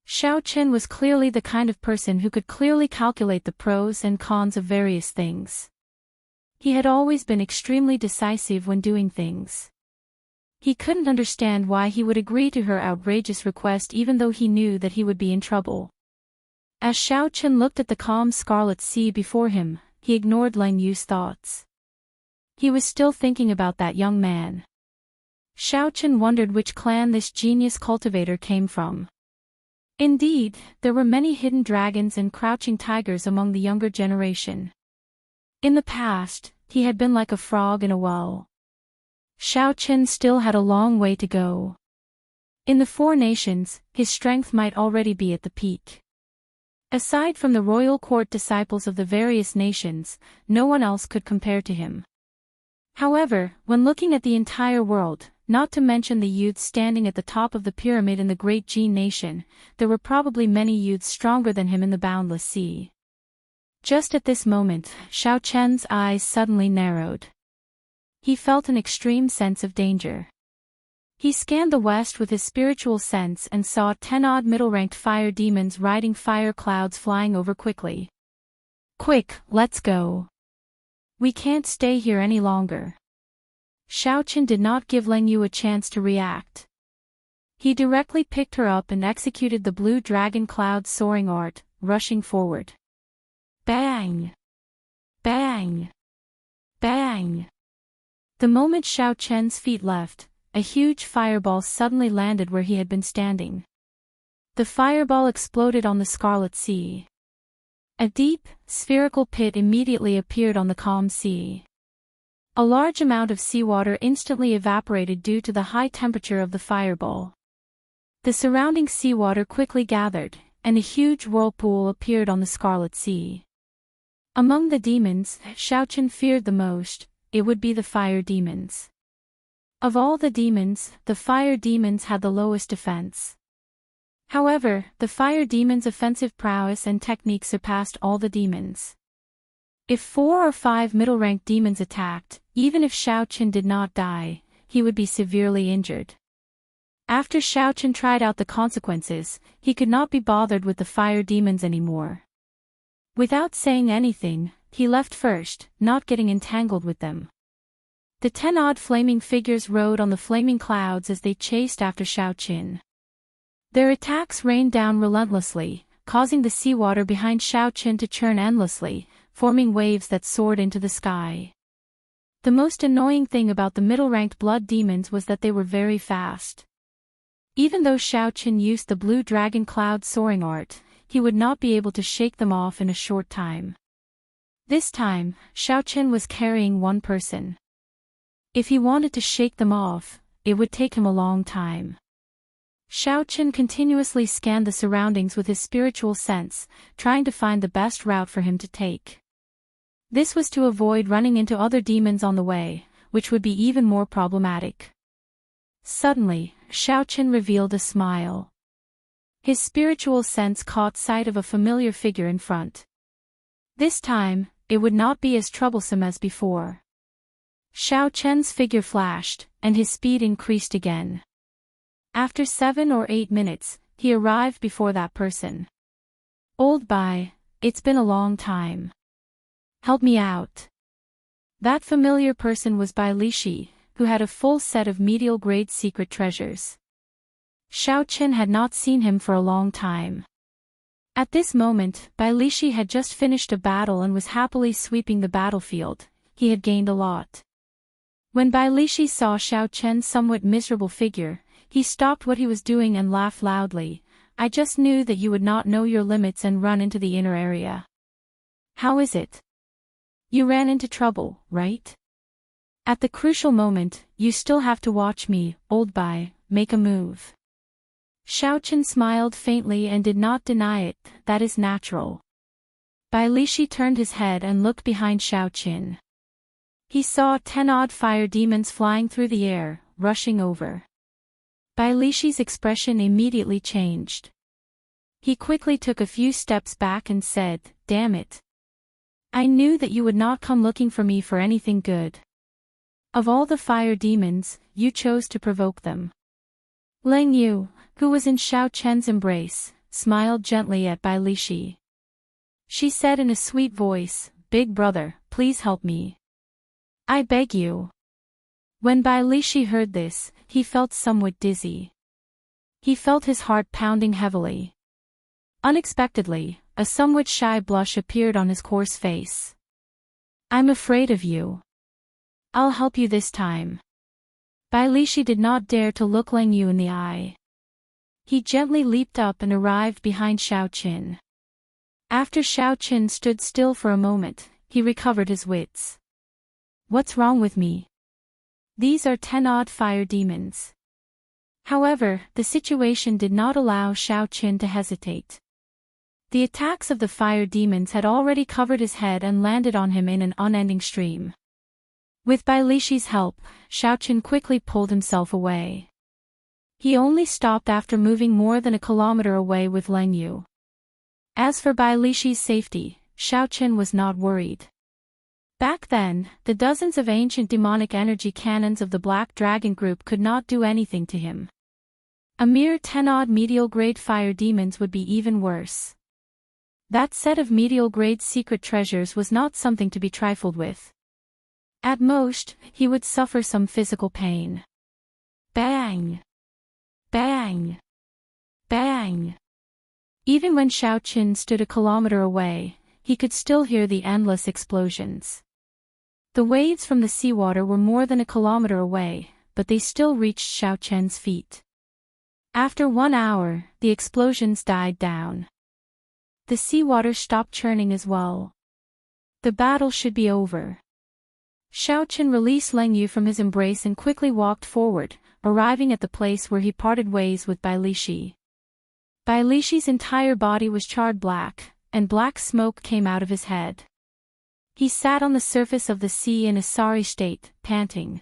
Xiao Chen was clearly the kind of person who could clearly calculate the pros and cons of various things. He had always been extremely decisive when doing things. He couldn't understand why he would agree to her outrageous request even though he knew that he would be in trouble. As Xiao Chen looked at the calm scarlet sea before him, he ignored Lang Yu's thoughts. He was still thinking about that young man. Xiaochen wondered which clan this genius cultivator came from. Indeed, there were many hidden dragons and crouching tigers among the younger generation. In the past, he had been like a frog in a well. Xiaochen still had a long way to go. In the Four Nations, his strength might already be at the peak. Aside from the royal court disciples of the various nations, no one else could compare to him. However, when looking at the entire world, not to mention the youths standing at the top of the pyramid in the Great Jin Nation, there were probably many youths stronger than him in the boundless sea. Just at this moment, Xiaochen's eyes suddenly narrowed. He felt an extreme sense of danger. He scanned the west with his spiritual sense and saw 10-odd middle-ranked fire demons riding fire clouds flying over quickly. Quick, let's go. We can't stay here any longer. Xiaochen did not give Leng Yu a chance to react. He directly picked her up and executed the blue dragon cloud soaring art, rushing forward. Bang! Bang! Bang! The moment Xiaochen's feet left, a huge fireball suddenly landed where he had been standing. The fireball exploded on the Scarlet Sea. A deep, spherical pit immediately appeared on the calm sea. A large amount of seawater instantly evaporated due to the high temperature of the fireball. The surrounding seawater quickly gathered, and a huge whirlpool appeared on the Scarlet Sea. Among the demons, Xiaochen feared the most, it would be the fire demons. Of all the demons, the fire demons had the lowest defense. However, the fire demons' offensive prowess and technique surpassed all the demons. If 4 or 5 middle-ranked demons attacked, even if Xiaochen did not die, he would be severely injured. After Xiaochen tried out the consequences, he could not be bothered with the fire demons anymore. Without saying anything, he left first, not getting entangled with them. The 10-odd flaming figures rode on the flaming clouds as they chased after Xiaochen. Their attacks rained down relentlessly, causing the seawater behind Xiaochen to churn endlessly, forming waves that soared into the sky. The most annoying thing about the middle-ranked blood demons was that they were very fast. Even though Xiaochen used the blue dragon cloud soaring art, he would not be able to shake them off in a short time. This time, Xiaochen was carrying one person. If he wanted to shake them off, it would take him a long time. Xiaochen continuously scanned the surroundings with his spiritual sense, trying to find the best route for him to take. This was to avoid running into other demons on the way, which would be even more problematic. Suddenly, Xiaochen revealed a smile. His spiritual sense caught sight of a familiar figure in front. This time, it would not be as troublesome as before. Xiaochen's figure flashed, and his speed increased again. After 7 or 8 minutes, he arrived before that person. Old Bai, it's been a long time. Help me out. That familiar person was Bai Lishi, who had a full set of medial-grade secret treasures. Xiaochen had not seen him for a long time. At this moment, Bai Lishi had just finished a battle and was happily sweeping the battlefield. He had gained a lot. When Bai Lishi saw Xiaochen's somewhat miserable figure, he stopped what he was doing and laughed loudly. I just knew that you would not know your limits and run into the inner area. How is it? You ran into trouble, right? At the crucial moment, you still have to watch me, old Bai, make a move. Xiaochen smiled faintly and did not deny it, that is natural. Bai Lishi turned his head and looked behind Xiaochen. He saw 10-odd fire demons flying through the air, rushing over. Bai Lishi's expression immediately changed. He quickly took a few steps back and said, "Damn it. I knew that you would not come looking for me for anything good. Of all the fire demons, you chose to provoke them." Leng Yu, who was in Xiaochen's embrace, smiled gently at Bai Lishi. She said in a sweet voice, "Big brother, please help me. I beg you." When Bai Lishi heard this, he felt somewhat dizzy. He felt his heart pounding heavily. Unexpectedly, a somewhat shy blush appeared on his coarse face. "I'm afraid of you. I'll help you this time." Bai Lishi did not dare to look Lang Yu in the eye. He gently leaped up and arrived behind Xiaoqin. After Xiaoqin stood still for a moment, he recovered his wits. What's wrong with me? These are 10 odd fire demons. However, the situation did not allow Xiaoqin to hesitate. The attacks of the fire demons had already covered his head and landed on him in an unending stream. With Bai Lishi's help, Xiaoqin quickly pulled himself away. He only stopped after moving more than a kilometer away with Lang Yu. As for Bai Lishi's safety, Xiaoqin was not worried. Back then, the dozens of ancient demonic energy cannons of the Black Dragon group could not do anything to him. A mere 10-odd medial-grade fire demons would be even worse. That set of medial-grade secret treasures was not something to be trifled with. At most, he would suffer some physical pain. Bang! Bang! Bang! Even when Xiaoqin stood a kilometer away, he could still hear the endless explosions. The waves from the seawater were more than a kilometer away, but they still reached Xiaoqin's feet. After 1 hour, the explosions died down. The seawater stopped churning as well. The battle should be over. Xiaoqin released Lang Yu from his embrace and quickly walked forward, arriving at the place where he parted ways with Bai Lishi. Bai Lishi's entire body was charred black, and black smoke came out of his head. He sat on the surface of the sea in a sorry state, panting.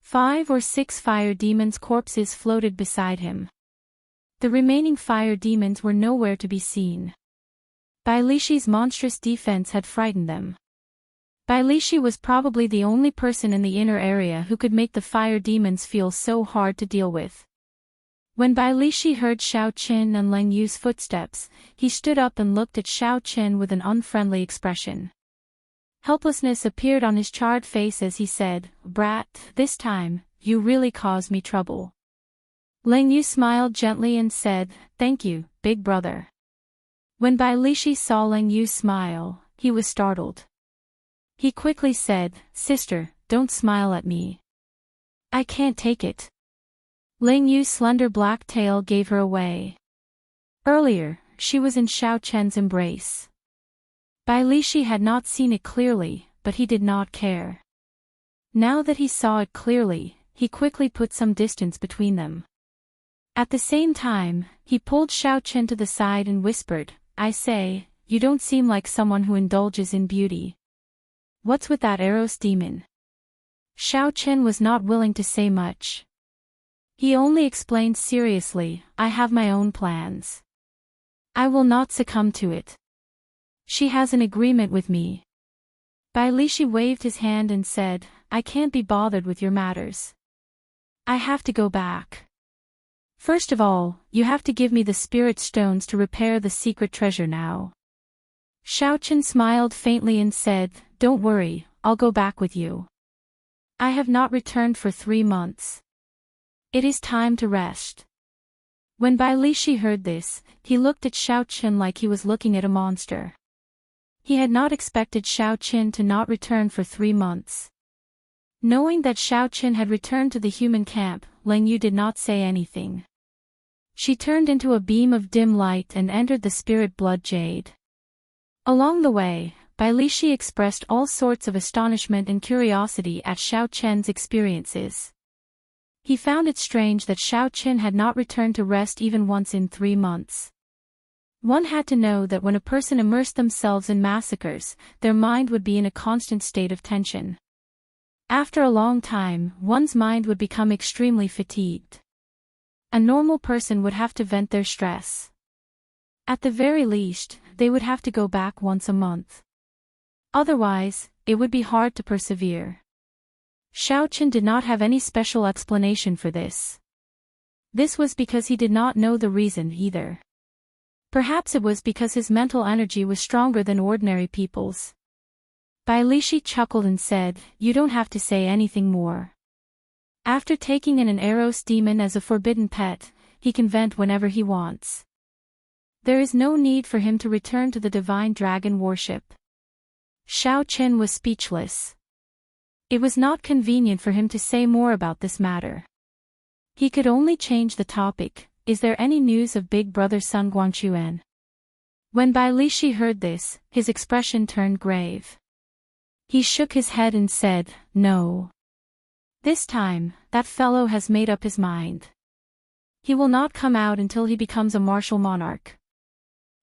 5 or 6 fire demons' corpses floated beside him. The remaining fire demons were nowhere to be seen. Bai Lishi's monstrous defense had frightened them. Bai Lishi was probably the only person in the inner area who could make the fire demons feel so hard to deal with. When Bai Lishi heard Xiaoqin and Lang Yu's footsteps, he stood up and looked at Xiaoqin with an unfriendly expression. Helplessness appeared on his charred face as he said, "Brat, this time, you really caused me trouble." Lang Yu smiled gently and said, "Thank you, big brother." When Bai Lishi saw Lang Yu smile, he was startled. He quickly said, "Sister, don't smile at me. I can't take it." Lang Yu's slender black tail gave her away. Earlier, she was in Xiaoqin's embrace. Bai Lishi had not seen it clearly, but he did not care. Now that he saw it clearly, he quickly put some distance between them. At the same time, he pulled Xiaoqin to the side and whispered, "I say, you don't seem like someone who indulges in beauty. What's with that Eros demon?" Xiaoqin was not willing to say much. He only explained seriously, "I have my own plans. I will not succumb to it. She has an agreement with me." Bai Lishi waved his hand and said, "I can't be bothered with your matters. I have to go back. First of all, you have to give me the spirit stones to repair the secret treasure now." Xiaoqin smiled faintly and said, "Don't worry, I'll go back with you. I have not returned for 3 months. It is time to rest." When Bai Lishi heard this, he looked at Xiaoqin like he was looking at a monster. He had not expected Xiaoqin to not return for 3 months. Knowing that Xiaoqin had returned to the human camp, Lang Yu did not say anything. She turned into a beam of dim light and entered the spirit blood jade. Along the way, Bai Lishi expressed all sorts of astonishment and curiosity at Xiaoqin's experiences. He found it strange that Xiaoqin had not returned to rest even once in 3 months. One had to know that when a person immersed themselves in massacres, their mind would be in a constant state of tension. After a long time, one's mind would become extremely fatigued. A normal person would have to vent their stress. At the very least, they would have to go back once a month. Otherwise, it would be hard to persevere. Xiaoqin did not have any special explanation for this. This was because he did not know the reason either. Perhaps it was because his mental energy was stronger than ordinary people's. Bai Lishi chuckled and said, "You don't have to say anything more. After taking in an Eros demon as a forbidden pet, he can vent whenever he wants. There is no need for him to return to the divine dragon worship." Xiaoqin was speechless. It was not convenient for him to say more about this matter. He could only change the topic. Is there any news of big brother Sun Guangquan? When Bai Lishi heard this, his expression turned grave. He shook his head and said, no. This time, that fellow has made up his mind. He will not come out until he becomes a martial monarch.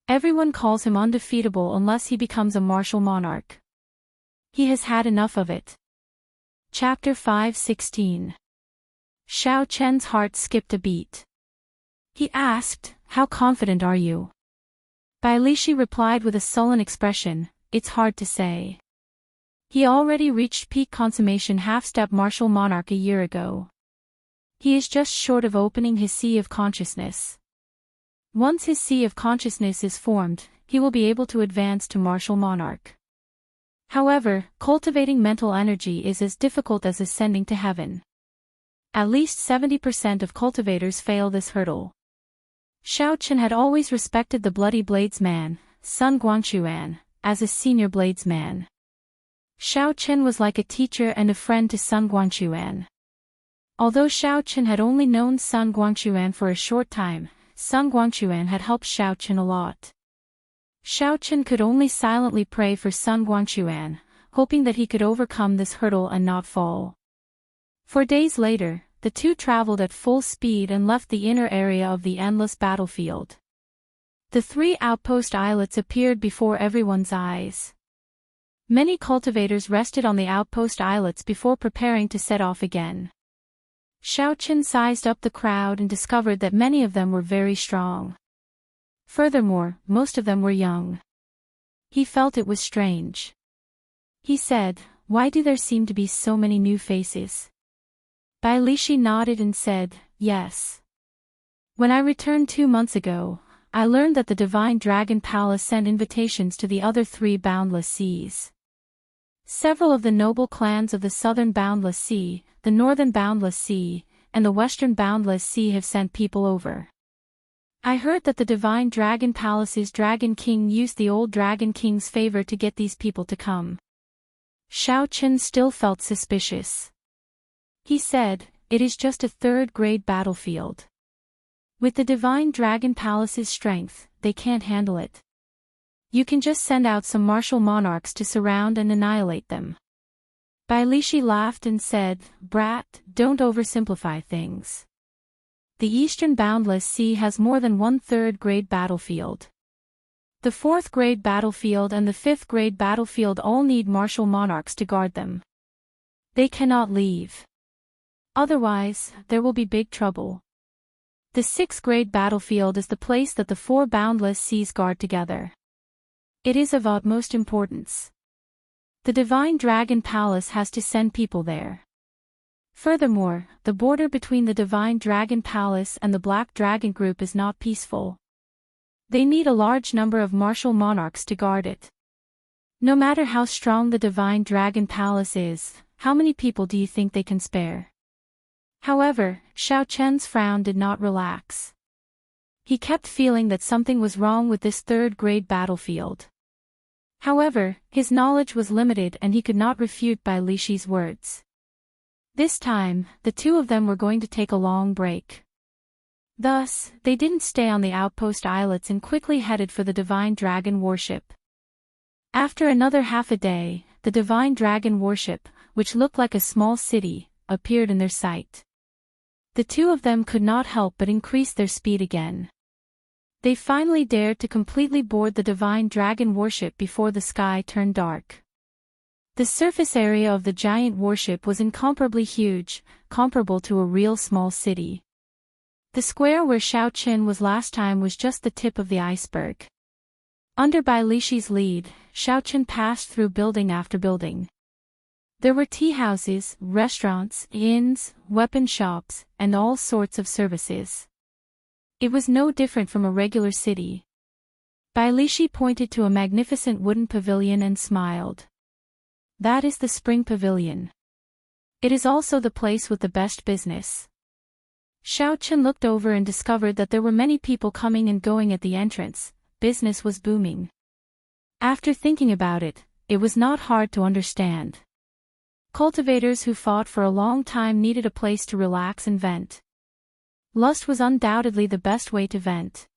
Everyone calls him undefeatable unless he becomes a martial monarch. He has had enough of it. Chapter 5:16. Xiao Chen's heart skipped a beat. He asked, how confident are you? Bai Lishi replied with a sullen expression, it's hard to say. He already reached peak consummation half-step martial monarch a year ago. He is just short of opening his sea of consciousness. Once his sea of consciousness is formed, he will be able to advance to martial monarch. However, cultivating mental energy is as difficult as ascending to heaven. At least 70% of cultivators fail this hurdle. Xiao Chen had always respected the bloody bladesman, Sun Guangquan, as a senior bladesman. Xiao Chen was like a teacher and a friend to Sun Guangquan. Although Xiao Chen had only known Sun Guangquan for a short time, Sun Guangquan had helped Xiao Chen a lot. Xiao Chen could only silently pray for Sun Guangquan, hoping that he could overcome this hurdle and not fall. 4 days later, the two traveled at full speed and left the inner area of the endless battlefield. The 3 outpost islets appeared before everyone's eyes. Many cultivators rested on the outpost islets before preparing to set off again. Xiao Chen sized up the crowd and discovered that many of them were very strong. Furthermore, most of them were young. He felt it was strange. He said, why do there seem to be so many new faces? Bai Lishi nodded and said, yes. When I returned 2 months ago, I learned that the Divine Dragon Palace sent invitations to the other 3 boundless seas. Several of the noble clans of the southern boundless sea, the northern boundless sea, and the western boundless sea have sent people over. I heard that the Divine Dragon Palace's Dragon King used the old Dragon King's favor to get these people to come. Xiao Chen still felt suspicious. He said, it is just a 3rd-grade battlefield. With the Divine Dragon Palace's strength, they can't handle it. You can just send out some martial monarchs to surround and annihilate them. Bai Lishi laughed and said, brat, don't oversimplify things. The eastern boundless sea has more than 1/3-grade battlefield. The 4th-grade battlefield and the 5th-grade battlefield all need martial monarchs to guard them. They cannot leave. Otherwise, there will be big trouble. The 6th-grade battlefield is the place that the 4 boundless seas guard together. It is of utmost importance. The Divine Dragon Palace has to send people there. Furthermore, the border between the Divine Dragon Palace and the Black Dragon Group is not peaceful. They need a large number of martial monarchs to guard it. No matter how strong the Divine Dragon Palace is, how many people do you think they can spare? However, Xiao Chen's frown did not relax. He kept feeling that something was wrong with this 3rd-grade battlefield. However, his knowledge was limited and he could not refute Bai Lishi's words. This time, the 2 of them were going to take a long break. Thus, they didn't stay on the outpost islets and quickly headed for the Divine Dragon Warship. After another half a day, the Divine Dragon Warship, which looked like a small city, appeared in their sight. The 2 of them could not help but increase their speed again. They finally dared to completely board the Divine Dragon Warship before the sky turned dark. The surface area of the giant warship was incomparably huge, comparable to a real small city. The square where Xiao Chen was last time was just the tip of the iceberg. Under Bai Lishi's lead, Xiao Chen passed through building after building. There were tea houses, restaurants, inns, weapon shops, and all sorts of services. It was no different from a regular city. Bai Lishi pointed to a magnificent wooden pavilion and smiled. That is the Spring Pavilion. It is also the place with the best business. Xiao Chen looked over and discovered that there were many people coming and going at the entrance. Business was booming. After thinking about it, it was not hard to understand. Cultivators who fought for a long time needed a place to relax and vent. Lust was undoubtedly the best way to vent.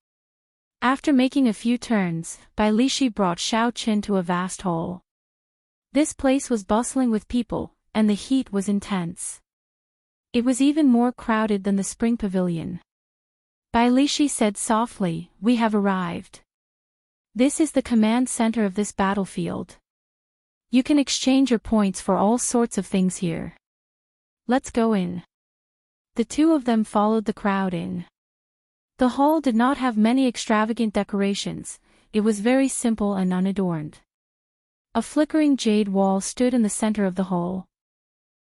After making a few turns, Bai Lishi brought Xiaoqin to a vast hall. This place was bustling with people, and the heat was intense. It was even more crowded than the spring pavilion. Bai Lishi said softly, "We have arrived. This is the command center of this battlefield. You can exchange your points for all sorts of things here. Let's go in." The two of them followed the crowd in. The hall did not have many extravagant decorations, it was very simple and unadorned. A flickering jade wall stood in the center of the hall.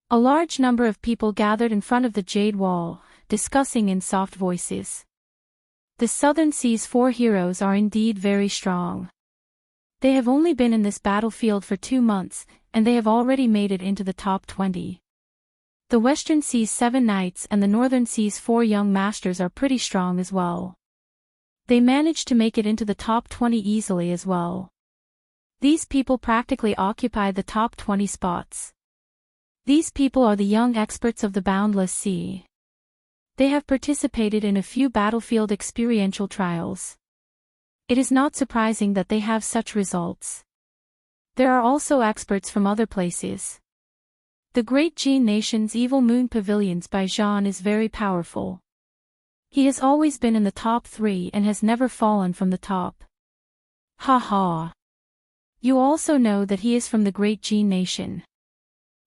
A large number of people gathered in front of the jade wall, discussing in soft voices. The Southern Sea's 4 heroes are indeed very strong. They have only been in this battlefield for 2 months, and they have already made it into the top 20. The Western Sea's 7 knights and the Northern Sea's 4 young masters are pretty strong as well. They managed to make it into the top 20 easily as well. These people practically occupy the top 20 spots. These people are the young experts of the Boundless Sea. They have participated in a few battlefield experiential trials. It is not surprising that they have such results. There are also experts from other places. The Great Jin Nation's Evil Moon Pavilions by Zhan is very powerful. He has always been in the top 3 and has never fallen from the top. Ha ha. You also know that he is from the Great Jin Nation.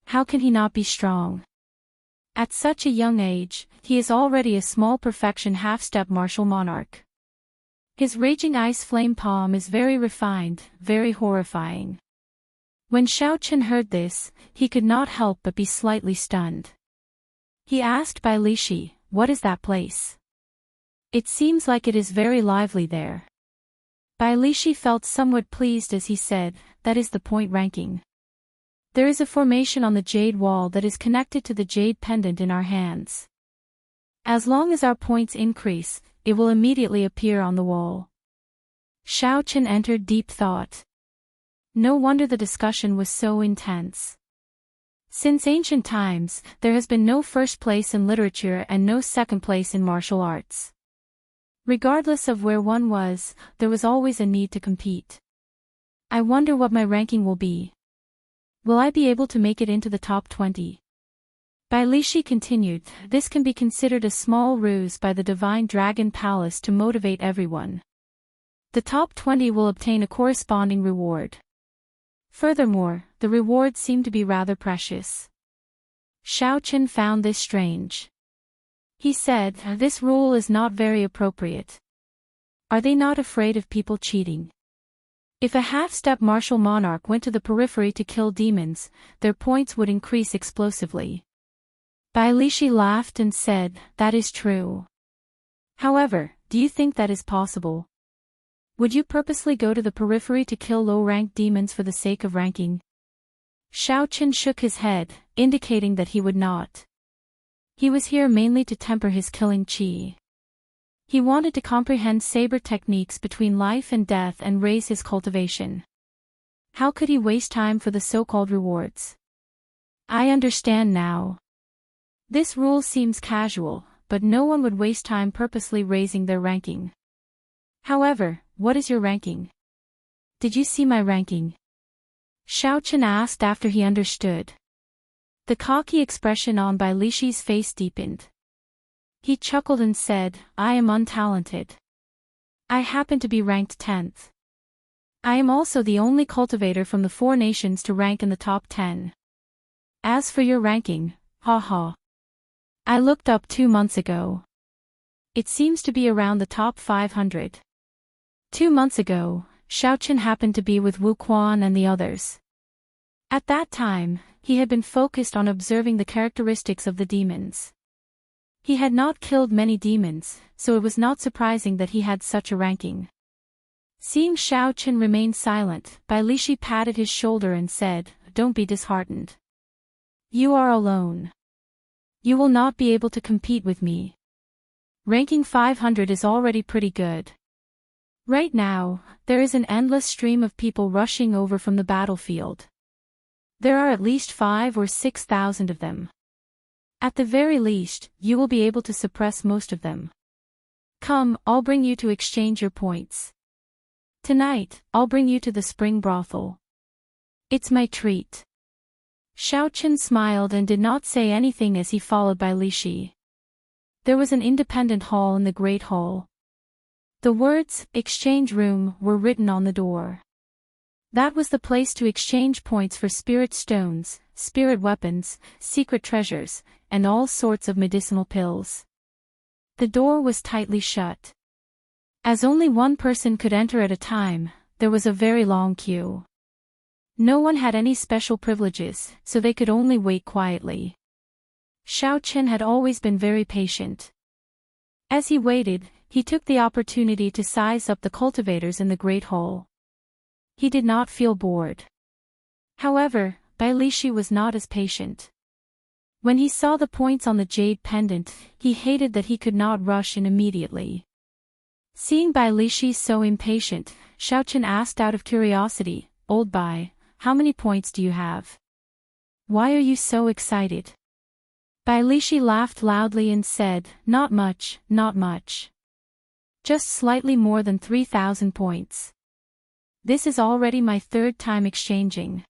How can he not be strong? At such a young age, he is already a small perfection half-step martial monarch. His raging ice flame palm is very refined, very horrifying. When Xiaoqin heard this, he could not help but be slightly stunned. He asked Bai Lishi, "What is that place? It seems like it is very lively there." Bai Lishi felt somewhat pleased as he said, "That is the point ranking. There is a formation on the jade wall that is connected to the jade pendant in our hands. As long as our points increase, it will immediately appear on the wall." Xiaoqin entered deep thought. No wonder the discussion was so intense. Since ancient times, there has been no first place in literature and no second place in martial arts. Regardless of where one was, there was always a need to compete. I wonder what my ranking will be. Will I be able to make it into the top 20? Bai Lishi continued, "This can be considered a small ruse by the Divine Dragon Palace to motivate everyone. The top 20 will obtain a corresponding reward. Furthermore, the rewards seem to be rather precious." Xiaoqin found this strange. He said, "This rule is not very appropriate. Are they not afraid of people cheating? If a half-step martial monarch went to the periphery to kill demons, their points would increase explosively." Bai Lishi laughed and said, "That is true. However, do you think that is possible? Would you purposely go to the periphery to kill low-ranked demons for the sake of ranking?" Xiaoqin shook his head, indicating that he would not. He was here mainly to temper his killing qi. He wanted to comprehend saber techniques between life and death and raise his cultivation. How could he waste time for the so-called rewards? I understand now. This rule seems casual, but no one would waste time purposely raising their ranking. However, what is your ranking? Did you see my ranking? Xiaoqin asked after he understood. The cocky expression on Bai Lishi's face deepened. He chuckled and said, "I am untalented. I happen to be ranked 10th. I am also the only cultivator from the 4 nations to rank in the top 10. As for your ranking, haha. I looked up 2 months ago. It seems to be around the top 500. 2 months ago, Xiaoqin happened to be with Wuxia and the others. At that time, he had been focused on observing the characteristics of the demons. He had not killed many demons, so it was not surprising that he had such a ranking." Seeing Xiaoqin remain silent, Bai Lishi patted his shoulder and said, "Don't be disheartened. You are alone. You will not be able to compete with me. Ranking 500 is already pretty good. Right now, there is an endless stream of people rushing over from the battlefield. There are at least 5 or 6,000 of them. At the very least, you will be able to suppress most of them. Come, I'll bring you to exchange your points. Tonight, I'll bring you to the spring brothel. It's my treat. Xiaochen smiled and did not say anything as he followed by Li Shi. There was an independent hall in the Great Hall. The words, "Exchange Room," were written on the door. That was the place to exchange points for spirit stones, spirit weapons, secret treasures, and all sorts of medicinal pills. The door was tightly shut. As only one person could enter at a time, there was a very long queue. No one had any special privileges, so they could only wait quietly. Xiaochen had always been very patient. As he waited, he took the opportunity to size up the cultivators in the Great Hall. He did not feel bored. However, Bai Lishi was not as patient. When he saw the points on the jade pendant, he hated that he could not rush in immediately. Seeing Bai Lishi so impatient, Xiaochen asked out of curiosity, "Old Bai, how many points do you have? Why are you so excited?" Bai Lishi laughed loudly and said, "Not much, not much. Just slightly more than 3,000 points. This is already my third time exchanging."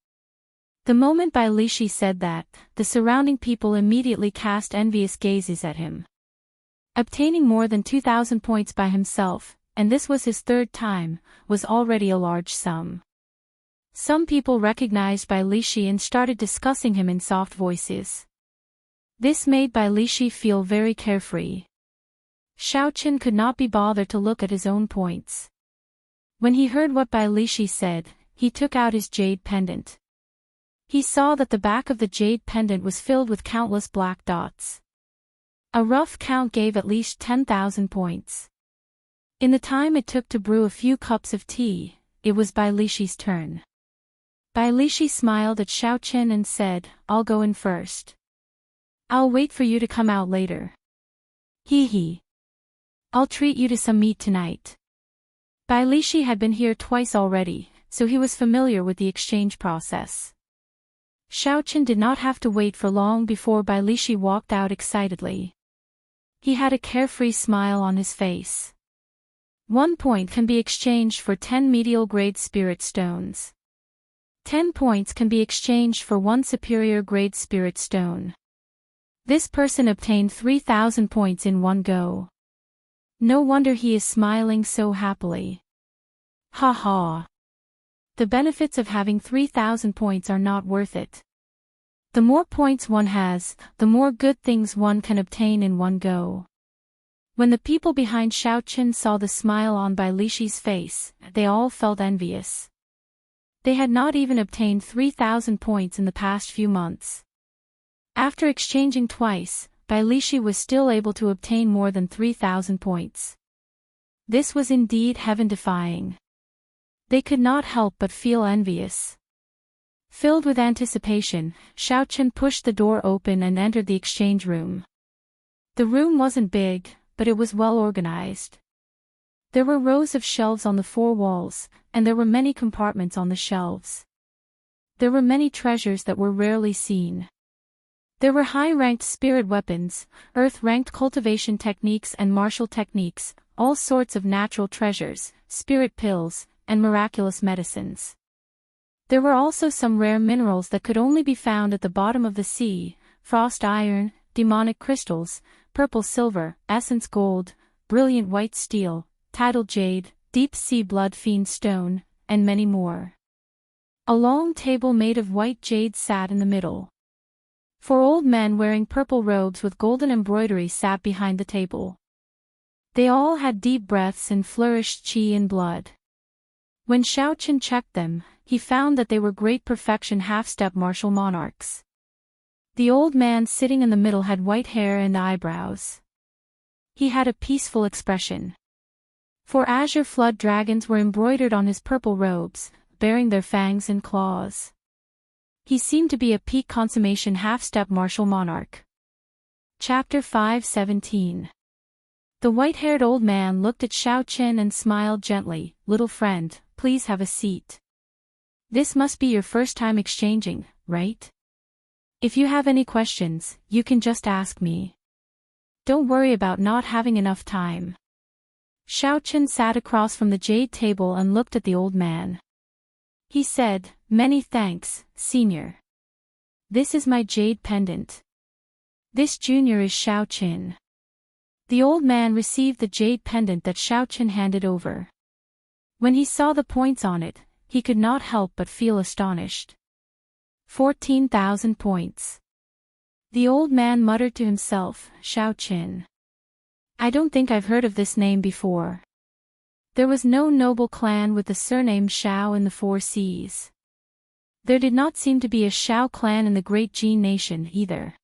The moment Bai Lishi said that, the surrounding people immediately cast envious gazes at him. Obtaining more than 2,000 points by himself, and this was his third time, was already a large sum. Some people recognized Bai Lishi and started discussing him in soft voices. This made Bai Lishi feel very carefree. Xiaochen could not be bothered to look at his own points. When he heard what Bai Lishi said, he took out his jade pendant. He saw that the back of the jade pendant was filled with countless black dots. A rough count gave at least 10,000 points. In the time it took to brew a few cups of tea, it was Bai Lishi's turn. Bai Lishi smiled at Xiaochen and said, "I'll go in first. I'll wait for you to come out later. Hee hee. I'll treat you to some meat tonight." Bai Lishi had been here twice already, so he was familiar with the exchange process. Xiaochen did not have to wait for long before Bai Lishi walked out excitedly. He had a carefree smile on his face. 1 point can be exchanged for 10 medial grade spirit stones. 10 points can be exchanged for 1 superior grade spirit stone. This person obtained 3,000 points in one go. No wonder he is smiling so happily. Ha ha. The benefits of having 3,000 points are not worth it. The more points one has, the more good things one can obtain in one go. When the people behind Xiaochen saw the smile on Bai Lishi's face, they all felt envious. They had not even obtained 3,000 points in the past few months. After exchanging twice, Bai Lishi was still able to obtain more than 3,000 points. This was indeed heaven-defying. They could not help but feel envious. Filled with anticipation, Xiaochen pushed the door open and entered the exchange room. The room wasn't big, but it was well organized. There were rows of shelves on the 4 walls, and there were many compartments on the shelves. There were many treasures that were rarely seen. There were high-ranked spirit weapons, earth-ranked cultivation techniques and martial techniques, all sorts of natural treasures, spirit pills, and miraculous medicines. There were also some rare minerals that could only be found at the bottom of the sea: frost iron, demonic crystals, purple silver, essence gold, brilliant white steel, tidal jade, deep sea blood fiend stone, and many more. A long table made of white jade sat in the middle. 4 old men wearing purple robes with golden embroidery sat behind the table. They all had deep breaths and flourished qi in blood. When Xiaochen checked them, he found that they were great perfection half-step martial monarchs. The old man sitting in the middle had white hair and eyebrows. He had a peaceful expression. 4 azure flood dragons were embroidered on his purple robes, bearing their fangs and claws. He seemed to be a peak consummation half-step martial monarch. Chapter 5:17. The white-haired old man looked at Xiaochen and smiled gently. "Little friend, please have a seat." This must be your first time exchanging, right? If you have any questions, you can just ask me. Don't worry about not having enough time. Xiaochen sat across from the jade table and looked at the old man. He said, "Many thanks, senior. This is my jade pendant. This junior is Xiaochen." The old man received the jade pendant that Xiaochen handed over. When he saw the points on it, he could not help but feel astonished. 14,000 points. The old man muttered to himself, "Xiaochen. I don't think I've heard of this name before." There was no noble clan with the surname Xiao in the Four Seas. There did not seem to be a Xiao clan in the Great Jin nation either.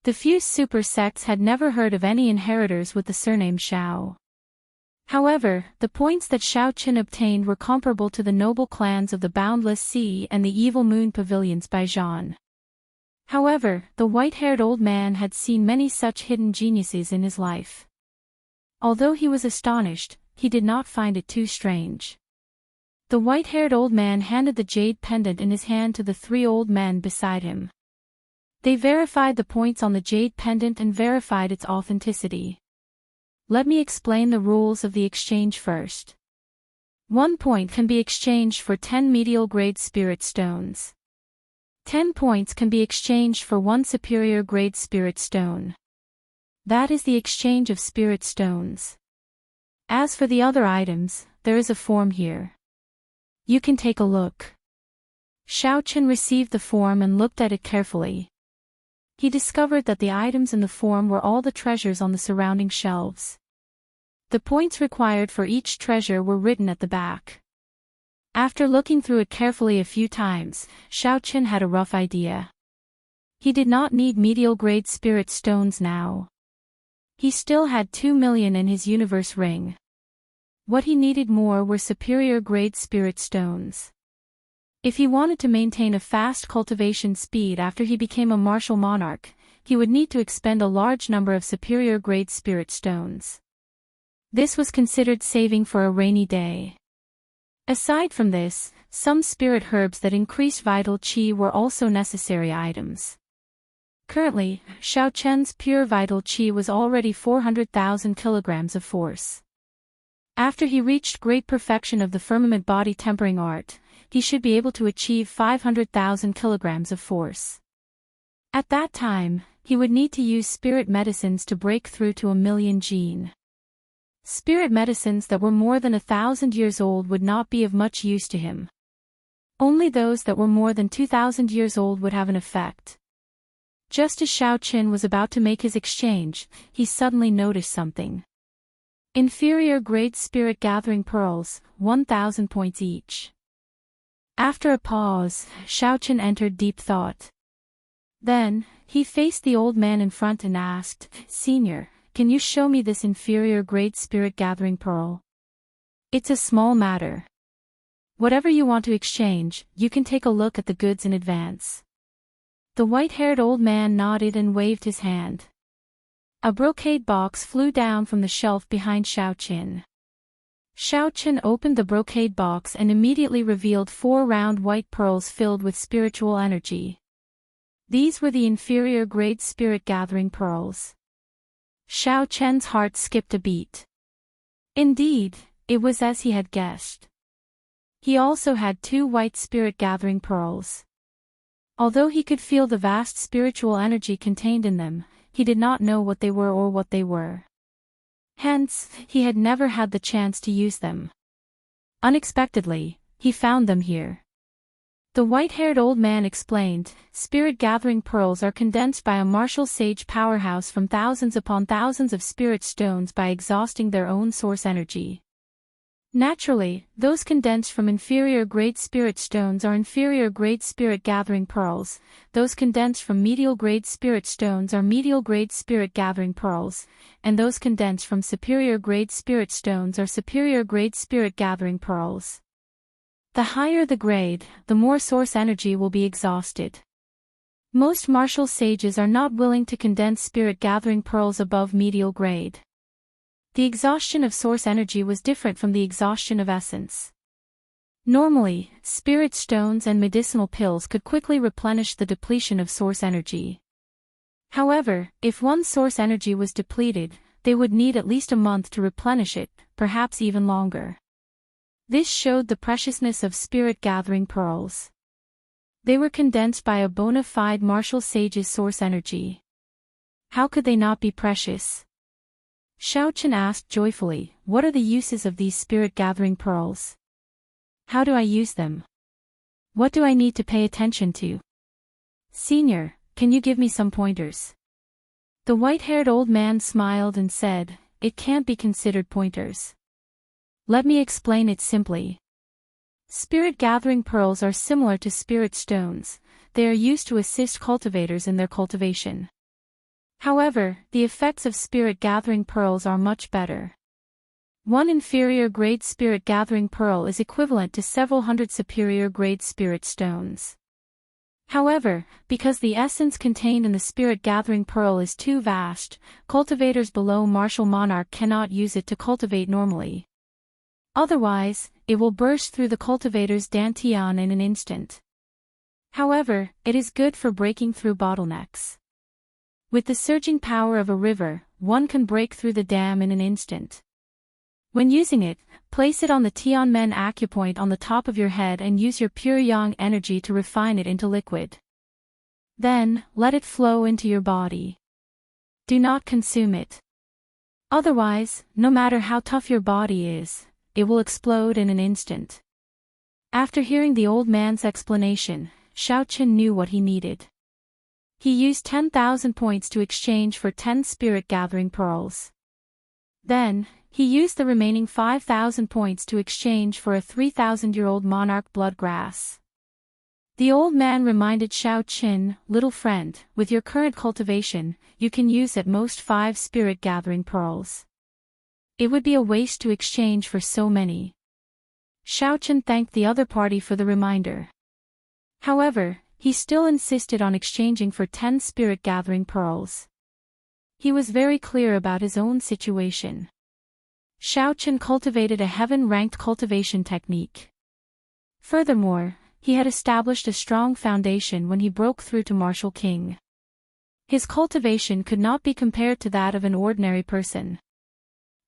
The few super sects had never heard of any inheritors with the surname Xiao. However, the points that Xiaochen obtained were comparable to the noble clans of the Boundless Sea and the Evil Moon Pavilions by Zhan. However, the white-haired old man had seen many such hidden geniuses in his life. Although he was astonished, he did not find it too strange. The white-haired old man handed the jade pendant in his hand to the three old men beside him. They verified the points on the jade pendant and verified its authenticity. Let me explain the rules of the exchange first. 1 point can be exchanged for 10 medial grade spirit stones. 10 points can be exchanged for 1 superior grade spirit stone. That is the exchange of spirit stones. As for the other items, there is a form here. You can take a look. Xiaochen received the form and looked at it carefully. He discovered that the items in the form were all the treasures on the surrounding shelves. The points required for each treasure were written at the back. After looking through it carefully a few times, Xiaochen had a rough idea. He did not need medial grade spirit stones now. He still had 2 million in his universe ring. What he needed more were superior grade spirit stones. If he wanted to maintain a fast cultivation speed after he became a martial monarch, he would need to expend a large number of superior grade spirit stones. This was considered saving for a rainy day. Aside from this, some spirit herbs that increased vital qi were also necessary items. Currently, Xiaochen's pure vital qi was already 400,000 kilograms of force. After he reached great perfection of the firmament body tempering art, he should be able to achieve 500,000 kilograms of force. At that time, he would need to use spirit medicines to break through to 1,000,000 jin. Spirit medicines that were more than 1,000 years old would not be of much use to him. Only those that were more than 2,000 years old would have an effect. Just as Xiaochen was about to make his exchange, he suddenly noticed something. Inferior grade spirit gathering pearls, 1,000 points each. After a pause, Xiaochen entered deep thought. Then, he faced the old man in front and asked, "Senior, can you show me this inferior grade spirit gathering pearl? It's a small matter. Whatever you want to exchange, you can take a look at the goods in advance." The white-haired old man nodded and waved his hand. A brocade box flew down from the shelf behind Xiaochen. Xiaochen opened the brocade box and immediately revealed 4 round white pearls filled with spiritual energy. These were the inferior grade spirit gathering pearls. Xiaochen's heart skipped a beat. Indeed, it was as he had guessed. He also had 2 white spirit gathering pearls. Although he could feel the vast spiritual energy contained in them, he did not know what they were or what they were. Hence, he had never had the chance to use them. Unexpectedly, he found them here. The white-haired old man explained, "Spirit-gathering pearls are condensed by a martial sage powerhouse from thousands upon thousands of spirit stones by exhausting their own source energy. Naturally, those condensed from inferior-grade spirit stones are inferior-grade spirit-gathering pearls, those condensed from medial-grade spirit stones are medial-grade spirit-gathering pearls, and those condensed from superior-grade spirit stones are superior-grade spirit-gathering pearls. The higher the grade, the more source energy will be exhausted. Most martial sages are not willing to condense spirit-gathering pearls above medial grade. The exhaustion of source energy was different from the exhaustion of essence. Normally, spirit stones and medicinal pills could quickly replenish the depletion of source energy. However, if one's source energy was depleted, they would need at least a month to replenish it, perhaps even longer. This showed the preciousness of spirit-gathering pearls. They were condensed by a bona fide martial sage's source energy. How could they not be precious? Xiaochen asked joyfully, "What are the uses of these spirit-gathering pearls? How do I use them? What do I need to pay attention to? Senior, can you give me some pointers?" The white-haired old man smiled and said, "It can't be considered pointers. Let me explain it simply. Spirit-gathering pearls are similar to spirit stones. They are used to assist cultivators in their cultivation. However, the effects of spirit-gathering pearls are much better. One inferior-grade spirit-gathering pearl is equivalent to several hundred superior-grade spirit stones. However, because the essence contained in the spirit-gathering pearl is too vast, cultivators below martial monarch cannot use it to cultivate normally. Otherwise, it will burst through the cultivator's dantian in an instant. However, it is good for breaking through bottlenecks. With the surging power of a river, one can break through the dam in an instant. When using it, place it on the Tianmen acupoint on the top of your head and use your pure yang energy to refine it into liquid. Then, let it flow into your body. Do not consume it. Otherwise, no matter how tough your body is, it will explode in an instant. After hearing the old man's explanation, Xiaochen knew what he needed. He used 10,000 points to exchange for 10 spirit-gathering pearls. Then, he used the remaining 5,000 points to exchange for a 3,000-year-old monarch blood grass. The old man reminded Xiaochen, "Little friend, with your current cultivation, you can use at most 5 spirit-gathering pearls. It would be a waste to exchange for so many." Xiaochen thanked the other party for the reminder. However, he still insisted on exchanging for 10 spirit-gathering pearls. He was very clear about his own situation. Xiaochen cultivated a heaven-ranked cultivation technique. Furthermore, he had established a strong foundation when he broke through to Martial King. His cultivation could not be compared to that of an ordinary person.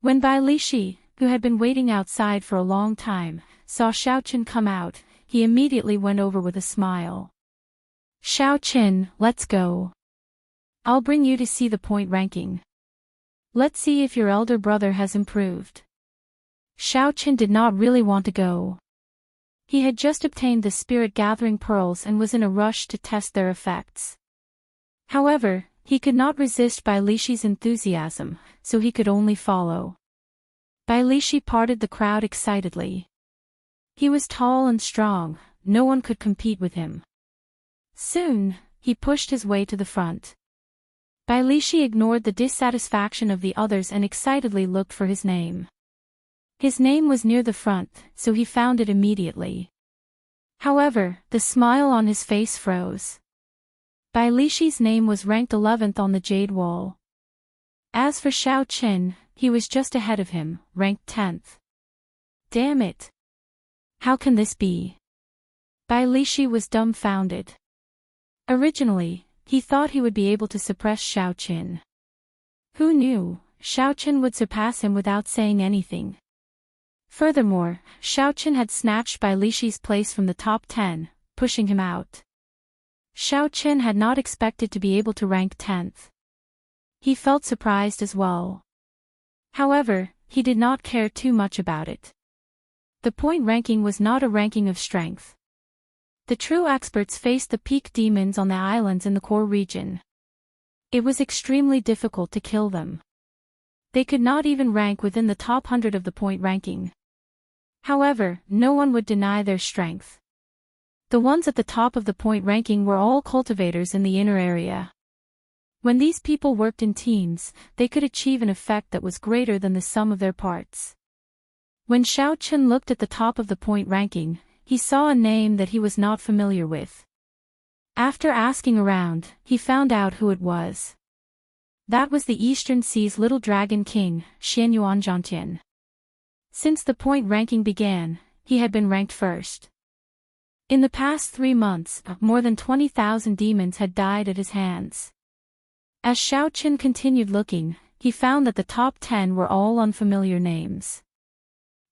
When Bai Lishi, who had been waiting outside for a long time, saw Xiaochen come out, he immediately went over with a smile. "Xiaochen, let's go. I'll bring you to see the point ranking. Let's see if your elder brother has improved." Xiaochen did not really want to go. He had just obtained the spirit-gathering pearls and was in a rush to test their effects. However, he could not resist Bai Lishi's enthusiasm, so he could only follow. Bai Lishi parted the crowd excitedly. He was tall and strong, no one could compete with him. Soon, he pushed his way to the front. Bai Lishi ignored the dissatisfaction of the others and excitedly looked for his name. His name was near the front, so he found it immediately. However, the smile on his face froze. Bai Lishi's name was ranked 11th on the Jade Wall. As for Xiaochen, he was just ahead of him, ranked 10th. Damn it! How can this be? Bai Lishi was dumbfounded. Originally, he thought he would be able to suppress Xiaochen. Who knew, Xiaochen would surpass him without saying anything. Furthermore, Xiaochen had snatched Bai Lishi's place from the top 10, pushing him out. Xiaochen had not expected to be able to rank 10th. He felt surprised as well. However, he did not care too much about it. The point ranking was not a ranking of strength. The true experts faced the peak demons on the islands in the core region. It was extremely difficult to kill them. They could not even rank within the top 100 of the point ranking. However, no one would deny their strength. The ones at the top of the point ranking were all cultivators in the inner area. When these people worked in teams, they could achieve an effect that was greater than the sum of their parts. When Xiaochen looked at the top of the point ranking, he saw a name that he was not familiar with. After asking around, he found out who it was. That was the Eastern Sea's little dragon king, Xianyuan Zhantian. Since the point ranking began, he had been ranked first. In the past 3 months, more than 20,000 demons had died at his hands. As Xiaoqin continued looking, he found that the top 10 were all unfamiliar names.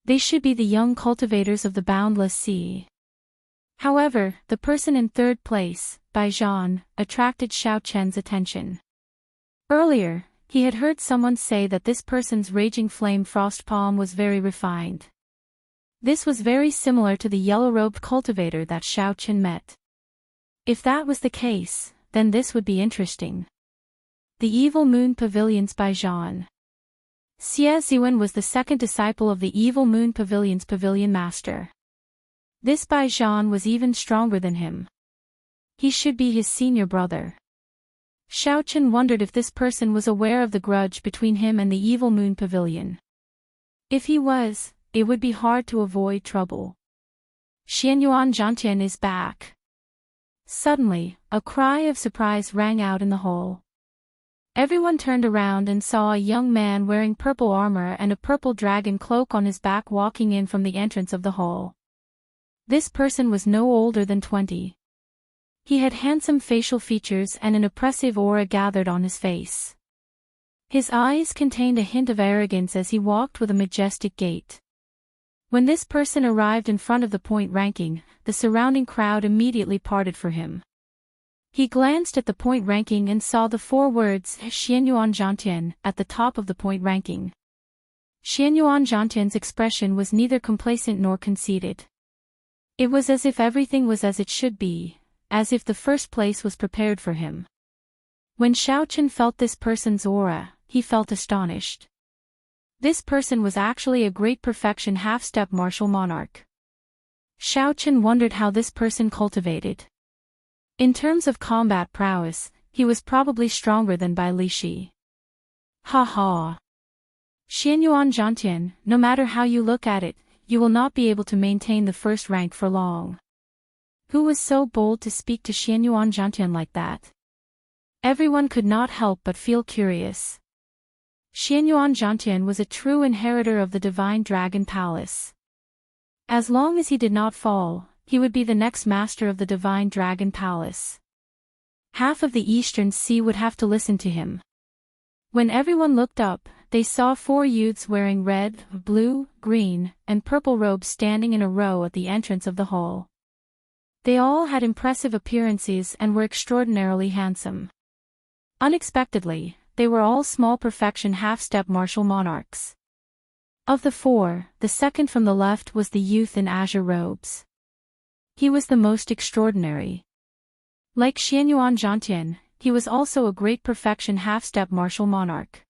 They should be the young cultivators of the boundless sea. However, the person in third place, Bai Zhan, attracted Xiaoqian's attention. Earlier, he had heard someone say that this person's raging flame frost palm was very refined. This was very similar to the yellow-robed cultivator that Xiaoqin met. If that was the case, then this would be interesting. The Evil Moon Pavilion's Bai Zhan. Xie Ziwen was the second disciple of the Evil Moon Pavilion's pavilion master. This Bai Zhan was even stronger than him. He should be his senior brother. Xiaoqin wondered if this person was aware of the grudge between him and the Evil Moon Pavilion. If he was, it would be hard to avoid trouble. Xianyuan Zhantian is back. Suddenly, a cry of surprise rang out in the hall. Everyone turned around and saw a young man wearing purple armor and a purple dragon cloak on his back walking in from the entrance of the hall. This person was no older than 20. He had handsome facial features and an oppressive aura gathered on his face. His eyes contained a hint of arrogance as he walked with a majestic gait. When this person arrived in front of the point ranking, the surrounding crowd immediately parted for him. He glanced at the point ranking and saw the 4 words Xianyuan Zhantian at the top of the point ranking. Xianyuan Zhantian's expression was neither complacent nor conceited. It was as if everything was as it should be, as if the first place was prepared for him. When Xiaoqin felt this person's aura, he felt astonished. This person was actually a great perfection half-step martial monarch. Xiaoqin wondered how this person cultivated. In terms of combat prowess, he was probably stronger than Bai Lishi. Ha ha. Xianyuan Zhantian, no matter how you look at it, you will not be able to maintain the first rank for long. Who was so bold to speak to Xianyuan Zhantian like that? Everyone could not help but feel curious. Xianyuan Zhantian was a true inheritor of the Divine Dragon Palace. As long as he did not fall, he would be the next master of the Divine Dragon Palace. Half of the Eastern Sea would have to listen to him. When everyone looked up, they saw 4 youths wearing red, blue, green, and purple robes standing in a row at the entrance of the hall. They all had impressive appearances and were extraordinarily handsome. Unexpectedly, they were all small perfection half-step martial monarchs. Of the 4, the second from the left was the youth in azure robes. He was the most extraordinary. Like Xianyuan Zhantian, he was also a great perfection half-step martial monarch.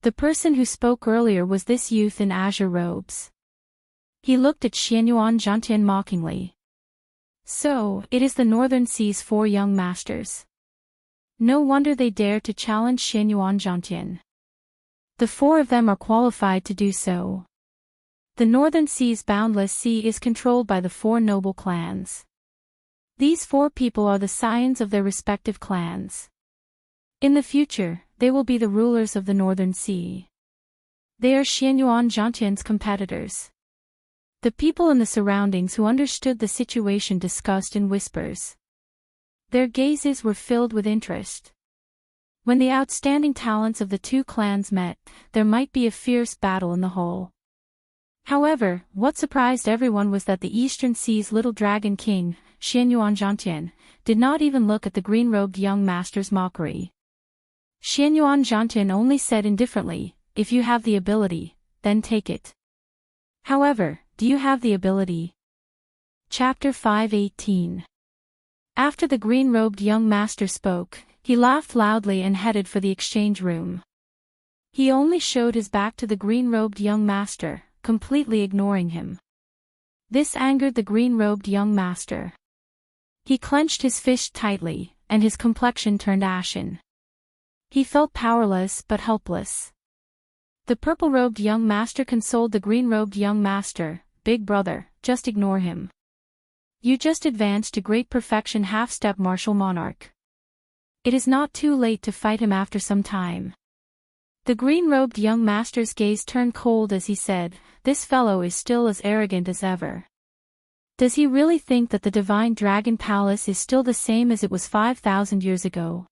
The person who spoke earlier was this youth in azure robes. He looked at Xianyuan Zhantian mockingly. So, it is the Northern Sea's 4 young masters. No wonder they dared to challenge Xianyuan Zhantian. The 4 of them are qualified to do so. The Northern Sea's boundless sea is controlled by the 4 noble clans. These 4 people are the scions of their respective clans. In the future, they will be the rulers of the Northern Sea. They are Xianyuan Zhantian's competitors. The people in the surroundings who understood the situation discussed in whispers. Their gazes were filled with interest. When the outstanding talents of the 2 clans met, there might be a fierce battle in the hall. However, what surprised everyone was that the Eastern Sea's little dragon king, Xianyuan Zhantian, did not even look at the green-robed young master's mockery. Xianyuan Zhantian only said indifferently, "If you have the ability, then take it." However, do you have the ability? Chapter 5:18. After the green-robed young master spoke, he laughed loudly and headed for the exchange room. He only showed his back to the green-robed young master, completely ignoring him. This angered the green-robed young master. He clenched his fist tightly, and his complexion turned ashen. He felt powerless but helpless. The purple-robed young master consoled the green-robed young master, "Big brother, just ignore him. You just advanced to great perfection half-step martial monarch. It is not too late to fight him after some time." The green-robed young master's gaze turned cold as he said, "This fellow is still as arrogant as ever. Does he really think that the divine dragon palace is still the same as it was 5,000 years ago?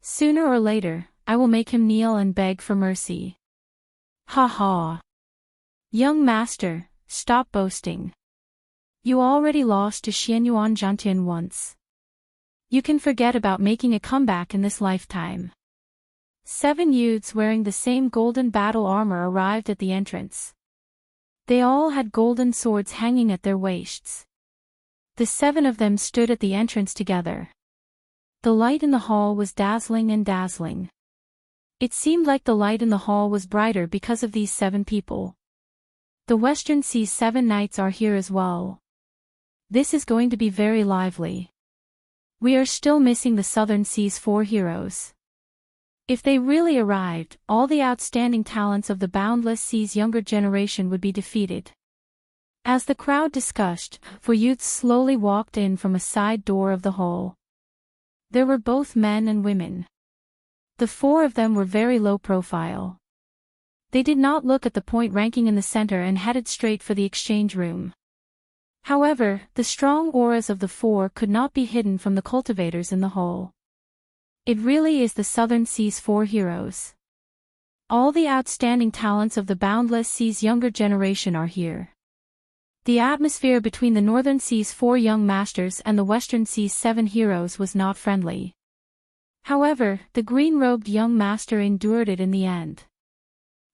Sooner or later, I will make him kneel and beg for mercy." Ha ha. Young master, stop boasting. You already lost to Xianyuan Zhantian once. You can forget about making a comeback in this lifetime. 7 youths wearing the same golden battle armor arrived at the entrance. They all had golden swords hanging at their waists. The 7 of them stood at the entrance together. The light in the hall was dazzling and dazzling. It seemed like the light in the hall was brighter because of these 7 people. The Western Sea's 7 knights are here as well. This is going to be very lively. We are still missing the Southern Sea's 4 heroes. If they really arrived, all the outstanding talents of the Boundless Sea's younger generation would be defeated. As the crowd discussed, 4 youths slowly walked in from a side door of the hall. There were both men and women. The 4 of them were very low profile. They did not look at the point ranking in the center and headed straight for the exchange room. However, the strong auras of the 4 could not be hidden from the cultivators in the hall. It really is the Southern Sea's 4 heroes. All the outstanding talents of the Boundless Sea's younger generation are here. The atmosphere between the Northern Sea's 4 young masters and the Western Sea's 7 heroes was not friendly. However, the green-robed young master endured it in the end.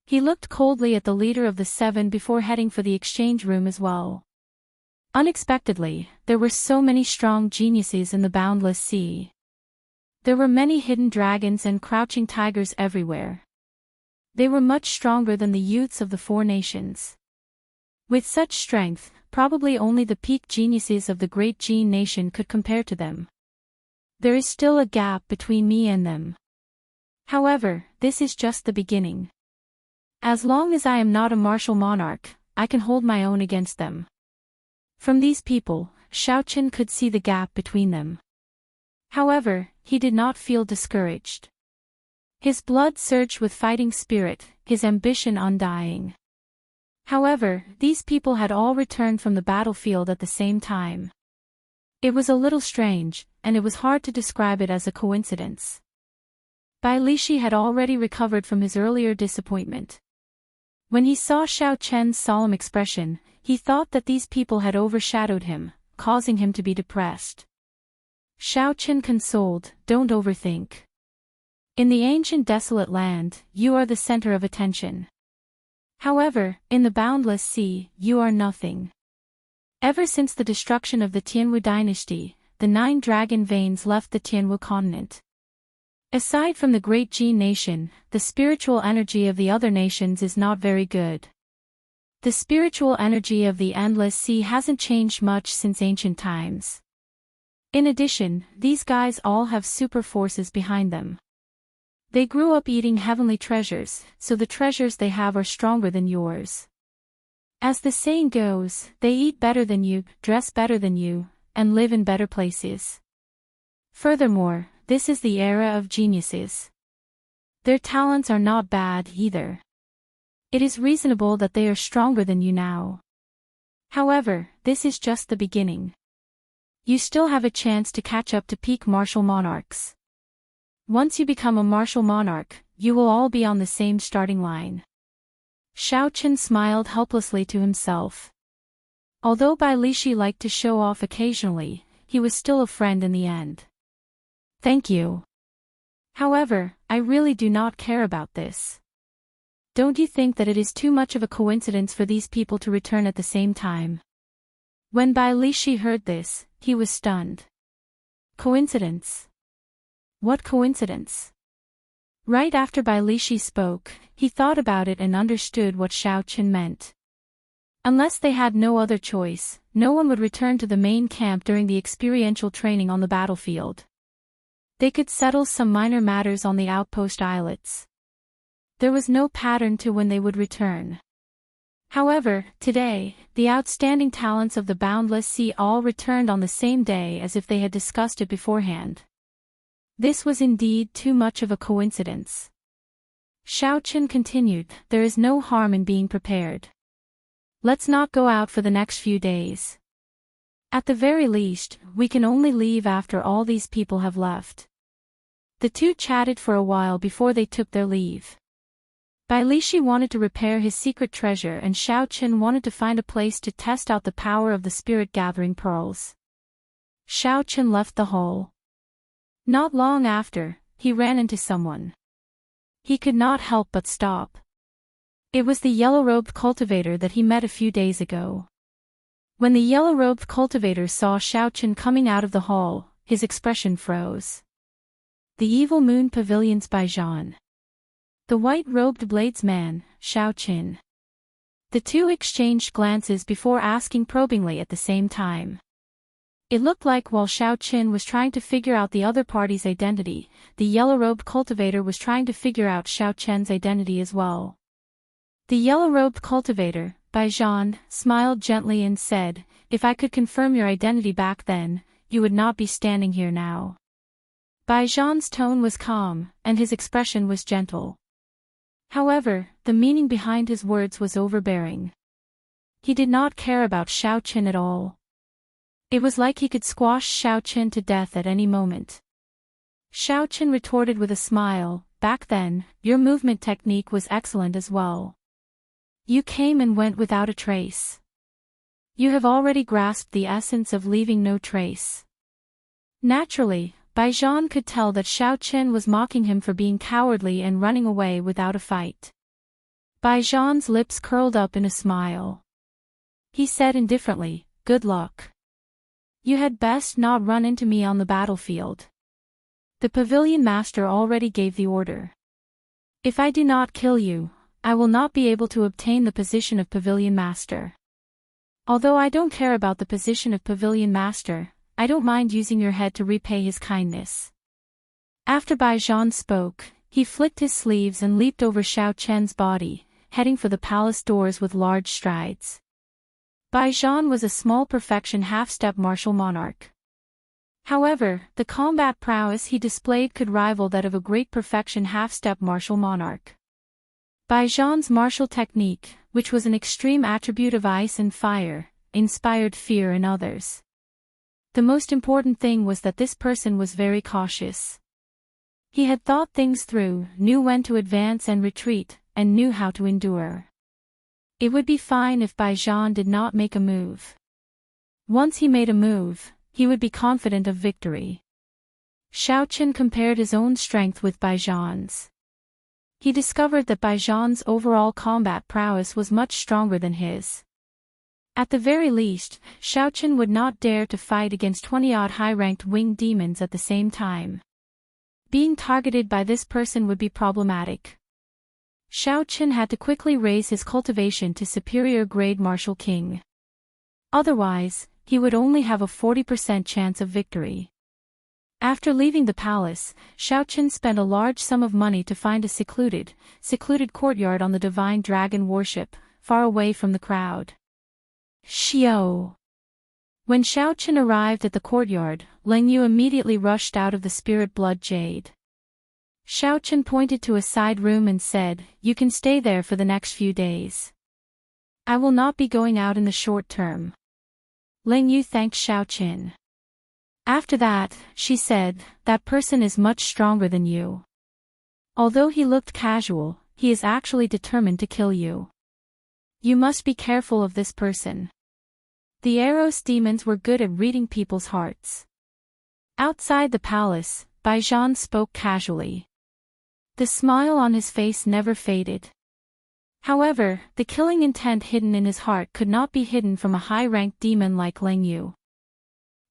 He looked coldly at the leader of the 7 before heading for the exchange room as well. Unexpectedly, there were so many strong geniuses in the Boundless Sea. There were many hidden dragons and crouching tigers everywhere. They were much stronger than the youths of the 4 nations. With such strength, probably only the peak geniuses of the Great Gene Nation could compare to them. There is still a gap between me and them. However, this is just the beginning. As long as I am not a martial monarch, I can hold my own against them. From these people, Xiaoqin could see the gap between them. However, he did not feel discouraged. His blood surged with fighting spirit, his ambition undying. However, these people had all returned from the battlefield at the same time. It was a little strange, and it was hard to describe it as a coincidence. Bai Lishi had already recovered from his earlier disappointment. When he saw Xiao Chen's solemn expression, he thought that these people had overshadowed him, causing him to be depressed. Xiao Chen consoled, "Don't overthink. In the ancient desolate land, you are the center of attention. However, in the Boundless Sea, you are nothing." Ever since the destruction of the Tianwu dynasty, the 9 dragon veins left the Tianwu continent. Aside from the Great Gene Nation, the spiritual energy of the other nations is not very good. The spiritual energy of the Endless Sea hasn't changed much since ancient times. In addition, these guys all have super forces behind them. They grew up eating heavenly treasures, so the treasures they have are stronger than yours. As the saying goes, they eat better than you, dress better than you, and live in better places. Furthermore, this is the era of geniuses. Their talents are not bad either. It is reasonable that they are stronger than you now. However, this is just the beginning. You still have a chance to catch up to peak martial monarchs. Once you become a martial monarch, you will all be on the same starting line. Xiao Chen smiled helplessly to himself. Although Bai Lishi liked to show off occasionally, he was still a friend in the end. Thank you. However, I really do not care about this. Don't you think that it is too much of a coincidence for these people to return at the same time? When Bai Lishi heard this, he was stunned. Coincidence? What coincidence? Right after Bai Lishi spoke, he thought about it and understood what Xiao Chen meant. Unless they had no other choice, no one would return to the main camp during the experiential training on the battlefield. They could settle some minor matters on the outpost islets. There was no pattern to when they would return. However, today, the outstanding talents of the Boundless Sea all returned on the same day as if they had discussed it beforehand. This was indeed too much of a coincidence. Xiao continued, there is no harm in being prepared. Let's not go out for the next few days. At the very least, we can only leave after all these people have left. The two chatted for a while before they took their leave. Bai Lishi wanted to repair his secret treasure and Xiao wanted to find a place to test out the power of the spirit-gathering pearls. Xiao left the hall. Not long after, he ran into someone. He could not help but stop. It was the yellow-robed cultivator that he met a few days ago. When the yellow-robed cultivator saw Xiao coming out of the hall, his expression froze. The Evil Moon Pavilions by Zhan. The white-robed bladesman, Xiao. The two exchanged glances before asking probingly at the same time. It looked like while Xiao was trying to figure out the other party's identity, the yellow-robed cultivator was trying to figure out Xiao's identity as well. The yellow-robed cultivator, Bai Zhan, smiled gently and said, if I could confirm your identity back then, you would not be standing here now. Bai Zhan's tone was calm, and his expression was gentle. However, the meaning behind his words was overbearing. He did not care about Xiao at all. It was like he could squash Xiao to death at any moment. Xiao retorted with a smile, back then, your movement technique was excellent as well. You came and went without a trace. You have already grasped the essence of leaving no trace. Naturally, Bai Zhan could tell that Xiao was mocking him for being cowardly and running away without a fight. Bai Zhan's lips curled up in a smile. He said indifferently, good luck. You had best not run into me on the battlefield. The pavilion master already gave the order. If I do not kill you, I will not be able to obtain the position of pavilion master. Although I don't care about the position of pavilion master, I don't mind using your head to repay his kindness. After Bai Zhan spoke, he flicked his sleeves and leaped over Xiao's body, heading for the palace doors with large strides. Bai Zhan was a small perfection half-step martial monarch. However, the combat prowess he displayed could rival that of a great perfection half-step martial monarch. Bai Zhan's martial technique, which was an extreme attribute of ice and fire, inspired fear in others. The most important thing was that this person was very cautious. He had thought things through, knew when to advance and retreat, and knew how to endure. It would be fine if Bai Zhan did not make a move. Once he made a move, he would be confident of victory. Xiao compared his own strength with Bai Zhan's. He discovered that Bai Zhan's overall combat prowess was much stronger than his. At the very least, Xiao would not dare to fight against 20-odd high-ranked winged demons at the same time. Being targeted by this person would be problematic. Xiao had to quickly raise his cultivation to superior grade martial king. Otherwise, he would only have a 40% chance of victory. After leaving the palace, Xiao spent a large sum of money to find a secluded courtyard on the divine dragon warship, far away from the crowd. Xiao. When Xiao arrived at the courtyard, Leng Yu immediately rushed out of the spirit blood jade. Xiao pointed to a side room and said, you can stay there for the next few days. I will not be going out in the short term. Leng Yu thanked Xiao. After that, she said, that person is much stronger than you. Although he looked casual, he is actually determined to kill you. You must be careful of this person. The Eros demons were good at reading people's hearts. Outside the palace, Bai Zhan spoke casually. The smile on his face never faded. However, the killing intent hidden in his heart could not be hidden from a high-ranked demon like Leng Yu.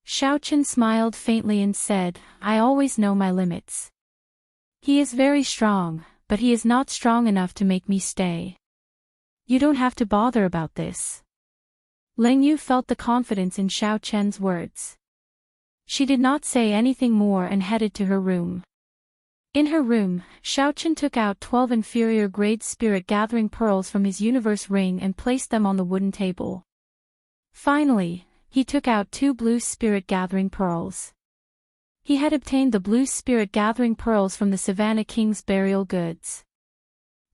Xiao smiled faintly and said, I always know my limits. He is very strong, but he is not strong enough to make me stay. You don't have to bother about this. Leng Yu felt the confidence in Xiao's words. She did not say anything more and headed to her room. In her room, Xiao took out 12 inferior grade spirit gathering pearls from his universe ring and placed them on the wooden table. Finally, he took out 2 blue spirit gathering pearls. He had obtained the blue spirit gathering pearls from the Savannah King's burial goods.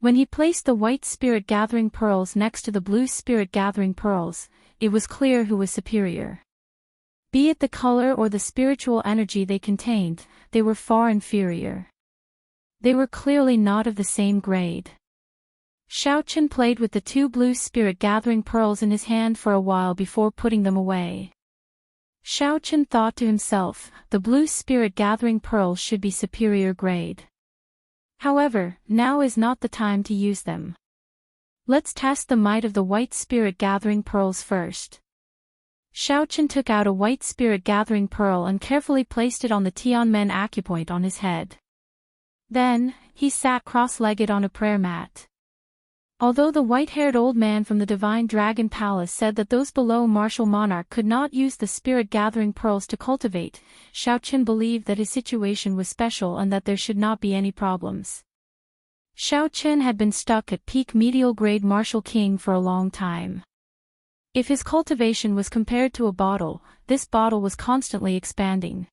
When he placed the white spirit gathering pearls next to the blue spirit gathering pearls, it was clear who was superior. Be it the color or the spiritual energy they contained, they were far inferior. They were clearly not of the same grade. Xiaochen played with the two blue spirit gathering pearls in his hand for a while before putting them away. Xiaochen thought to himself, the blue spirit gathering pearls should be superior grade. However, now is not the time to use them. Let's test the might of the white spirit gathering pearls first. Xiaochen took out a white spirit gathering pearl and carefully placed it on the Tianmen acupoint on his head. Then, he sat cross-legged on a prayer mat. Although the white-haired old man from the Divine Dragon Palace said that those below Martial Monarch could not use the spirit-gathering pearls to cultivate, Xiaochen believed that his situation was special and that there should not be any problems. Xiaochen had been stuck at peak medial-grade Martial King for a long time. If his cultivation was compared to a bottle, this bottle was constantly expanding.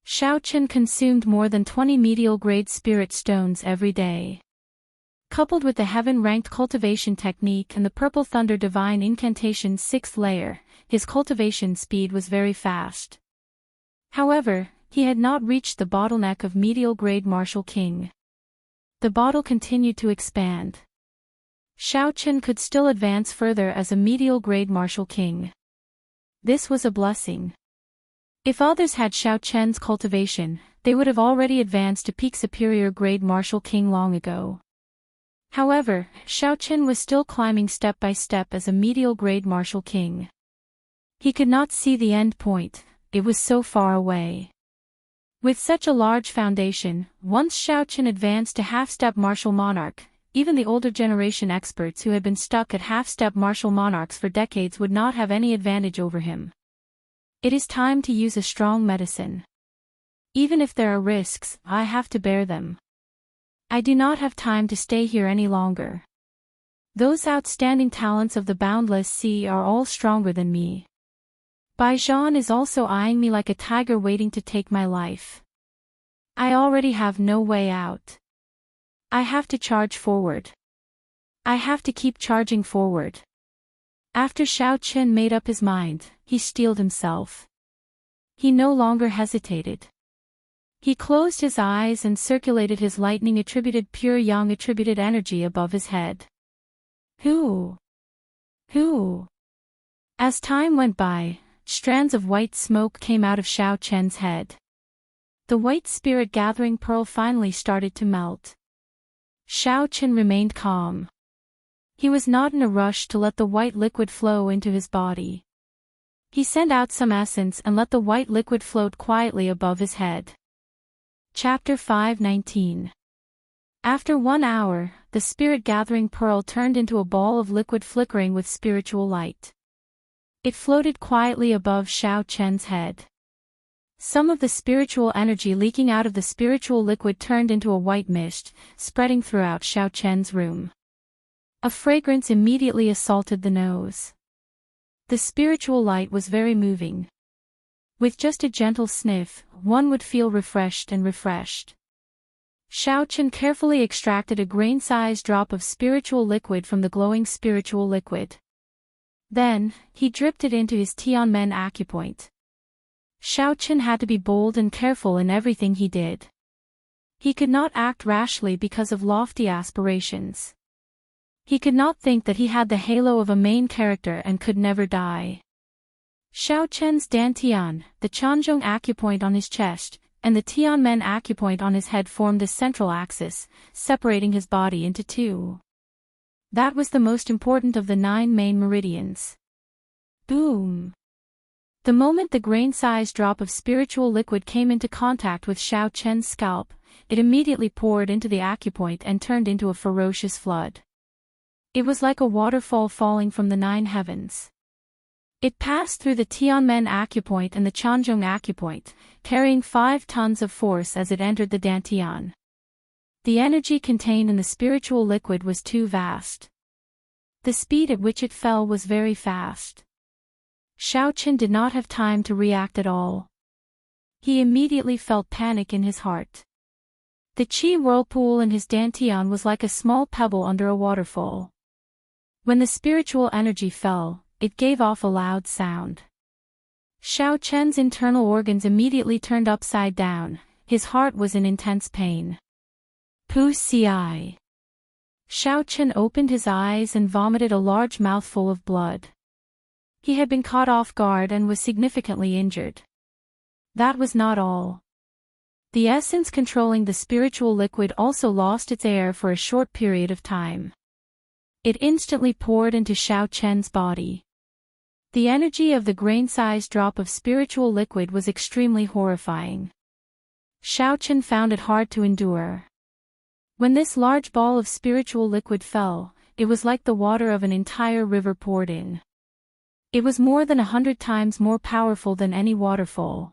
Xiaochen consumed more than 20 medial-grade spirit stones every day. Coupled with the heaven-ranked cultivation technique and the Purple Thunder Divine Incantation's 6th layer, his cultivation speed was very fast. However, he had not reached the bottleneck of medial-grade Martial King. The bottle continued to expand. Xiaochen could still advance further as a medial-grade Martial King. This was a blessing. If others had Xiaochen's cultivation, they would have already advanced to peak superior grade Martial King long ago. However, Xiaochen was still climbing step by step as a medial-grade Martial King. He could not see the end point, it was so far away. With such a large foundation, once Xiaochen advanced to half-step Martial Monarch, even the older generation experts who had been stuck at half-step Martial Monarchs for decades would not have any advantage over him. It is time to use a strong medicine. Even if there are risks, I have to bear them. I do not have time to stay here any longer. Those outstanding talents of the boundless sea are all stronger than me. Bai Zhan is also eyeing me like a tiger waiting to take my life. I already have no way out. I have to charge forward. I have to keep charging forward. After Xiaochen made up his mind, he steeled himself. He no longer hesitated. He closed his eyes and circulated his lightning-attributed pure yang-attributed energy above his head. Hoo! Hoo! As time went by, strands of white smoke came out of Xiaochen's head. The white spirit gathering pearl finally started to melt. Xiaochen remained calm. He was not in a rush to let the white liquid flow into his body. He sent out some essence and let the white liquid float quietly above his head. Chapter 5:19. After 1 hour, the spirit-gathering pearl turned into a ball of liquid flickering with spiritual light. It floated quietly above Xiaochen's head. Some of the spiritual energy leaking out of the spiritual liquid turned into a white mist, spreading throughout Xiaochen's room. A fragrance immediately assaulted the nose. The spiritual light was very moving. With just a gentle sniff, one would feel refreshed and refreshed. Xiaochen carefully extracted a grain-sized drop of spiritual liquid from the glowing spiritual liquid. Then, he dripped it into his Tianmen acupoint. Xiaochen had to be bold and careful in everything he did. He could not act rashly because of lofty aspirations. He could not think that he had the halo of a main character and could never die. Xiaochen's Dantian, the Chanzhong acupoint on his chest, and the Tianmen acupoint on his head formed a central axis, separating his body into two. That was the most important of the 9 main meridians. Boom! The moment the grain-sized drop of spiritual liquid came into contact with Xiaochen's scalp, it immediately poured into the acupoint and turned into a ferocious flood. It was like a waterfall falling from the 9 heavens. It passed through the Tianmen acupoint and the Chanzhong acupoint, carrying 5 tons of force as it entered the Dantian. The energy contained in the spiritual liquid was too vast. The speed at which it fell was very fast. Xiaochen did not have time to react at all. He immediately felt panic in his heart. The qi whirlpool in his dantian was like a small pebble under a waterfall. When the spiritual energy fell, it gave off a loud sound. Xiao Chen's internal organs immediately turned upside down. His heart was in intense pain. Pu ci. Xiao Chen opened his eyes and vomited a large mouthful of blood. He had been caught off guard and was significantly injured. That was not all. The essence controlling the spiritual liquid also lost its air for a short period of time. It instantly poured into Xiao Chen's body. The energy of the grain-sized drop of spiritual liquid was extremely horrifying. Xiao Chen found it hard to endure. When this large ball of spiritual liquid fell, it was like the water of an entire river poured in. It was more than 100 times more powerful than any waterfall.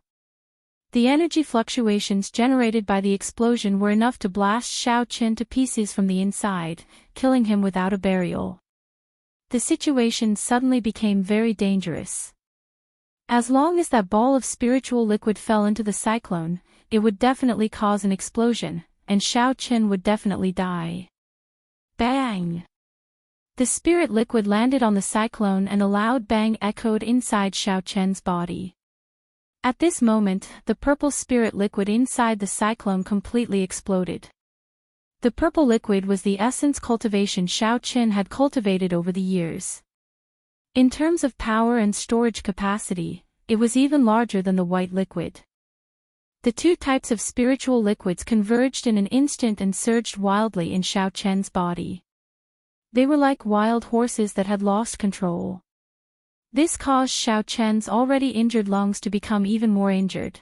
The energy fluctuations generated by the explosion were enough to blast Xiao Chen to pieces from the inside, killing him without a burial. The situation suddenly became very dangerous. As long as that ball of spiritual liquid fell into the cyclone, it would definitely cause an explosion, and Xiao Chen would definitely die. Bang! The spirit liquid landed on the cyclone and a loud bang echoed inside Xiao Chen's body. At this moment, the purple spirit liquid inside the cyclone completely exploded. The purple liquid was the essence cultivation Xiao Chen had cultivated over the years. In terms of power and storage capacity, it was even larger than the white liquid. The two types of spiritual liquids converged in an instant and surged wildly in Xiao Chen's body. They were like wild horses that had lost control. This caused Xiao Chen's already injured lungs to become even more injured.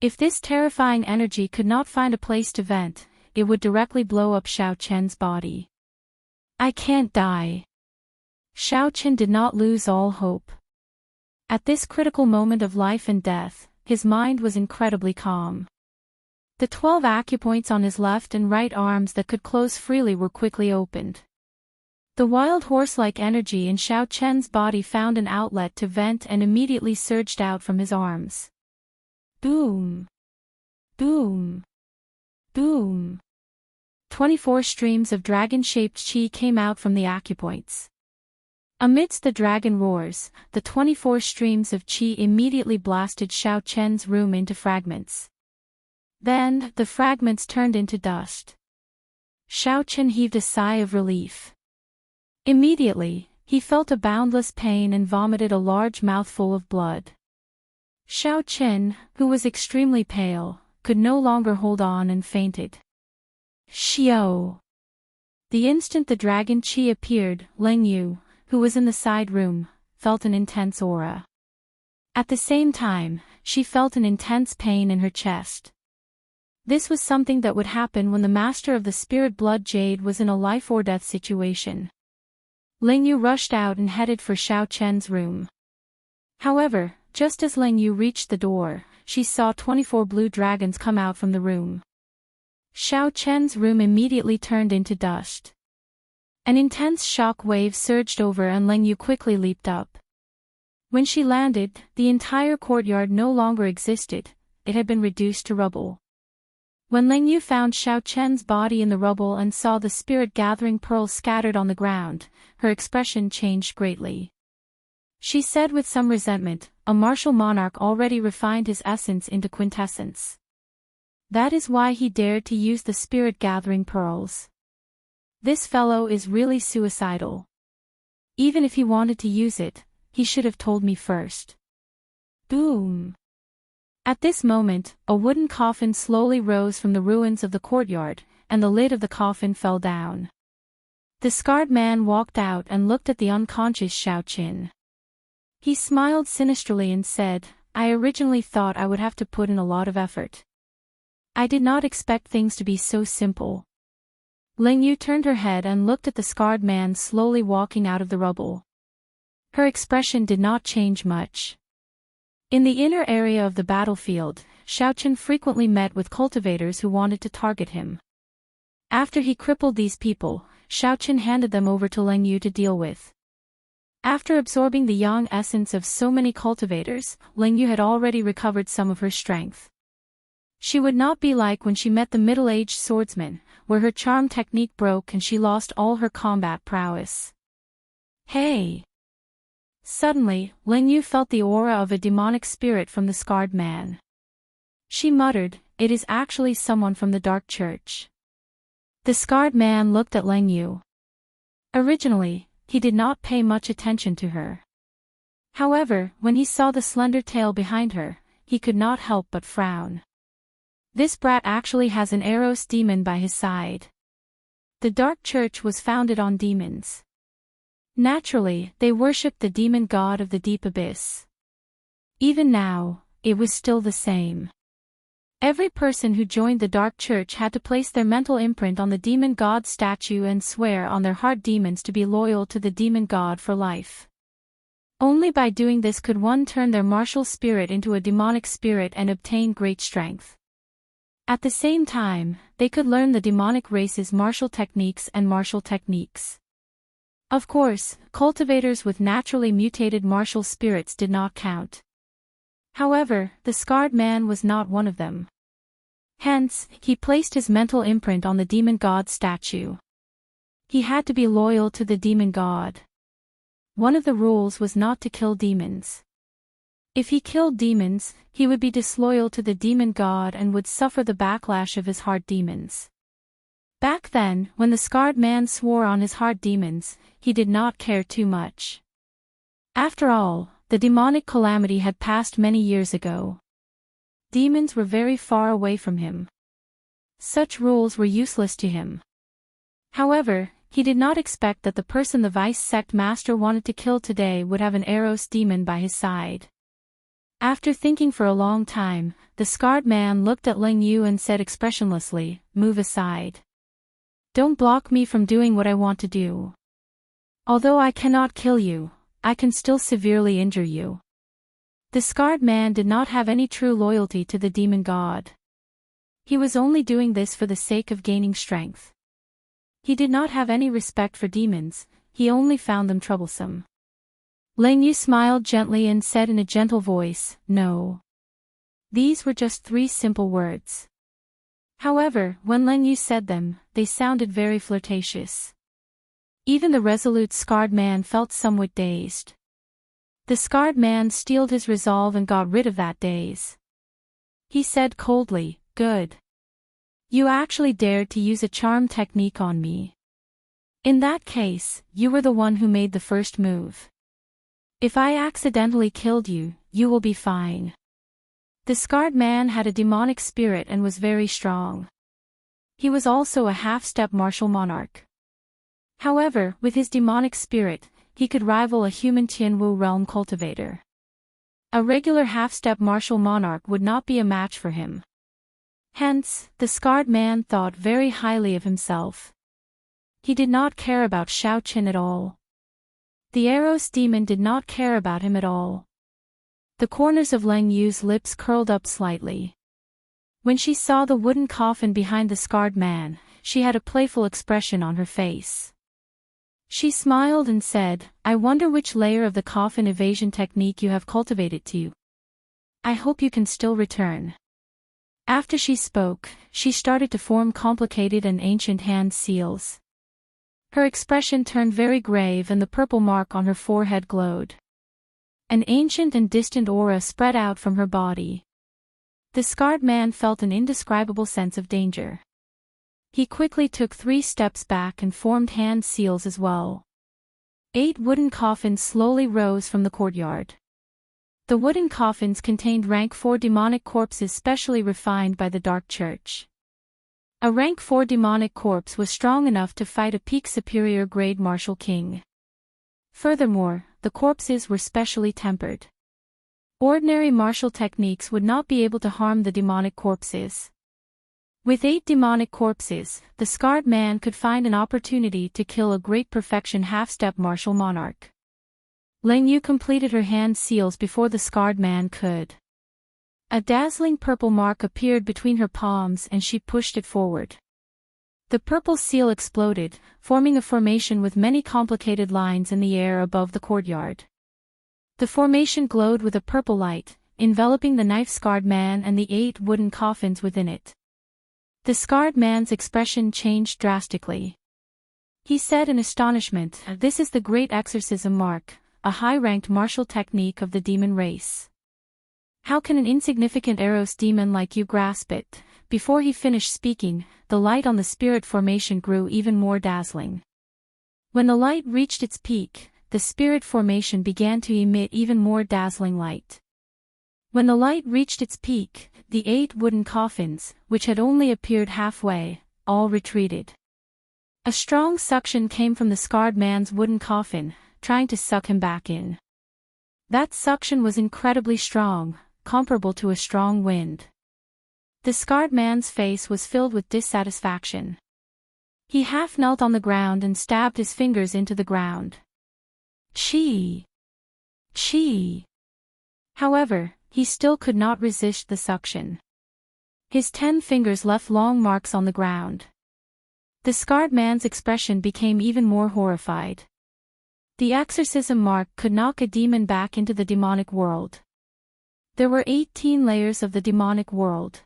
If this terrifying energy could not find a place to vent, it would directly blow up Xiao Chen's body. I can't die. Xiao Chen did not lose all hope. At this critical moment of life and death, his mind was incredibly calm. The 12 acupoints on his left and right arms that could close freely were quickly opened. The wild horse-like energy in Xiao Chen's body found an outlet to vent and immediately surged out from his arms. Boom! Boom! Boom! 24 streams of dragon-shaped qi came out from the acupoints. Amidst the dragon roars, the 24 streams of qi immediately blasted Xiao Chen's room into fragments. Then, the fragments turned into dust. Xiao Chen heaved a sigh of relief. Immediately, he felt a boundless pain and vomited a large mouthful of blood. Xiao Chen, who was extremely pale, could no longer hold on and fainted. Xiao! The instant the dragon qi appeared, Ling Yu, who was in the side room, felt an intense aura. At the same time, she felt an intense pain in her chest. This was something that would happen when the master of the spirit blood jade was in a life-or-death situation. Ling Yu rushed out and headed for Xiao Chen's room. However, just as Ling Yu reached the door, she saw 24 blue dragons come out from the room. Xiao Chen's room immediately turned into dust. An intense shock wave surged over and Ling Yu quickly leaped up. When she landed, the entire courtyard no longer existed, it had been reduced to rubble. When Ling Yu found Xiao Chen's body in the rubble and saw the spirit-gathering pearls scattered on the ground, her expression changed greatly. She said with some resentment, "A martial monarch already refined his essence into quintessence. That is why he dared to use the spirit-gathering pearls. This fellow is really suicidal. Even if he wanted to use it, he should have told me first." Boom! At this moment, a wooden coffin slowly rose from the ruins of the courtyard, and the lid of the coffin fell down. The scarred man walked out and looked at the unconscious Xiao Chen. He smiled sinisterly and said, "I originally thought I would have to put in a lot of effort. I did not expect things to be so simple." Ling Yu turned her head and looked at the scarred man slowly walking out of the rubble. Her expression did not change much. In the inner area of the battlefield, Xiao Chen frequently met with cultivators who wanted to target him. After he crippled these people, Xiao Chen handed them over to Ling Yu to deal with. After absorbing the yang essence of so many cultivators, Ling Yu had already recovered some of her strength. She would not be like when she met the middle-aged swordsman, where her charm technique broke and she lost all her combat prowess. Hey! Suddenly, Ling Yu felt the aura of a demonic spirit from the scarred man. She muttered, "It is actually someone from the Dark Church." The scarred man looked at Ling Yu. Originally, he did not pay much attention to her. However, when he saw the slender tail behind her, he could not help but frown. This brat actually has an Eros demon by his side. The Dark Church was founded on demons. Naturally, they worshipped the demon god of the deep abyss. Even now, it was still the same. Every person who joined the Dark Church had to place their mental imprint on the demon god statue and swear on their heart demons to be loyal to the demon god for life. Only by doing this could one turn their martial spirit into a demonic spirit and obtain great strength. At the same time, they could learn the demonic race's martial techniques and martial techniques. Of course, cultivators with naturally mutated martial spirits did not count. However, the scarred man was not one of them. Hence, he placed his mental imprint on the demon god statue. He had to be loyal to the demon god. One of the rules was not to kill demons. If he killed demons, he would be disloyal to the demon god and would suffer the backlash of his heart demons. Back then, when the scarred man swore on his heart demons, he did not care too much. After all, the demonic calamity had passed many years ago. Demons were very far away from him. Such rules were useless to him. However, he did not expect that the person the vice sect master wanted to kill today would have an Eros demon by his side. After thinking for a long time, the scarred man looked at Ling Yu and said expressionlessly, "Move aside. Don't block me from doing what I want to do. Although I cannot kill you, I can still severely injure you." The scarred man did not have any true loyalty to the demon god. He was only doing this for the sake of gaining strength. He did not have any respect for demons, he only found them troublesome. Ling Yu smiled gently and said in a gentle voice, "No." These were just 3 simple words. However, when Ling Yu said them, they sounded very flirtatious. Even the resolute scarred man felt somewhat dazed. The scarred man steeled his resolve and got rid of that daze. He said coldly, "Good. You actually dared to use a charm technique on me. In that case, you were the one who made the first move. If I accidentally killed you, you will be fine." The scarred man had a demonic spirit and was very strong. He was also a half-step martial monarch. However, with his demonic spirit, he could rival a human Tianwu realm cultivator. A regular half-step martial monarch would not be a match for him. Hence, the scarred man thought very highly of himself. He did not care about Xiaoqin at all. The Eros demon did not care about him at all. The corners of Ling Yu's lips curled up slightly. When she saw the wooden coffin behind the scarred man, she had a playful expression on her face. She smiled and said, "I wonder which layer of the coffin evasion technique you have cultivated to. I hope you can still return." After she spoke, she started to form complicated and ancient hand seals. Her expression turned very grave and the purple mark on her forehead glowed. An ancient and distant aura spread out from her body. The scarred man felt an indescribable sense of danger. He quickly took 3 steps back and formed hand seals as well. 8 wooden coffins slowly rose from the courtyard. The wooden coffins contained rank 4 demonic corpses specially refined by the Dark Church. A rank 4 demonic corpse was strong enough to fight a peak superior grade martial king. Furthermore, the corpses were specially tempered. Ordinary martial techniques would not be able to harm the demonic corpses. With 8 demonic corpses, the scarred man could find an opportunity to kill a great perfection half-step martial monarch. Ling Yu completed her hand seals before the scarred man could. A dazzling purple mark appeared between her palms and she pushed it forward. The purple seal exploded, forming a formation with many complicated lines in the air above the courtyard. The formation glowed with a purple light, enveloping the knife-scarred man and the 8 wooden coffins within it. The scarred man's expression changed drastically. He said in astonishment, "This is the great exorcism mark, a high-ranked martial technique of the demon race. How can an insignificant Eros demon like you grasp it?" Before he finished speaking, the light on the spirit formation grew even more dazzling. When the light reached its peak, the spirit formation began to emit even more dazzling light. When the light reached its peak, the 8 wooden coffins, which had only appeared halfway, all retreated. A strong suction came from the scarred man's wooden coffin, trying to suck him back in. That suction was incredibly strong, comparable to a strong wind. The scarred man's face was filled with dissatisfaction. He half knelt on the ground and stabbed his fingers into the ground. Chi! Chi! However, he still could not resist the suction. His 10 fingers left long marks on the ground. The scarred man's expression became even more horrified. The exorcism mark could knock a demon back into the demonic world. There were 18 layers of the demonic world.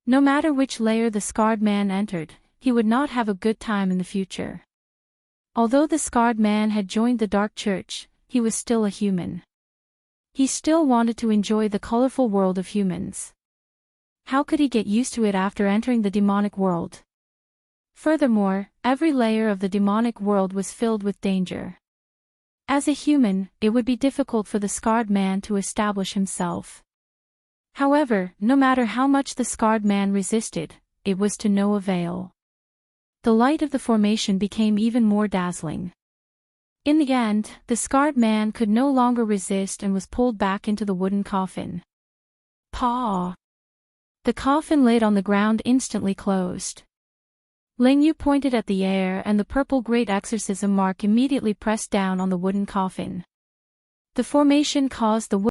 No matter which layer the scarred man entered, he would not have a good time in the future. Although the scarred man had joined the dark church, he was still a human. He still wanted to enjoy the colorful world of humans. How could he get used to it after entering the demonic world? Furthermore, every layer of the demonic world was filled with danger. As a human, it would be difficult for the scarred man to establish himself. However, no matter how much the scarred man resisted, it was to no avail. The light of the formation became even more dazzling. In the end, the scarred man could no longer resist and was pulled back into the wooden coffin. Paw! The coffin lid on the ground instantly closed. Ling Yu pointed at the air and the purple great exorcism mark immediately pressed down on the wooden coffin. The formation caused the